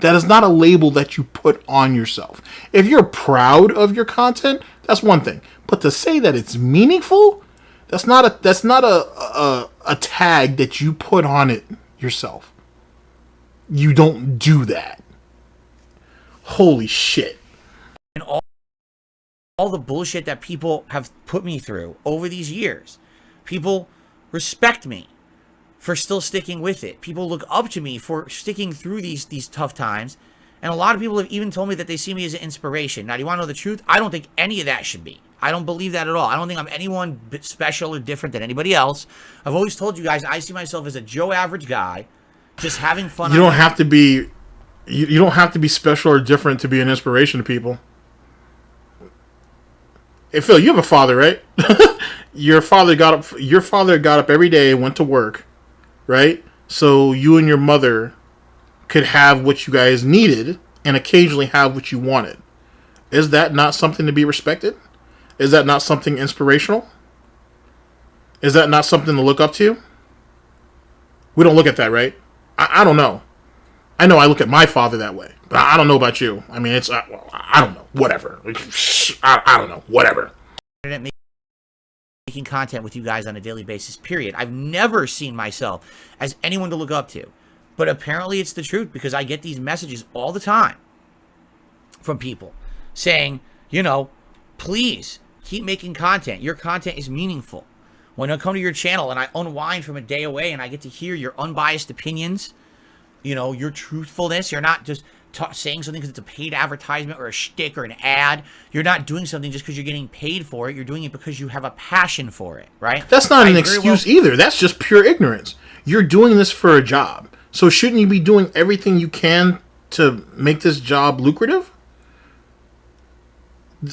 That is not a label that you put on yourself. If you're proud of your content, that's one thing. But to say that it's meaningful, that's not a tag that you put on it yourself. You don't do that. Holy shit. And all all the bullshit that people have put me through over these years. People respect me for still sticking with it. People look up to me for sticking through these tough times. And a lot of people have even told me that they see me as an inspiration. Now, do you want to know the truth? I don't think any of that should be. I don't believe that at all. I don't think I'm anyone special or different than anybody else. I've always told you guys I see myself as a Joe average guy, just having fun. You don't have to be. You don't have to be special or different to be an inspiration to people. Hey Phil, you have a father, right? Your father got up. Your father got up every day and went to work, right? So you and your mother could have what you guys needed and occasionally have what you wanted. Is that not something to be respected? Is that not something inspirational? Is that not something to look up to? We don't look at that, right? I don't know. I know I look at my father that way. But I don't know about you. I mean, it's... I don't know. Whatever. I don't know. Whatever. Making content with you guys on a daily basis, period. I've never seen myself as anyone to look up to. But apparently it's the truth, because I get these messages all the time from people saying, you know, please keep making content. Your content is meaningful. When I come to your channel and I unwind from a day away and I get to hear your unbiased opinions, you know, your truthfulness, you're not just saying something because it's a paid advertisement or a shtick or an ad. You're not doing something just because you're getting paid for it. You're doing it because you have a passion for it, right? That's not an excuse either. That's just pure ignorance. You're doing this for a job. So shouldn't you be doing everything you can to make this job lucrative?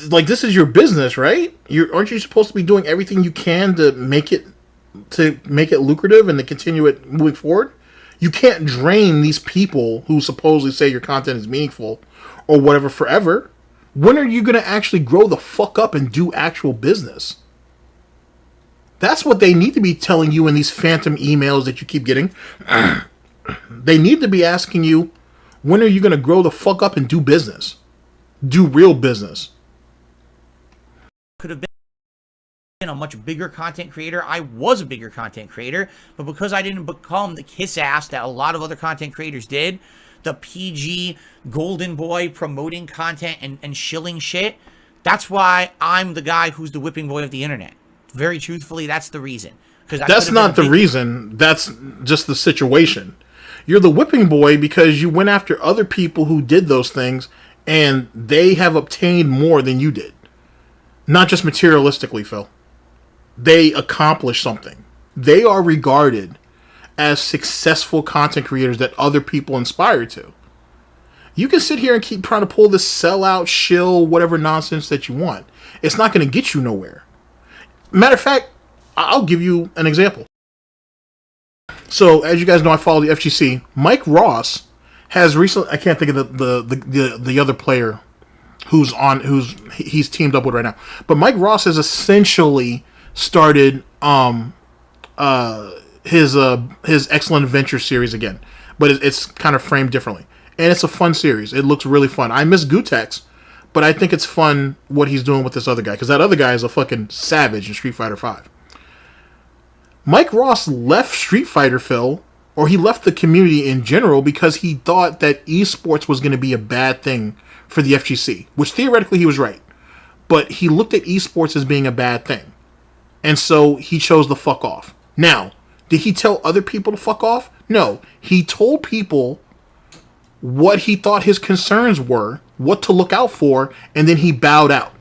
Like, this is your business, right? Aren't you supposed to be doing everything you can to make it lucrative and to continue it moving forward? You can't drain these people who supposedly say your content is meaningful or whatever forever. When are you going to actually grow the fuck up and do actual business? That's what they need to be telling you in these phantom emails that you keep getting. They need to be asking you, when are you going to grow the fuck up and do business? Do real business. Could have been a much bigger content creator. I was a bigger content creator, but because I didn't become the kiss ass that a lot of other content creators did, the PG golden boy promoting content and shilling shit, that's why I'm the guy who's the whipping boy of the internet. Very truthfully, that's the reason. That's not the reason. That's just the situation. You're the whipping boy because you went after other people who did those things and they have obtained more than you did. Not just materialistically, Phil. They accomplished something. They are regarded as successful content creators that other people inspire to. You can sit here and keep trying to pull this sellout, shill, whatever nonsense that you want. It's not going to get you nowhere. Matter of fact, I'll give you an example. So, as you guys know, I follow the FGC. Mike Ross has recently... I can't think of the other player he's teamed up with right now. But Mike Ross has essentially started his Excellent Adventure series again. But it's kind of framed differently. And it's a fun series. It looks really fun. I miss Goutex, but I think it's fun what he's doing with this other guy. Because that other guy is a fucking savage in Street Fighter V. Mike Ross left Street Fighter, Phil, or he left the community in general because he thought that esports was going to be a bad thing for the FGC, which theoretically he was right. But he looked at esports as being a bad thing. And so he chose to fuck off. Now, did he tell other people to fuck off? No. He told people what he thought his concerns were, what to look out for, and then he bowed out.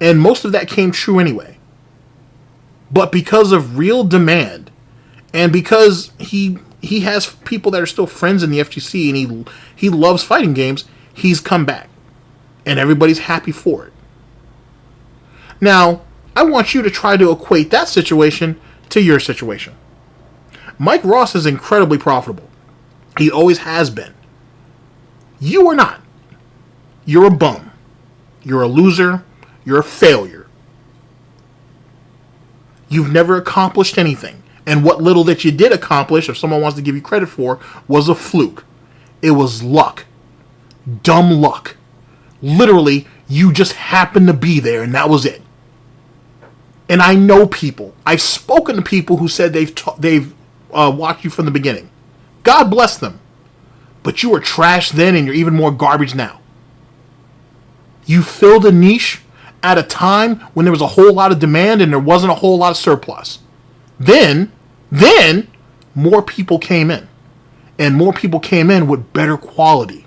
And most of that came true anyway. But because of real demand, and because he has people that are still friends in the FGC, and he loves fighting games, he's come back. And everybody's happy for it. Now, I want you to try to equate that situation to your situation. Mike Ross is incredibly profitable. He always has been. You are not. You're a bum. You're a loser. You're a failure. You've never accomplished anything. And what little that you did accomplish, if someone wants to give you credit for, was a fluke. It was luck. Dumb luck. Literally, you just happened to be there and that was it. And I know people. I've spoken to people who said they've watched you from the beginning. God bless them. But you were trash then and you're even more garbage now. You filled a niche at a time when there was a whole lot of demand and there wasn't a whole lot of surplus. Then more people came in. And more people came in with better quality.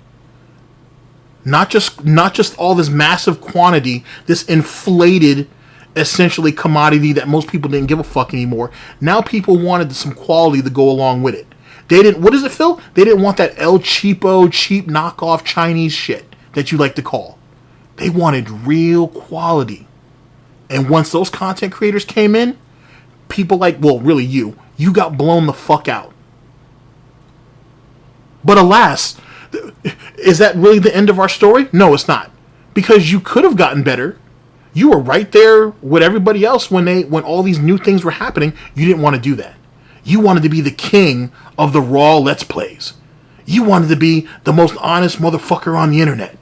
Not just all this massive quantity, this inflated, essentially, commodity that most people didn't give a fuck anymore. Now people wanted some quality to go along with it. They didn't, what is it, Phil? They didn't want that El Cheapo, cheap knockoff Chinese shit that you like to call. They wanted real quality. And once those content creators came in, people like, well, really you got blown the fuck out. But alas, is that really the end of our story? No, it's not. Because you could have gotten better. You were right there with everybody else when all these new things were happening. You didn't want to do that. You wanted to be the king of the raw Let's Plays. You wanted to be the most honest motherfucker on the internet.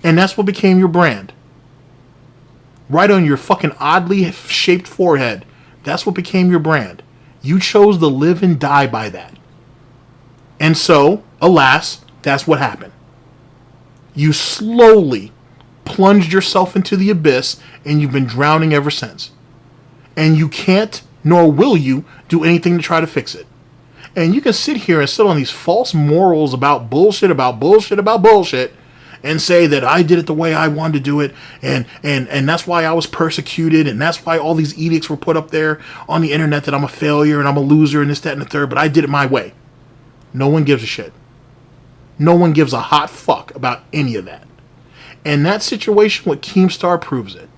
And that's what became your brand. Right on your fucking oddly shaped forehead. That's what became your brand. You chose to live and die by that. And so, alas, that's what happened. You slowly plunged yourself into the abyss, and you've been drowning ever since. And you can't, nor will you, do anything to try to fix it. And you can sit here and sit on these false morals about bullshit, and say that I did it the way I wanted to do it, and that's why I was persecuted, and that's why all these edicts were put up there on the internet that I'm a failure and I'm a loser and this, that, and the third, but I did it my way. No one gives a shit. No one gives a hot fuck about any of that. And that situation with Keemstar proves it.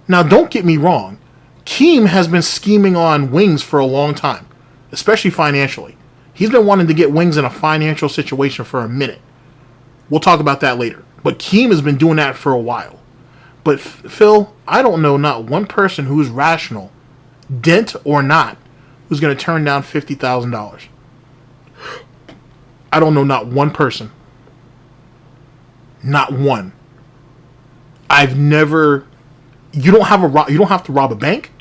Now, don't get me wrong. Keem has been scheming on wings for a long time, especially financially. He's been wanting to get wings in a financial situation for a minute. We'll talk about that later. But Keem has been doing that for a while. But Phil, I don't know not one person who is rational, dent or not, who's going to turn down $50,000. I don't know not one person. Not one. I've never. You don't have to rob a bank.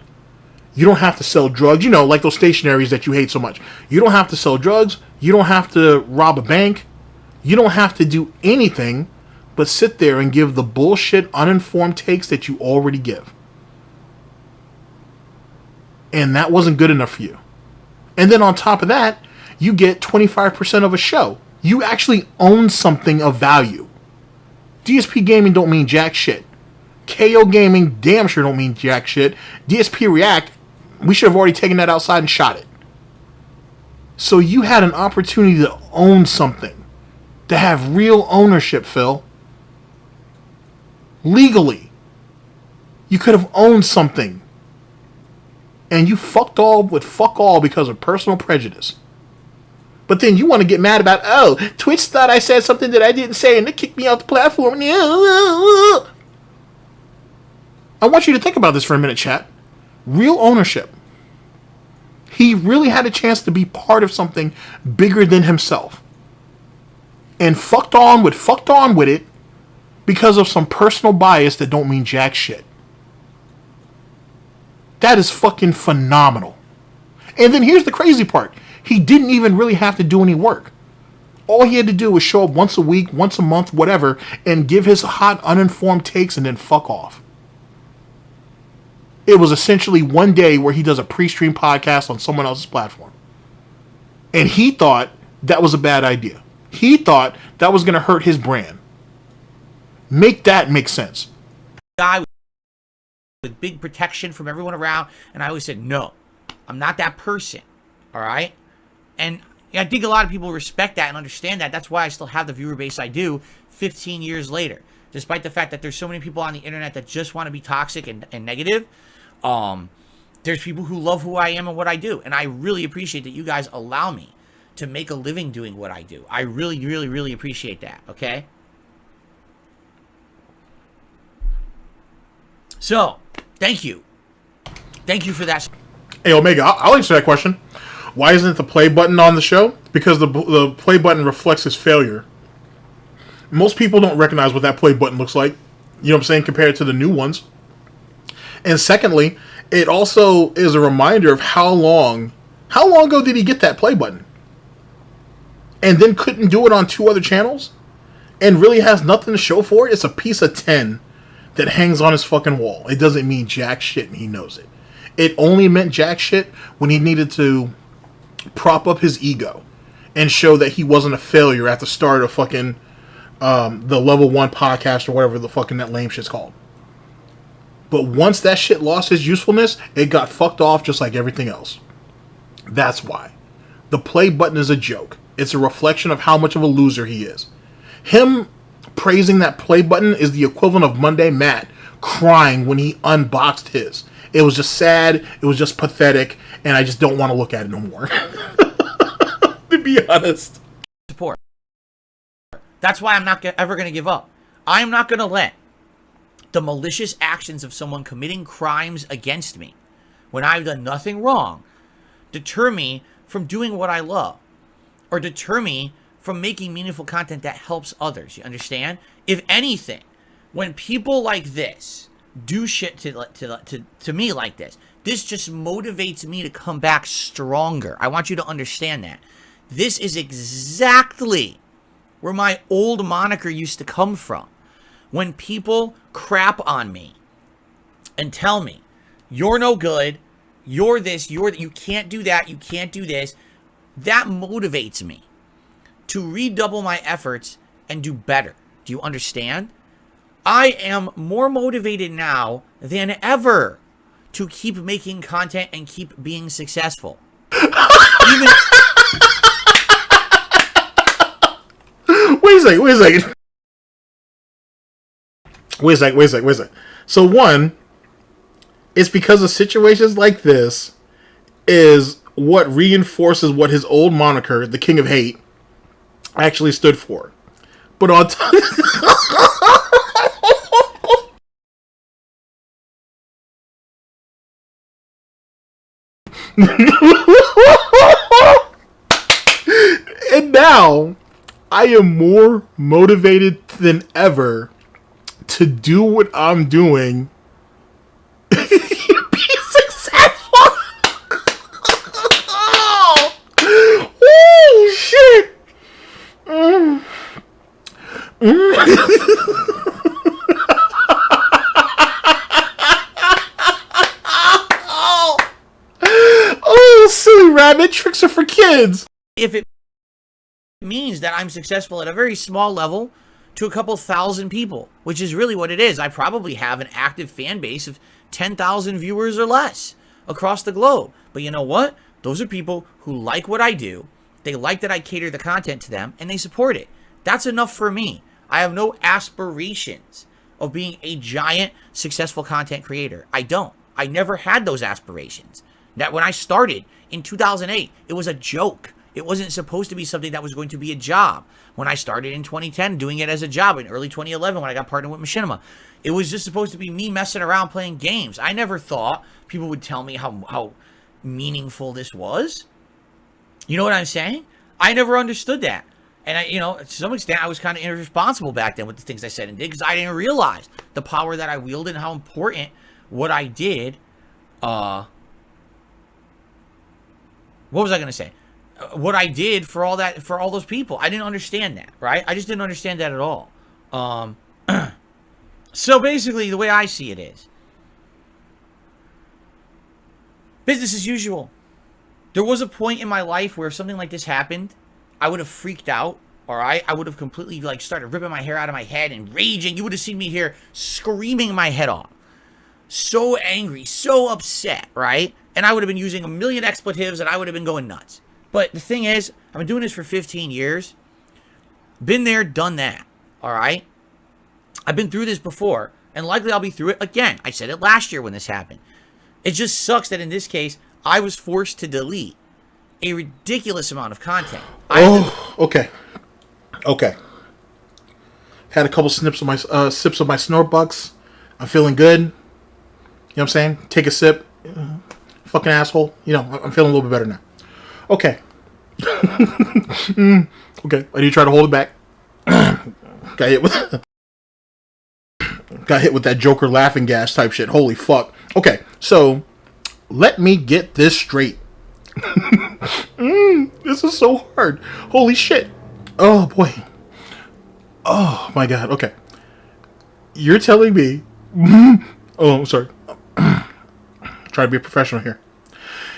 You don't have to sell drugs. You know, like those stationaries that you hate so much. You don't have to sell drugs. You don't have to rob a bank. You don't have to do anything but sit there and give the bullshit, uninformed takes that you already give. And that wasn't good enough for you. And then on top of that, you get 25% of a show. You actually own something of value. DSP Gaming don't mean jack shit. KO Gaming damn sure don't mean jack shit. DSP React, we should have already taken that outside and shot it. So you had an opportunity to own something. To have real ownership, Phil. Legally. You could have owned something. And you fucked all with fuck all because of personal prejudice. But then you want to get mad about, oh, Twitch thought I said something that I didn't say and they kicked me off the platform. I want you to think about this for a minute, chat. Real ownership. He really had a chance to be part of something bigger than himself. And fucked on with it because of some personal bias that don't mean jack shit. That is fucking phenomenal. And then here's the crazy part. He didn't even really have to do any work. All he had to do was show up once a week, once a month, whatever, and give his hot, uninformed takes and then fuck off. It was essentially one day where he does a pre-stream podcast on someone else's platform. And he thought that was a bad idea. He thought that was going to hurt his brand. Make that make sense. Guy with big protection from everyone around, and I always said, no, I'm not that person. All right? And I think a lot of people respect that and understand that. That's why I still have the viewer base I do 15 years later. Despite the fact that there's so many people on the internet that just want to be toxic and negative, there's people who love who I am and what I do. And I really appreciate that you guys allow me to make a living doing what I do. I really, really, really appreciate that, okay? So, thank you. Thank you for that. Hey, Omega, I'll answer that question. Why isn't the play button on the show? Because the play button reflects his failure. Most people don't recognize what that play button looks like. You know what I'm saying? Compared to the new ones. And secondly, it also is a reminder of how long ago did he get that play button? And then couldn't do it on 2 other channels? And really has nothing to show for it? It's a piece of tin that hangs on his fucking wall. It doesn't mean jack shit, and he knows it. It only meant jack shit when he needed to prop up his ego and show that he wasn't a failure at the start of fucking the level 1 podcast or whatever the fucking that lame shit's called. But once that shit lost its usefulness, it got fucked off just like everything else. That's why. The play button is a joke. It's a reflection of how much of a loser he is. Him praising that play button is the equivalent of Monday Matt crying when he unboxed his. It was just sad, it was just pathetic, and I just don't want to look at it no more. To be honest. Support. That's why I'm not ever going to give up. I'm not going to let the malicious actions of someone committing crimes against me, when I've done nothing wrong, deter me from doing what I love, or deter me from making meaningful content that helps others. You understand? If anything, when people like this do shit to me like this just motivates me to come back stronger. I want you to understand that. This is exactly where my old moniker used to come from. When people crap on me and tell me, you're no good, you're this, you can't do that, you can't do this, that motivates me to redouble my efforts and do better. Do you understand? I am more motivated now than ever to keep making content and keep being successful. Even... Wait a second. So one, it's because of situations like this is what reinforces what his old moniker, the King of Hate, actually stood for. But on top... And now I am more motivated than ever to do what I'm doing. Be successful. Oh shit. Oh, silly rabbit, tricks are for kids. If it means that I'm successful at a very small level to a couple thousand people, which is really what it is. I probably have an active fan base of 10,000 viewers or less across the globe. But you know what? Those are people who like what I do. They like that I cater the content to them, and they support it. That's enough for me. I have no aspirations of being a giant, successful content creator. I don't. I never had those aspirations. That when I started in 2008, it was a joke. It wasn't supposed to be something that was going to be a job. When I started in 2010, doing it as a job in early 2011 when I got partnered with Machinima, it was just supposed to be me messing around playing games. I never thought people would tell me how meaningful this was. You know what I'm saying? I never understood that. And to some extent, I was kind of irresponsible back then with the things I said and did because I didn't realize the power that I wielded and how important what I did. What was I going to say? What I did for all those people. I didn't understand that, right? I just didn't understand that at all. So basically, the way I see it is business as usual. There was a point in my life where if something like this happened, I would have freaked out, all right? I would have completely started ripping my hair out of my head and raging. You would have seen me here screaming my head off. So angry, so upset, right? And I would have been using a million expletives and I would have been going nuts. But the thing is, I've been doing this for 15 years. Been there, done that, all right? I've been through this before, and likely I'll be through it again. I said it last year when this happened. It just sucks that in this case, I was forced to delete a ridiculous amount of content. Okay. Had a couple sips of my snort bucks. I'm feeling good. You know what I'm saying? Take a sip. Fucking asshole. I'm feeling a little bit better now. Okay. Okay. I need to try to hold it back. Got hit with that Joker laughing gas type shit. Holy fuck. Okay, so let me get this straight. This is so hard. Holy shit. Oh boy. Oh my god. Okay. You're telling me Oh, I'm sorry. Try to be a professional here.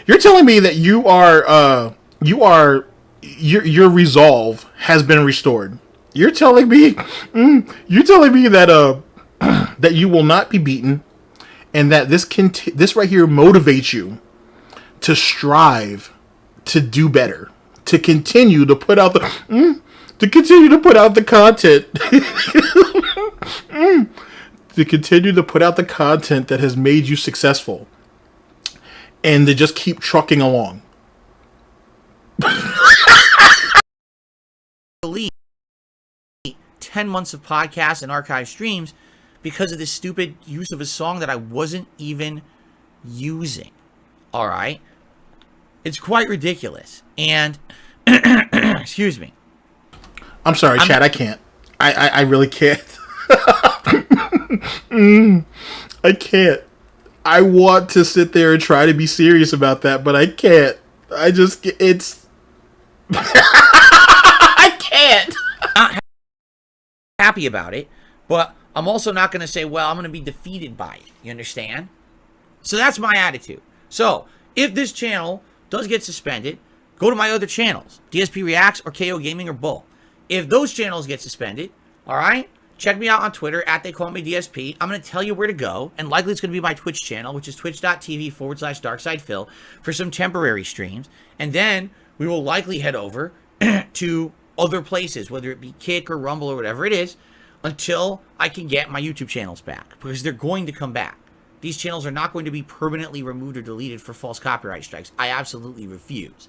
You're telling me that your resolve has been restored. You're telling me that that you will not be beaten, and that this right here motivates you to strive to do better, to continue to put out the content, to continue to put out the content that has made you successful, and to just keep trucking along. Delete 10 months of podcasts and archive streams because of this stupid use of a song that I wasn't even using. All right? It's quite ridiculous. And, excuse me. I'm sorry, Chad, I can't. I really can't. I can't. I want to sit there and try to be serious about that, but I can't. It's... I can't. Not happy about it, but I'm also not going to say, well, I'm going to be defeated by it. You understand? So that's my attitude. So if this channel does get suspended, go to my other channels, DSP Reacts or KO Gaming or both. If those channels get suspended, all right, check me out on Twitter at TheQuartering. I'm going to tell you where to go, and likely it's going to be my Twitch channel, which is twitch.tv/DarksydePhil for some temporary streams. And then we will likely head over to other places, whether it be Kick or Rumble or whatever it is, until I can get my YouTube channels back, because they're going to come back. These channels are not going to be permanently removed or deleted for false copyright strikes. I absolutely refuse.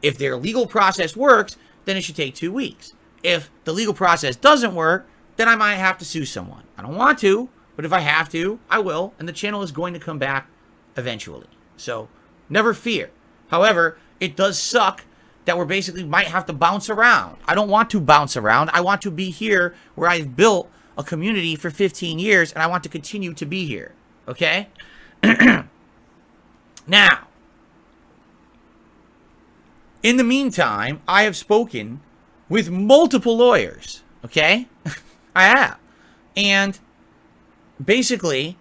If their legal process works, then it should take 2 weeks. If the legal process doesn't work, then I might have to sue someone. I don't want to, but if I have to, I will, and the channel is going to come back eventually. So, never fear. However, it does suck that we're basically might have to bounce around. I don't want to bounce around. I want to be here where I've built a community for 15 years, and I want to continue to be here. Okay? Now, in the meantime, I have spoken with multiple lawyers. Okay? I have. And basically,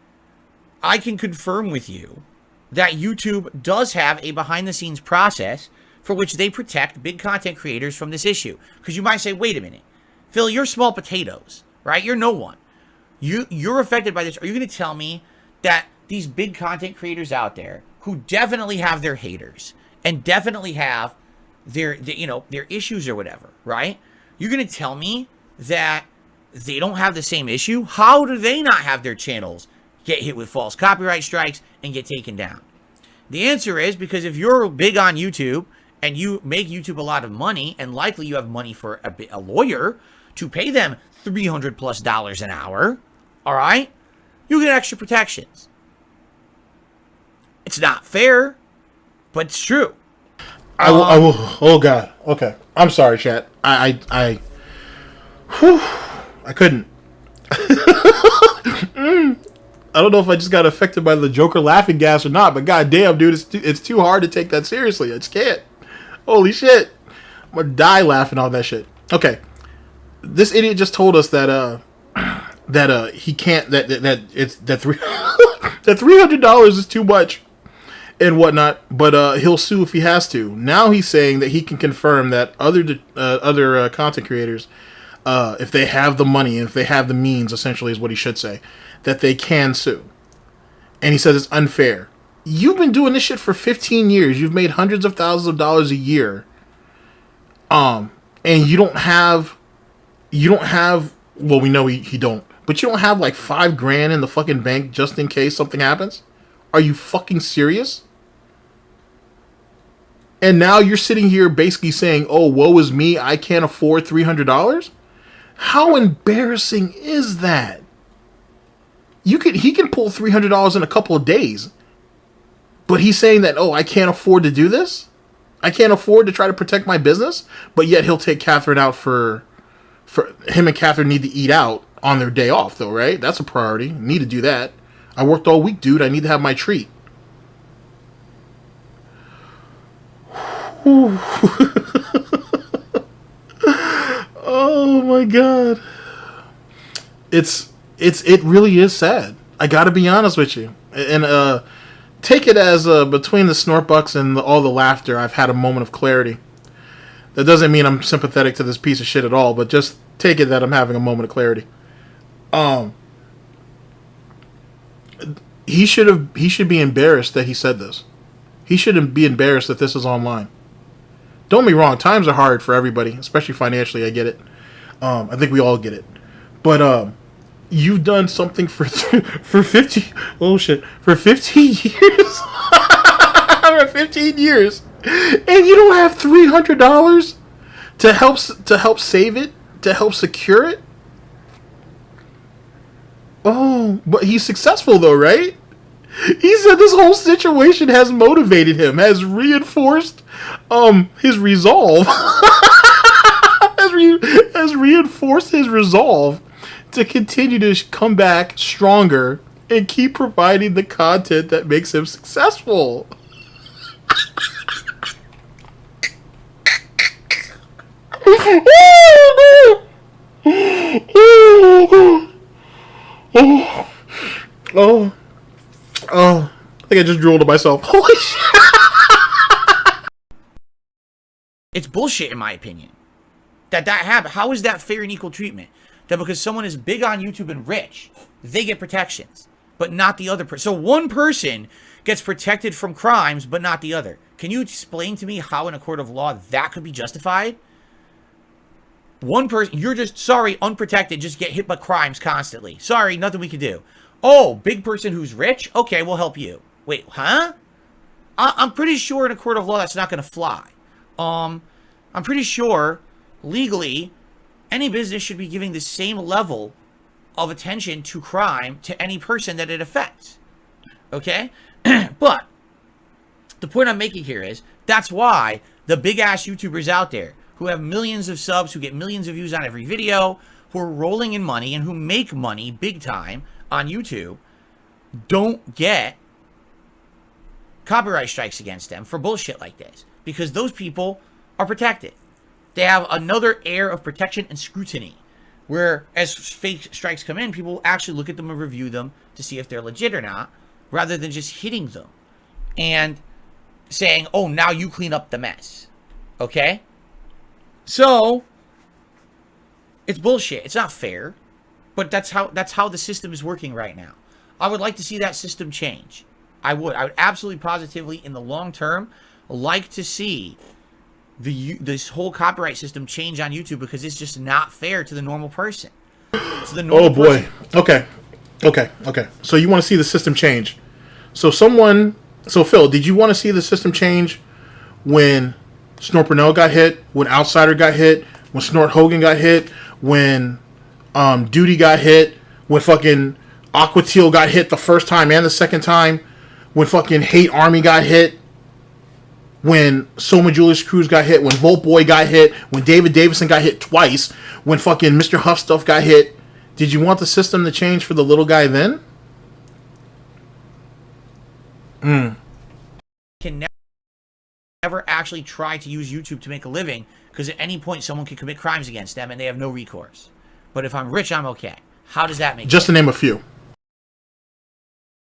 I can confirm with you that YouTube does have a behind-the-scenes process for which they protect big content creators from this issue. Because you might say, wait a minute, Phil, you're small potatoes, right? You're no one. You're affected by this. Are you going to tell me that these big content creators out there who definitely have their haters and definitely have their issues or whatever, right? You're going to tell me that they don't have the same issue? How do they not have their channels get hit with false copyright strikes and get taken down? The answer is because if you're big on YouTube and you make YouTube a lot of money, and likely you have money for a lawyer to pay them $300+ an hour, all right, you get extra protections. It's not fair, but it's true. I will. Oh God. Okay. I'm sorry, chat. I couldn't. I don't know if I just got affected by the Joker laughing gas or not, but goddamn, dude, it's too hard to take that seriously. I just can't. Holy shit. I'm gonna die laughing all that shit. Okay. This idiot just told us that he can't that $300 is too much and whatnot, but he'll sue if he has to. Now he's saying that he can confirm that other content creators, if they have the money and if they have the means, essentially is what he should say, that they can sue. And he says it's unfair. You've been doing this shit for 15 years. You've made hundreds of thousands of dollars a year. And you don't have, well, we know he don't, but you don't have like $5,000 in the fucking bank just in case something happens? Are you fucking serious? And now you're sitting here basically saying, oh, woe is me, I can't afford $300? How embarrassing is that? He can pull $300 in a couple of days. But he's saying that, oh, I can't afford to do this? I can't afford to try to protect my business? But yet he'll take Catherine out for him and Catherine need to eat out on their day off, though, right? That's a priority. Need to do that. I worked all week, dude. I need to have my treat. Oh my God. It really is sad. I gotta be honest with you, and take it as between the snortbucks and all the laughter, I've had a moment of clarity. That doesn't mean I'm sympathetic to this piece of shit at all, but just take it that I'm having a moment of clarity. He should be embarrassed that he said this. He shouldn't be embarrassed that this is online. Don't get me wrong, times are hard for everybody, especially financially. I get it. I think we all get it. But you've done something for 50. Oh shit, for 15 years. For 15 years, and you don't have $300 to help save it, to help secure it. Oh, but he's successful though, right? He said this whole situation has motivated him, has reinforced his resolve. has reinforced his resolve to continue to come back stronger and keep providing the content that makes him successful. Oh, I think I just drooled to myself. Holy shit. It's bullshit, in my opinion. That happened. How is that fair and equal treatment? That because someone is big on YouTube and rich, they get protections, but not the other person. So one person gets protected from crimes, but not the other. Can you explain to me how in a court of law that could be justified? One person, you're just, sorry, unprotected, just get hit by crimes constantly. Sorry, nothing we can do. Oh, big person who's rich? Okay, we'll help you. Wait, huh? I'm pretty sure in a court of law that's not going to fly. I'm pretty sure, legally, any business should be giving the same level of attention to crime to any person that it affects. Okay? But the point I'm making here is, that's why the big-ass YouTubers out there who have millions of subs, who get millions of views on every video, who are rolling in money and who make money big time on YouTube, don't get copyright strikes against them for bullshit like this. Because those people are protected. They have another air of protection and scrutiny. Where, as fake strikes come in, people actually look at them and review them to see if they're legit or not, rather than just hitting them and saying, oh, now you clean up the mess. Okay? So, it's bullshit. It's not fair. But that's how the system is working right now. I would like to see that system change. I would absolutely positively, in the long term, like to see this whole copyright system change on YouTube, because it's just not fair to the normal person. To the normal person. Okay. So you want to see the system change. So Phil, did you want to see the system change when Snort Burnell got hit, when Outsider got hit, when Snort Hogan got hit, when Duty got hit, when fucking Aquateal got hit the first time and the second time, when fucking Hate Army got hit, when Soma Julius Cruz got hit, when Volt Boy got hit, when David Davison got hit twice, when fucking Mr. Huff Stuff got hit? Did you want the system to change for the little guy then? Can never actually try to use YouTube to make a living, because at any point someone can commit crimes against them and they have no recourse. But if I'm rich, I'm okay. How does that make sense? Just to name a few.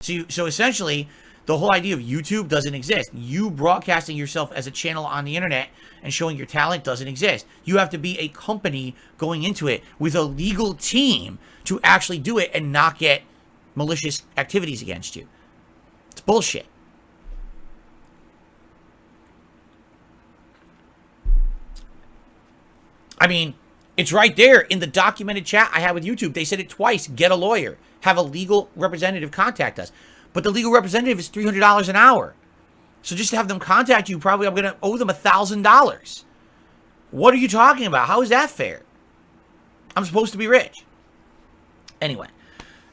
So essentially, the whole idea of YouTube doesn't exist. You broadcasting yourself as a channel on the internet and showing your talent doesn't exist. You have to be a company going into it with a legal team to actually do it and not get malicious activities against you. It's bullshit. I mean, it's right there in the documented chat I had with YouTube. They said it twice. Get a lawyer. Have a legal representative contact us. But the legal representative is $300 an hour. So just to have them contact you, probably I'm going to owe them $1,000. What are you talking about? How is that fair? I'm supposed to be rich. Anyway,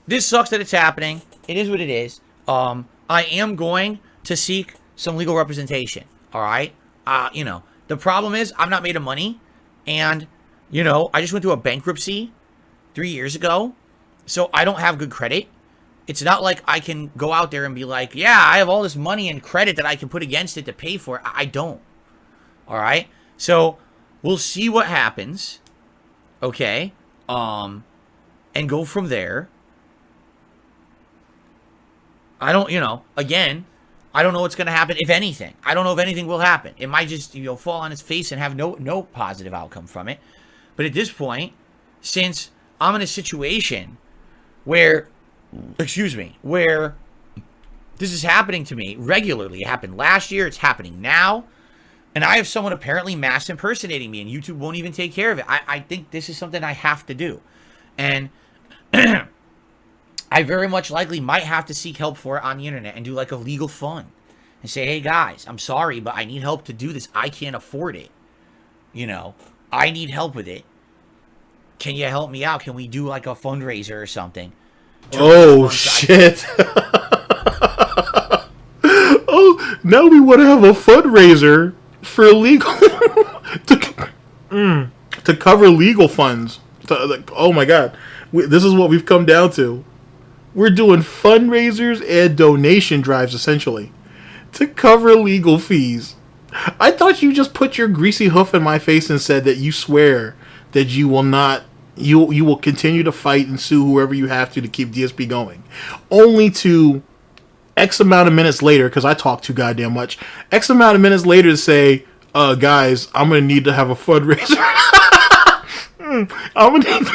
this sucks that it's happening. It is what it is. I am going to seek some legal representation. All right? You know, the problem is I'm not made of money. And, you know, I just went through a bankruptcy 3 years ago. So I don't have good credit. It's not like I can go out there and be like, yeah, I have all this money and credit that I can put against it to pay for it. I don't. All right? So we'll see what happens. Okay? And go from there. I don't, again, I don't know what's going to happen, if anything. I don't know if anything will happen. It might just, fall on its face and have no positive outcome from it. But at this point, since I'm in a situation where this is happening to me regularly. It happened last year. It's happening now. And I have someone apparently mass impersonating me, and YouTube won't even take care of it. I think this is something I have to do. And I very much likely might have to seek help for it on the internet and do like a legal fund. And say, hey guys, I'm sorry, but I need help to do this. I can't afford it. I need help with it. Can you help me out? Can we do like a fundraiser or something? Oh, shit. Oh, now we want to have a fundraiser for legal to cover legal funds. Oh my god, this is what we've come down to. We're doing fundraisers and donation drives essentially to cover legal fees. I thought you just put your greasy hoof in my face and said that you swear that you will not, you will continue to fight and sue whoever you have to keep DSP going, only to X amount of minutes later, because I talk too goddamn much, X amount of minutes later to say, guys, I'm going to need to have a fundraiser. I'm going to need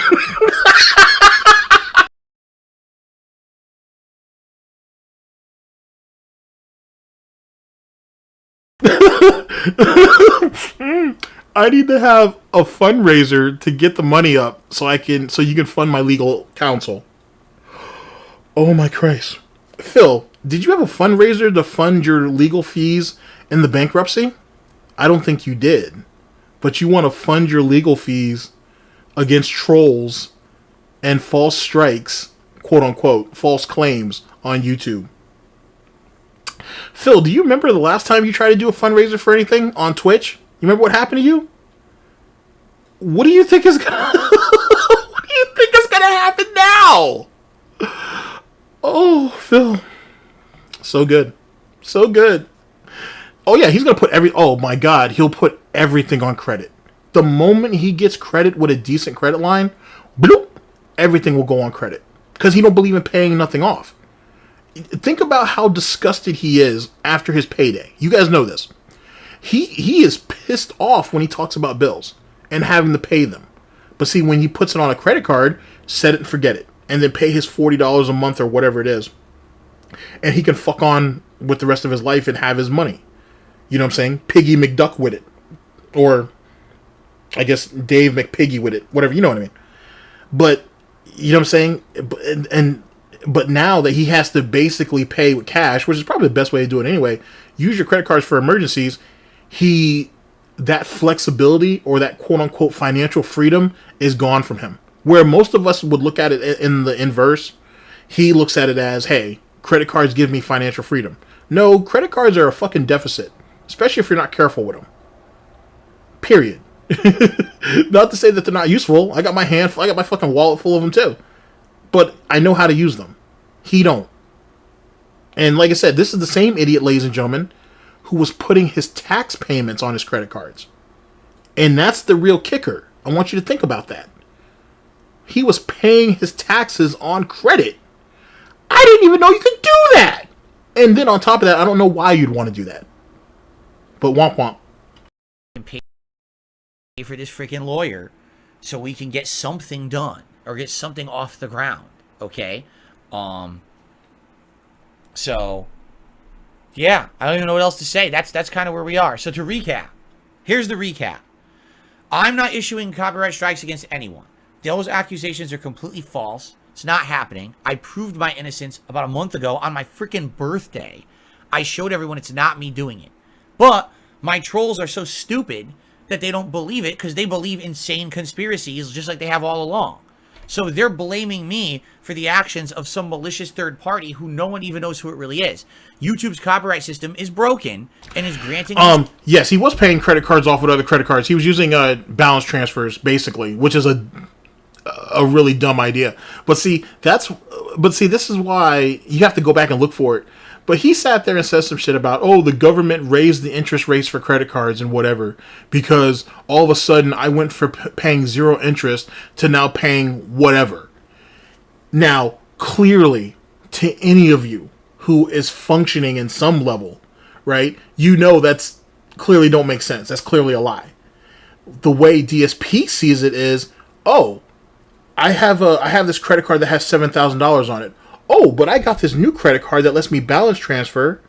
I need to have a fundraiser to get the money up so you can fund my legal counsel. Oh my Christ. Phil, did you have a fundraiser to fund your legal fees in the bankruptcy? I don't think you did. But you want to fund your legal fees against trolls and false strikes, quote unquote, false claims on YouTube. Phil, do you remember the last time you tried to do a fundraiser for anything on Twitch? You remember what happened to you? What do you think is gonna happen now? Oh, Phil. So good. So good. Oh yeah, he's gonna put oh my god, he'll put everything on credit. The moment he gets credit with a decent credit line, bloop, everything will go on credit. Because he don't believe in paying nothing off. Think about how disgusted he is after his payday. You guys know this. He is pissed off when he talks about bills and having to pay them. But see, when he puts it on a credit card, set it and forget it. And then pay his $40 a month or whatever it is. And he can fuck on with the rest of his life and have his money. You know what I'm saying? Piggy McDuck with it. Or, I guess, Dave McPiggy with it. Whatever, you know what I mean. But, you know what I'm saying? But now that he has to basically pay with cash, which is probably the best way to do it anyway, use your credit cards for emergencies, that flexibility or that quote-unquote financial freedom is gone from him. Where most of us would look at it in the inverse, he looks at it as, hey, credit cards give me financial freedom. No, credit cards are a fucking deficit, especially if you're not careful with them. Period. Not to say that they're not useful. I got my fucking wallet full of them too. But I know how to use them. He don't. And like I said, this is the same idiot, ladies and gentlemen, who was putting his tax payments on his credit cards. And that's the real kicker. I want you to think about that. He was paying his taxes on credit. I didn't even know you could do that. And then on top of that, I don't know why you'd want to do that. But womp womp. Pay for this freaking lawyer so we can get something done or get something off the ground. Okay? So yeah, I don't even know what else to say. That's kind of where we are. So to recap, here's the recap. I'm not issuing copyright strikes against anyone. Those accusations are completely false. It's not happening. I proved my innocence about a month ago on my freaking birthday. I showed everyone it's not me doing it. But my trolls are so stupid that they don't believe it because they believe insane conspiracies just like they have all along. So they're blaming me for the actions of some malicious third party who no one even knows who it really is. YouTube's copyright system is broken and is granting... Yes, he was paying credit cards off with other credit cards. He was using balance transfers, basically, which is a really dumb idea. But see, this is why you have to go back and look for it. But he sat there and said some shit about, oh, the government raised the interest rates for credit cards and whatever, because all of a sudden I went from paying zero interest to now paying whatever. Now, clearly, to any of you who is functioning in some level, right? You know that's clearly don't make sense. That's clearly a lie. The way DSP sees it is, oh, I have this credit card that has $7,000 on it. Oh, but I got this new credit card that lets me balance transfer,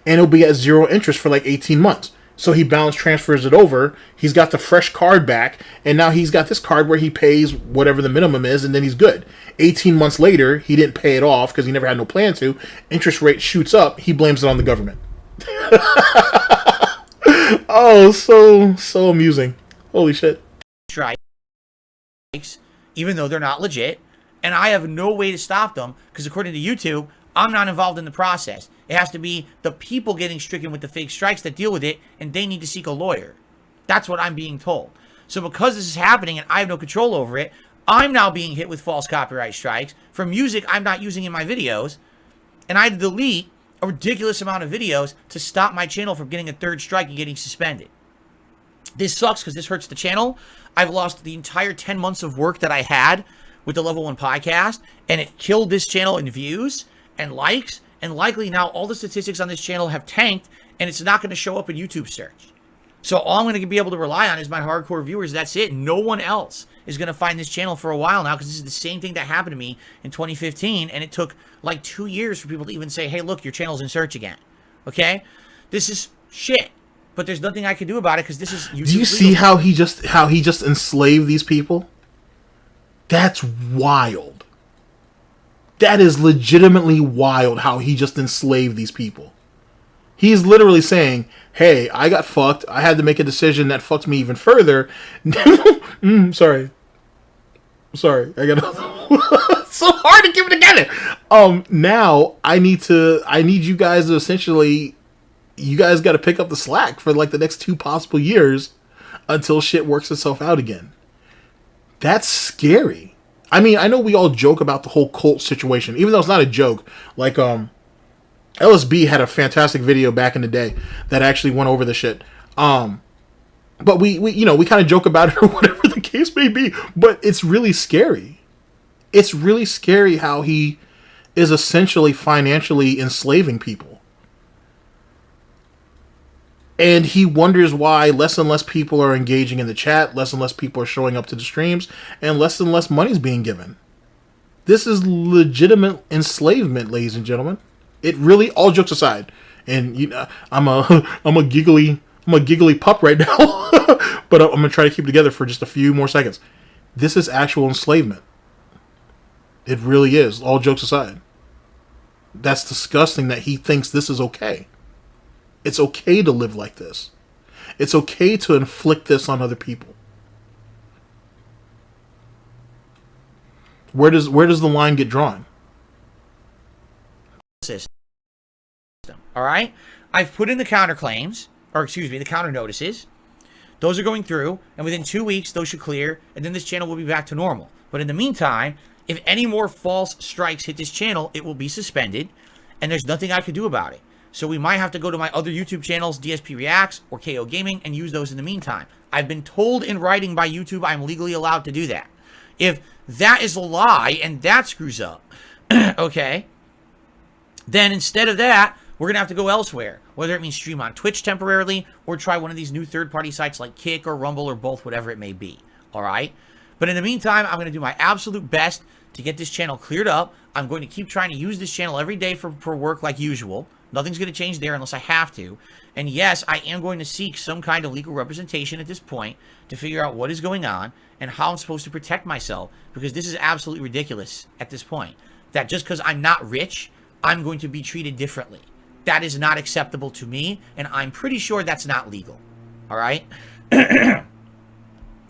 and it'll be at 0 interest for like 18 months. So he balance transfers it over. He's got the fresh card back, and now he's got this card where he pays whatever the minimum is, and then he's good. 18 months later, he didn't pay it off because he never had no plan to. Interest rate shoots up. He blames it on the government. Oh, so amusing. Holy shit. Strikes, even though they're not legit, and I have no way to stop them because according to YouTube, I'm not involved in the process. It has to be the people getting stricken with the fake strikes that deal with it, and they need to seek a lawyer. That's what I'm being told. So because this is happening and I have no control over it, I'm now being hit with false copyright strikes for music I'm not using in my videos, and I had to delete a ridiculous amount of videos to stop my channel from getting a third strike and getting suspended. This sucks because this hurts the channel. I've lost the entire 10 months of work that I had with the Level 1 podcast, and it killed this channel in views and likes, and likely now all the statistics on this channel have tanked, and it's not going to show up in YouTube search. So all I'm going to be able to rely on is my hardcore viewers. That's it. No one else is going to find this channel for a while now, because this is the same thing that happened to me in 2015, and it took like 2 years for people to even say, hey, look, your channel's in search again. Okay? This is shit. But there's nothing I can do about it because this is YouTube. Do you see how he just enslaved these people? That's wild. That is legitimately wild how he just enslaved these people. He's literally saying, hey, I got fucked. I had to make a decision that fucked me even further. Sorry. I got so hard to keep it together. Now I need you guys to essentially, you guys got to pick up the slack for like the next 2 possible years until shit works itself out again. That's scary. I mean, I know we all joke about the whole cult situation, even though it's not a joke. Like, LSB had a fantastic video back in the day that actually went over the shit. But we kind of joke about it or whatever the case may be. But it's really scary. It's really scary how he is essentially financially enslaving people. And he wonders why less and less people are engaging in the chat, less and less people are showing up to the streams, and less money is being given. This is legitimate enslavement, ladies and gentlemen. It really, all jokes aside, and you know, I'm a giggly pup right now, but I'm gonna try to keep it together for just a few more seconds. This is actual enslavement. It really is, all jokes aside. That's disgusting that he thinks this is okay. It's okay to live like this. It's okay to inflict this on other people. Where does the line get drawn? System. All right? I've put in the counterclaims, or excuse me, the counter notices. Those are going through, and within 2 weeks, those should clear, and then this channel will be back to normal. But in the meantime, if any more false strikes hit this channel, it will be suspended, and there's nothing I can do about it. So we might have to go to my other YouTube channels, DSP Reacts or KO Gaming, and use those in the meantime. I've been told in writing by YouTube I'm legally allowed to do that. If that is a lie and that screws up, okay, then instead of that, we're going to have to go elsewhere. Whether it means stream on Twitch temporarily or try one of these new third-party sites like Kick or Rumble or both, whatever it may be. All right? But in the meantime, I'm going to do my absolute best to get this channel cleared up. I'm going to keep trying to use this channel every day for work like usual. Nothing's going to change there unless I have to. And yes, I am going to seek some kind of legal representation at this point to figure out what is going on and how I'm supposed to protect myself, because this is absolutely ridiculous at this point. That just because I'm not rich, I'm going to be treated differently. That is not acceptable to me, and I'm pretty sure that's not legal. All right?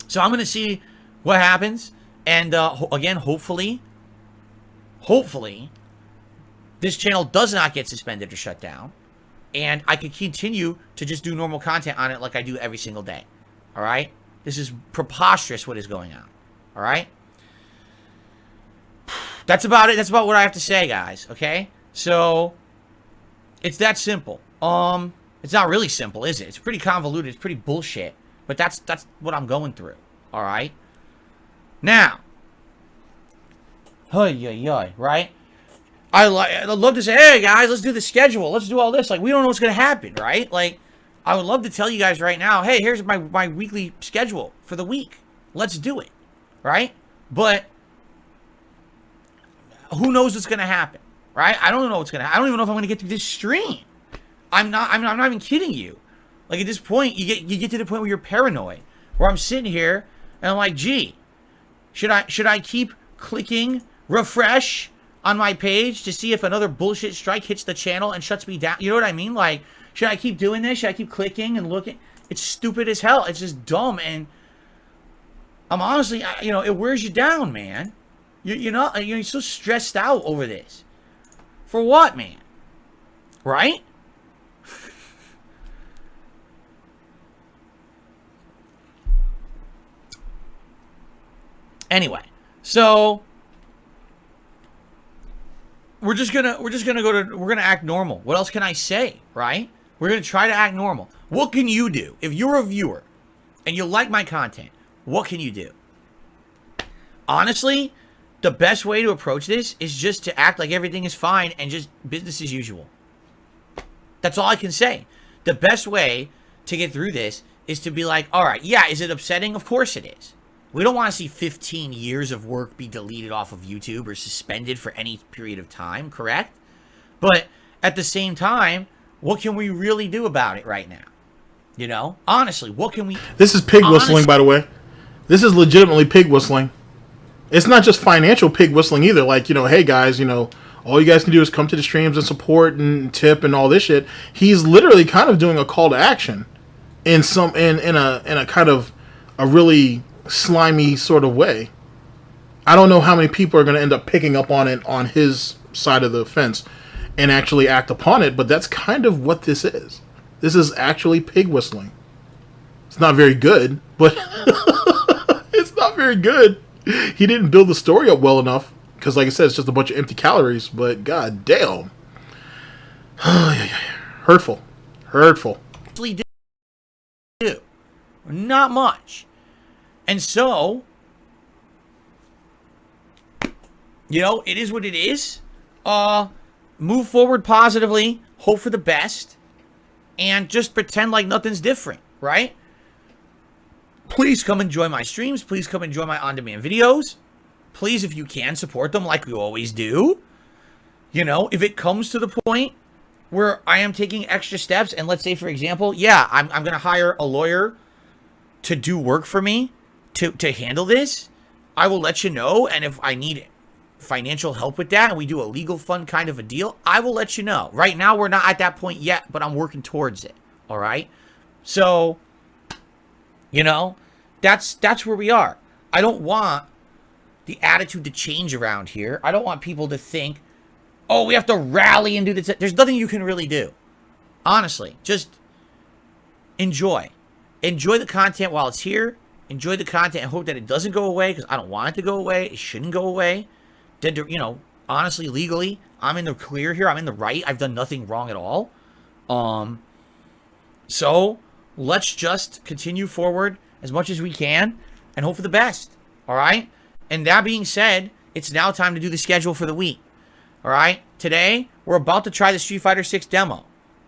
So I'm going to see what happens. And again, hopefully, this channel does not get suspended or shut down, and I can continue to just do normal content on it like I do every single day. All right? This is preposterous what is going on. All right? That's about it. That's about what I have to say, guys. Okay? So, it's that simple. It's not really simple, is it? It's pretty convoluted. It's pretty bullshit. But that's what I'm going through. All right? Now, right? I'd love to say, hey guys, let's do the schedule. Let's do all this. Like, we don't know what's going to happen, right? Like, I would love to tell you guys right now, hey, here's my weekly schedule for the week. Let's do it, right? But who knows what's going to happen, right? I don't know what's going to happen. I don't even know if I'm going to get through this stream. I'm not even kidding you. Like, at this point, you get to the point where you're paranoid, where I'm sitting here and I'm like, gee, should I keep clicking refresh on my page to see if another bullshit strike hits the channel and shuts me down? You know what I mean? Like, should I keep doing this? Should I keep clicking and looking? It's stupid as hell. It's just dumb, and I'm honestly, you know, it wears you down, man. You're so stressed out over this. For what, man? Right? Anyway, so we're gonna act normal. What else can I say, right? We're gonna try to act normal. What can you do? If you're a viewer and you like my content, what can you do? Honestly, the best way to approach this is just to act like everything is fine and just business as usual. That's all I can say. The best way to get through this is to be like, all right, yeah, is it upsetting? Of course it is. We don't want to see 15 years of work be deleted off of YouTube or suspended for any period of time, correct? But at the same time, what can we really do about it right now? You know? Honestly, what can we... This is pig whistling, by the way. This is legitimately pig whistling. It's not just financial pig whistling either. Like, you know, hey guys, you know, all you guys can do is come to the streams and support and tip and all this shit. He's literally kind of doing a call to action in a kind of a really slimy sort of way. I don't know how many people are going to end up picking up on it on his side of the fence and actually act upon it, but that's kind of what this is. This is actually pig whistling. It's not very good, but it's not very good. He didn't build the story up well enough because, like I said, it's just a bunch of empty calories, but god damn. Hurtful. Not much. And so, you know, it is what it is. Move forward positively, hope for the best, and just pretend like nothing's different, right? Please come enjoy my streams. Please come enjoy my on-demand videos. Please, if you can, support them like we always do. You know, if it comes to the point where I am taking extra steps, and let's say, for example, yeah, I'm going to hire a lawyer to do work for me, to handle this, I will let you know. And if I need financial help with that and we do a legal fund kind of a deal, I will let you know. Right now, we're not at that point yet, but I'm working towards it. All right. So, you know, that's where we are. I don't want the attitude to change around here. I don't want people to think, oh, we have to rally and do this. There's nothing you can really do. Honestly, just enjoy. Enjoy the content while it's here. Enjoy the content and hope that it doesn't go away, because I don't want it to go away. It shouldn't go away. You know, honestly, legally, I'm in the clear here. I'm in the right. I've done nothing wrong at all. So let's just continue forward as much as we can and hope for the best. All right. And that being said, it's now time to do the schedule for the week. All right. Today, we're about to try the Street Fighter 6 demo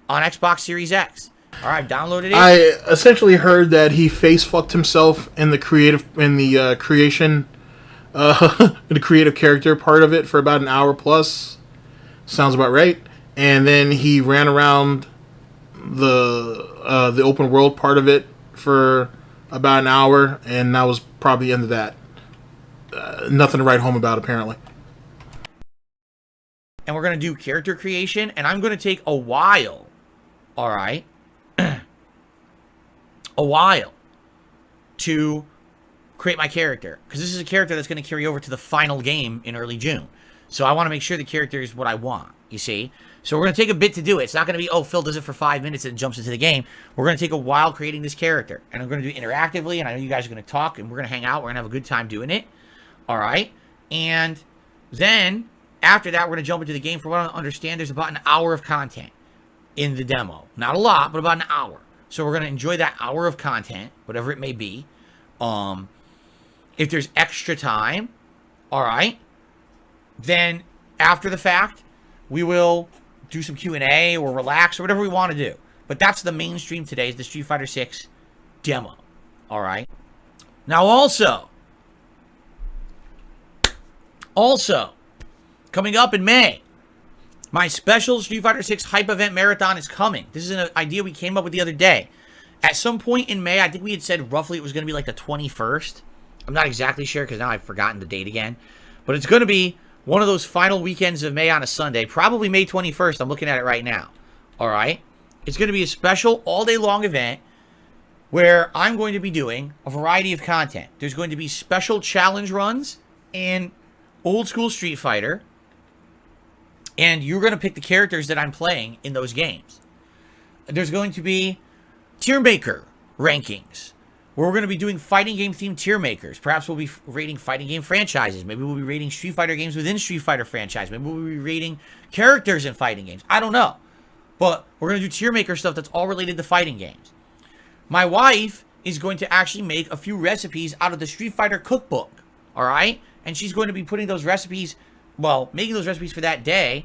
on Xbox Series X. All right, I've downloaded it. I essentially heard that he face fucked himself in the creative character part of it for about an hour plus. Sounds about right. And then he ran around the open world part of it for about an hour, and that was probably the end of that. Nothing to write home about, apparently. And we're going to do character creation, and I'm going to take a while. All right. A while to create my character, because this is a character that's going to carry over to the final game in early June. So I want to make sure the character is what I want, you see? So we're going to take a bit to do it. It's not going to be, oh, Phil does it for 5 minutes and jumps into the game. We're going to take a while creating this character, and I'm going to do it interactively, and I know you guys are going to talk, and we're going to hang out. We're going to have a good time doing it. All right? And then after that, we're going to jump into the game. For what I understand, there's about an hour of content in the demo. Not a lot, but about an hour. So we're going to enjoy that hour of content, whatever it may be. If there's extra time, all right, then after the fact, we will do some Q&A or relax or whatever we want to do. But that's the main stream today, is the Street Fighter 6 demo. All right. Now also, coming up in May, my special Street Fighter 6 Hype Event Marathon is coming. This is an idea we came up with the other day. At some point in May, I think we had said roughly it was going to be like the 21st. I'm not exactly sure because now I've forgotten the date again. But it's going to be one of those final weekends of May on a Sunday. Probably May 21st. I'm looking at it right now. All right? It's going to be a special all-day-long event where I'm going to be doing a variety of content. There's going to be special challenge runs in old school Street Fighter. And you're going to pick the characters that I'm playing in those games. There's going to be tier maker rankings, where we're going to be doing fighting game themed tier makers. Perhaps we'll be rating fighting game franchises. Maybe we'll be rating Street Fighter games within Street Fighter franchise. Maybe we'll be rating characters in fighting games. I don't know. But we're going to do tier maker stuff that's all related to fighting games. My wife is going to actually make a few recipes out of the Street Fighter cookbook. All right? And she's going to be putting those recipes, well, making those recipes for that day.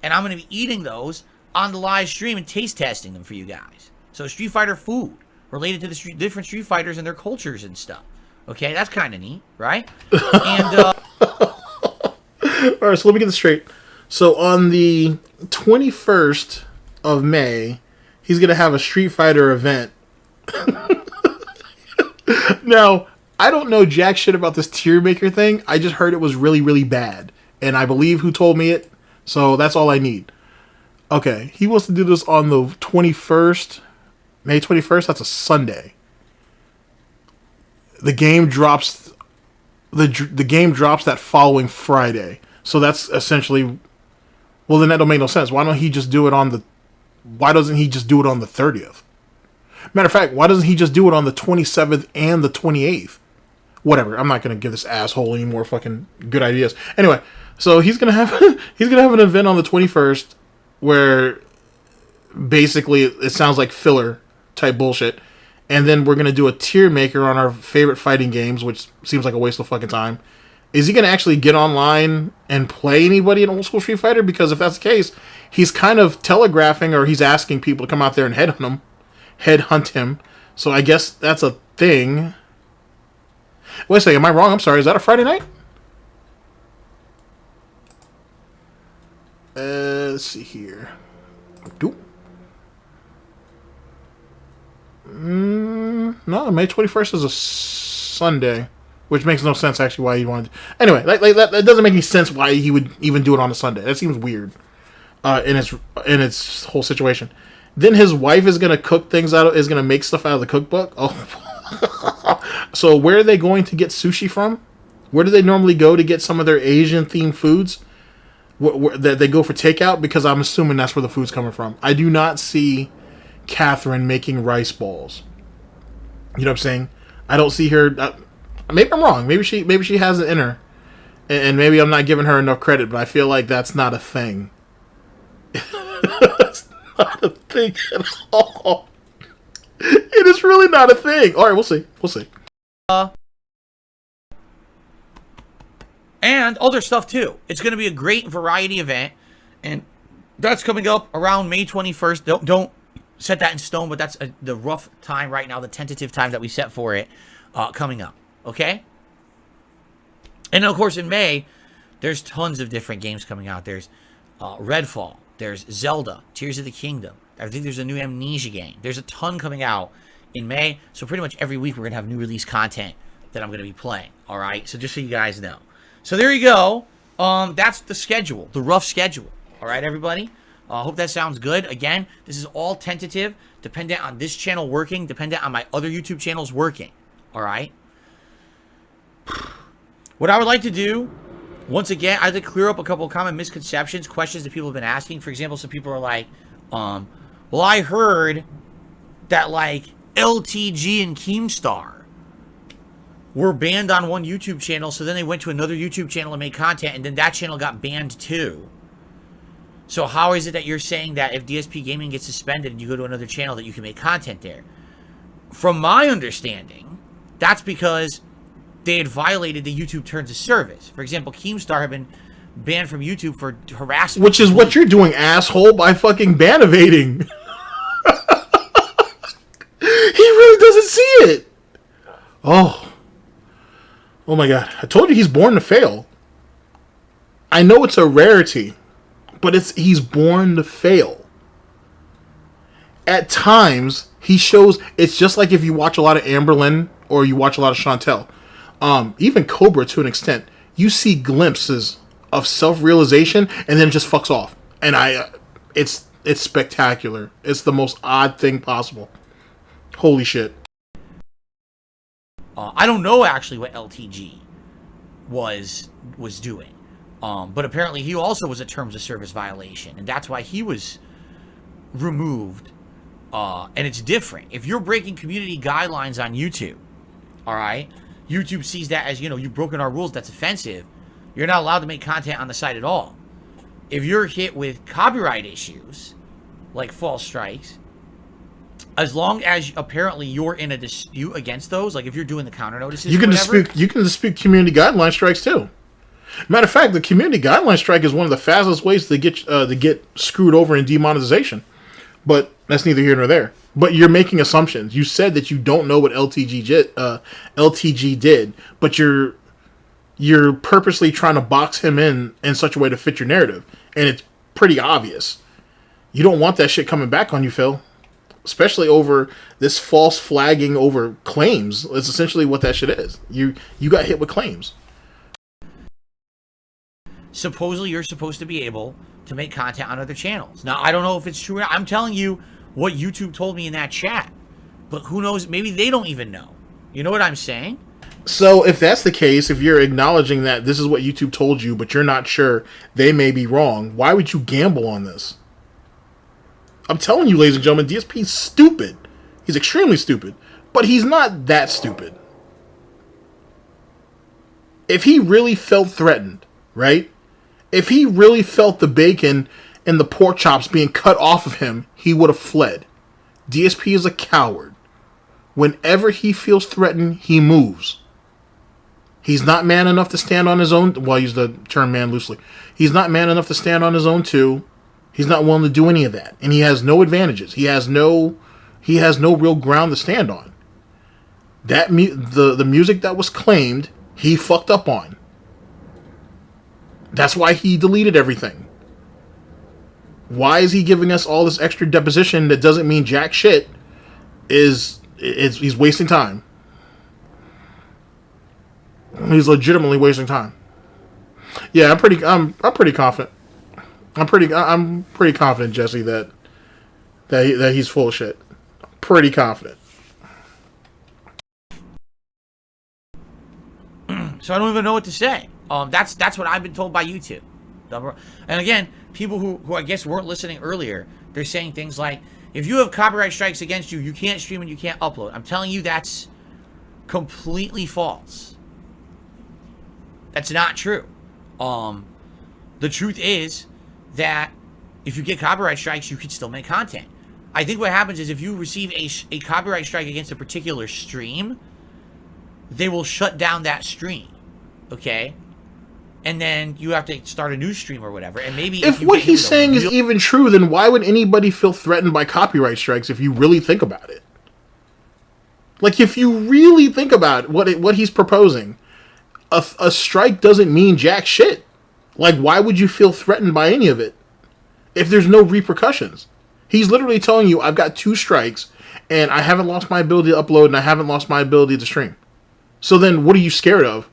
And I'm going to be eating those on the live stream and taste testing them for you guys. So Street Fighter food related to the different Street Fighters and their cultures and stuff. Okay, that's kind of neat, right? And all right, so let me get this straight. So on the 21st of May, he's gonna have a Street Fighter event. Now, I don't know jack shit about this tier maker thing. I just heard it was really, really bad, and I believe who told me it. So that's all I need. Okay, he wants to do this on the 21st. May 21st, that's a Sunday. The game drops the game drops that following Friday. So that's essentially, well, then that don't make no sense. Why doesn't he just do it on the 30th? Matter of fact, why doesn't he just do it on the 27th and the 28th? Whatever. I'm not going to give this asshole any more fucking good ideas. Anyway, so he's going to have an event on the 21st where basically it sounds like filler type bullshit, and then we're gonna do a tier maker on our favorite fighting games, which seems like a waste of fucking time. Is he gonna actually get online and play anybody in old school Street Fighter? Because if that's the case, he's kind of telegraphing, or he's asking people to come out there and headhunt him. So I guess that's a thing. Wait a second, am I wrong? I'm sorry, is that a Friday night? Let's see here. No, May 21st is a Sunday, which makes no sense actually why he wanted to. Anyway, that doesn't make any sense why he would even do it on a Sunday. That seems weird in its whole situation. Then his wife is gonna make stuff out of the cookbook. Oh, so where are they going to get sushi from? Where do they normally go to get some of their Asian themed foods? That they go for takeout, because I'm assuming that's where the food's coming from. I do not see Catherine making rice balls. You know what I'm saying? I don't see her. Maybe I'm wrong. Maybe she has it in her, and maybe I'm not giving her enough credit. But I feel like that's not a thing. That's not a thing at all. It is really not a thing. All right, we'll see. We'll see. And other stuff too. It's going to be a great variety event, and that's coming up around May 21st. Don't set that in stone, but that's the rough time right now, the tentative time that we set for it coming up. Okay? And of course in May, there's tons of different games coming out. There's Redfall. There's Zelda, Tears of the Kingdom. I think there's a new Amnesia game. There's a ton coming out in May. So pretty much every week we're going to have new release content that I'm going to be playing. All right? So just so you guys know. So there you go. That's the schedule, the rough schedule. All right, everybody? I hope that sounds good. Again, this is all tentative, dependent on this channel working, dependent on my other YouTube channels working. All right? What I would like to do, once again, I'd like to clear up a couple of common misconceptions, questions that people have been asking. For example, some people are like, well, I heard that, like, LTG and Keemstar were banned on one YouTube channel, so then they went to another YouTube channel and made content, and then that channel got banned too. So how is it that you're saying that if DSPGaming gets suspended and you go to another channel that you can make content there? From my understanding, that's because they had violated the YouTube terms of service. For example, Keemstar had been banned from YouTube for harassment. Which is what you're doing, asshole, by fucking ban evading. He really doesn't see it. Oh my god. I told you he's born to fail. I know it's a rarity, but he's born to fail. At times, he shows, it's just like if you watch a lot of Amberlynn or you watch a lot of Chantel. Even Cobra to an extent, you see glimpses of self-realization and then it just fucks off. And it's spectacular. It's the most odd thing possible. Holy shit. I don't know actually what LTG was doing. But apparently he also was a terms of service violation, and that's why he was removed. And it's different. If you're breaking community guidelines on YouTube, all right, YouTube sees that as, you've broken our rules, that's offensive. You're not allowed to make content on the site at all. If you're hit with copyright issues, like false strikes, as long as apparently you're in a dispute against those, like if you're doing the counter notices, you can dispute community guideline strikes too. Matter of fact, the community guideline strike is one of the fastest ways to get screwed over in demonetization. But that's neither here nor there. But you're making assumptions. You said that you don't know what LTG did, but you're purposely trying to box him in such a way to fit your narrative, and it's pretty obvious. You don't want that shit coming back on you, Phil. Especially over this false flagging over claims. It's essentially what that shit is. You got hit with claims. Supposedly you're supposed to be able to make content on other channels. Now, I don't know if it's true or not. I'm telling you what YouTube told me in that chat. But who knows? Maybe they don't even know. You know what I'm saying? So if that's the case, if you're acknowledging that this is what YouTube told you, but you're not sure they may be wrong, why would you gamble on this? I'm telling you, ladies and gentlemen, DSP's stupid. He's extremely stupid. But he's not that stupid. If he really felt threatened, right? If he really felt the bacon and the pork chops being cut off of him, he would have fled. DSP is a coward. Whenever he feels threatened, he moves. He's not man enough to stand on his own. Well, I use the term man loosely. He's not man enough to stand on his own too. He's not willing to do any of that. And he has no advantages. He has no real ground to stand on. The music that was claimed, he fucked up on. That's why he deleted everything. Why is he giving us all this extra deposition that doesn't mean jack shit? He's wasting time. He's legitimately wasting time. Yeah, I'm pretty confident. I'm pretty confident, Jesse, that he's full of shit. Pretty confident. So I don't even know what to say. That's what I've been told by YouTube. And again, people who I guess weren't listening earlier, they're saying things like, if you have copyright strikes against you, you can't stream and you can't upload. I'm telling you, that's completely false. That's not true. The truth is that if you get copyright strikes, you can still make content. I think what happens is if you receive a copyright strike against a particular stream, they will shut down that stream. Okay? And then you have to start a new stream or whatever. And maybe if what he's saying is even true, then why would anybody feel threatened by copyright strikes if you really think about it? Like, if you really think about what he's proposing, a strike doesn't mean jack shit. Like, why would you feel threatened by any of it if there's no repercussions? He's literally telling you, I've got 2 strikes, and I haven't lost my ability to upload, and I haven't lost my ability to stream. So then, what are you scared of?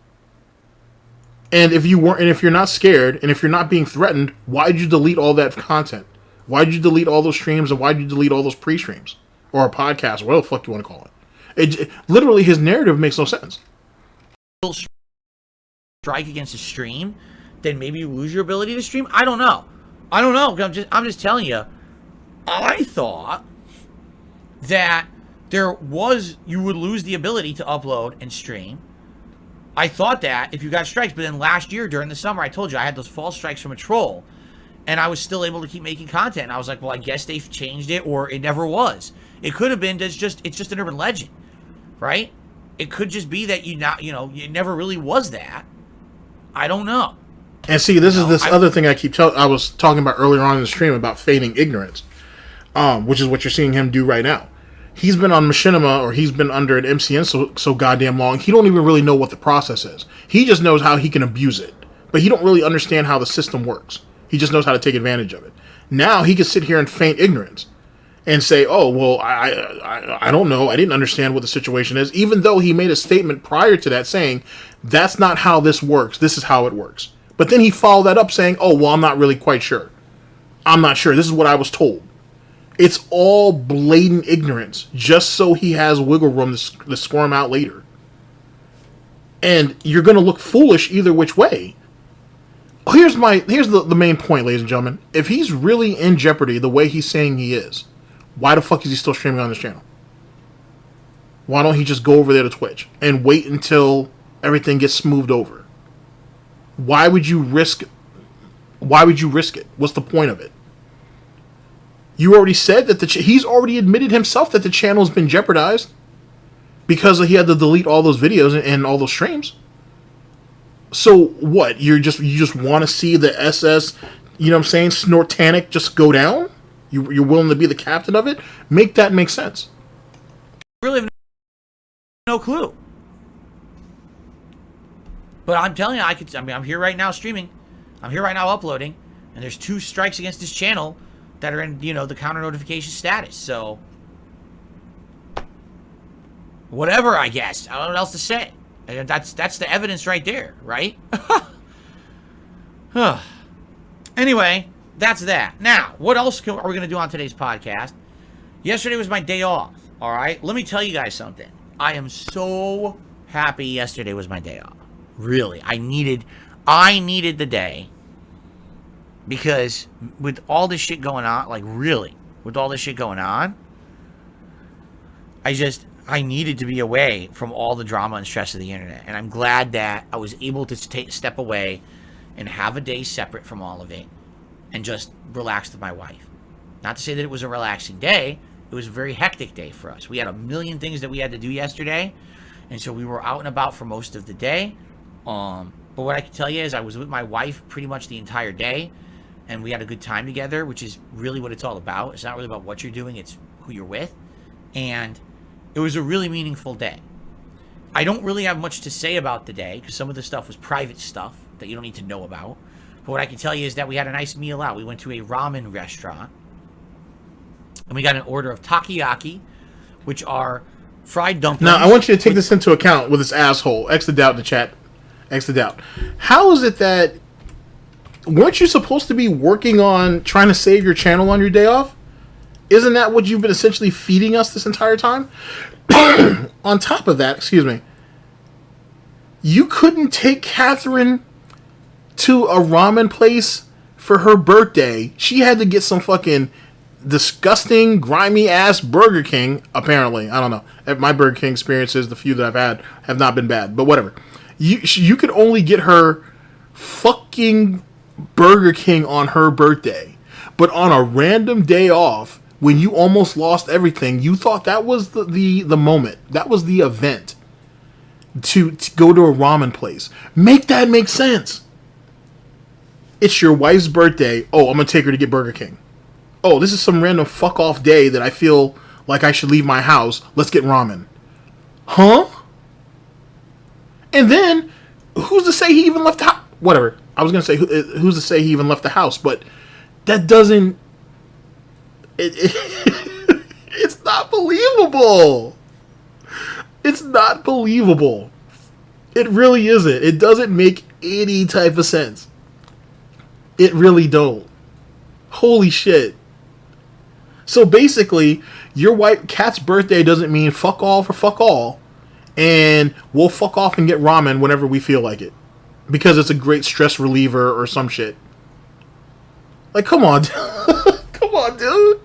And if you're not scared, and if you're not being threatened, why'd you delete all that content? Why'd you delete all those streams, and why'd you delete all those pre-streams? Or a podcast, whatever the fuck you want to call it. Literally, his narrative makes no sense. Strike against a stream, then maybe you lose your ability to stream? I don't know. I'm just telling you. I thought that you would lose the ability to upload and stream. I thought that if you got strikes, but then last year during the summer, I told you I had those false strikes from a troll, and I was still able to keep making content. And I was like, well, I guess they've changed it, or it never was. It could have been it's just an urban legend, right? It could just be that it never really was that. I don't know. And see, this is this other thing I was talking about earlier on in the stream about feigning ignorance, which is what you're seeing him do right now. He's been on Machinima, or he's been under an MCN so goddamn long, he don't even really know what the process is. He just knows how he can abuse it. But he don't really understand how the system works. He just knows how to take advantage of it. Now he can sit here and feign ignorance and say, oh, well, I don't know. I didn't understand what the situation is. Even though he made a statement prior to that saying, that's not how this works. This is how it works. But then he followed that up saying, oh, well, I'm not really quite sure. I'm not sure. This is what I was told. It's all blatant ignorance, just so he has wiggle room to squirm out later. And you're going to look foolish either which way. Here's the main point, ladies and gentlemen. If he's really in jeopardy the way he's saying he is, why the fuck is he still streaming on this channel? Why don't he just go over there to Twitch and wait until everything gets smoothed over? Why would you risk it? What's the point of it? You already said that he's already admitted himself that the channel's been jeopardized because he had to delete all those videos and all those streams. So what? You just want to see the SS, you know what I'm saying, Snortanic just go down? You're willing to be the captain of it? Make that make sense. I really have no clue. But I'm telling you, I'm here right now streaming. I'm here right now uploading. And there's 2 strikes against this channel that are in, the counter notification status. So, whatever, I guess. I don't know what else to say. And that's the evidence right there, right? Anyway, that's that. Now, what else are we going to do on today's podcast? Yesterday was my day off, all right? Let me tell you guys something. I am so happy yesterday was my day off. Really. I needed the day. Because with all this shit going on, like really, with all this shit going on, I needed to be away from all the drama and stress of the internet. And I'm glad that I was able to step away and have a day separate from all of it and just relax with my wife. Not to say that it was a relaxing day. It was a very hectic day for us. We had a million things that we had to do yesterday. And so we were out and about for most of the day. But what I can tell you is I was with my wife pretty much the entire day. And we had a good time together, which is really what it's all about. It's not really about what you're doing. It's who you're with. And it was a really meaningful day. I don't really have much to say about the day because some of the stuff was private stuff that you don't need to know about. But what I can tell you is that we had a nice meal out. We went to a ramen restaurant. And we got an order of takoyaki, which are fried dumplings. Now, I want you to take this into account with this asshole. X the doubt in the chat. X the doubt. How is it that... Weren't you supposed to be working on trying to save your channel on your day off? Isn't that what you've been essentially feeding us this entire time? On top of that, excuse me, you couldn't take Catherine to a ramen place for her birthday. She had to get some fucking disgusting, grimy-ass Burger King, apparently. I don't know. My Burger King experiences, the few that I've had, have not been bad. But whatever. You could only get her fucking Burger King on her birthday. But on a random day off, when you almost lost everything, you thought that was the moment. That was the event. To go to a ramen place. Make that make sense. It's your wife's birthday. Oh, I'm going to take her to get Burger King. Oh, this is some random fuck off day that I feel like I should leave my house. Let's get ramen. Huh? And then, who's to say he even left the house? Whatever. I was going to say, who's to say he even left the house? But that doesn't... It's not believable. It's not believable. It really isn't. It doesn't make any type of sense. It really don't. Holy shit. So basically, your wife Cat's birthday doesn't mean fuck all for fuck all, and we'll fuck off and get ramen whenever we feel like it. Because it's a great stress reliever or some shit. Like, come on. Come on, dude.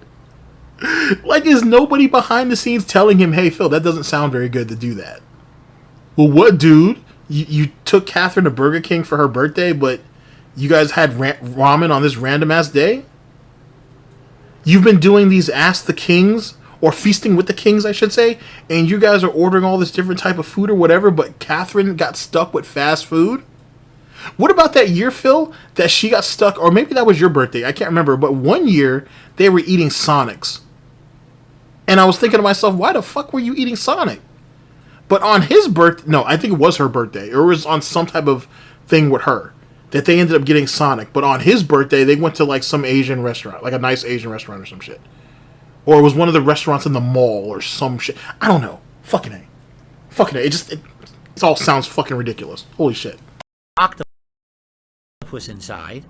Like, is nobody behind the scenes telling him, hey, Phil, that doesn't sound very good to do that? Well, what, dude? You took Catherine to Burger King for her birthday, but you guys had ramen on this random-ass day? You've been doing these Ask the Kings, or Feasting with the Kings, I should say, and you guys are ordering all this different type of food or whatever, but Catherine got stuck with fast food? What about that year, Phil, that she got stuck, or maybe that was your birthday, I can't remember, but one year they were eating Sonics. And I was thinking to myself, why the fuck were you eating Sonic? But on his birthday, no, I think it was her birthday, or it was on some type of thing with her, that they ended up getting Sonic. But on his birthday, they went to like some Asian restaurant, like a nice Asian restaurant or some shit. Or it was one of the restaurants in the mall or some shit. I don't know. Fucking A. Fucking A. It all sounds fucking ridiculous. Holy shit. Octopus inside,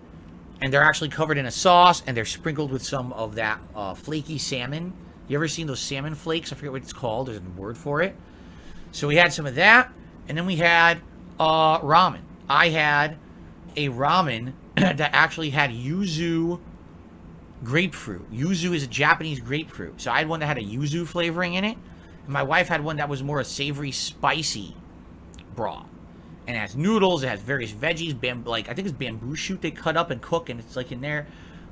and they're actually covered in a sauce, and they're sprinkled with some of that flaky salmon. You ever seen those salmon flakes? I forget what it's called. There's a word for it. So we had some of that, and then we had ramen. I had a ramen that actually had yuzu grapefruit. Yuzu is a Japanese grapefruit. So I had one that had a yuzu flavoring in it. And my wife had one that was more a savory, spicy broth. And it has noodles, it has various veggies, I think it's bamboo shoot they cut up and cook, and it's like in there.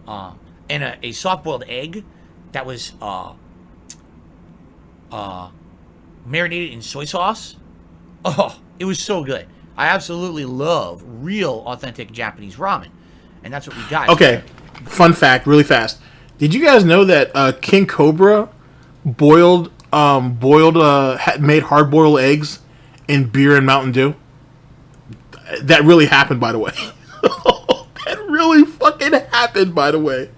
And a soft-boiled egg that was marinated in soy sauce. Oh, it was so good. I absolutely love real, authentic Japanese ramen. And that's what we got. Okay. Fun fact, really fast. Did you guys know that King Cobra made hard-boiled eggs in beer and Mountain Dew? That really happened, by the way. That really fucking happened, by the way.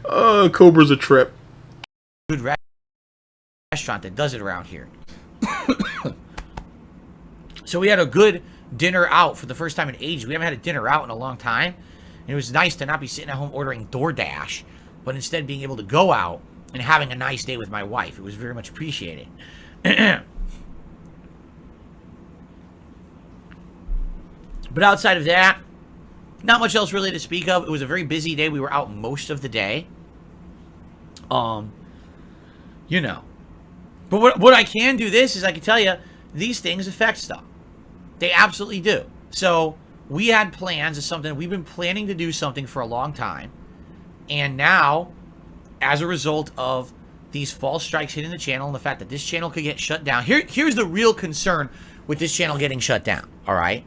Cobra's a trip. Good restaurant that does it around here. So we had a good dinner out for the first time in ages. We haven't had a dinner out in a long time. And it was nice to not be sitting at home ordering DoorDash, but instead being able to go out and having a nice day with my wife. It was very much appreciated. But outside of that, not much else really to speak of. It was a very busy day. We were out most of the day. You know. But what I can do this is I can tell you, these things affect stuff. They absolutely do. So we had plans of something. We've been planning to do something for a long time. And now, as a result of these false strikes hitting the channel and the fact that this channel could get shut down. Here's the real concern with this channel getting shut down. All right.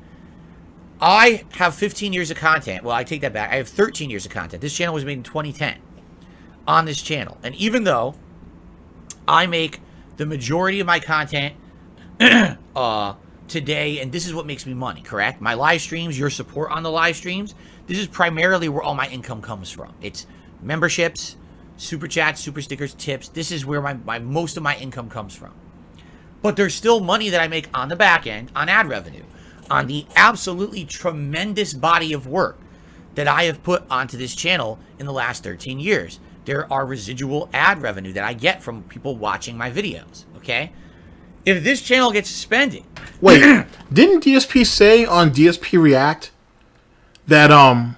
I have 15 years of content. Well, I take that back. I have 13 years of content. This channel was made in 2010 on this channel. And even though I make the majority of my content today, and this is what makes me money, correct? My live streams, your support on the live streams, this is primarily where all my income comes from. It's memberships, super chats, super stickers, tips. This is where my most of my income comes from. But there's still money that I make on the back end on ad revenue, on the absolutely tremendous body of work that I have put onto this channel in the last 13 years. There are residual ad revenue that I get from people watching my videos, okay? If this channel gets suspended... Wait, didn't DSP say on DSP React that,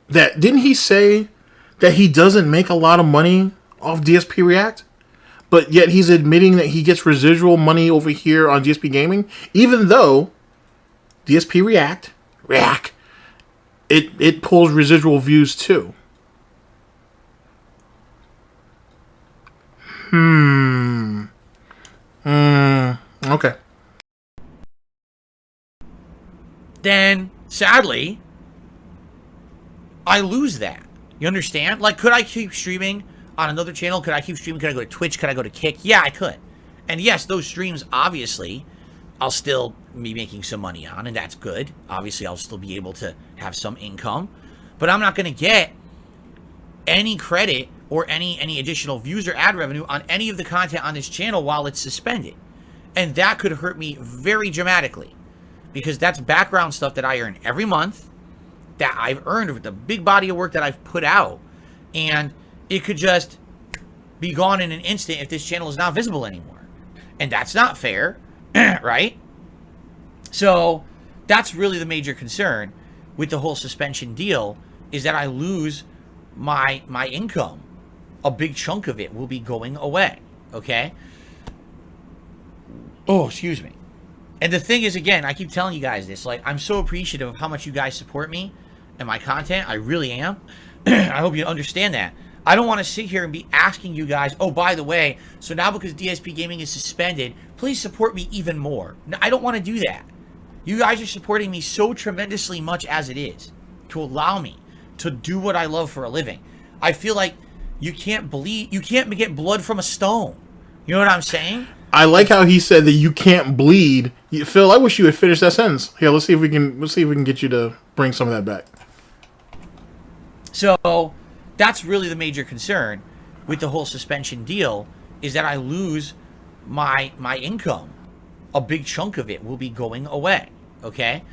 didn't he say that he doesn't make a lot of money off DSP React? But yet he's admitting that he gets residual money over here on DSPGaming, even though DSP React, it pulls residual views too. Okay. Then, sadly, I lose that. You understand? Like, could I keep streaming on another channel? Could I keep streaming? Could I go to Twitch? Could I go to Kick? Yeah, I could. And yes, those streams, obviously, I'll still be making some money on, and that's good. Obviously, I'll still be able to have some income. But I'm not going to get any credit or any additional views or ad revenue on any of the content on this channel while it's suspended. And that could hurt me very dramatically, because that's background stuff that I earn every month, that I've earned with the big body of work that I've put out, and it could just be gone in an instant if this channel is not visible anymore. And that's not fair, right? So that's really the major concern with the whole suspension deal, is that I lose my income. A big chunk of it will be going away, okay? Oh, excuse me. And the thing is, again, I keep telling you guys this, like, I'm so appreciative of how much you guys support me and my content. I really am. I hope you understand that. I don't want to sit here and be asking you guys, oh, by the way, so now because DSP Gaming is suspended, please support me even more. No, I don't want to do that. You guys are supporting me so tremendously much as it is to allow me to do what I love for a living. I feel like you can't get blood from a stone. You know what I'm saying? I like how he said that you can't bleed. Phil, I wish you had finished that sentence. Yeah, let's see if we can get you to bring some of that back. So that's really the major concern with the whole suspension deal, is that I lose my income. A big chunk of it will be going away. Okay?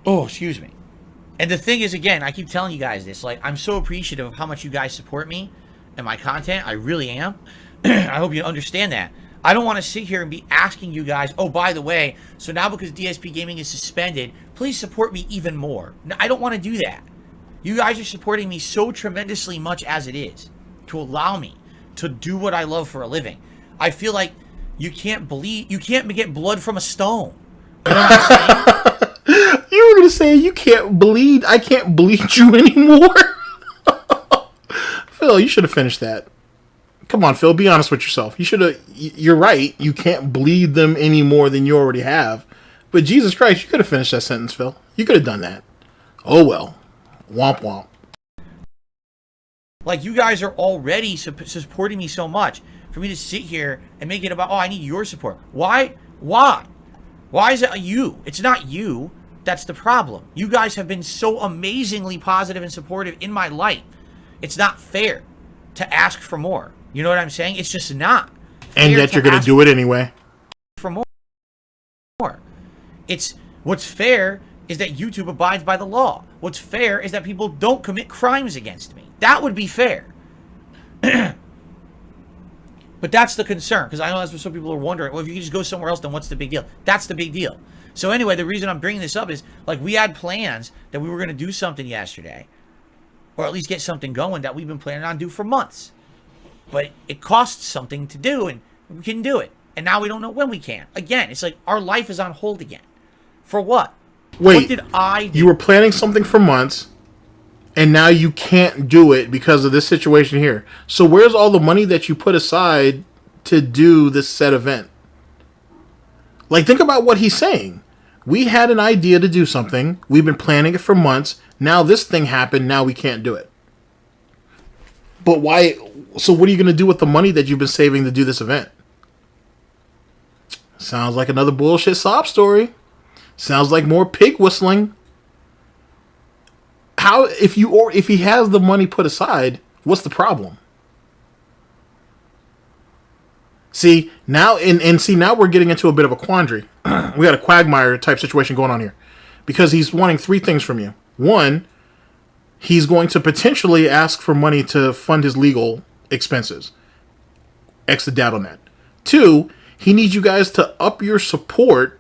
Oh, excuse me. And the thing is, again, I keep telling you guys this, like, I'm so appreciative of how much you guys support me and my content. I really am. I hope you understand that. I don't want to sit here and be asking you guys, oh, by the way, so now because DSP Gaming is suspended, please support me even more. No, I don't want to do that. You guys are supporting me so tremendously much as it is to allow me to do what I love for a living. I feel like you can't get blood from a stone. You know what I'm saying? You were going to say you can't bleed. I can't bleed you anymore. Phil, you should have finished that. Come on, Phil, be honest with yourself. You're right. You can't bleed them any more than you already have. But Jesus Christ, you could have finished that sentence, Phil. You could have done that. Oh, well. Womp womp. Like, you guys are already supporting me so much. For me to sit here and make it about, oh, I need your support. Why? Why? Why is it you? It's not you. That's the problem. You guys have been so amazingly positive and supportive in my life. It's not fair to ask for more. You know what I'm saying? It's just not. And yet you're going to do it anyway. For more. What's fair is that YouTube abides by the law. What's fair is that people don't commit crimes against me. That would be fair. But that's the concern, because I know that's what some people are wondering. Well, if you can just go somewhere else, then what's the big deal? That's the big deal. So anyway, the reason I'm bringing this up is, like, we had plans that we were going to do something yesterday, or at least get something going that we've been planning on do for months. But it costs something to do, and we can do it. And now we don't know when we can. Again, it's like our life is on hold again. For what? Wait, what did I do? You were planning something for months, and now you can't do it because of this situation here. So where's all the money that you put aside to do this said event? Like, think about what he's saying. We had an idea to do something. We've been planning it for months. Now this thing happened. Now we can't do it. But why? So what are you going to do with the money that you've been saving to do this event? Sounds like another bullshit sob story. Sounds like more pig whistling. How, if he has the money put aside, what's the problem? See, now now we're getting into a bit of a quandary. We got a quagmire type situation going on here. Because he's wanting three things from you. One, he's going to potentially ask for money to fund his legal expenses. X the doubt on that. Two, he needs you guys to up your support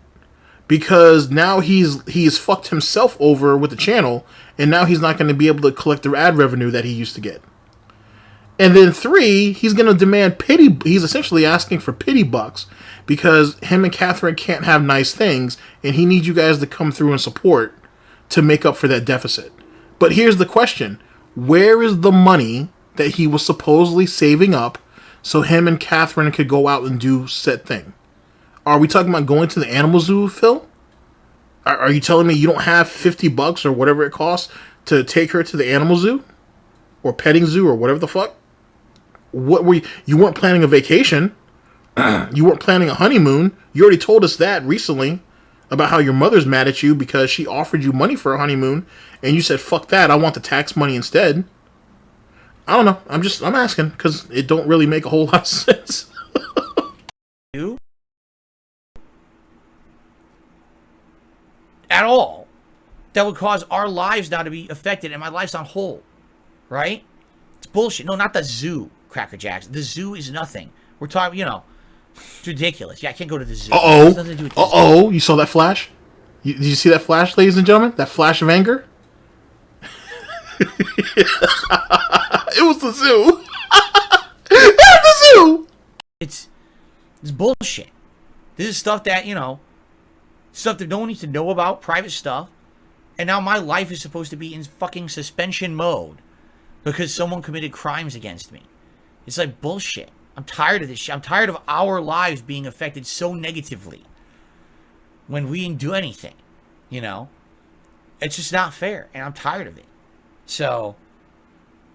because now he's fucked himself over with the channel, and now he's not going to be able to collect the ad revenue that he used to get. And then three, he's going to demand pity. He's essentially asking for pity bucks because him and Catherine can't have nice things, and he needs you guys to come through and support to make up for that deficit. But here's the question. Where is the money that he was supposedly saving up so him and Catherine could go out and do said thing? Are we talking about going to the animal zoo, Phil? Are you telling me you don't have $50 or whatever it costs to take her to the animal zoo? Or petting zoo or whatever the fuck? You weren't planning a vacation. You weren't planning a honeymoon. You already told us that recently about how your mother's mad at you because she offered you money for a honeymoon and you said, fuck that, I want the tax money instead. I don't know. I'm asking because it don't really make a whole lot of sense. At all. That would cause our lives now to be affected and my life's on hold. Right? It's bullshit. No, not the zoo, Cracker Jacks. The zoo is nothing. We're talking, it's ridiculous. Yeah, I can't go to the zoo. Uh-oh. You saw that flash? Did you see that flash, ladies and gentlemen? That flash of anger? It was the zoo. It was the zoo. It's bullshit. This is stuff that, stuff that no one needs to know about, private stuff. And now my life is supposed to be in fucking suspension mode because someone committed crimes against me. It's like bullshit. I'm tired of this shit. I'm tired of our lives being affected so negatively. when we didn't do anything, you know? It's just not fair, and I'm tired of it. So,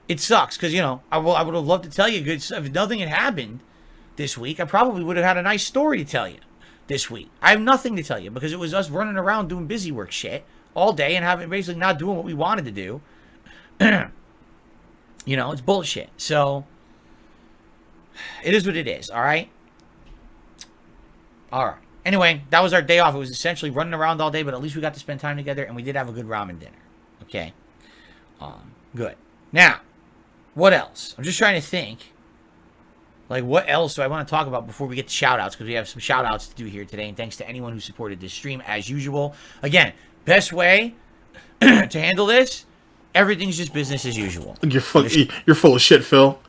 it sucks, because, you know, I would have loved to tell you good stuff. If nothing had happened this week, I probably would have had a nice story to tell you this week. I have nothing to tell you, because it was us running around doing busy work shit all day and basically not doing what we wanted to do. You know, it's bullshit. So, it is what it is, alright? Alright. Anyway, that was our day off. It was essentially running around all day, but at least we got to spend time together, and we did have a good ramen dinner. Okay? Good. Now, what else? I'm just trying to think. Like, what else do I want to talk about before we get to shout-outs? Because we have some shout-outs to do here today, and thanks to anyone who supported this stream, as usual. Again, best way to handle this, everything's just business as usual. You're full of shit, Phil.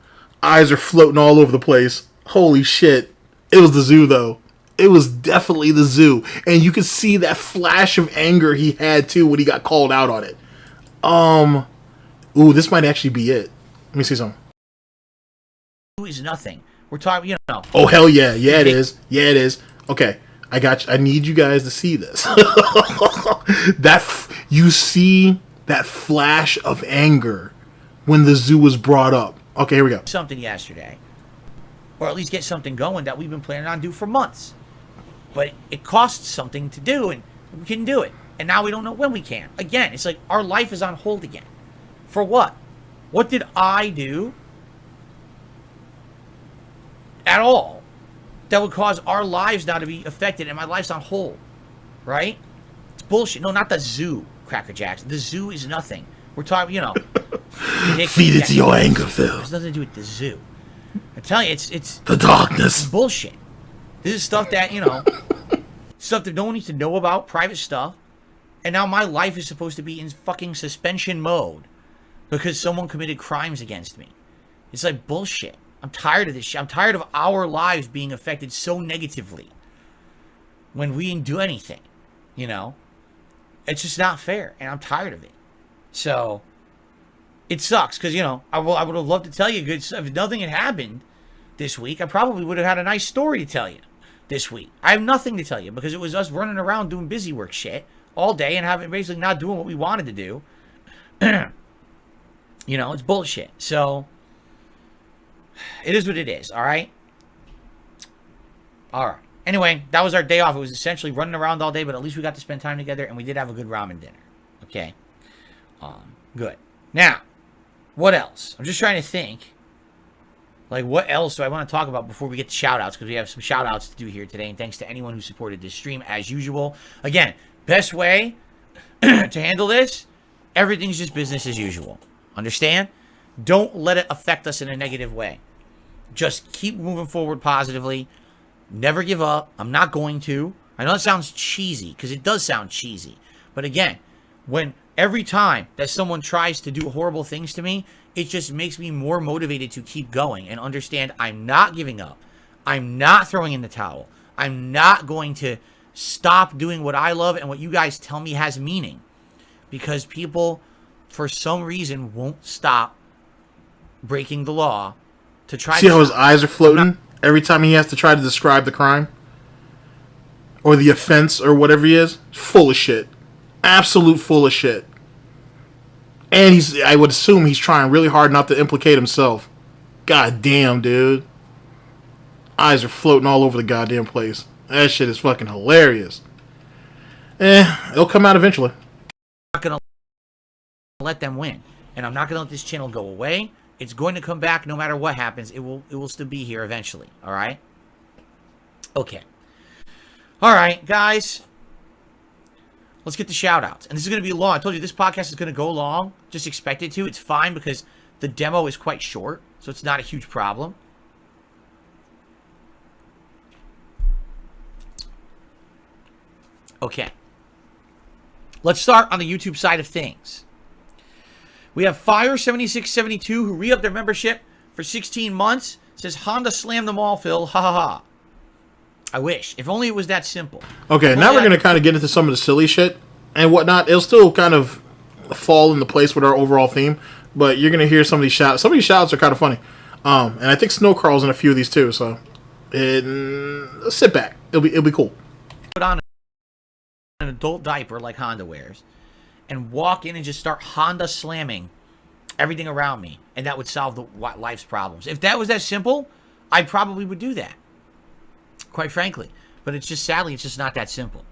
Eyes are floating all over the place. Holy shit. It was the zoo, though. It was definitely the zoo. And you could see that flash of anger he had, too, when he got called out on it. Ooh, this might actually be it. Let me see something. Is nothing. We're talking, you know. Oh, hell yeah. Yeah, it is. Yeah, it is. Okay. I got you. I need you guys to see this. You see that flash of anger when the zoo was brought up. Okay, here we go. Something yesterday. Or at least get something going that we've been planning on do for months. But it costs something to do, and we can do it. And now we don't know when we can. Again, it's like our life is on hold again. For what? What did I do at all that would cause our lives now to be affected and my life's on hold? Right? It's bullshit. No, not the zoo, Cracker Jacks. The zoo is nothing. We're talking, you know. Feed it to your anger, Phil. It has nothing to do with the zoo. I tell you, it's the darkness. It's bullshit. This is stuff that, you know, stuff that no one needs to know about, private stuff. And now my life is supposed to be in fucking suspension mode because someone committed crimes against me. It's like bullshit. I'm tired of this shit. I'm tired of our lives being affected so negatively when we didn't do anything, you know? It's just not fair, and I'm tired of it. So, it sucks, because, you know, I would have loved to tell you good stuff. If nothing had happened this week, I probably would have had a nice story to tell you this week. I have nothing to tell you, because it was us running around doing busy work shit all day and basically not doing what we wanted to do. You know, it's bullshit. So, it is what it is, alright? Alright. Anyway, that was our day off. It was essentially running around all day, but at least we got to spend time together, and we did have a good ramen dinner. Okay? Good. Now, what else? I'm just trying to think. Like, what else do I want to talk about before we get to shout-outs? Because we have some shout-outs to do here today, and thanks to anyone who supported this stream, as usual. Again, best way to handle this, everything's just business as usual. Understand? Don't let it affect us in a negative way. Just keep moving forward positively. Never give up. I'm not going to. I know it sounds cheesy, because it does sound cheesy. But again, when every time that someone tries to do horrible things to me, it just makes me more motivated to keep going and understand I'm not giving up. I'm not throwing in the towel. I'm not going to stop doing what I love and what you guys tell me has meaning. Because people, for some reason, won't stop breaking the law to try to... See how his eyes are floating every time he has to try to describe the crime? Or the offense, or whatever he is? Full of shit. Absolute full of shit. And I would assume he's trying really hard not to implicate himself. God damn, dude. Eyes are floating all over the goddamn place. That shit is fucking hilarious. It'll come out eventually. I'm not going to let them win. And I'm not going to let this channel go away. It's going to come back no matter what happens. It will still be here eventually. Alright? Okay. Alright, guys. Let's get the shout-outs. And this is going to be long. I told you this podcast is going to go long. Just expect it to. It's fine because the demo is quite short. So it's not a huge problem. Okay. Let's start on the YouTube side of things. We have Fire7672 who re-upped their membership for 16 months. Says, Honda slammed them all, Phil. Ha ha ha. I wish. If only it was that simple. Okay, now we're going to kind of get into some of the silly shit and whatnot. It'll still kind of fall into place with our overall theme, but you're going to hear some of these shouts. Some of these shouts are kind of funny. And I think Snow Crawl's in a few of these too, so sit back. It'll be cool. Put on adult diaper like Honda wears and walk in and just start Honda slamming everything around me, and that would solve life's problems. If that was that simple, I probably would do that, quite frankly. But it's just, sadly, it's just not that simple.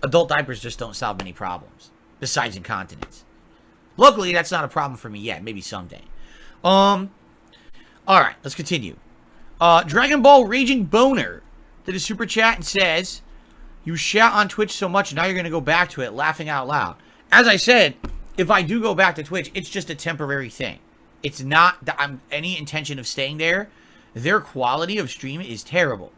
Adult diapers just don't solve many problems, besides incontinence. Luckily, that's not a problem for me yet. Maybe someday. Alright, let's continue. Dragon Ball Raging Boner did a super chat and says, you shout on Twitch so much, now you're going to go back to it, laughing out loud. As I said, if I do go back to Twitch, it's just a temporary thing. It's not that I'm any intention of staying there. Their quality of stream is terrible.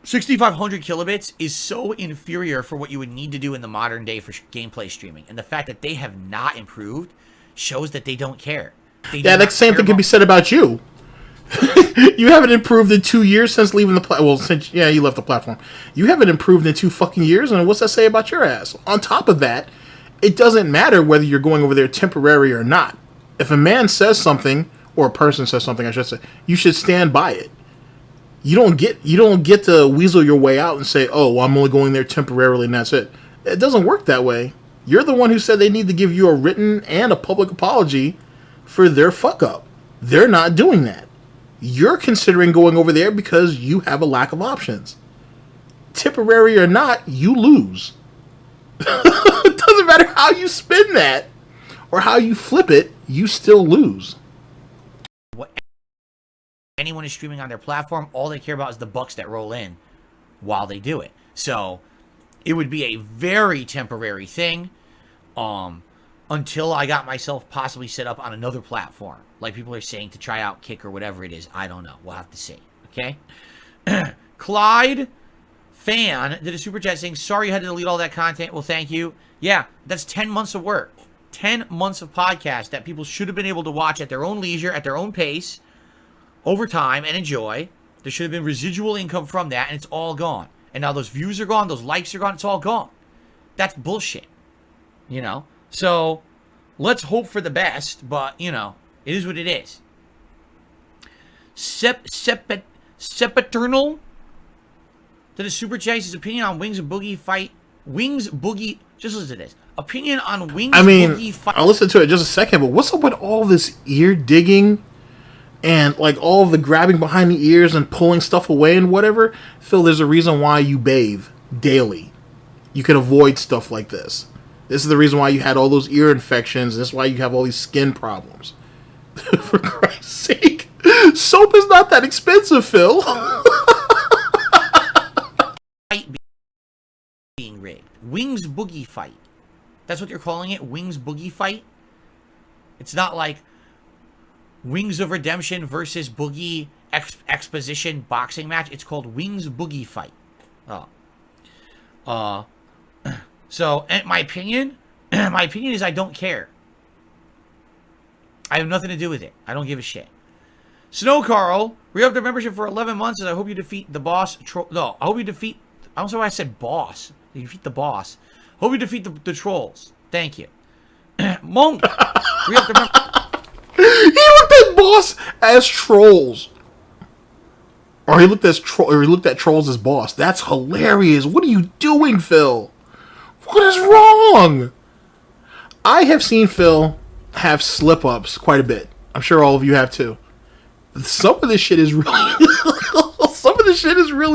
6,500 kilobits is so inferior for what you would need to do in the modern day for gameplay streaming. And the fact that they have not improved shows that they don't care. Yeah, that same thing can be said about you. You haven't improved in 2 years since leaving the platform. Well, since, yeah, you left the platform. You haven't improved in 2 fucking years, and what's that say about your ass? On top of that, it doesn't matter whether you're going over there temporary or not. If a man says something, or a person says something, I should say, you should stand by it. You don't get to weasel your way out and say, oh, well, I'm only going there temporarily and that's it. It doesn't work that way. You're the one who said they need to give you a written and a public apology for their fuck up. They're not doing that. You're considering going over there because you have a lack of options. Temporary or not, you lose. It doesn't matter how you spin that or how you flip it, you still lose. Anyone is streaming on their platform, all they care about is the bucks that roll in while they do it. So it would be a very temporary thing until I got myself possibly set up on another platform. Like people are saying to try out Kick or whatever it is. I don't know. We'll have to see. Okay? Clyde Fan did a super chat saying, sorry you had to delete all that content. Well, thank you. Yeah, that's 10 months of work. 10 months of podcast that people should have been able to watch at their own leisure, at their own pace, over time, and enjoy. There should have been residual income from that, and it's all gone. And now those views are gone, those likes are gone, it's all gone. That's bullshit. You know? So, let's hope for the best, but, you know, it is what it is. Sepaternal did a super chat his opinion on Wings Boogie fight. Wings Boogie, just listen to this. Opinion on Wings Boogie fight. I'll listen to it in just a second, but what's up with all this ear digging? And, like, all of the grabbing behind the ears and pulling stuff away and whatever. Phil, there's a reason why you bathe daily. You can avoid stuff like this. This is the reason why you had all those ear infections. This is why you have all these skin problems. For Christ's sake. Soap is not that expensive, Phil. Fight being rigged. Wings Boogie fight. That's what you're calling it? Wings Boogie fight? It's not like Wings of Redemption versus Boogie exposition boxing match. It's called Wings Boogie fight. So, my opinion is I don't care. I have nothing to do with it. I don't give a shit. Snow Carl, re-up the membership for 11 months as I hope you defeat the boss. I hope you defeat. I don't know why I said boss. You defeat the boss. Hope you defeat the trolls. Thank you. Monk, re-up the membership. He looked at boss as trolls. Or he looked at trolls as boss. That's hilarious. What are you doing, Phil? What is wrong? I have seen Phil have slip-ups quite a bit. I'm sure all of you have too. Some of this shit is really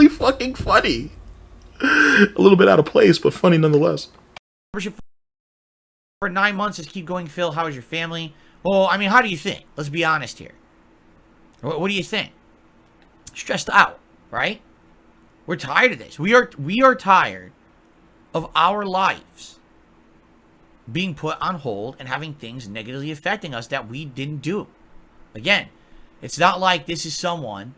fucking funny. A little bit out of place, but funny nonetheless. For 9 months, just keep going, Phil. How is your family? Well, I mean, how do you think? Let's be honest here. What do you think? Stressed out, right? We're tired of this. We are tired of our lives being put on hold and having things negatively affecting us that we didn't do. Again, it's not like this is someone,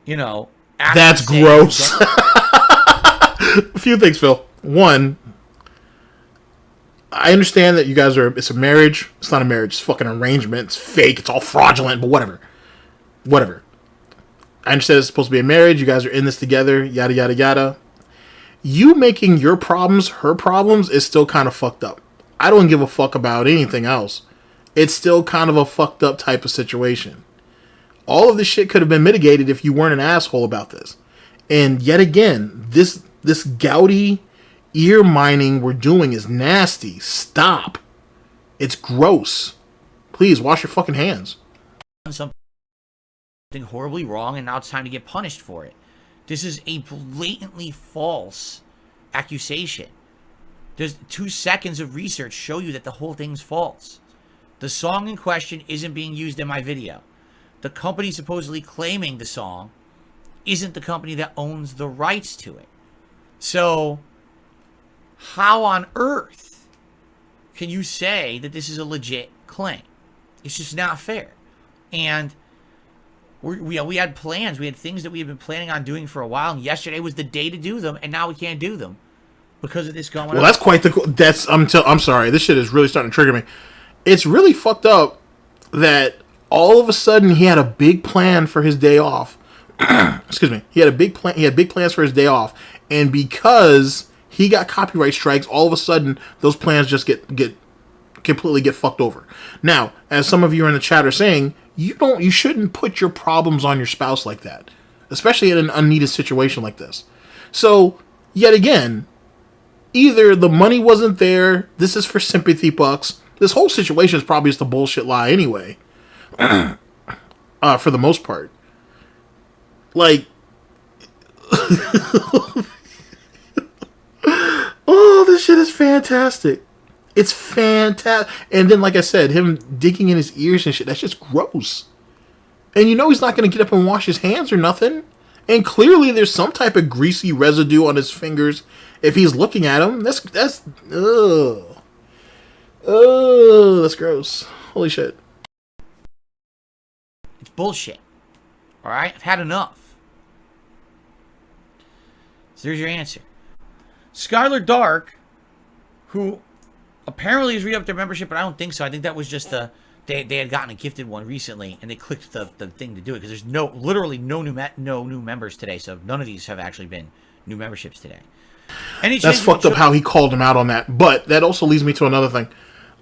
you know. That's gross. A few things, Phil. One, I understand that you guys it's a marriage. It's not a marriage. It's fucking arrangement. It's fake. It's all fraudulent, but whatever. Whatever. I understand it's supposed to be a marriage. You guys are in this together. Yada, yada, yada. You making your problems her problems is still kind of fucked up. I don't give a fuck about anything else. It's still kind of a fucked up type of situation. All of this shit could have been mitigated if you weren't an asshole about this. And yet again, this This gouty ear mining we're doing is nasty. Stop. It's gross. Please wash your fucking hands. Something horribly wrong, and now it's time to get punished for it. This is a blatantly false accusation. There's 2 seconds of research show you that the whole thing's false. The song in question isn't being used in my video. The company supposedly claiming the song isn't the company that owns the rights to it. So, how on earth can you say that this is a legit claim? It's just not fair. And we had plans. We had things that we had been planning on doing for a while. And yesterday was the day to do them. And now we can't do them because of this going on. Well, that's quite the... I'm sorry. This shit is really starting to trigger me. It's really fucked up that all of a sudden he had a big plan for his day off. Excuse me. He had big plans for his day off. And because he got copyright strikes, all of a sudden those plans just completely get fucked over. Now, as some of you in the chat are saying, you shouldn't put your problems on your spouse like that, especially in an unneeded situation like this. So, yet again, either the money wasn't there, this is for sympathy bucks. This whole situation is probably just a bullshit lie anyway. For the most part. Like, oh, this shit is fantastic. It's fantastic. And then, like I said, him digging in his ears and shit, that's just gross. And you know he's not going to get up and wash his hands or nothing. And clearly there's some type of greasy residue on his fingers if he's looking at them. That's ugh. Oh, that's gross. Holy shit. It's bullshit. Alright? I've had enough. So there's your answer. Skylar Dark, who apparently has re-upped their membership, but I don't think so. I think that was just they had gotten a gifted one recently, and they clicked the thing to do it, because there's literally no new members today, so none of these have actually been new memberships today. That's fucked up how he called him out on that, but that also leads me to another thing.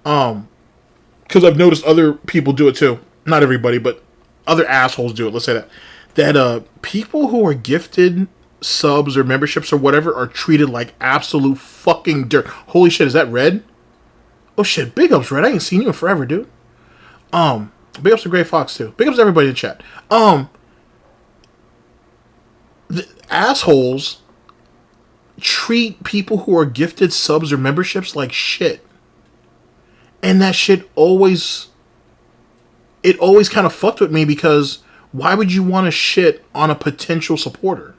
Because I've noticed other people do it too. Not everybody, but other assholes do it, let's say that. That people who are gifted subs or memberships or whatever are treated like absolute fucking dirt. Holy shit, is that Red? Oh shit, big ups, Red. I ain't seen you in forever, dude. Big ups to Gray Fox too. Big ups to everybody in the chat. The assholes treat people who are gifted subs or memberships like shit. And that shit always kind of fucked with me, because why would you want to shit on a potential supporter?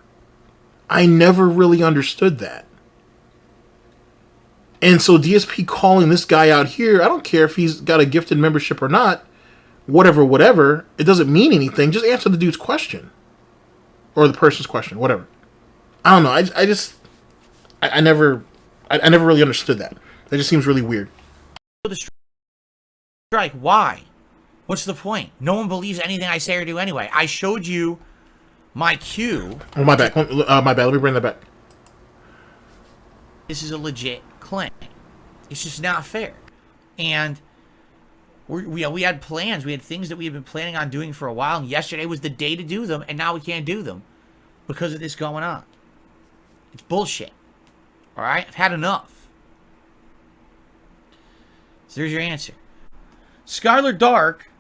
I never really understood that. And so DSP calling this guy out here, I don't care if he's got a gifted membership or not, whatever, it doesn't mean anything. Just answer the dude's question. Or the person's question, whatever. I don't know, I never really understood that. That just seems really weird. The strike, why? What's the point? No one believes anything I say or do anyway. I showed you my cue. Oh, my bad. My bad. Let me bring that back. This is a legit claim. It's just not fair. And we had plans. We had things that we had been planning on doing for a while. And yesterday was the day to do them. And now we can't do them because of this going on. It's bullshit. All right? I've had enough. So there's your answer. Skylar Dark,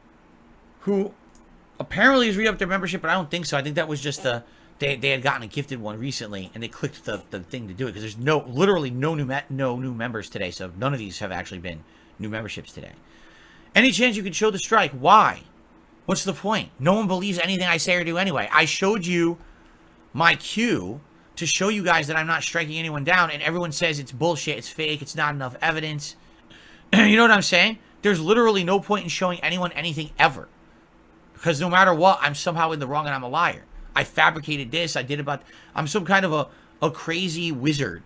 who apparently has re-upped their membership, but I don't think so. I think that was just they had gotten a gifted one recently, and they clicked the thing to do it, because there's literally no new members today, so none of these have actually been new memberships today. Any chance you could show the strike? Why? What's the point? No one believes anything I say or do anyway. I showed you my cue to show you guys that I'm not striking anyone down, and everyone says it's bullshit, it's fake, it's not enough evidence. You know what I'm saying? There's literally no point in showing anyone anything ever. Because no matter what, I'm somehow in the wrong and I'm a liar. I fabricated this, I'm some kind of a crazy wizard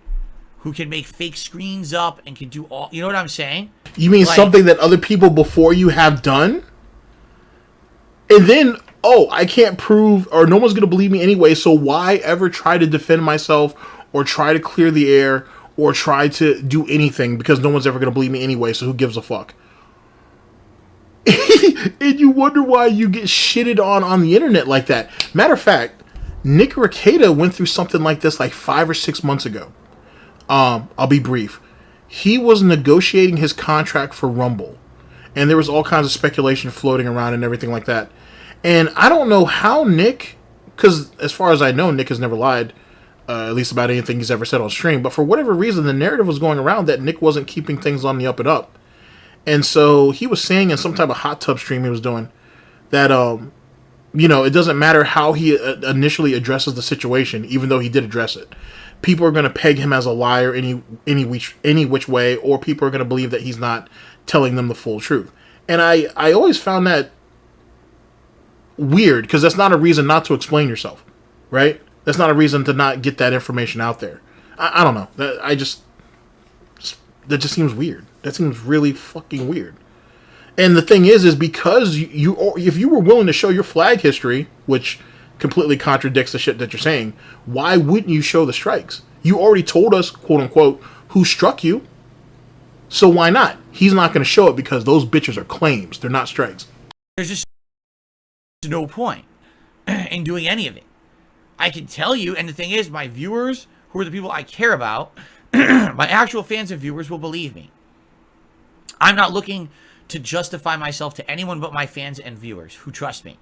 who can make fake screens up and can do all, you know what I'm saying? You mean like, something that other people before you have done? And then, oh, I can't prove, or no one's going to believe me anyway, so why ever try to defend myself or try to clear the air or try to do anything, because no one's ever going to believe me anyway, so who gives a fuck? And you wonder why you get shitted on the internet like that. Matter of fact, Nick Rekieta went through something like this like 5 or 6 months ago. I'll be brief. He was negotiating his contract for Rumble, and there was all kinds of speculation floating around and everything like that. And I don't know how Nick, because as far as I know, Nick has never lied, at least about anything he's ever said on stream. But for whatever reason, the narrative was going around that Nick wasn't keeping things on the up and up. And so he was saying in some type of hot tub stream he was doing that, it doesn't matter how he initially addresses the situation, even though he did address it. People are going to peg him as a liar any which way, or people are going to believe that he's not telling them the full truth. And I always found that weird, because that's not a reason not to explain yourself, right? That's not a reason to not get that information out there. I don't know. That just seems weird. That seems really fucking weird. And the thing is because if you were willing to show your flag history, which completely contradicts the shit that you're saying, why wouldn't you show the strikes? You already told us, quote unquote, who struck you. So why not? He's not going to show it because those bitches are claims. They're not strikes. There's just no point in doing any of it. I can tell you, and the thing is, my viewers, who are the people I care about, my actual fans and viewers will believe me. I'm not looking to justify myself to anyone but my fans and viewers who trust me.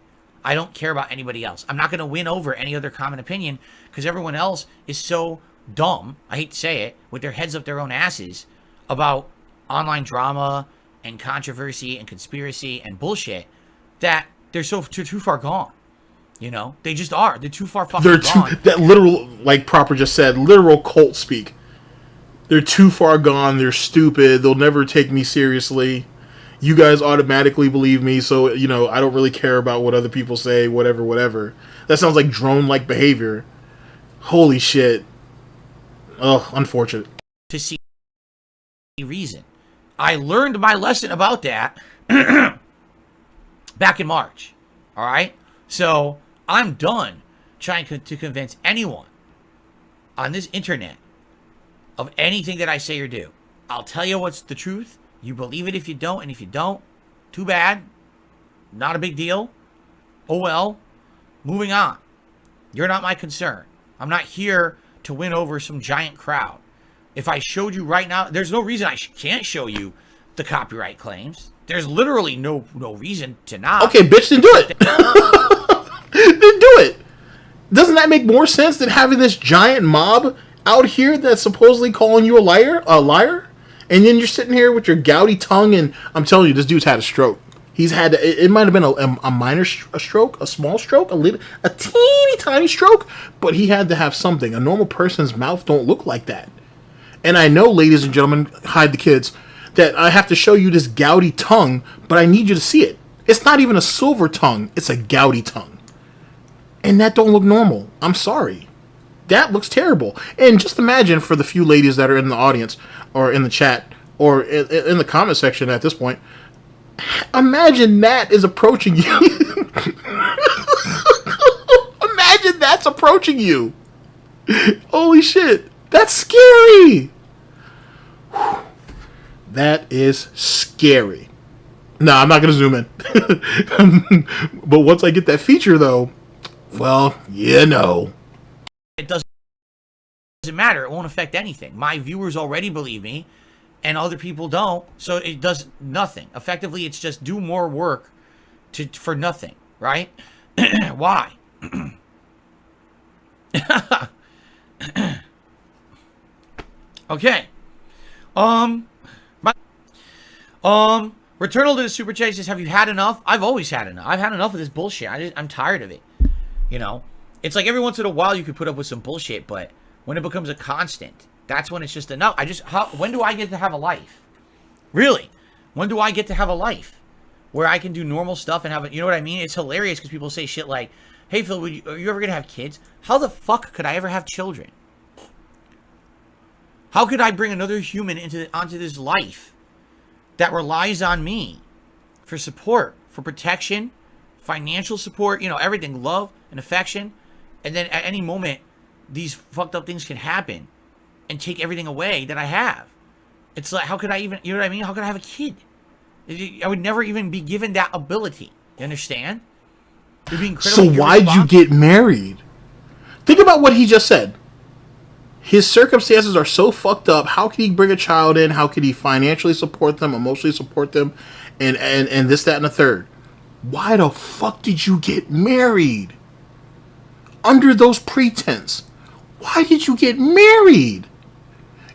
I don't care about anybody else. I'm not going to win over any other common opinion because everyone else is so dumb, I hate to say it, with their heads up their own asses about online drama and controversy and conspiracy and bullshit that they're too far gone. You know? They just are. They're too far fucking gone. That literal, like Proper just said, literal cult speak. They're too far gone. They're stupid. They'll never take me seriously. You guys automatically believe me, so, I don't really care about what other people say, whatever. That sounds like drone-like behavior. Holy shit. Oh, unfortunate. To see reason. I learned my lesson about that back in March. Alright? So, I'm done trying to convince anyone on this internet of anything that I say or do. I'll tell you what's the truth. You believe it if you don't, and if you don't, too bad. Not a big deal. Oh well. Moving on. You're not my concern. I'm not here to win over some giant crowd. If I showed you right now, there's no reason I can't show you the copyright claims. There's literally no reason to not. Okay, bitch, then do it. Then do it. Doesn't that make more sense than having this giant mob out here that's supposedly calling you a liar? And then you're sitting here with your gouty tongue, and I'm telling you, this dude's had a stroke. He's had, it might have been a minor stroke, a small stroke, a teeny tiny stroke, but he had to have something. A normal person's mouth don't look like that. And I know, ladies and gentlemen, hide the kids, that I have to show you this gouty tongue, but I need you to see it. It's not even a silver tongue, it's a gouty tongue. And that don't look normal. I'm sorry. That looks terrible. And just imagine, for the few ladies that are in the audience, or in the chat, or in the comment section at this point, imagine that is approaching you. Imagine that's approaching you. Holy shit. That's scary. That is scary. No, I'm not going to zoom in. But once I get that feature, though, well, It doesn't matter. It won't affect anything. My viewers already believe me, and other people don't, so it does nothing. Effectively, it's just do more work for nothing, right? Why? Okay. Returnal to the Super Chat says, have you had enough? I've always had enough. I've had enough of this bullshit. I'm tired of it. It's like every once in a while you could put up with some bullshit, but when it becomes a constant, that's when it's just enough. When do I get to have a life? Really? When do I get to have a life where I can do normal stuff and have it? You know what I mean? It's hilarious because people say shit like, hey, Phil, are you ever going to have kids? How the fuck could I ever have children? How could I bring another human onto this life that relies on me for support, for protection, financial support, everything, love and affection, and then at any moment, these fucked up things can happen and take everything away that I have. It's like, how could I even, you know what I mean? How could I have a kid? I would never even be given that ability. You understand? You're being so why'd you get married? Think about what he just said. His circumstances are so fucked up. How could he bring a child in? How could he financially support them, emotionally support them, and this, that, and the third? Why the fuck did you get married? Under those pretense. Why did you get married?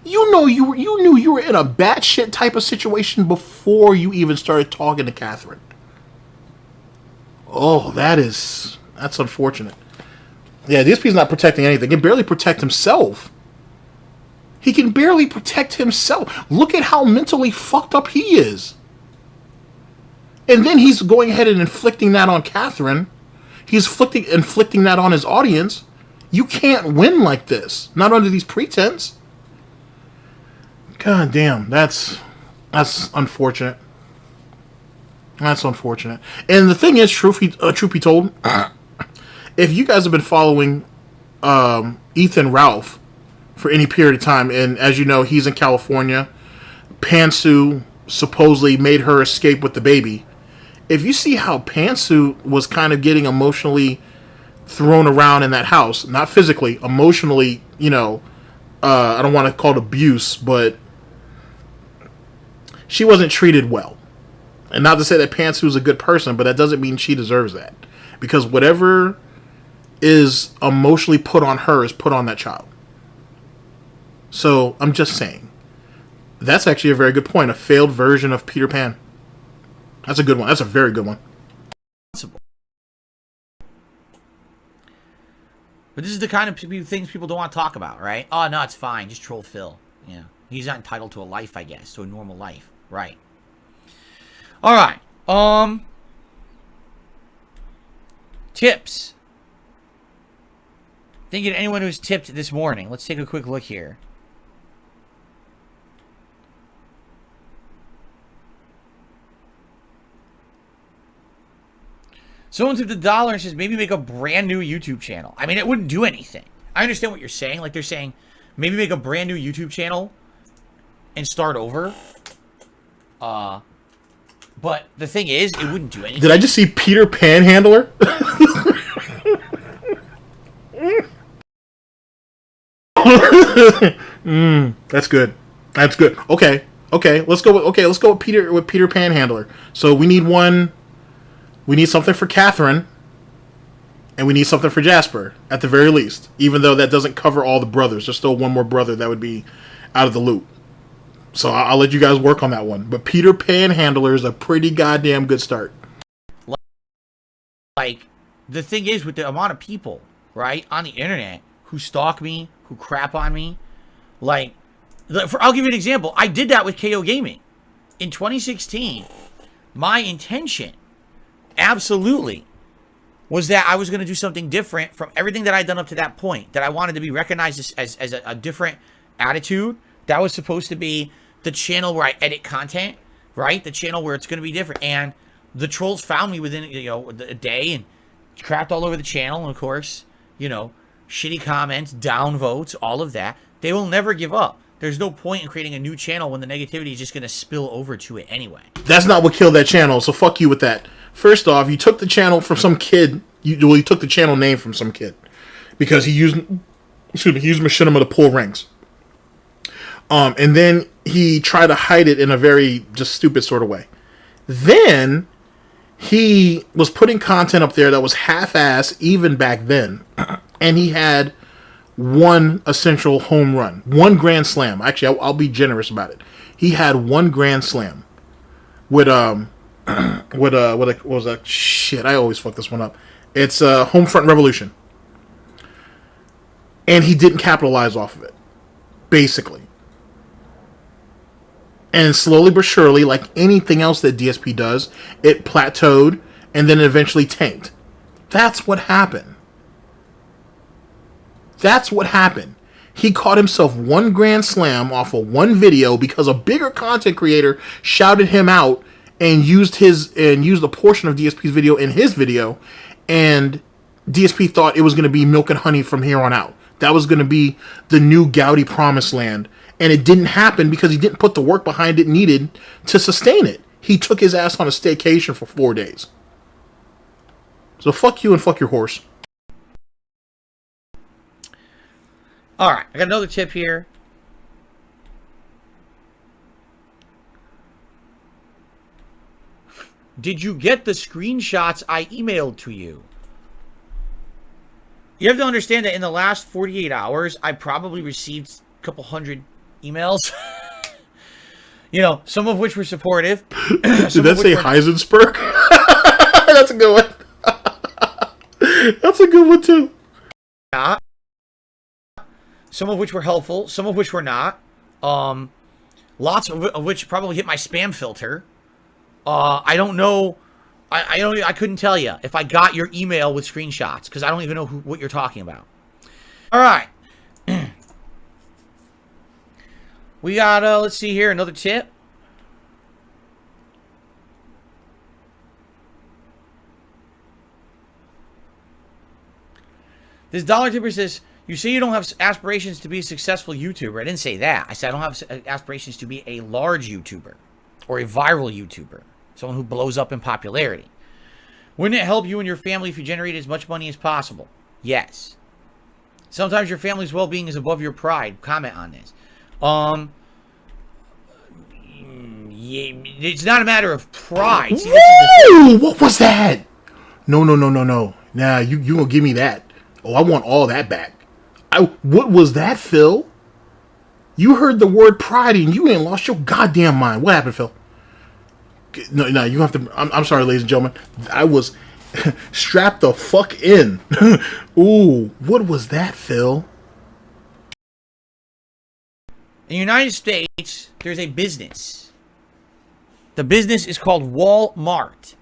You knew you were in a batshit type of situation before you even started talking to Catherine. Oh, that's unfortunate. Yeah, DSP's not protecting anything. He can barely protect himself. He can barely protect himself. Look at how mentally fucked up he is. And then he's going ahead and inflicting that on Catherine. He's inflicting that on his audience. You can't win like this. Not under these pretense. God damn, that's unfortunate. That's unfortunate. And the thing is, truth be told, if you guys have been following Ethan Ralph for any period of time, and as you know, he's in California. Pantsu supposedly made her escape with the baby. If you see how Pantsu was kind of getting emotionally thrown around in that house, not physically, emotionally, you know, I don't want to call it abuse, but she wasn't treated well. And not to say that Pantsu's a good person, but that doesn't mean she deserves that. Because whatever is emotionally put on her is put on that child. So, I'm just saying. That's actually a very good point. A failed version of Peter Pan. That's a good one. That's a very good one. But this is the kind of things people don't want to talk about, right? Oh, no, it's fine. Just troll Phil. Yeah. He's not entitled to a life, I guess. To a normal life. Right. All right. Tips. Thinking of anyone who's tipped this morning. Let's take a quick look here. Someone tipped $1 and says maybe make a brand new YouTube channel. I mean, it wouldn't do anything. I understand what you're saying. Like, they're saying maybe make a brand new YouTube channel and start over. But the thing is, it wouldn't do anything. Did I just see Peter Panhandler? That's good. That's good. Okay. Let's go with Peter Panhandler. So we need one. We need something for Catherine, and we need something for Jasper at the very least. Even though that doesn't cover all the brothers, there's still one more brother that would be out of the loop. So I'll let you guys work on that one. But Peter Panhandler is a pretty goddamn good start. Like, the thing is, with the amount of people, right, on the internet who stalk me, who crap on me, like, I'll give you an example. I did that with KO Gaming. In 2016, my intention, absolutely, was that I was going to do something different from everything that I'd done up to that point. That I wanted to be recognized as a different attitude. That was supposed to be the channel where I edit content, right? The channel where it's going to be different. And the trolls found me within, you know, a day and crapped all over the channel. And of course, you know, shitty comments, downvotes, all of that. They will never give up. There's no point in creating a new channel when the negativity is just going to spill over to it anyway. That's not what killed that channel, so fuck you with that. First off, you took the channel from some kid. You took the channel name from some kid because he used machinima to pull rings. And then he tried to hide it in a very just stupid sort of way. Then he was putting content up there that was half-ass even back then, and he had one essential home run, one grand slam. Actually, I'll be generous about it. He had one grand slam with what was that shit? I always fuck this one up. It's Homefront Revolution, and he didn't capitalize off of it, basically. And slowly but surely, like anything else that DSP does, it plateaued and then eventually tanked. That's what happened. That's what happened. He caught himself one grand slam off of one video because a bigger content creator shouted him out and used a portion of DSP's video in his video, and DSP thought it was going to be milk and honey from here on out. That was going to be the new Gouty promised land. And it didn't happen because he didn't put the work behind it needed to sustain it. He took his ass on a staycation for 4 days. So fuck you and fuck your horse. All right, I got another tip here. Did you get the screenshots I emailed to you? You have to understand that in the last 48 hours, I probably received a couple hundred emails. You know, some of which were supportive. Did that say Heisenberg? That's a good one. That's a good one, too. Not. Some of which were helpful. Some of which were not. Lots of which probably hit my spam filter. I don't know. I couldn't tell you if I got your email with screenshots because I don't even know what you're talking about. All right. We got, let's see here, another tip. This dollar tipper says, you say you don't have aspirations to be a successful YouTuber. I didn't say that. I said I don't have aspirations to be a large YouTuber or a viral YouTuber. Someone who blows up in popularity. Wouldn't it help you and your family if you generated as much money as possible? Yes. Sometimes your family's well-being is above your pride. Comment on this. Yeah, it's not a matter of pride. See, Woo! What was that? No. Nah, you gonna give me that. Oh, I want all that back. What was that, Phil? You heard the word pride and you ain't lost your goddamn mind. What happened, Phil? No, you have to... I'm sorry, ladies and gentlemen. I was strapped the fuck in. Ooh, what was that, Phil? In the United States, there's a business. The business is called Walmart.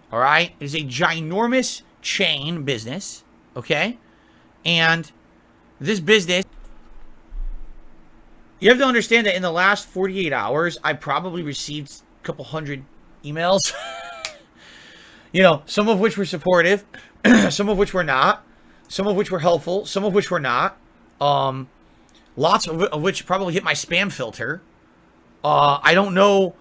All right? It is a ginormous chain business. Okay? And this business... You have to understand that in the last 48 hours, I probably received a couple hundred emails. You know, some of which were supportive, some of which were not, some of which were helpful, some of which were not. Lots of which probably hit my spam filter. I don't know.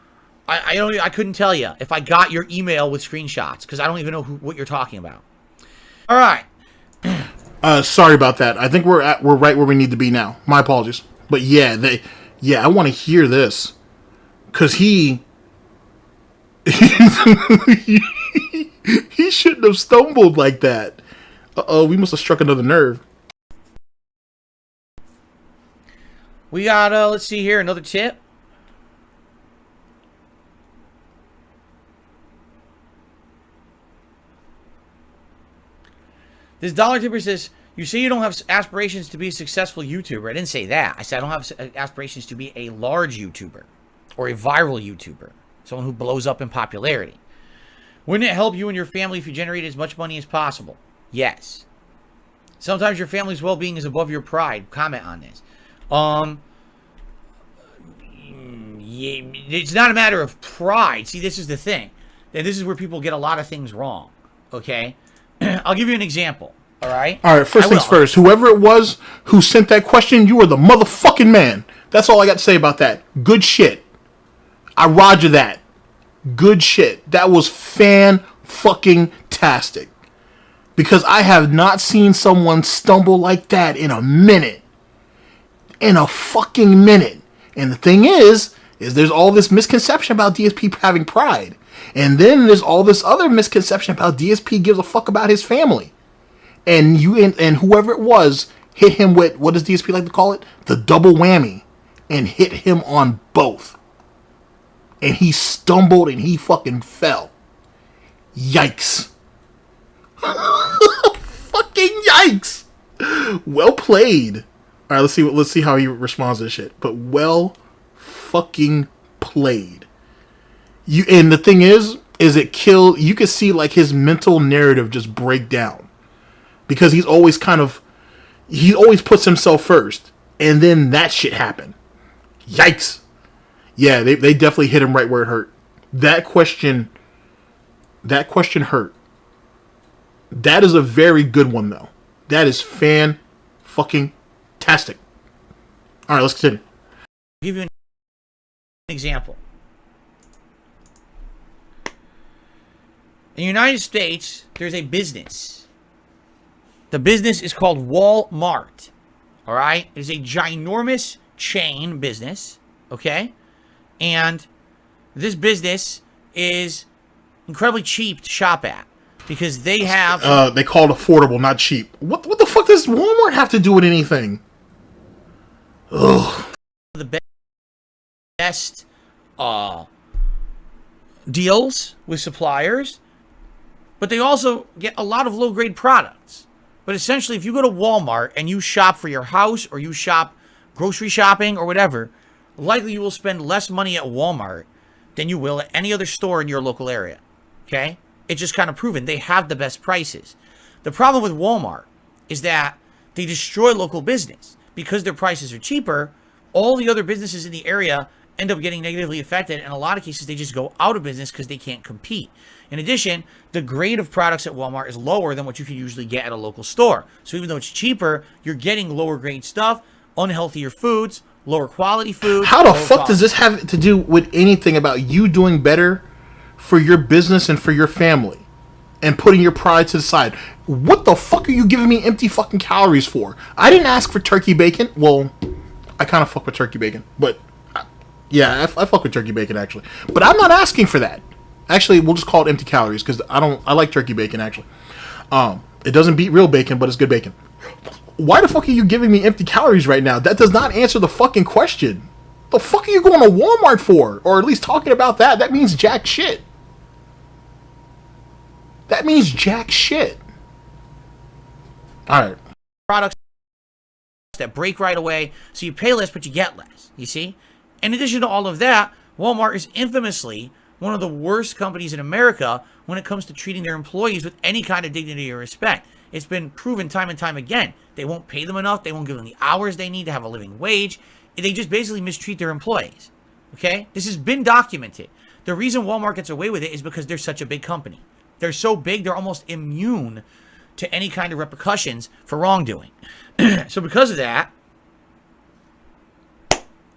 I couldn't tell you if I got your email with screenshots because I don't even know what you're talking about. All right. Sorry about that. I think we're right where we need to be now. My apologies. But yeah, I want to hear this because he shouldn't have stumbled like that. Uh-oh, we must have struck another nerve. We got, let's see here, another tip. This dollar tipper says, you say you don't have aspirations to be a successful YouTuber. I didn't say that. I said I don't have aspirations to be a large YouTuber or a viral YouTuber. Someone who blows up in popularity. Wouldn't it help you and your family if you generated as much money as possible? Yes. Sometimes your family's well-being is above your pride. Comment on this. Yeah, it's not a matter of pride. See, this is the thing. And this is where people get a lot of things wrong. Okay? I'll give you an example. All right? All right, first things first. Whoever it was who sent that question, you are the motherfucking man. That's all I got to say about that. Good shit. I roger that. Good shit. That was fan-fucking-tastic. Because I have not seen someone stumble like that in a minute. In a fucking minute. And the thing is there's all this misconception about DSP having pride. And then there's all this other misconception about DSP gives a fuck about his family. And whoever it was hit him with, what does DSP like to call it? The double whammy. And hit him on both. And he stumbled and he fucking fell. Yikes. Fucking yikes. Well played. All right, let's see how he responds to this shit. But well fucking played. And the thing is it killed. You could see like his mental narrative just break down because he always puts himself first, and then that shit happened. Yikes. Yeah, they definitely hit him right where it hurt. That question hurt. That is a very good one, though. That is fan-fucking-tastic. All right, let's continue. I'll give you an example. In the United States, there's a business. The business is called Walmart. All right? It is a ginormous chain business, okay? And this business is incredibly cheap to shop at because they have... they call it affordable, not cheap. What the fuck does Walmart have to do with anything? Ugh. The best deals with suppliers, but they also get a lot of low-grade products. But essentially, if you go to Walmart and you shop for your house or you shop grocery shopping or whatever, likely you will spend less money at Walmart than you will at any other store in your local area. Okay? It's just kind of proven. They have the best prices. The problem with Walmart is that they destroy local business. Because their prices are cheaper, all the other businesses in the area end up getting negatively affected. In a lot of cases, they just go out of business because they can't compete. In addition, the grade of products at Walmart is lower than what you could usually get at a local store. So even though it's cheaper, you're getting lower grade stuff, unhealthier foods, lower quality food. How the fuck does this have to do with anything about you doing better for your business and for your family and putting your pride to the side? What the fuck are you giving me empty fucking calories for? I didn't ask for turkey bacon. Well, I kind of fuck with turkey bacon, but yeah, I fuck with turkey bacon actually. But I'm not asking for that. Actually, we'll just call it empty calories because I like turkey bacon actually. It doesn't beat real bacon, but it's good bacon. Why the fuck are you giving me empty calories right now? That does not answer the fucking question. The fuck are you going to Walmart for? Or at least talking about that? That means jack shit. That means jack shit. Alright. Products that break right away, so you pay less, but you get less, you see? In addition to all of that, Walmart is infamously one of the worst companies in America when it comes to treating their employees with any kind of dignity or respect. It's been proven time and time again. They won't pay them enough. They won't give them the hours they need to have a living wage. They just basically mistreat their employees. Okay? This has been documented. The reason Walmart gets away with it is because they're such a big company. They're so big, they're almost immune to any kind of repercussions for wrongdoing. So because of that,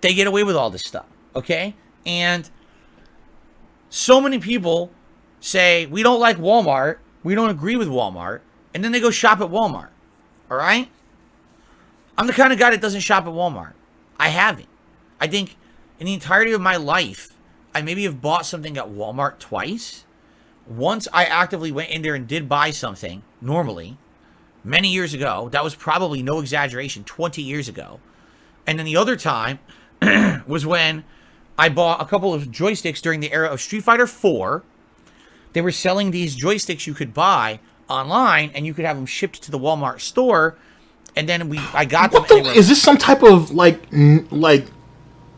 they get away with all this stuff. Okay? And so many people say, we don't like Walmart, we don't agree with Walmart, and then they go shop at Walmart. Alright? I'm the kind of guy that doesn't shop at Walmart. I haven't. I think in the entirety of my life, I maybe have bought something at Walmart twice. Once I actively went in there and did buy something, normally, many years ago. That was probably, no exaggeration, 20 years ago. And then the other time was when I bought a couple of joysticks during the era of Street Fighter 4. They were selling these joysticks you could buy online, and you could have them shipped to the Walmart store. And then I got them. Is this some type of like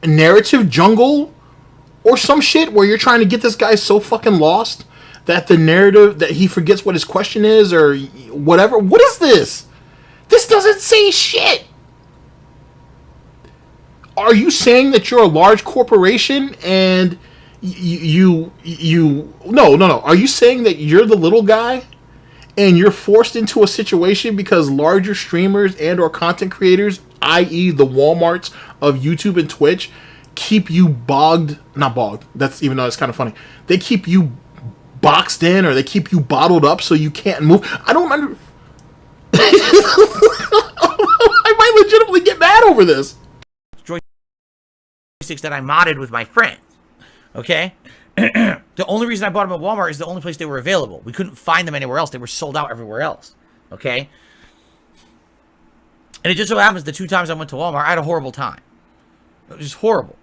narrative jungle or some shit where you're trying to get this guy so fucking lost that the narrative, that he forgets what his question is or whatever? What is this? This doesn't say shit. Are you saying that you're a large corporation and no. Are you saying that you're the little guy and you're forced into a situation because larger streamers and or content creators, i.e. the Walmarts of YouTube and Twitch, keep you not bogged, that's, even though it's kind of funny, they keep you boxed in or they keep you bottled up so you can't move? I might legitimately get mad over this. Joysticks that I modded with my friends. Okay? The only reason I bought them at Walmart is the only place they were available. We couldn't find them anywhere else. They were sold out everywhere else. Okay? And it just so happens the 2 times I went to Walmart, I had a horrible time. It was just horrible.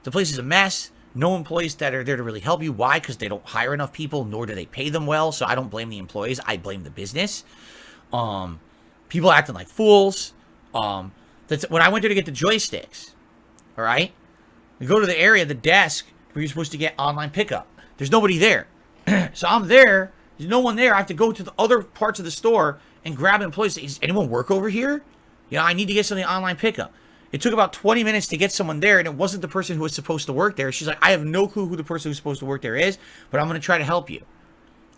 The place is a mess. No employees that are there to really help you. Why? Because they don't hire enough people, nor do they pay them well. So I don't blame the employees. I blame the business. People acting like fools. When I went there to get the joysticks, all right? We go to the area, the desk, where you're supposed to get online pickup. There's nobody there. So I'm there. There's no one there. I have to go to the other parts of the store and grab employees. Does anyone work over here? You know, I need to get something online pickup. It took about 20 minutes to get someone there, and it wasn't the person who was supposed to work there. She's like, I have no clue who the person who's supposed to work there is, but I'm going to try to help you.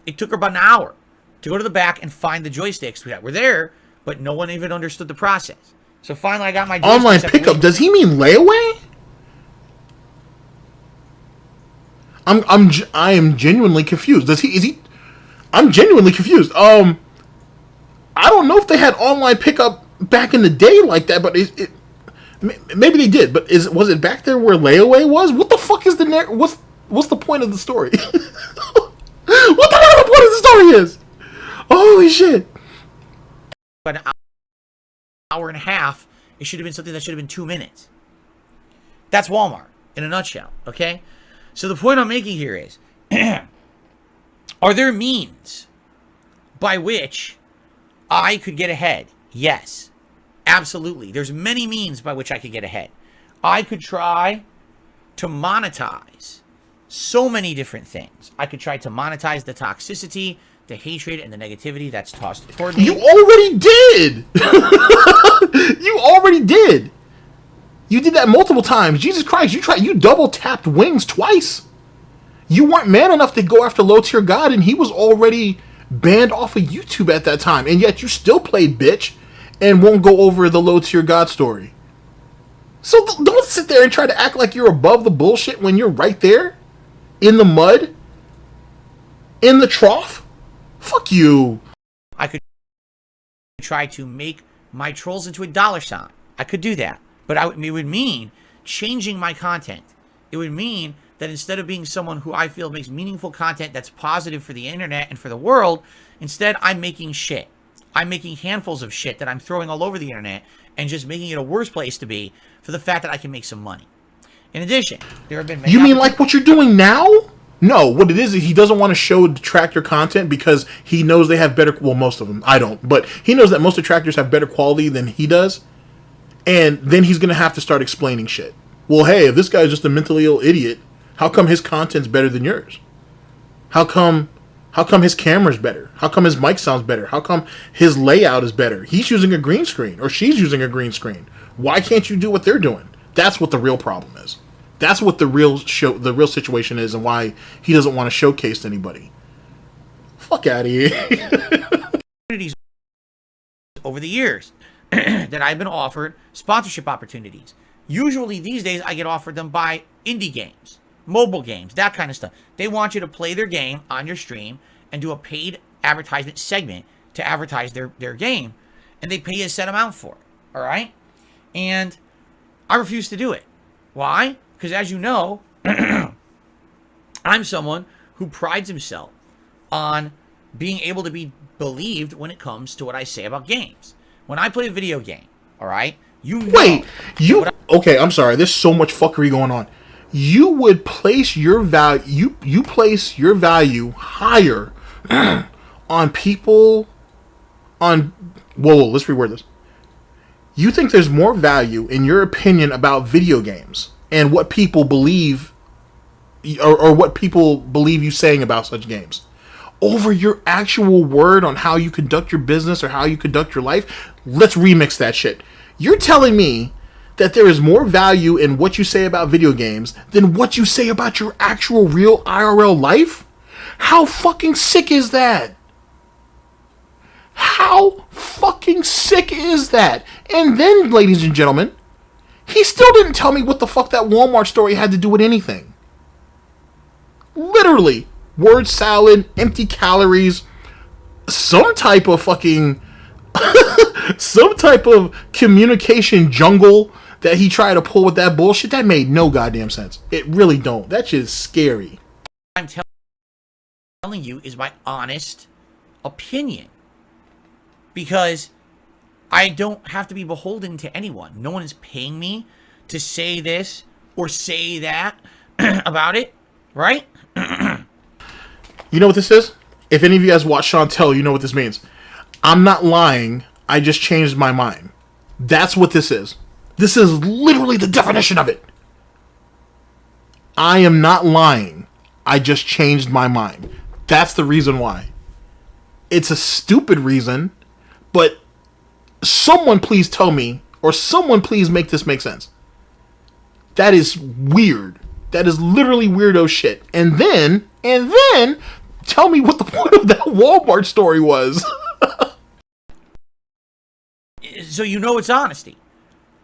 It took her about an hour to go to the back and find the joysticks that were there, but no one even understood the process. So finally, I got my joysticks. Online pickup? Does he mean layaway? I am genuinely confused. I'm genuinely confused. I don't know if they had online pickup back in the day like that, but maybe they did. But was it back there where layaway was? What the fuck is what's the point of the story? What the hell the point of the story is? Holy shit! An hour and a half. It should have been something that should have been 2 minutes. That's Walmart in a nutshell. Okay. So the point I'm making here is, are there means by which I could get ahead? Yes, absolutely. There's many means by which I could get ahead. I could try to monetize so many different things. I could try to monetize the toxicity, the hatred, and the negativity that's tossed toward me. You already did! You already did! You did that multiple times. Jesus Christ, you double tapped Wings twice. You weren't man enough to go after low tier God, and he was already banned off of YouTube at that time, and yet you still played bitch and won't go over the low tier God story. So don't sit there and try to act like you're above the bullshit when you're right there in the mud, in the trough. Fuck you. I could try to make my trolls into a $sign. I could do that. But it would mean changing my content. It would mean that instead of being someone who I feel makes meaningful content that's positive for the internet and for the world, instead I'm making shit. I'm making handfuls of shit that I'm throwing all over the internet and just making it a worse place to be for the fact that I can make some money. In addition, there have been many... You mean like what you're doing now? No, what it is he doesn't want to show detractor content because he knows they have better... Well, most of them. I don't. But he knows that most detractors have better quality than he does. And then he's going to have to start explaining shit. Well, hey, if this guy's just a mentally ill idiot, how come his content's better than yours? How come his camera's better? How come his mic sounds better? How come his layout is better? He's using a green screen, or she's using a green screen. Why can't you do what they're doing? That's what the real problem is. That's what the real situation is, and why he doesn't want to showcase to anybody. Fuck out of here. Over the years that I've been offered sponsorship opportunities. Usually these days I get offered them by indie games, mobile games, that kind of stuff. They want you to play their game on your stream and do a paid advertisement segment to advertise their game, and they pay you a set amount for it. All right? And I refuse to do it. Why? Because as you know, I'm someone who prides himself on being able to be believed when it comes to what I say about games. When I play a video game, all right, you know... Wait, okay, I'm sorry. There's so much fuckery going on. You would place your value... You place your value higher on people... on... Whoa, let's reword this. You think there's more value in your opinion about video games and what people believe... or what people believe you saying about such games over your actual word on how you conduct your business or how you conduct your life? Let's remix that shit. You're telling me that there is more value in what you say about video games than what you say about your actual real IRL life? How fucking sick is that? How fucking sick is that? And then, ladies and gentlemen, he still didn't tell me what the fuck that Walmart story had to do with anything. Literally. Word salad, empty calories, some type of fucking... some type of communication jungle that he tried to pull with that bullshit. That made no goddamn sense. It really don't. That shit is scary. I'm telling you is my honest opinion. Because I don't have to be beholden to anyone. No one is paying me to say this or say that about it, right? You know what this is? If any of you guys watch Chantel, you know what this means. I'm not lying. I just changed my mind. That's what this is. This is literally the definition of it. I am not lying. I just changed my mind. That's the reason why. It's a stupid reason, but someone please tell me, or someone please make this make sense. That is weird. That is literally weirdo shit. And then, tell me what the point of that Walmart story was. So you know it's honesty.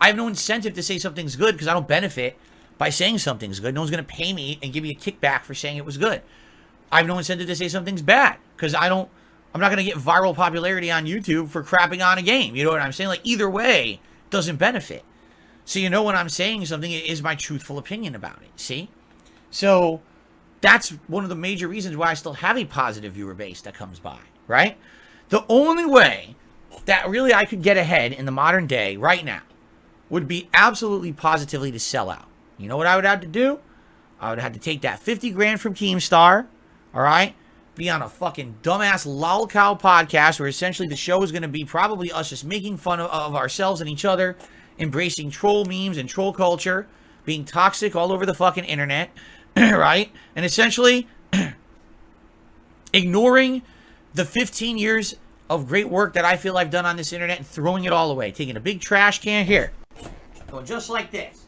I have no incentive to say something's good because I don't benefit by saying something's good. No one's going to pay me and give me a kickback for saying it was good. I have no incentive to say something's bad because I don't I'm not going to get viral popularity on YouTube for crapping on a game. You know what I'm saying? Like, either way doesn't benefit. So, you know, when I'm saying something, it is my truthful opinion about it. See? So, that's one of the major reasons why I still have a positive viewer base that comes by, right? The only way that really I could get ahead in the modern day right now would be absolutely positively to sell out. You know what I would have to do? I would have to take that 50 grand from Keemstar, all right? Be on a fucking dumbass LOLCOW podcast where essentially the show is going to be probably us just making fun of ourselves and each other, embracing troll memes and troll culture, being toxic all over the fucking internet, right? And essentially ignoring the 15 years of great work that I feel I've done on this internet and throwing it all away. Taking a big trash can here, going just like this.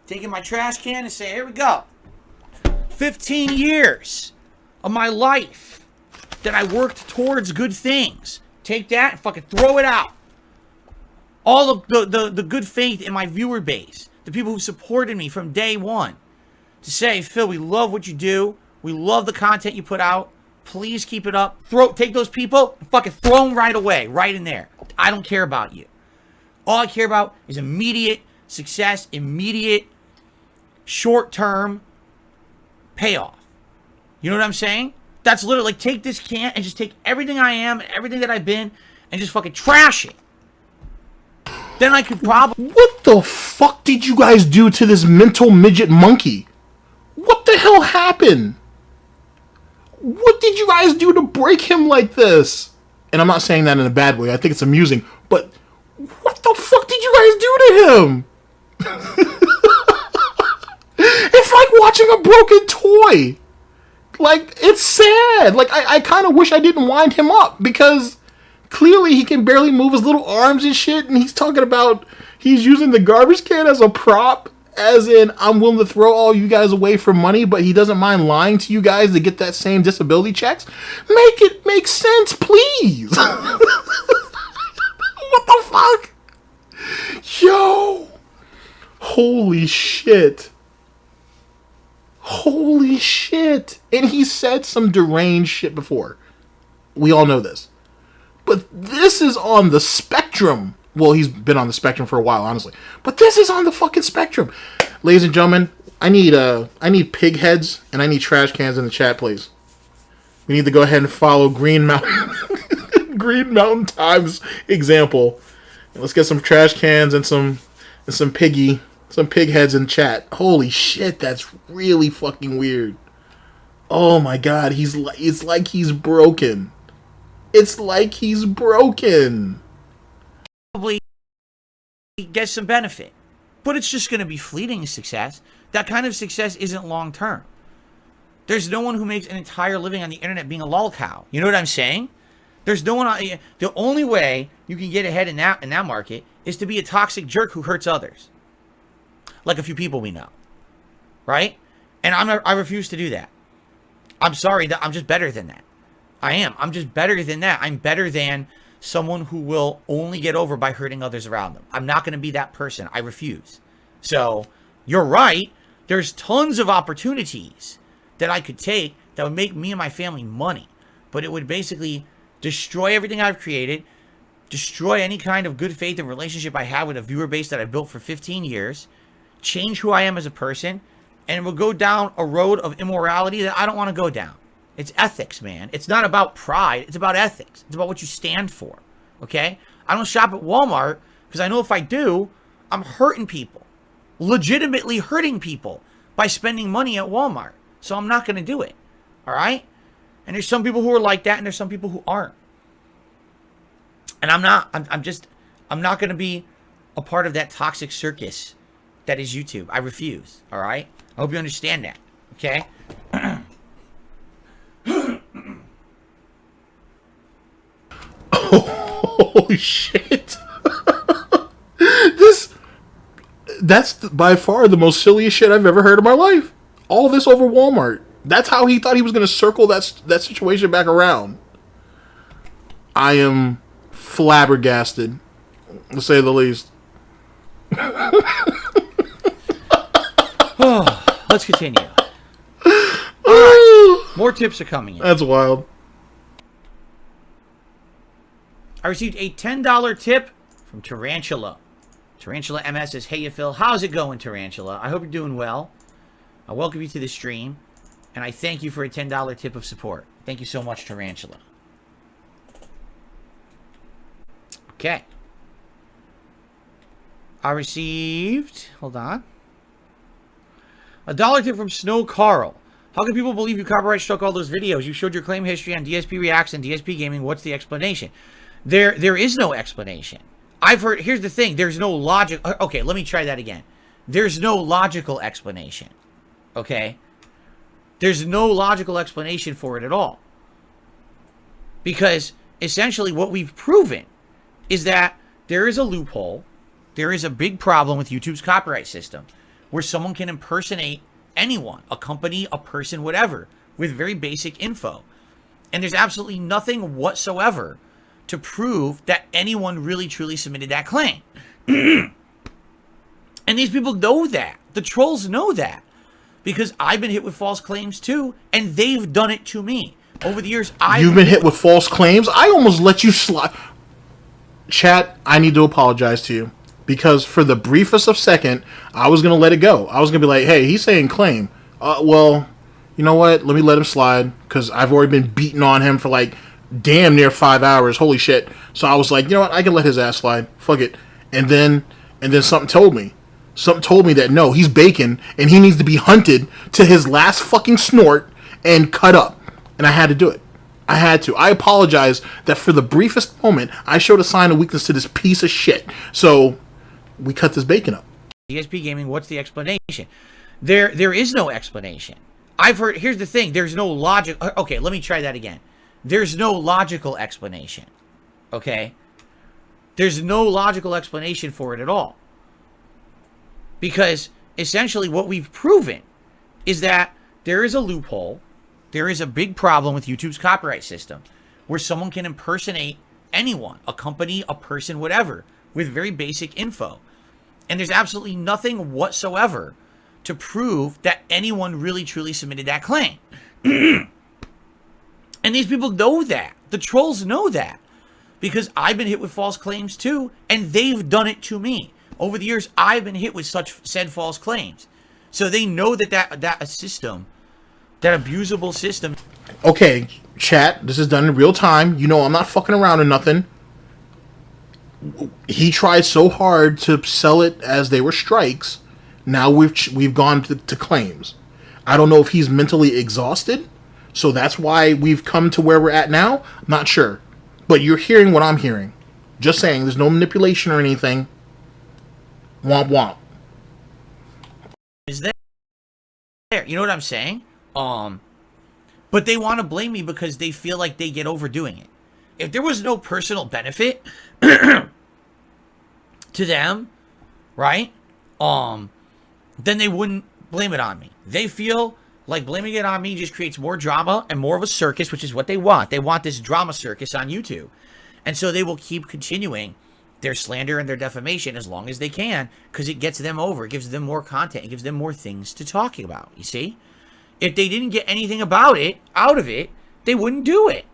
Taking my trash can and say, here we go. 15 years of my life that I worked towards good things. Take that and fucking throw it out. All of the good faith in my viewer base. The people who supported me from day one. To say, Phil, we love what you do. We love the content you put out. Please keep it up. Take those people and fucking throw them right away. Right in there. I don't care about you. All I care about is immediate success. Immediate short-term payoff. You know what I'm saying? That's literally like, take this can and just take everything I am, everything that I've been, and just fucking trash it. Then I could probably... What the fuck did you guys do to this mental midget monkey? What the hell happened? What did you guys do to break him like this? And I'm not saying that in a bad way. I think it's amusing. But what the fuck did you guys do to him? It's like watching a broken toy. Like, it's sad. Like, I kind of wish I didn't wind him up, because clearly he can barely move his little arms and shit, and he's talking about he's using the garbage can as a prop, as in, I'm willing to throw all you guys away for money, but he doesn't mind lying to you guys to get that same disability checks. Make it make sense, please. What the fuck? Yo. Holy shit. Holy shit. And he said some deranged shit before. We all know this. But this is on the spectrum. Well, he's been on the spectrum for a while, honestly. But this is on the fucking spectrum. Ladies and gentlemen, I need pig heads and I need trash cans in the chat, please. We need to go ahead and follow Green Mountain Green Mountain Times example. And let's get some trash cans and some pig heads in chat. Holy shit, that's really fucking weird. Oh my god, it's like he's broken. It's like he's broken. Probably get some benefit, but it's just going to be fleeting success. That kind of success isn't long term. There's no one who makes an entire living on the internet being a lolcow. You know what I'm saying? There's no one. The only way you can get ahead in that market is to be a toxic jerk who hurts others, like a few people we know, right? And I refuse to do that. I'm sorry, that I'm just better than that. I am. I'm just better than that. I'm better than someone who will only get over by hurting others around them. I'm not going to be that person. I refuse. So, you're right. There's tons of opportunities that I could take that would make me and my family money. But it would basically destroy everything I've created, destroy any kind of good faith and relationship I have with a viewer base that I built for 15 years, change who I am as a person, and it will go down a road of immorality that I don't want to go down. It's ethics, man. It's not about pride. It's about ethics. It's about what you stand for, okay? I don't shop at Walmart because I know if I do, I'm hurting people. Legitimately hurting people by spending money at Walmart. So I'm not going to do it, all right? And there's some people who are like that, and there's some people who aren't. And I'm not going to be a part of that toxic circus that is YouTube. I refuse, all right? I hope you understand that, okay? Holy shit. That's by far the most silliest shit I've ever heard in my life. All this over Walmart. That's how he thought he was going to circle that situation back around. I am flabbergasted, to say the least. Oh, let's continue. All right. More tips are coming in. That's wild. I received a $10 tip from Tarantula. Tarantula MS says, "Hey, Phil, how's it going, Tarantula? I hope you're doing well. I welcome you to the stream, and I thank you for a $10 tip of support. Thank you so much, Tarantula." Okay. I received, hold on, a $1 tip from Snow Carl. "How can people believe you copyright struck all those videos? You showed your claim history on DSP Reacts and DSPGaming. What's the explanation?" There is no explanation. I've heard, here's the thing, there's no logic. Okay, let me try that again. There's no logical explanation. Okay? There's no logical explanation for it at all. Because essentially what we've proven is that there is a loophole, there is a big problem with YouTube's copyright system where someone can impersonate anyone, a company, a person, whatever, with very basic info. And there's absolutely nothing whatsoever to prove that anyone really truly submitted that claim. And these people know that. The trolls know that. Because I've been hit with false claims too, and they've done it to me. Over the years, You've been hit with false claims? I almost let you slide. Chat, I need to apologize to you. Because for the briefest of second, I was going to let it go. I was going to be like, hey, he's saying claim. Well, you know what? Let me let him slide. Because I've already been beating on him for like damn near 5 hours. Holy shit. So I was like, you know what? I can let his ass slide. Fuck it. And then something told me. Something told me that no, he's bacon and he needs to be hunted to his last fucking snort and cut up. And I had to do it. I had to. I apologize that for the briefest moment, I showed a sign of weakness to this piece of shit. So we cut this bacon up. DSPGaming, what's the explanation? There is no explanation. I've heard, here's the thing, there's no logic. Okay, let me try that again. There's no logical explanation. Okay? There's no logical explanation for it at all. Because essentially what we've proven is that there is a loophole, there is a big problem with YouTube's copyright system where someone can impersonate anyone, a company, a person, whatever, with very basic info. And there's absolutely nothing whatsoever to prove that anyone really truly submitted that claim. And these people know that. The trolls know that. Because I've been hit with false claims too, and they've done it to me. Over the years, I've been hit with such said false claims. So they know that system, that abusable system. Okay, chat, this is done in real time. You know I'm not fucking around or nothing. He tried so hard to sell it as they were strikes. Now we've gone to claims. I don't know if he's mentally exhausted, so that's why we've come to where we're at now. Not sure. But you're hearing what I'm hearing. Just saying, there's no manipulation or anything. Womp womp. Is there? You know what I'm saying? But they want to blame me because they feel like they get overdoing it. If there was no personal benefit to them, right? Then they wouldn't blame it on me. They feel like blaming it on me just creates more drama and more of a circus, which is what they want. They want this drama circus on YouTube. And so they will keep continuing their slander and their defamation as long as they can, because it gets them over. It gives them more content. It gives them more things to talk about, you see? If they didn't get anything out of it, they wouldn't do it.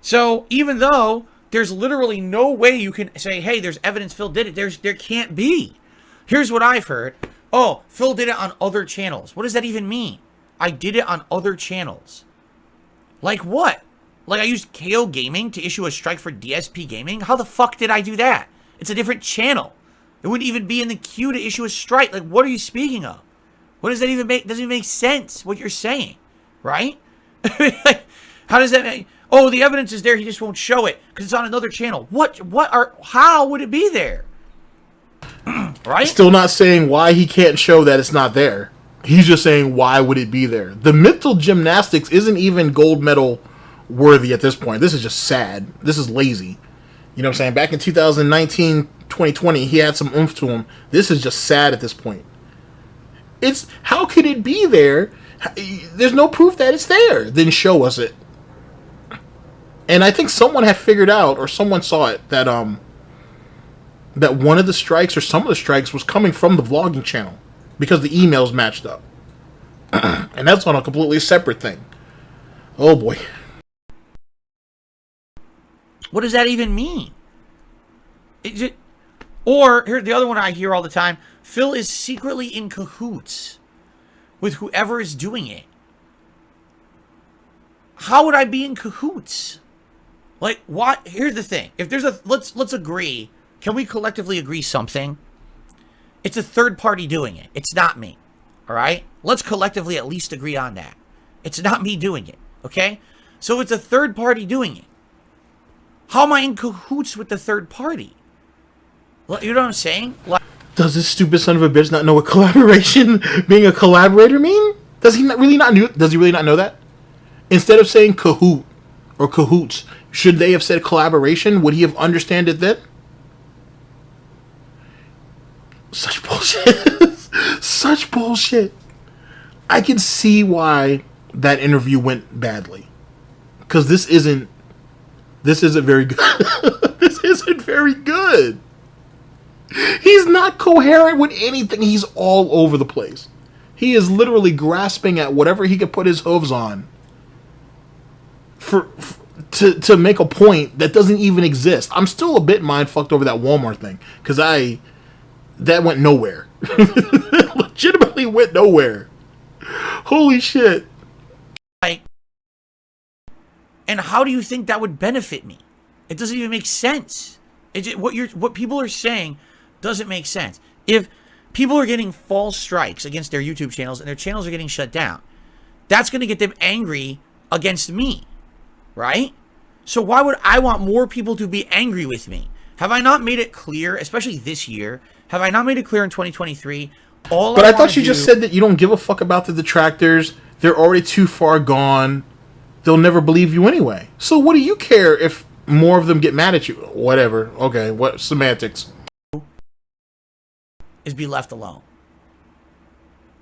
So even though there's literally no way you can say, hey, there's evidence Phil did it, there can't be. Here's what I've heard. Oh, Phil did it on other channels. What does that even mean? I did it on other channels. Like what? Like I used KO Gaming to issue a strike for DSP Gaming? How the fuck did I do that? It's a different channel. It wouldn't even be in the queue to issue a strike. Like, what are you speaking of? What does that even make? Doesn't even make sense what you're saying, right? How does that make? Oh, the evidence is there. He just won't show it because it's on another channel. How would it be there? Right? Still not saying why he can't show that it's not there. He's just saying why would it be there. The mental gymnastics isn't even gold medal worthy at this point. This is just sad. This is lazy. You know what I'm saying? Back in 2019, 2020, he had some oomph to him. This is just sad at this point. It's, how could it be there? There's no proof that it's there. Then show us it. And I think someone had figured out, or someone saw it, that that one of the strikes or some of the strikes was coming from the vlogging channel because the emails matched up. And that's on a completely separate thing. Oh boy. What does that even mean? Or, here's the other one I hear all the time. Phil is secretly in cahoots with whoever is doing it. How would I be in cahoots? Like, what? Here's the thing. If there's a... Let's agree. Can we collectively agree something? It's a third party doing it. It's not me. All right? Let's collectively at least agree on that. It's not me doing it. Okay? So it's a third party doing it. How am I in cahoots with the third party? You know what I'm saying? Like, does this stupid son of a bitch not know what collaboration, being a collaborator, mean? Does he really not know that? Instead of saying cahoot or cahoots, should they have said collaboration? Would he have understood it then? Such bullshit. Such bullshit. I can see why that interview went badly. Because this isn't very good. This isn't very good. He's not coherent with anything. He's all over the place. He is literally grasping at whatever he could put his hooves on to make a point that doesn't even exist. I'm still a bit mind-fucked over that Walmart thing. Because that went nowhere. Legitimately went nowhere. Holy shit. And how do you think that would benefit me? It doesn't even make sense. What people are saying doesn't make sense. If people are getting false strikes against their YouTube channels and their channels are getting shut down, that's going to get them angry against me, right? So why would I want more people to be angry with me? Have I not made it clear, especially this year, have I not made it clear in 2023? But I thought you just said that you don't give a fuck about the detractors. They're already too far gone. They'll never believe you anyway. So what do you care if more of them get mad at you? Whatever. Okay, what semantics? Is be left alone.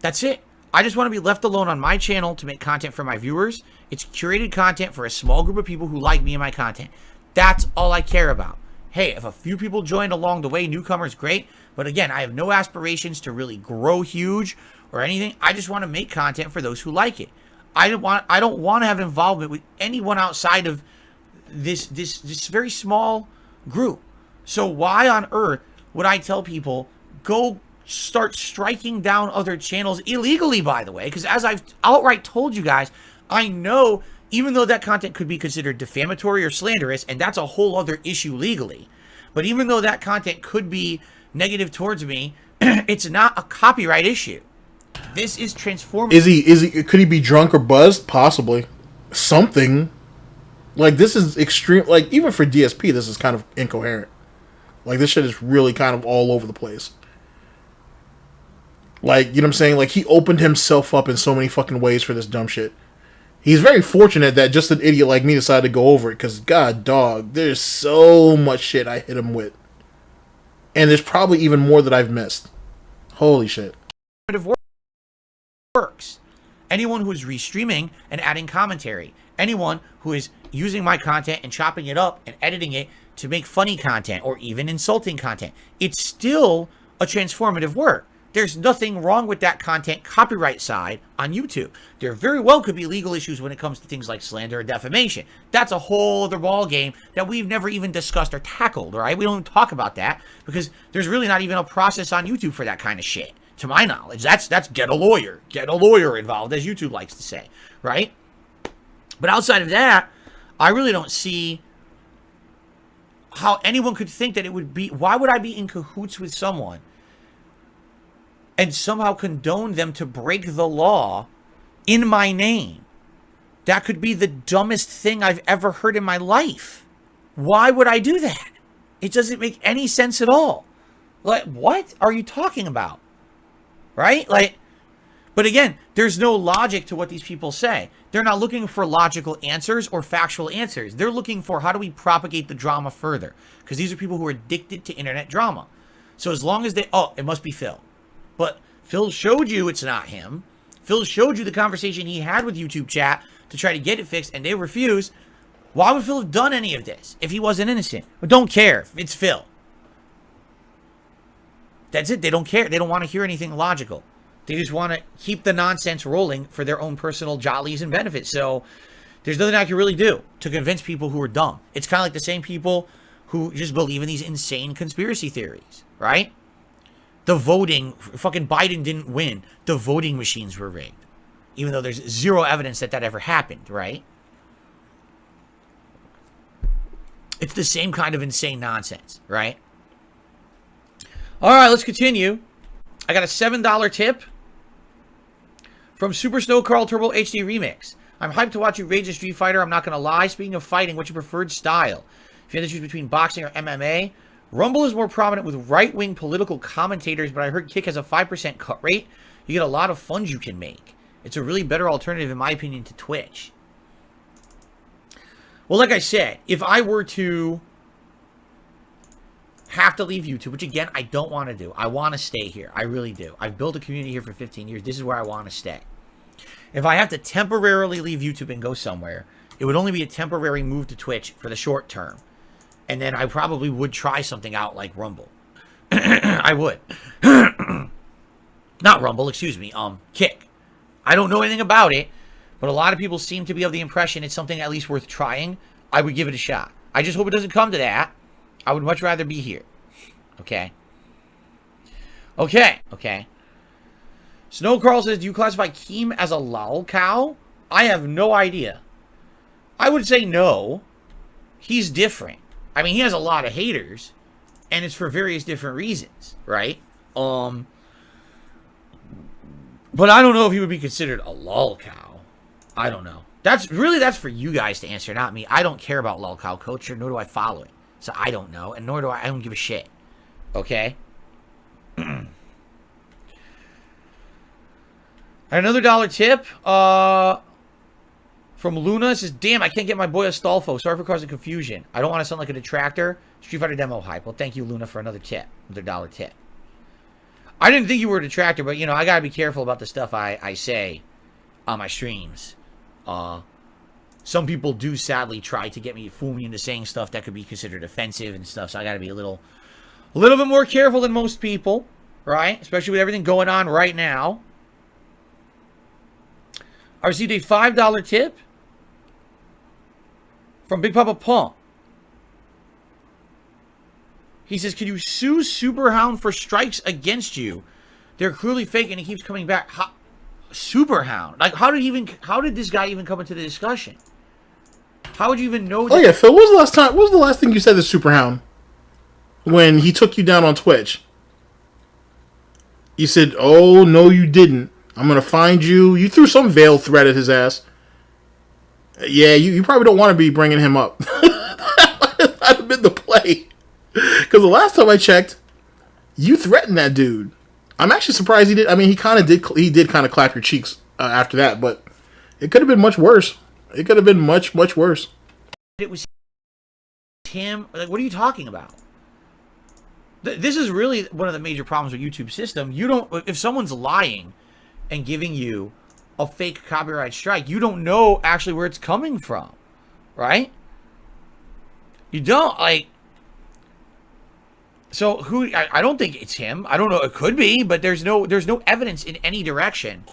That's it. I just want to be left alone on my channel to make content for my viewers. It's curated content for a small group of people who like me and my content. That's all I care about. Hey, if a few people joined along the way, newcomers, great. But again, I have no aspirations to really grow huge or anything. I just want to make content for those who like it. I don't want to have involvement with anyone outside of this very small group. So why on earth would I tell people go start striking down other channels illegally, by the way? Because as I've outright told you guys, I know even though that content could be considered defamatory or slanderous, and that's a whole other issue legally, but even though that content could be negative towards me, it's not a copyright issue. This is transformative. Could he be drunk or buzzed? Possibly. Something. Like, this is extreme. Like, even for DSP, this is kind of incoherent. Like, this shit is really kind of all over the place. Like, you know what I'm saying? Like, he opened himself up in so many fucking ways for this dumb shit. He's very fortunate that just an idiot like me decided to go over it. Because, god dog, there's so much shit I hit him with. And there's probably even more that I've missed. Holy shit. Works. Anyone who is restreaming and adding commentary. Anyone who is using my content and chopping it up and editing it to make funny content or even insulting content. It's still a transformative work. There's nothing wrong with that content copyright side on YouTube. There very well could be legal issues when it comes to things like slander or defamation. That's a whole other ball game that we've never even discussed or tackled, all right? We don't even talk about that because there's really not even a process on YouTube for that kind of shit. To my knowledge, that's get a lawyer involved, as YouTube likes to say, right? But outside of that, I really don't see how anyone could think that it would be. Why would I be in cahoots with someone and somehow condone them to break the law in my name? That could be the dumbest thing I've ever heard in my life. Why would I do that? It doesn't make any sense at all. Like, what are you talking about? Right? Like, but again, there's no logic to what these people say. They're not looking for logical answers or factual answers. They're looking for how do we propagate the drama further? Because these are people who are addicted to internet drama. So as long as they, oh, it must be Phil. But Phil showed you it's not him. Phil showed you the conversation he had with YouTube chat to try to get it fixed, and they refused. Why would Phil have done any of this if he wasn't innocent? But don't care. It's Phil. That's it. They don't care. They don't want to hear anything logical. They just want to keep the nonsense rolling for their own personal jollies and benefits. So there's nothing I can really do to convince people who are dumb. It's kind of like the same people who just believe in these insane conspiracy theories, right? The voting, fucking Biden didn't win. The voting machines were rigged. Even though there's zero evidence that that ever happened, right? It's the same kind of insane nonsense, right? All right, let's continue. I got a $7 tip from Super Snow Carl Turbo HD Remix. I'm hyped to watch you rage a Street Fighter. I'm not going to lie. Speaking of fighting, what's your preferred style? If you had to choose between boxing or MMA, Rumble is more prominent with right-wing political commentators, but I heard Kick has a 5% cut rate. You get a lot of funds you can make. It's a really better alternative, in my opinion, to Twitch. Well, like I said, if I were to have to leave YouTube, which again, I don't want to do. I want to stay here. I really do. I've built a community here for 15 years. This is where I want to stay. If I have to temporarily leave YouTube and go somewhere, it would only be a temporary move to Twitch for the short term. And then I probably would try something out like Rumble. I would. Not Rumble, excuse me. Kick. I don't know anything about it, but a lot of people seem to be of the impression it's something at least worth trying. I would give it a shot. I just hope it doesn't come to that. I would much rather be here. Okay. Okay. Snow Carl says, do you classify Keem as a lolcow? I have no idea. I would say no. He's different. I mean, he has a lot of haters, and it's for various different reasons, right? But I don't know if he would be considered a lolcow. I don't know. That's for you guys to answer, not me. I don't care about lolcow culture, nor do I follow it. So I don't know, and nor do I don't give a shit. Okay? Another $1 tip from Luna says, damn, I can't get my boy Astolfo. Sorry for causing confusion. I don't want to sound like a detractor. Street Fighter demo hype. Well, thank you, Luna, for another tip. Another $1 tip. I didn't think you were a detractor, but, you know, I got to be careful about the stuff I say on my streams. Some people do sadly try to fool me into saying stuff that could be considered offensive and stuff, so I got to be a little bit more careful than most people, right? Especially with everything going on right now. I received a $5 tip from Big Papa Pump. He says, can you sue Superhound for strikes against you? They're clearly fake and he keeps coming back. Superhound? Like, how did this guy even come into the discussion? How would you even know that? Oh yeah, Phil, what was the last thing you said to Superhound? When he took you down on Twitch. You said, oh, no you didn't. I'm going to find you. You threw some veil threat at his ass. Yeah, you probably don't want to be bringing him up. That might have been the play. Because the last time I checked, you threatened that dude. I'm actually surprised he did. I mean, he did kind of clap your cheeks after that, but it could have been much worse. It could have been much, much worse. It was him. Like, what are you talking about? This is really one of the major problems with YouTube's system. If someone's lying and giving you a fake copyright strike, you don't know actually where it's coming from, right? You don't, like. So I don't think it's him. I don't know. It could be, but there's no evidence in any direction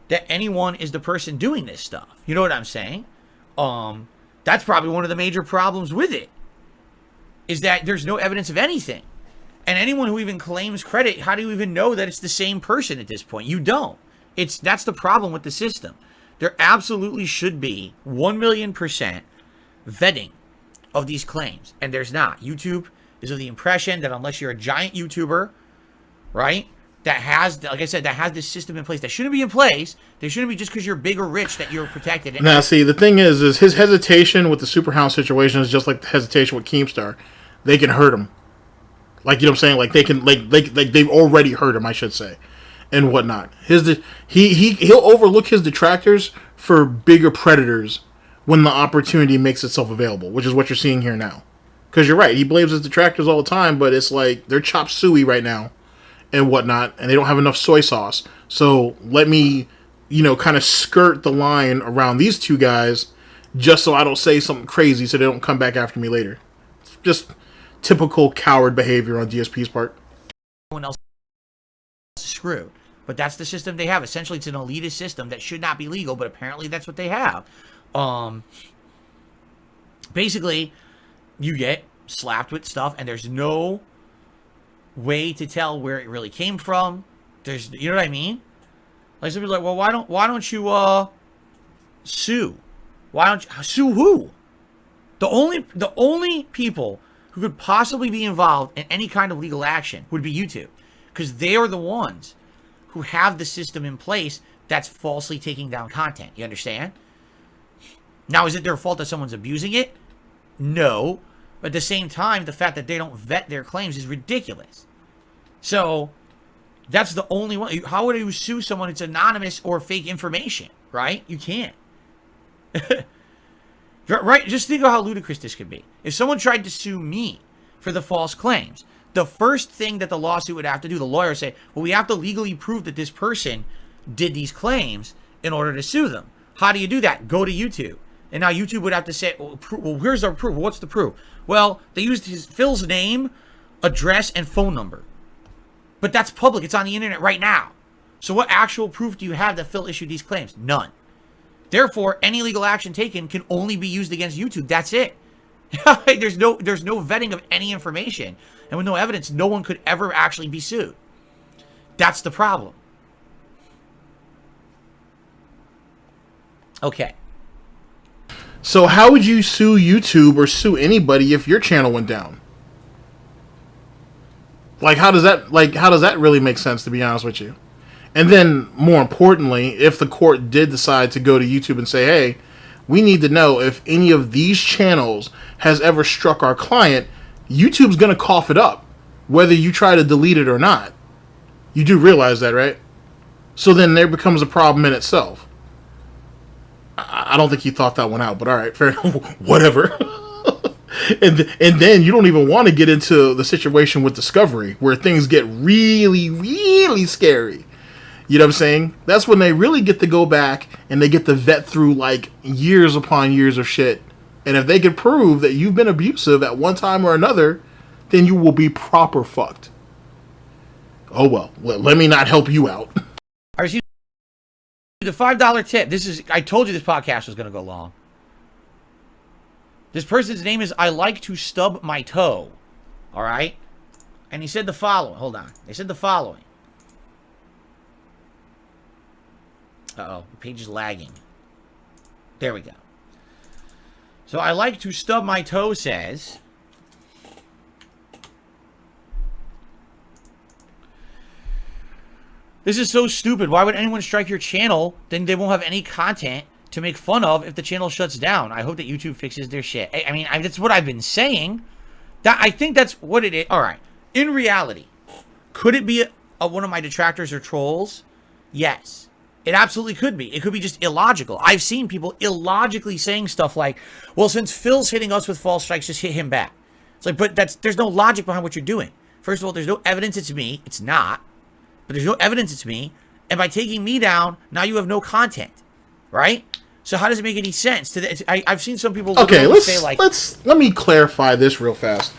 that anyone is the person doing this stuff. You know what I'm saying? That's probably one of the major problems with it, is that there's no evidence of anything. And anyone who even claims credit, how do you even know that it's the same person at this point? You don't. That's the problem with the system. There absolutely should be 1,000,000% vetting of these claims, and there's not. YouTube is of the impression that unless you're a giant YouTuber, right, that has, like I said, that has this system in place that shouldn't be in place. They shouldn't be just because you're big or rich that you're protected. Now, see, the thing is his hesitation with the Superhound situation is just like the hesitation with Keemstar. They can hurt him. Like, you know what I'm saying? Like, they can, like they've already hurt him, I should say, and whatnot. He'll overlook his detractors for bigger predators when the opportunity makes itself available, which is what you're seeing here now. Because you're right, he blames his detractors all the time, but it's like they're chop suey right now and whatnot, and they don't have enough soy sauce. So let me, kind of skirt the line around these two guys just so I don't say something crazy so they don't come back after me later. Just typical coward behavior on DSP's part. else is screwed. But that's the system they have. Essentially, it's an elitist system that should not be legal, but apparently that's what they have. Basically, you get slapped with stuff, and there's no way to tell where it really came from. There's, you know what I mean? Like, somebody's like, well, why don't you sue? Why don't you sue who? The only people who could possibly be involved in any kind of legal action would be YouTube, because they are the ones who have the system in place that's falsely taking down content. You understand? Now, is it their fault that someone's abusing it? No. But at the same time, the fact that they don't vet their claims is ridiculous. So, that's the only one. How would you sue someone that's anonymous or fake information, right? You can't. Right? Just think of how ludicrous this could be. If someone tried to sue me for the false claims, the first thing that the lawsuit would have to do, the lawyer would say, well, we have to legally prove that this person did these claims in order to sue them. How do you do that? Go to YouTube. And now YouTube would have to say, well, where's our proof? What's the proof? Well, they used Phil's name, address, and phone number. But that's public. It's on the internet right now. So what actual proof do you have that Phil issued these claims? None. Therefore, any legal action taken can only be used against YouTube. That's it. There's no vetting of any information. And with no evidence, no one could ever actually be sued. That's the problem. Okay. So how would you sue YouTube or sue anybody if your channel went down? Like, how does that really make sense, to be honest with you? And then, more importantly, if the court did decide to go to YouTube and say, hey, we need to know if any of these channels has ever struck our client, YouTube's going to cough it up, whether you try to delete it or not. You do realize that, right? So then there becomes a problem in itself. I don't think you thought that one out, but all right, fair enough. Whatever. And then you don't even want to get into the situation with Discovery, where things get really, really scary. You know what I'm saying? That's when they really get to go back and they get to vet through like years upon years of shit. And if they can prove that you've been abusive at one time or another, then you will be proper fucked. Oh well, let me not help you out. I received the $5 tip. I told you this podcast was going to go long. This person's name is I Like to Stub My Toe. All right? And he said the following. Hold on. They said the following. Uh-oh. The page is lagging. There we go. So I Like to Stub My Toe says, this is so stupid. Why would anyone strike your channel? Then they won't have any content to make fun of if the channel shuts down. I hope that YouTube fixes their shit. I mean, that's what I've been saying. I think that's what it is. All right. In reality, could it be one of my detractors or trolls? Yes. It absolutely could be. It could be just illogical. I've seen people illogically saying stuff like, well, since Phil's hitting us with false strikes, just hit him back. It's like, but there's no logic behind what you're doing. First of all, there's no evidence it's me. It's not. But there's no evidence it's me. And by taking me down, now you have no content. Right? So how does it make any sense? I've seen some people say like... Let me clarify this real fast.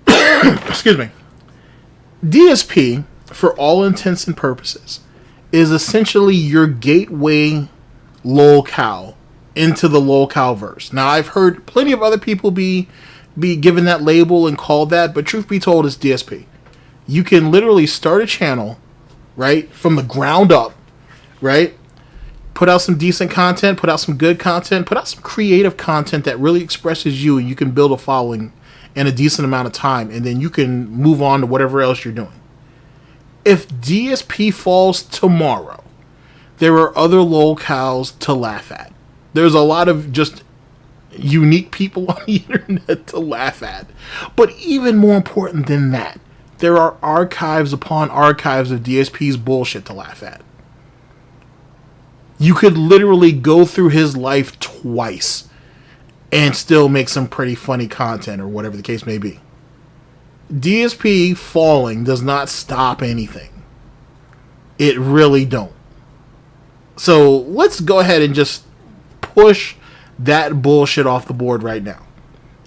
Excuse me. DSP, for all intents and purposes, is essentially your gateway LOLCOW into the LOLCOW verse. Now, I've heard plenty of other people be given that label and called that, but truth be told, it's DSP. You can literally start a channel, right, from the ground up, right? Put out some decent content, put out some good content, put out some creative content that really expresses you, and you can build a following in a decent amount of time, and then you can move on to whatever else you're doing. If DSP falls tomorrow, there are other LOLCOWs to laugh at. There's a lot of just unique people on the internet to laugh at. But even more important than that, there are archives upon archives of DSP's bullshit to laugh at. You could literally go through his life twice and still make some pretty funny content or whatever the case may be. DSP falling does not stop anything. It really don't. So let's go ahead and just push that bullshit off the board right now.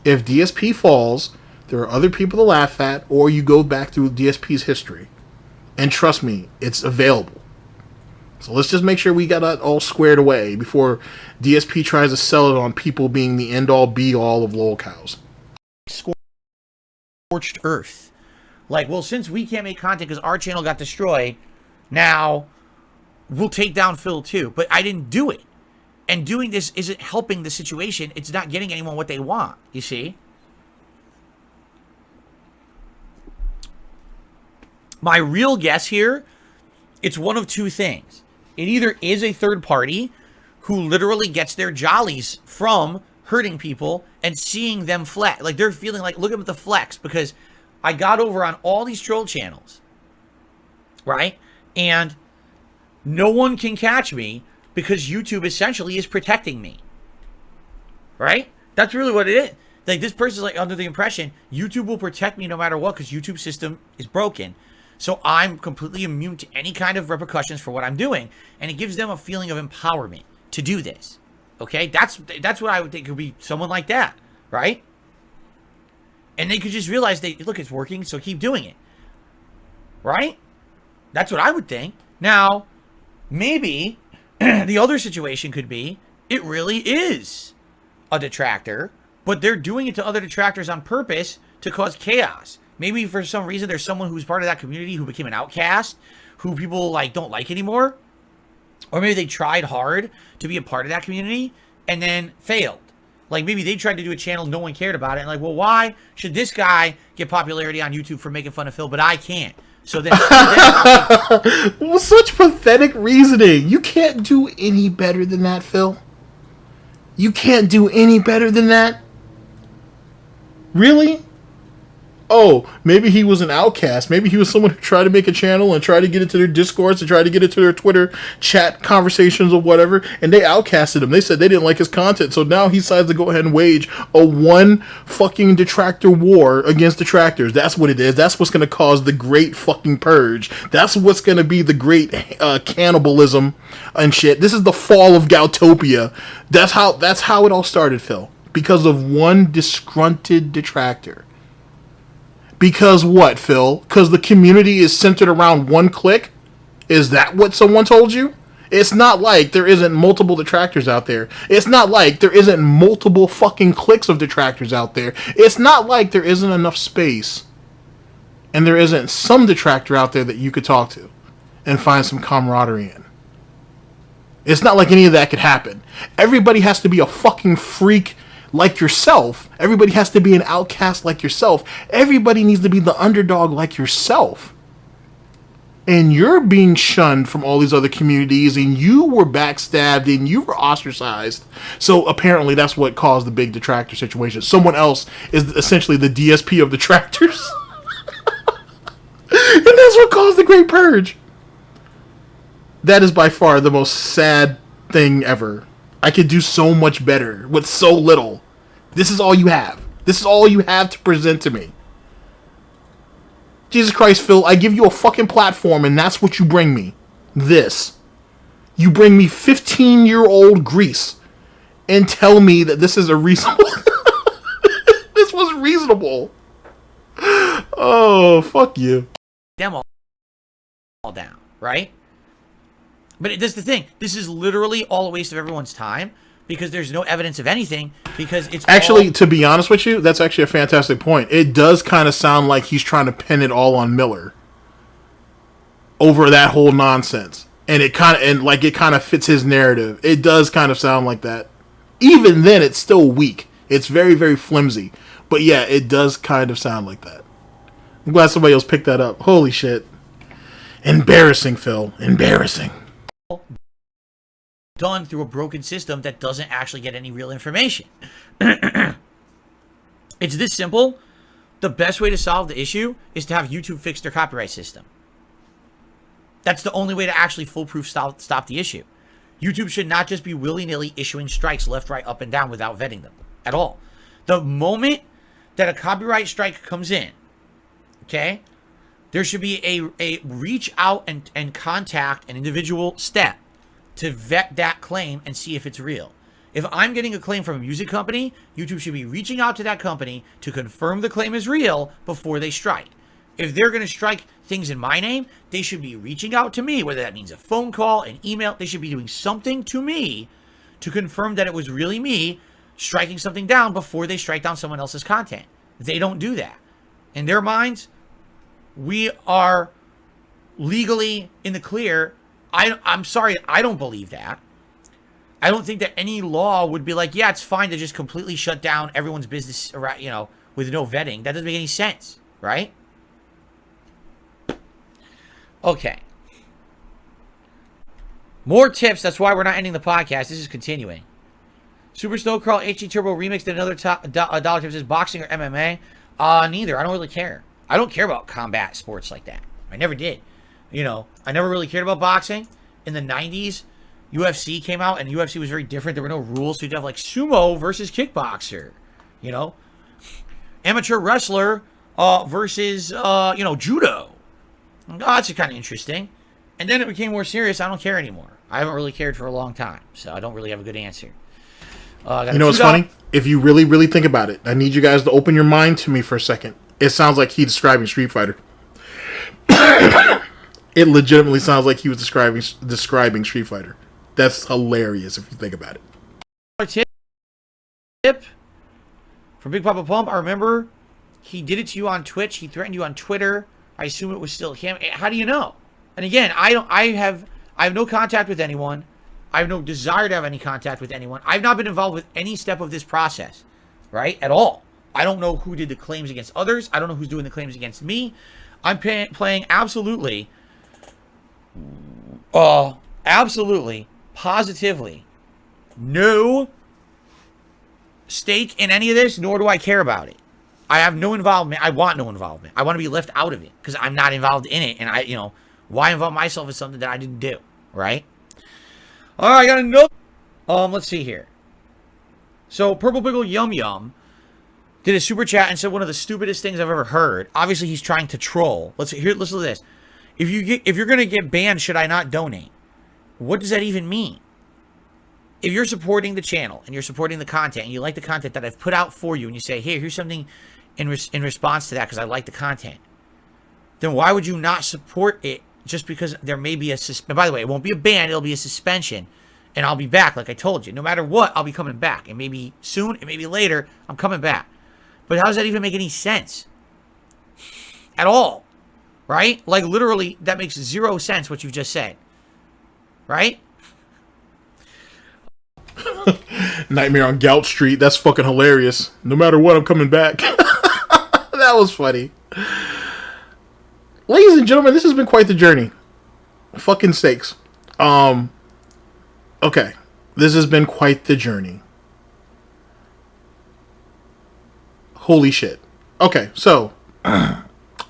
If DSP falls, There are other people to laugh at, or you go back through DSP's history. And trust me, it's available. So let's just make sure we got that all squared away before DSP tries to sell it on people being the end-all, be-all of lolcows. Scorched earth. Like, well, since we can't make content because our channel got destroyed, now we'll take down Phil too. But I didn't do it. And doing this isn't helping the situation. It's not getting anyone what they want, you see? My real guess here, it's one of two things. It either is a third party who literally gets their jollies from hurting people and seeing them flex. Like, they're feeling like, look at the flex, because I got over on all these troll channels, right? And no one can catch me because YouTube essentially is protecting me, right? That's really what it is. Like, this person's like under the impression YouTube will protect me no matter what because YouTube's system is broken. So I'm completely immune to any kind of repercussions for what I'm doing. And it gives them a feeling of empowerment to do this. Okay? That's what I would think could be someone like that, right? And they could just realize, look, it's working, so keep doing it. Right? That's what I would think. Now, maybe the other situation could be, it really is a detractor, but they're doing it to other detractors on purpose to cause chaos. Maybe for some reason there's someone who's part of that community who became an outcast, who people like don't like anymore. Or maybe they tried hard to be a part of that community and then failed. Like, maybe they tried to do a channel, no one cared about it, and like, well, why should this guy get popularity on YouTube for making fun of Phil, but I can't? So then well, such pathetic reasoning. You can't do any better than that, Phil. You can't do any better than that. Really? Oh, maybe he was an outcast. Maybe he was someone who tried to make a channel and tried to get into their Discords and tried to get into their Twitter chat conversations or whatever, and they outcasted him. They said they didn't like his content, so now he decides to go ahead and wage a one fucking detractor war against detractors. That's what it is. That's what's going to cause the great fucking purge. That's what's going to be the great cannibalism and shit. This is the fall of Goutopia. That's how it all started, Phil. Because of one disgruntled detractor. Because what, Phil? Because the community is centered around one clique? Is that what someone told you? It's not like there isn't multiple detractors out there. It's not like there isn't multiple fucking cliques of detractors out there. It's not like there isn't enough space and there isn't some detractor out there that you could talk to and find some camaraderie in. It's not like any of that could happen. Everybody has to be a fucking freak like yourself. Everybody has to be an outcast like yourself. Everybody needs to be the underdog like yourself. And you're being shunned from all these other communities, and you were backstabbed, and you were ostracized. So apparently that's what caused the big detractor situation. Someone else is essentially the DSP of detractors. And that's what caused the Great Purge. That is by far the most sad thing ever. I could do so much better with so little. This is all you have. This is all you have to present to me. Jesus Christ, Phil, I give you a fucking platform and that's what you bring me. This. You bring me 15-year-old Greece and tell me that this is a reasonable... This was reasonable. Oh, fuck you. Them all down, right? But that's the thing. This is literally all a waste of everyone's time because there's no evidence of anything because it's actually, to be honest with you, that's actually a fantastic point. It does kind of sound like he's trying to pin it all on Miller over that whole nonsense. And it kind of fits his narrative. It does kind of sound like that. Even then, it's still weak. It's very, very flimsy. But yeah, it does kind of sound like that. I'm glad somebody else picked that up. Holy shit. Embarrassing, Phil. Embarrassing. Done through a broken system that doesn't actually get any real information. It's this simple. The best way to solve the issue is to have YouTube fix their copyright system. That's the only way to actually foolproof stop the issue. YouTube should not just be willy-nilly issuing strikes left, right, up, and down without vetting them at all. The moment that a copyright strike comes in, okay, there should be a reach out and contact an individual step to vet that claim and see if it's real. If I'm getting a claim from a music company, YouTube should be reaching out to that company to confirm the claim is real before they strike. If they're going to strike things in my name, they should be reaching out to me, whether that means a phone call, an email. They should be doing something to me to confirm that it was really me striking something down before they strike down someone else's content. They don't do that. In their minds, we are legally in the clear. I'm sorry, I don't believe that. I don't think that any law would be like, yeah, it's fine to just completely shut down everyone's business, you know, with no vetting. That doesn't make any sense, right? Okay. More tips. That's why we're not ending the podcast. This is continuing. Super Snowcrawl HD Turbo Remix did another dollar tip. Says boxing or MMA? Neither. I don't really care. I don't care about combat sports like that. I never did. You know, I never really cared about boxing. In the 90s, UFC came out, and UFC was very different. There were no rules, so you'd have like sumo versus kickboxer. You know, amateur wrestler versus you know, judo. Oh, that's kind of interesting. And then it became more serious. I don't care anymore. I haven't really cared for a long time, so I don't really have a good answer. You know what's funny? If you really, really think about it, I need you guys to open your mind to me for a second. It sounds like he's describing Street Fighter. It legitimately sounds like he was describing Street Fighter. That's hilarious if you think about it. Tip from Big Papa Pump. I remember he did it to you on Twitch. He threatened you on Twitter. I assume it was still him. How do you know? And again, I have no contact with anyone. I have no desire to have any contact with anyone. I've not been involved with any step of this process, right? At all. I don't know who did the claims against others. I don't know who's doing the claims against me. I'm playing absolutely, positively no stake in any of this, nor do I care about it. I have no involvement. I want no involvement. I want to be left out of it because I'm not involved in it. And you know, why involve myself in something that I didn't do, right? All right, I got a note. Let's see here. So, Purple Pickle Yum Yum did a super chat and said one of the stupidest things I've ever heard. Obviously, he's trying to troll. Listen to this. If you're gonna get banned, should I not donate? What does that even mean? If you're supporting the channel and you're supporting the content and you like the content that I've put out for you, and you say, "Hey, here's something in response to that because I like the content," then why would you not support it? Just because there may be a by the way, it won't be a ban, it'll be a suspension. And I'll be back, like I told you. No matter what, I'll be coming back. It may be soon, it may be later, I'm coming back. But how does that even make any sense? At all. Right? Like, literally, that makes 0 sense, what you've just said. Right? Nightmare on Gout Street. That's fucking hilarious. No matter what, I'm coming back. That was funny. Ladies and gentlemen, this has been quite the journey. Fucking sakes. Okay. This has been quite the journey. Holy shit. Okay, so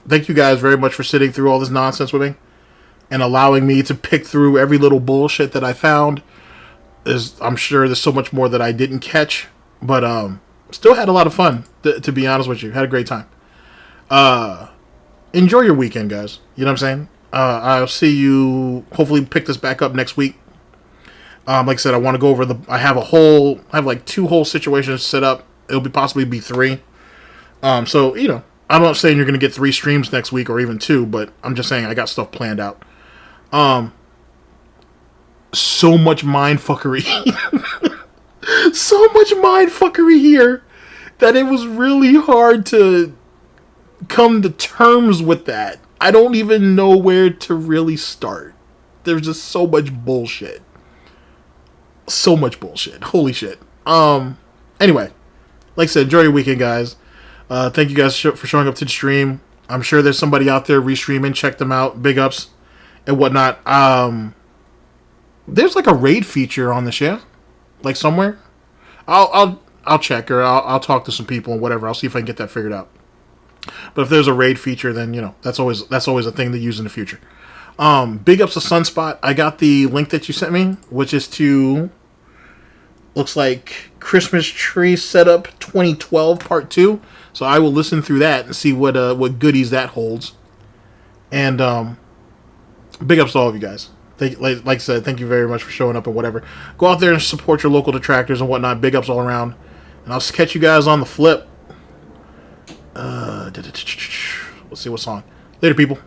thank you guys very much for sitting through all this nonsense with me and allowing me to pick through every little bullshit that I found. I'm sure there's so much more that I didn't catch, but still had a lot of fun, to be honest with you. Had a great time. Enjoy your weekend, guys. You know what I'm saying? I'll see you, hopefully pick this back up next week. Like I said, I want to go over I have like 2 whole situations set up. It'll possibly be 3. So, you know, I'm not saying you're going to get 3 streams next week or even 2, but I'm just saying I got stuff planned out. So much mindfuckery. So much mindfuckery here that it was really hard to come to terms with that. I don't even know where to really start. There's just so much bullshit. So much bullshit. Holy shit. Anyway, like I said, enjoy your weekend, guys. Thank you guys for showing up to the stream. I'm sure there's somebody out there restreaming. Check them out. Big ups and whatnot. There's like a raid feature on this, yeah? Like somewhere? I'll check, or I'll talk to some people and whatever. I'll see if I can get that figured out. But if there's a raid feature, then, you know, that's always a thing to use in the future. Big ups to Sunspot. I got the link that you sent me, which is to, looks like Christmas Tree Setup 2012 Part 2. So I will listen through that and see what goodies that holds. And big ups to all of you guys. like I said, thank you very much for showing up and whatever. Go out there and support your local detractors and whatnot. Big ups all around. And I'll catch you guys on the flip. Let's see what song. Later, people.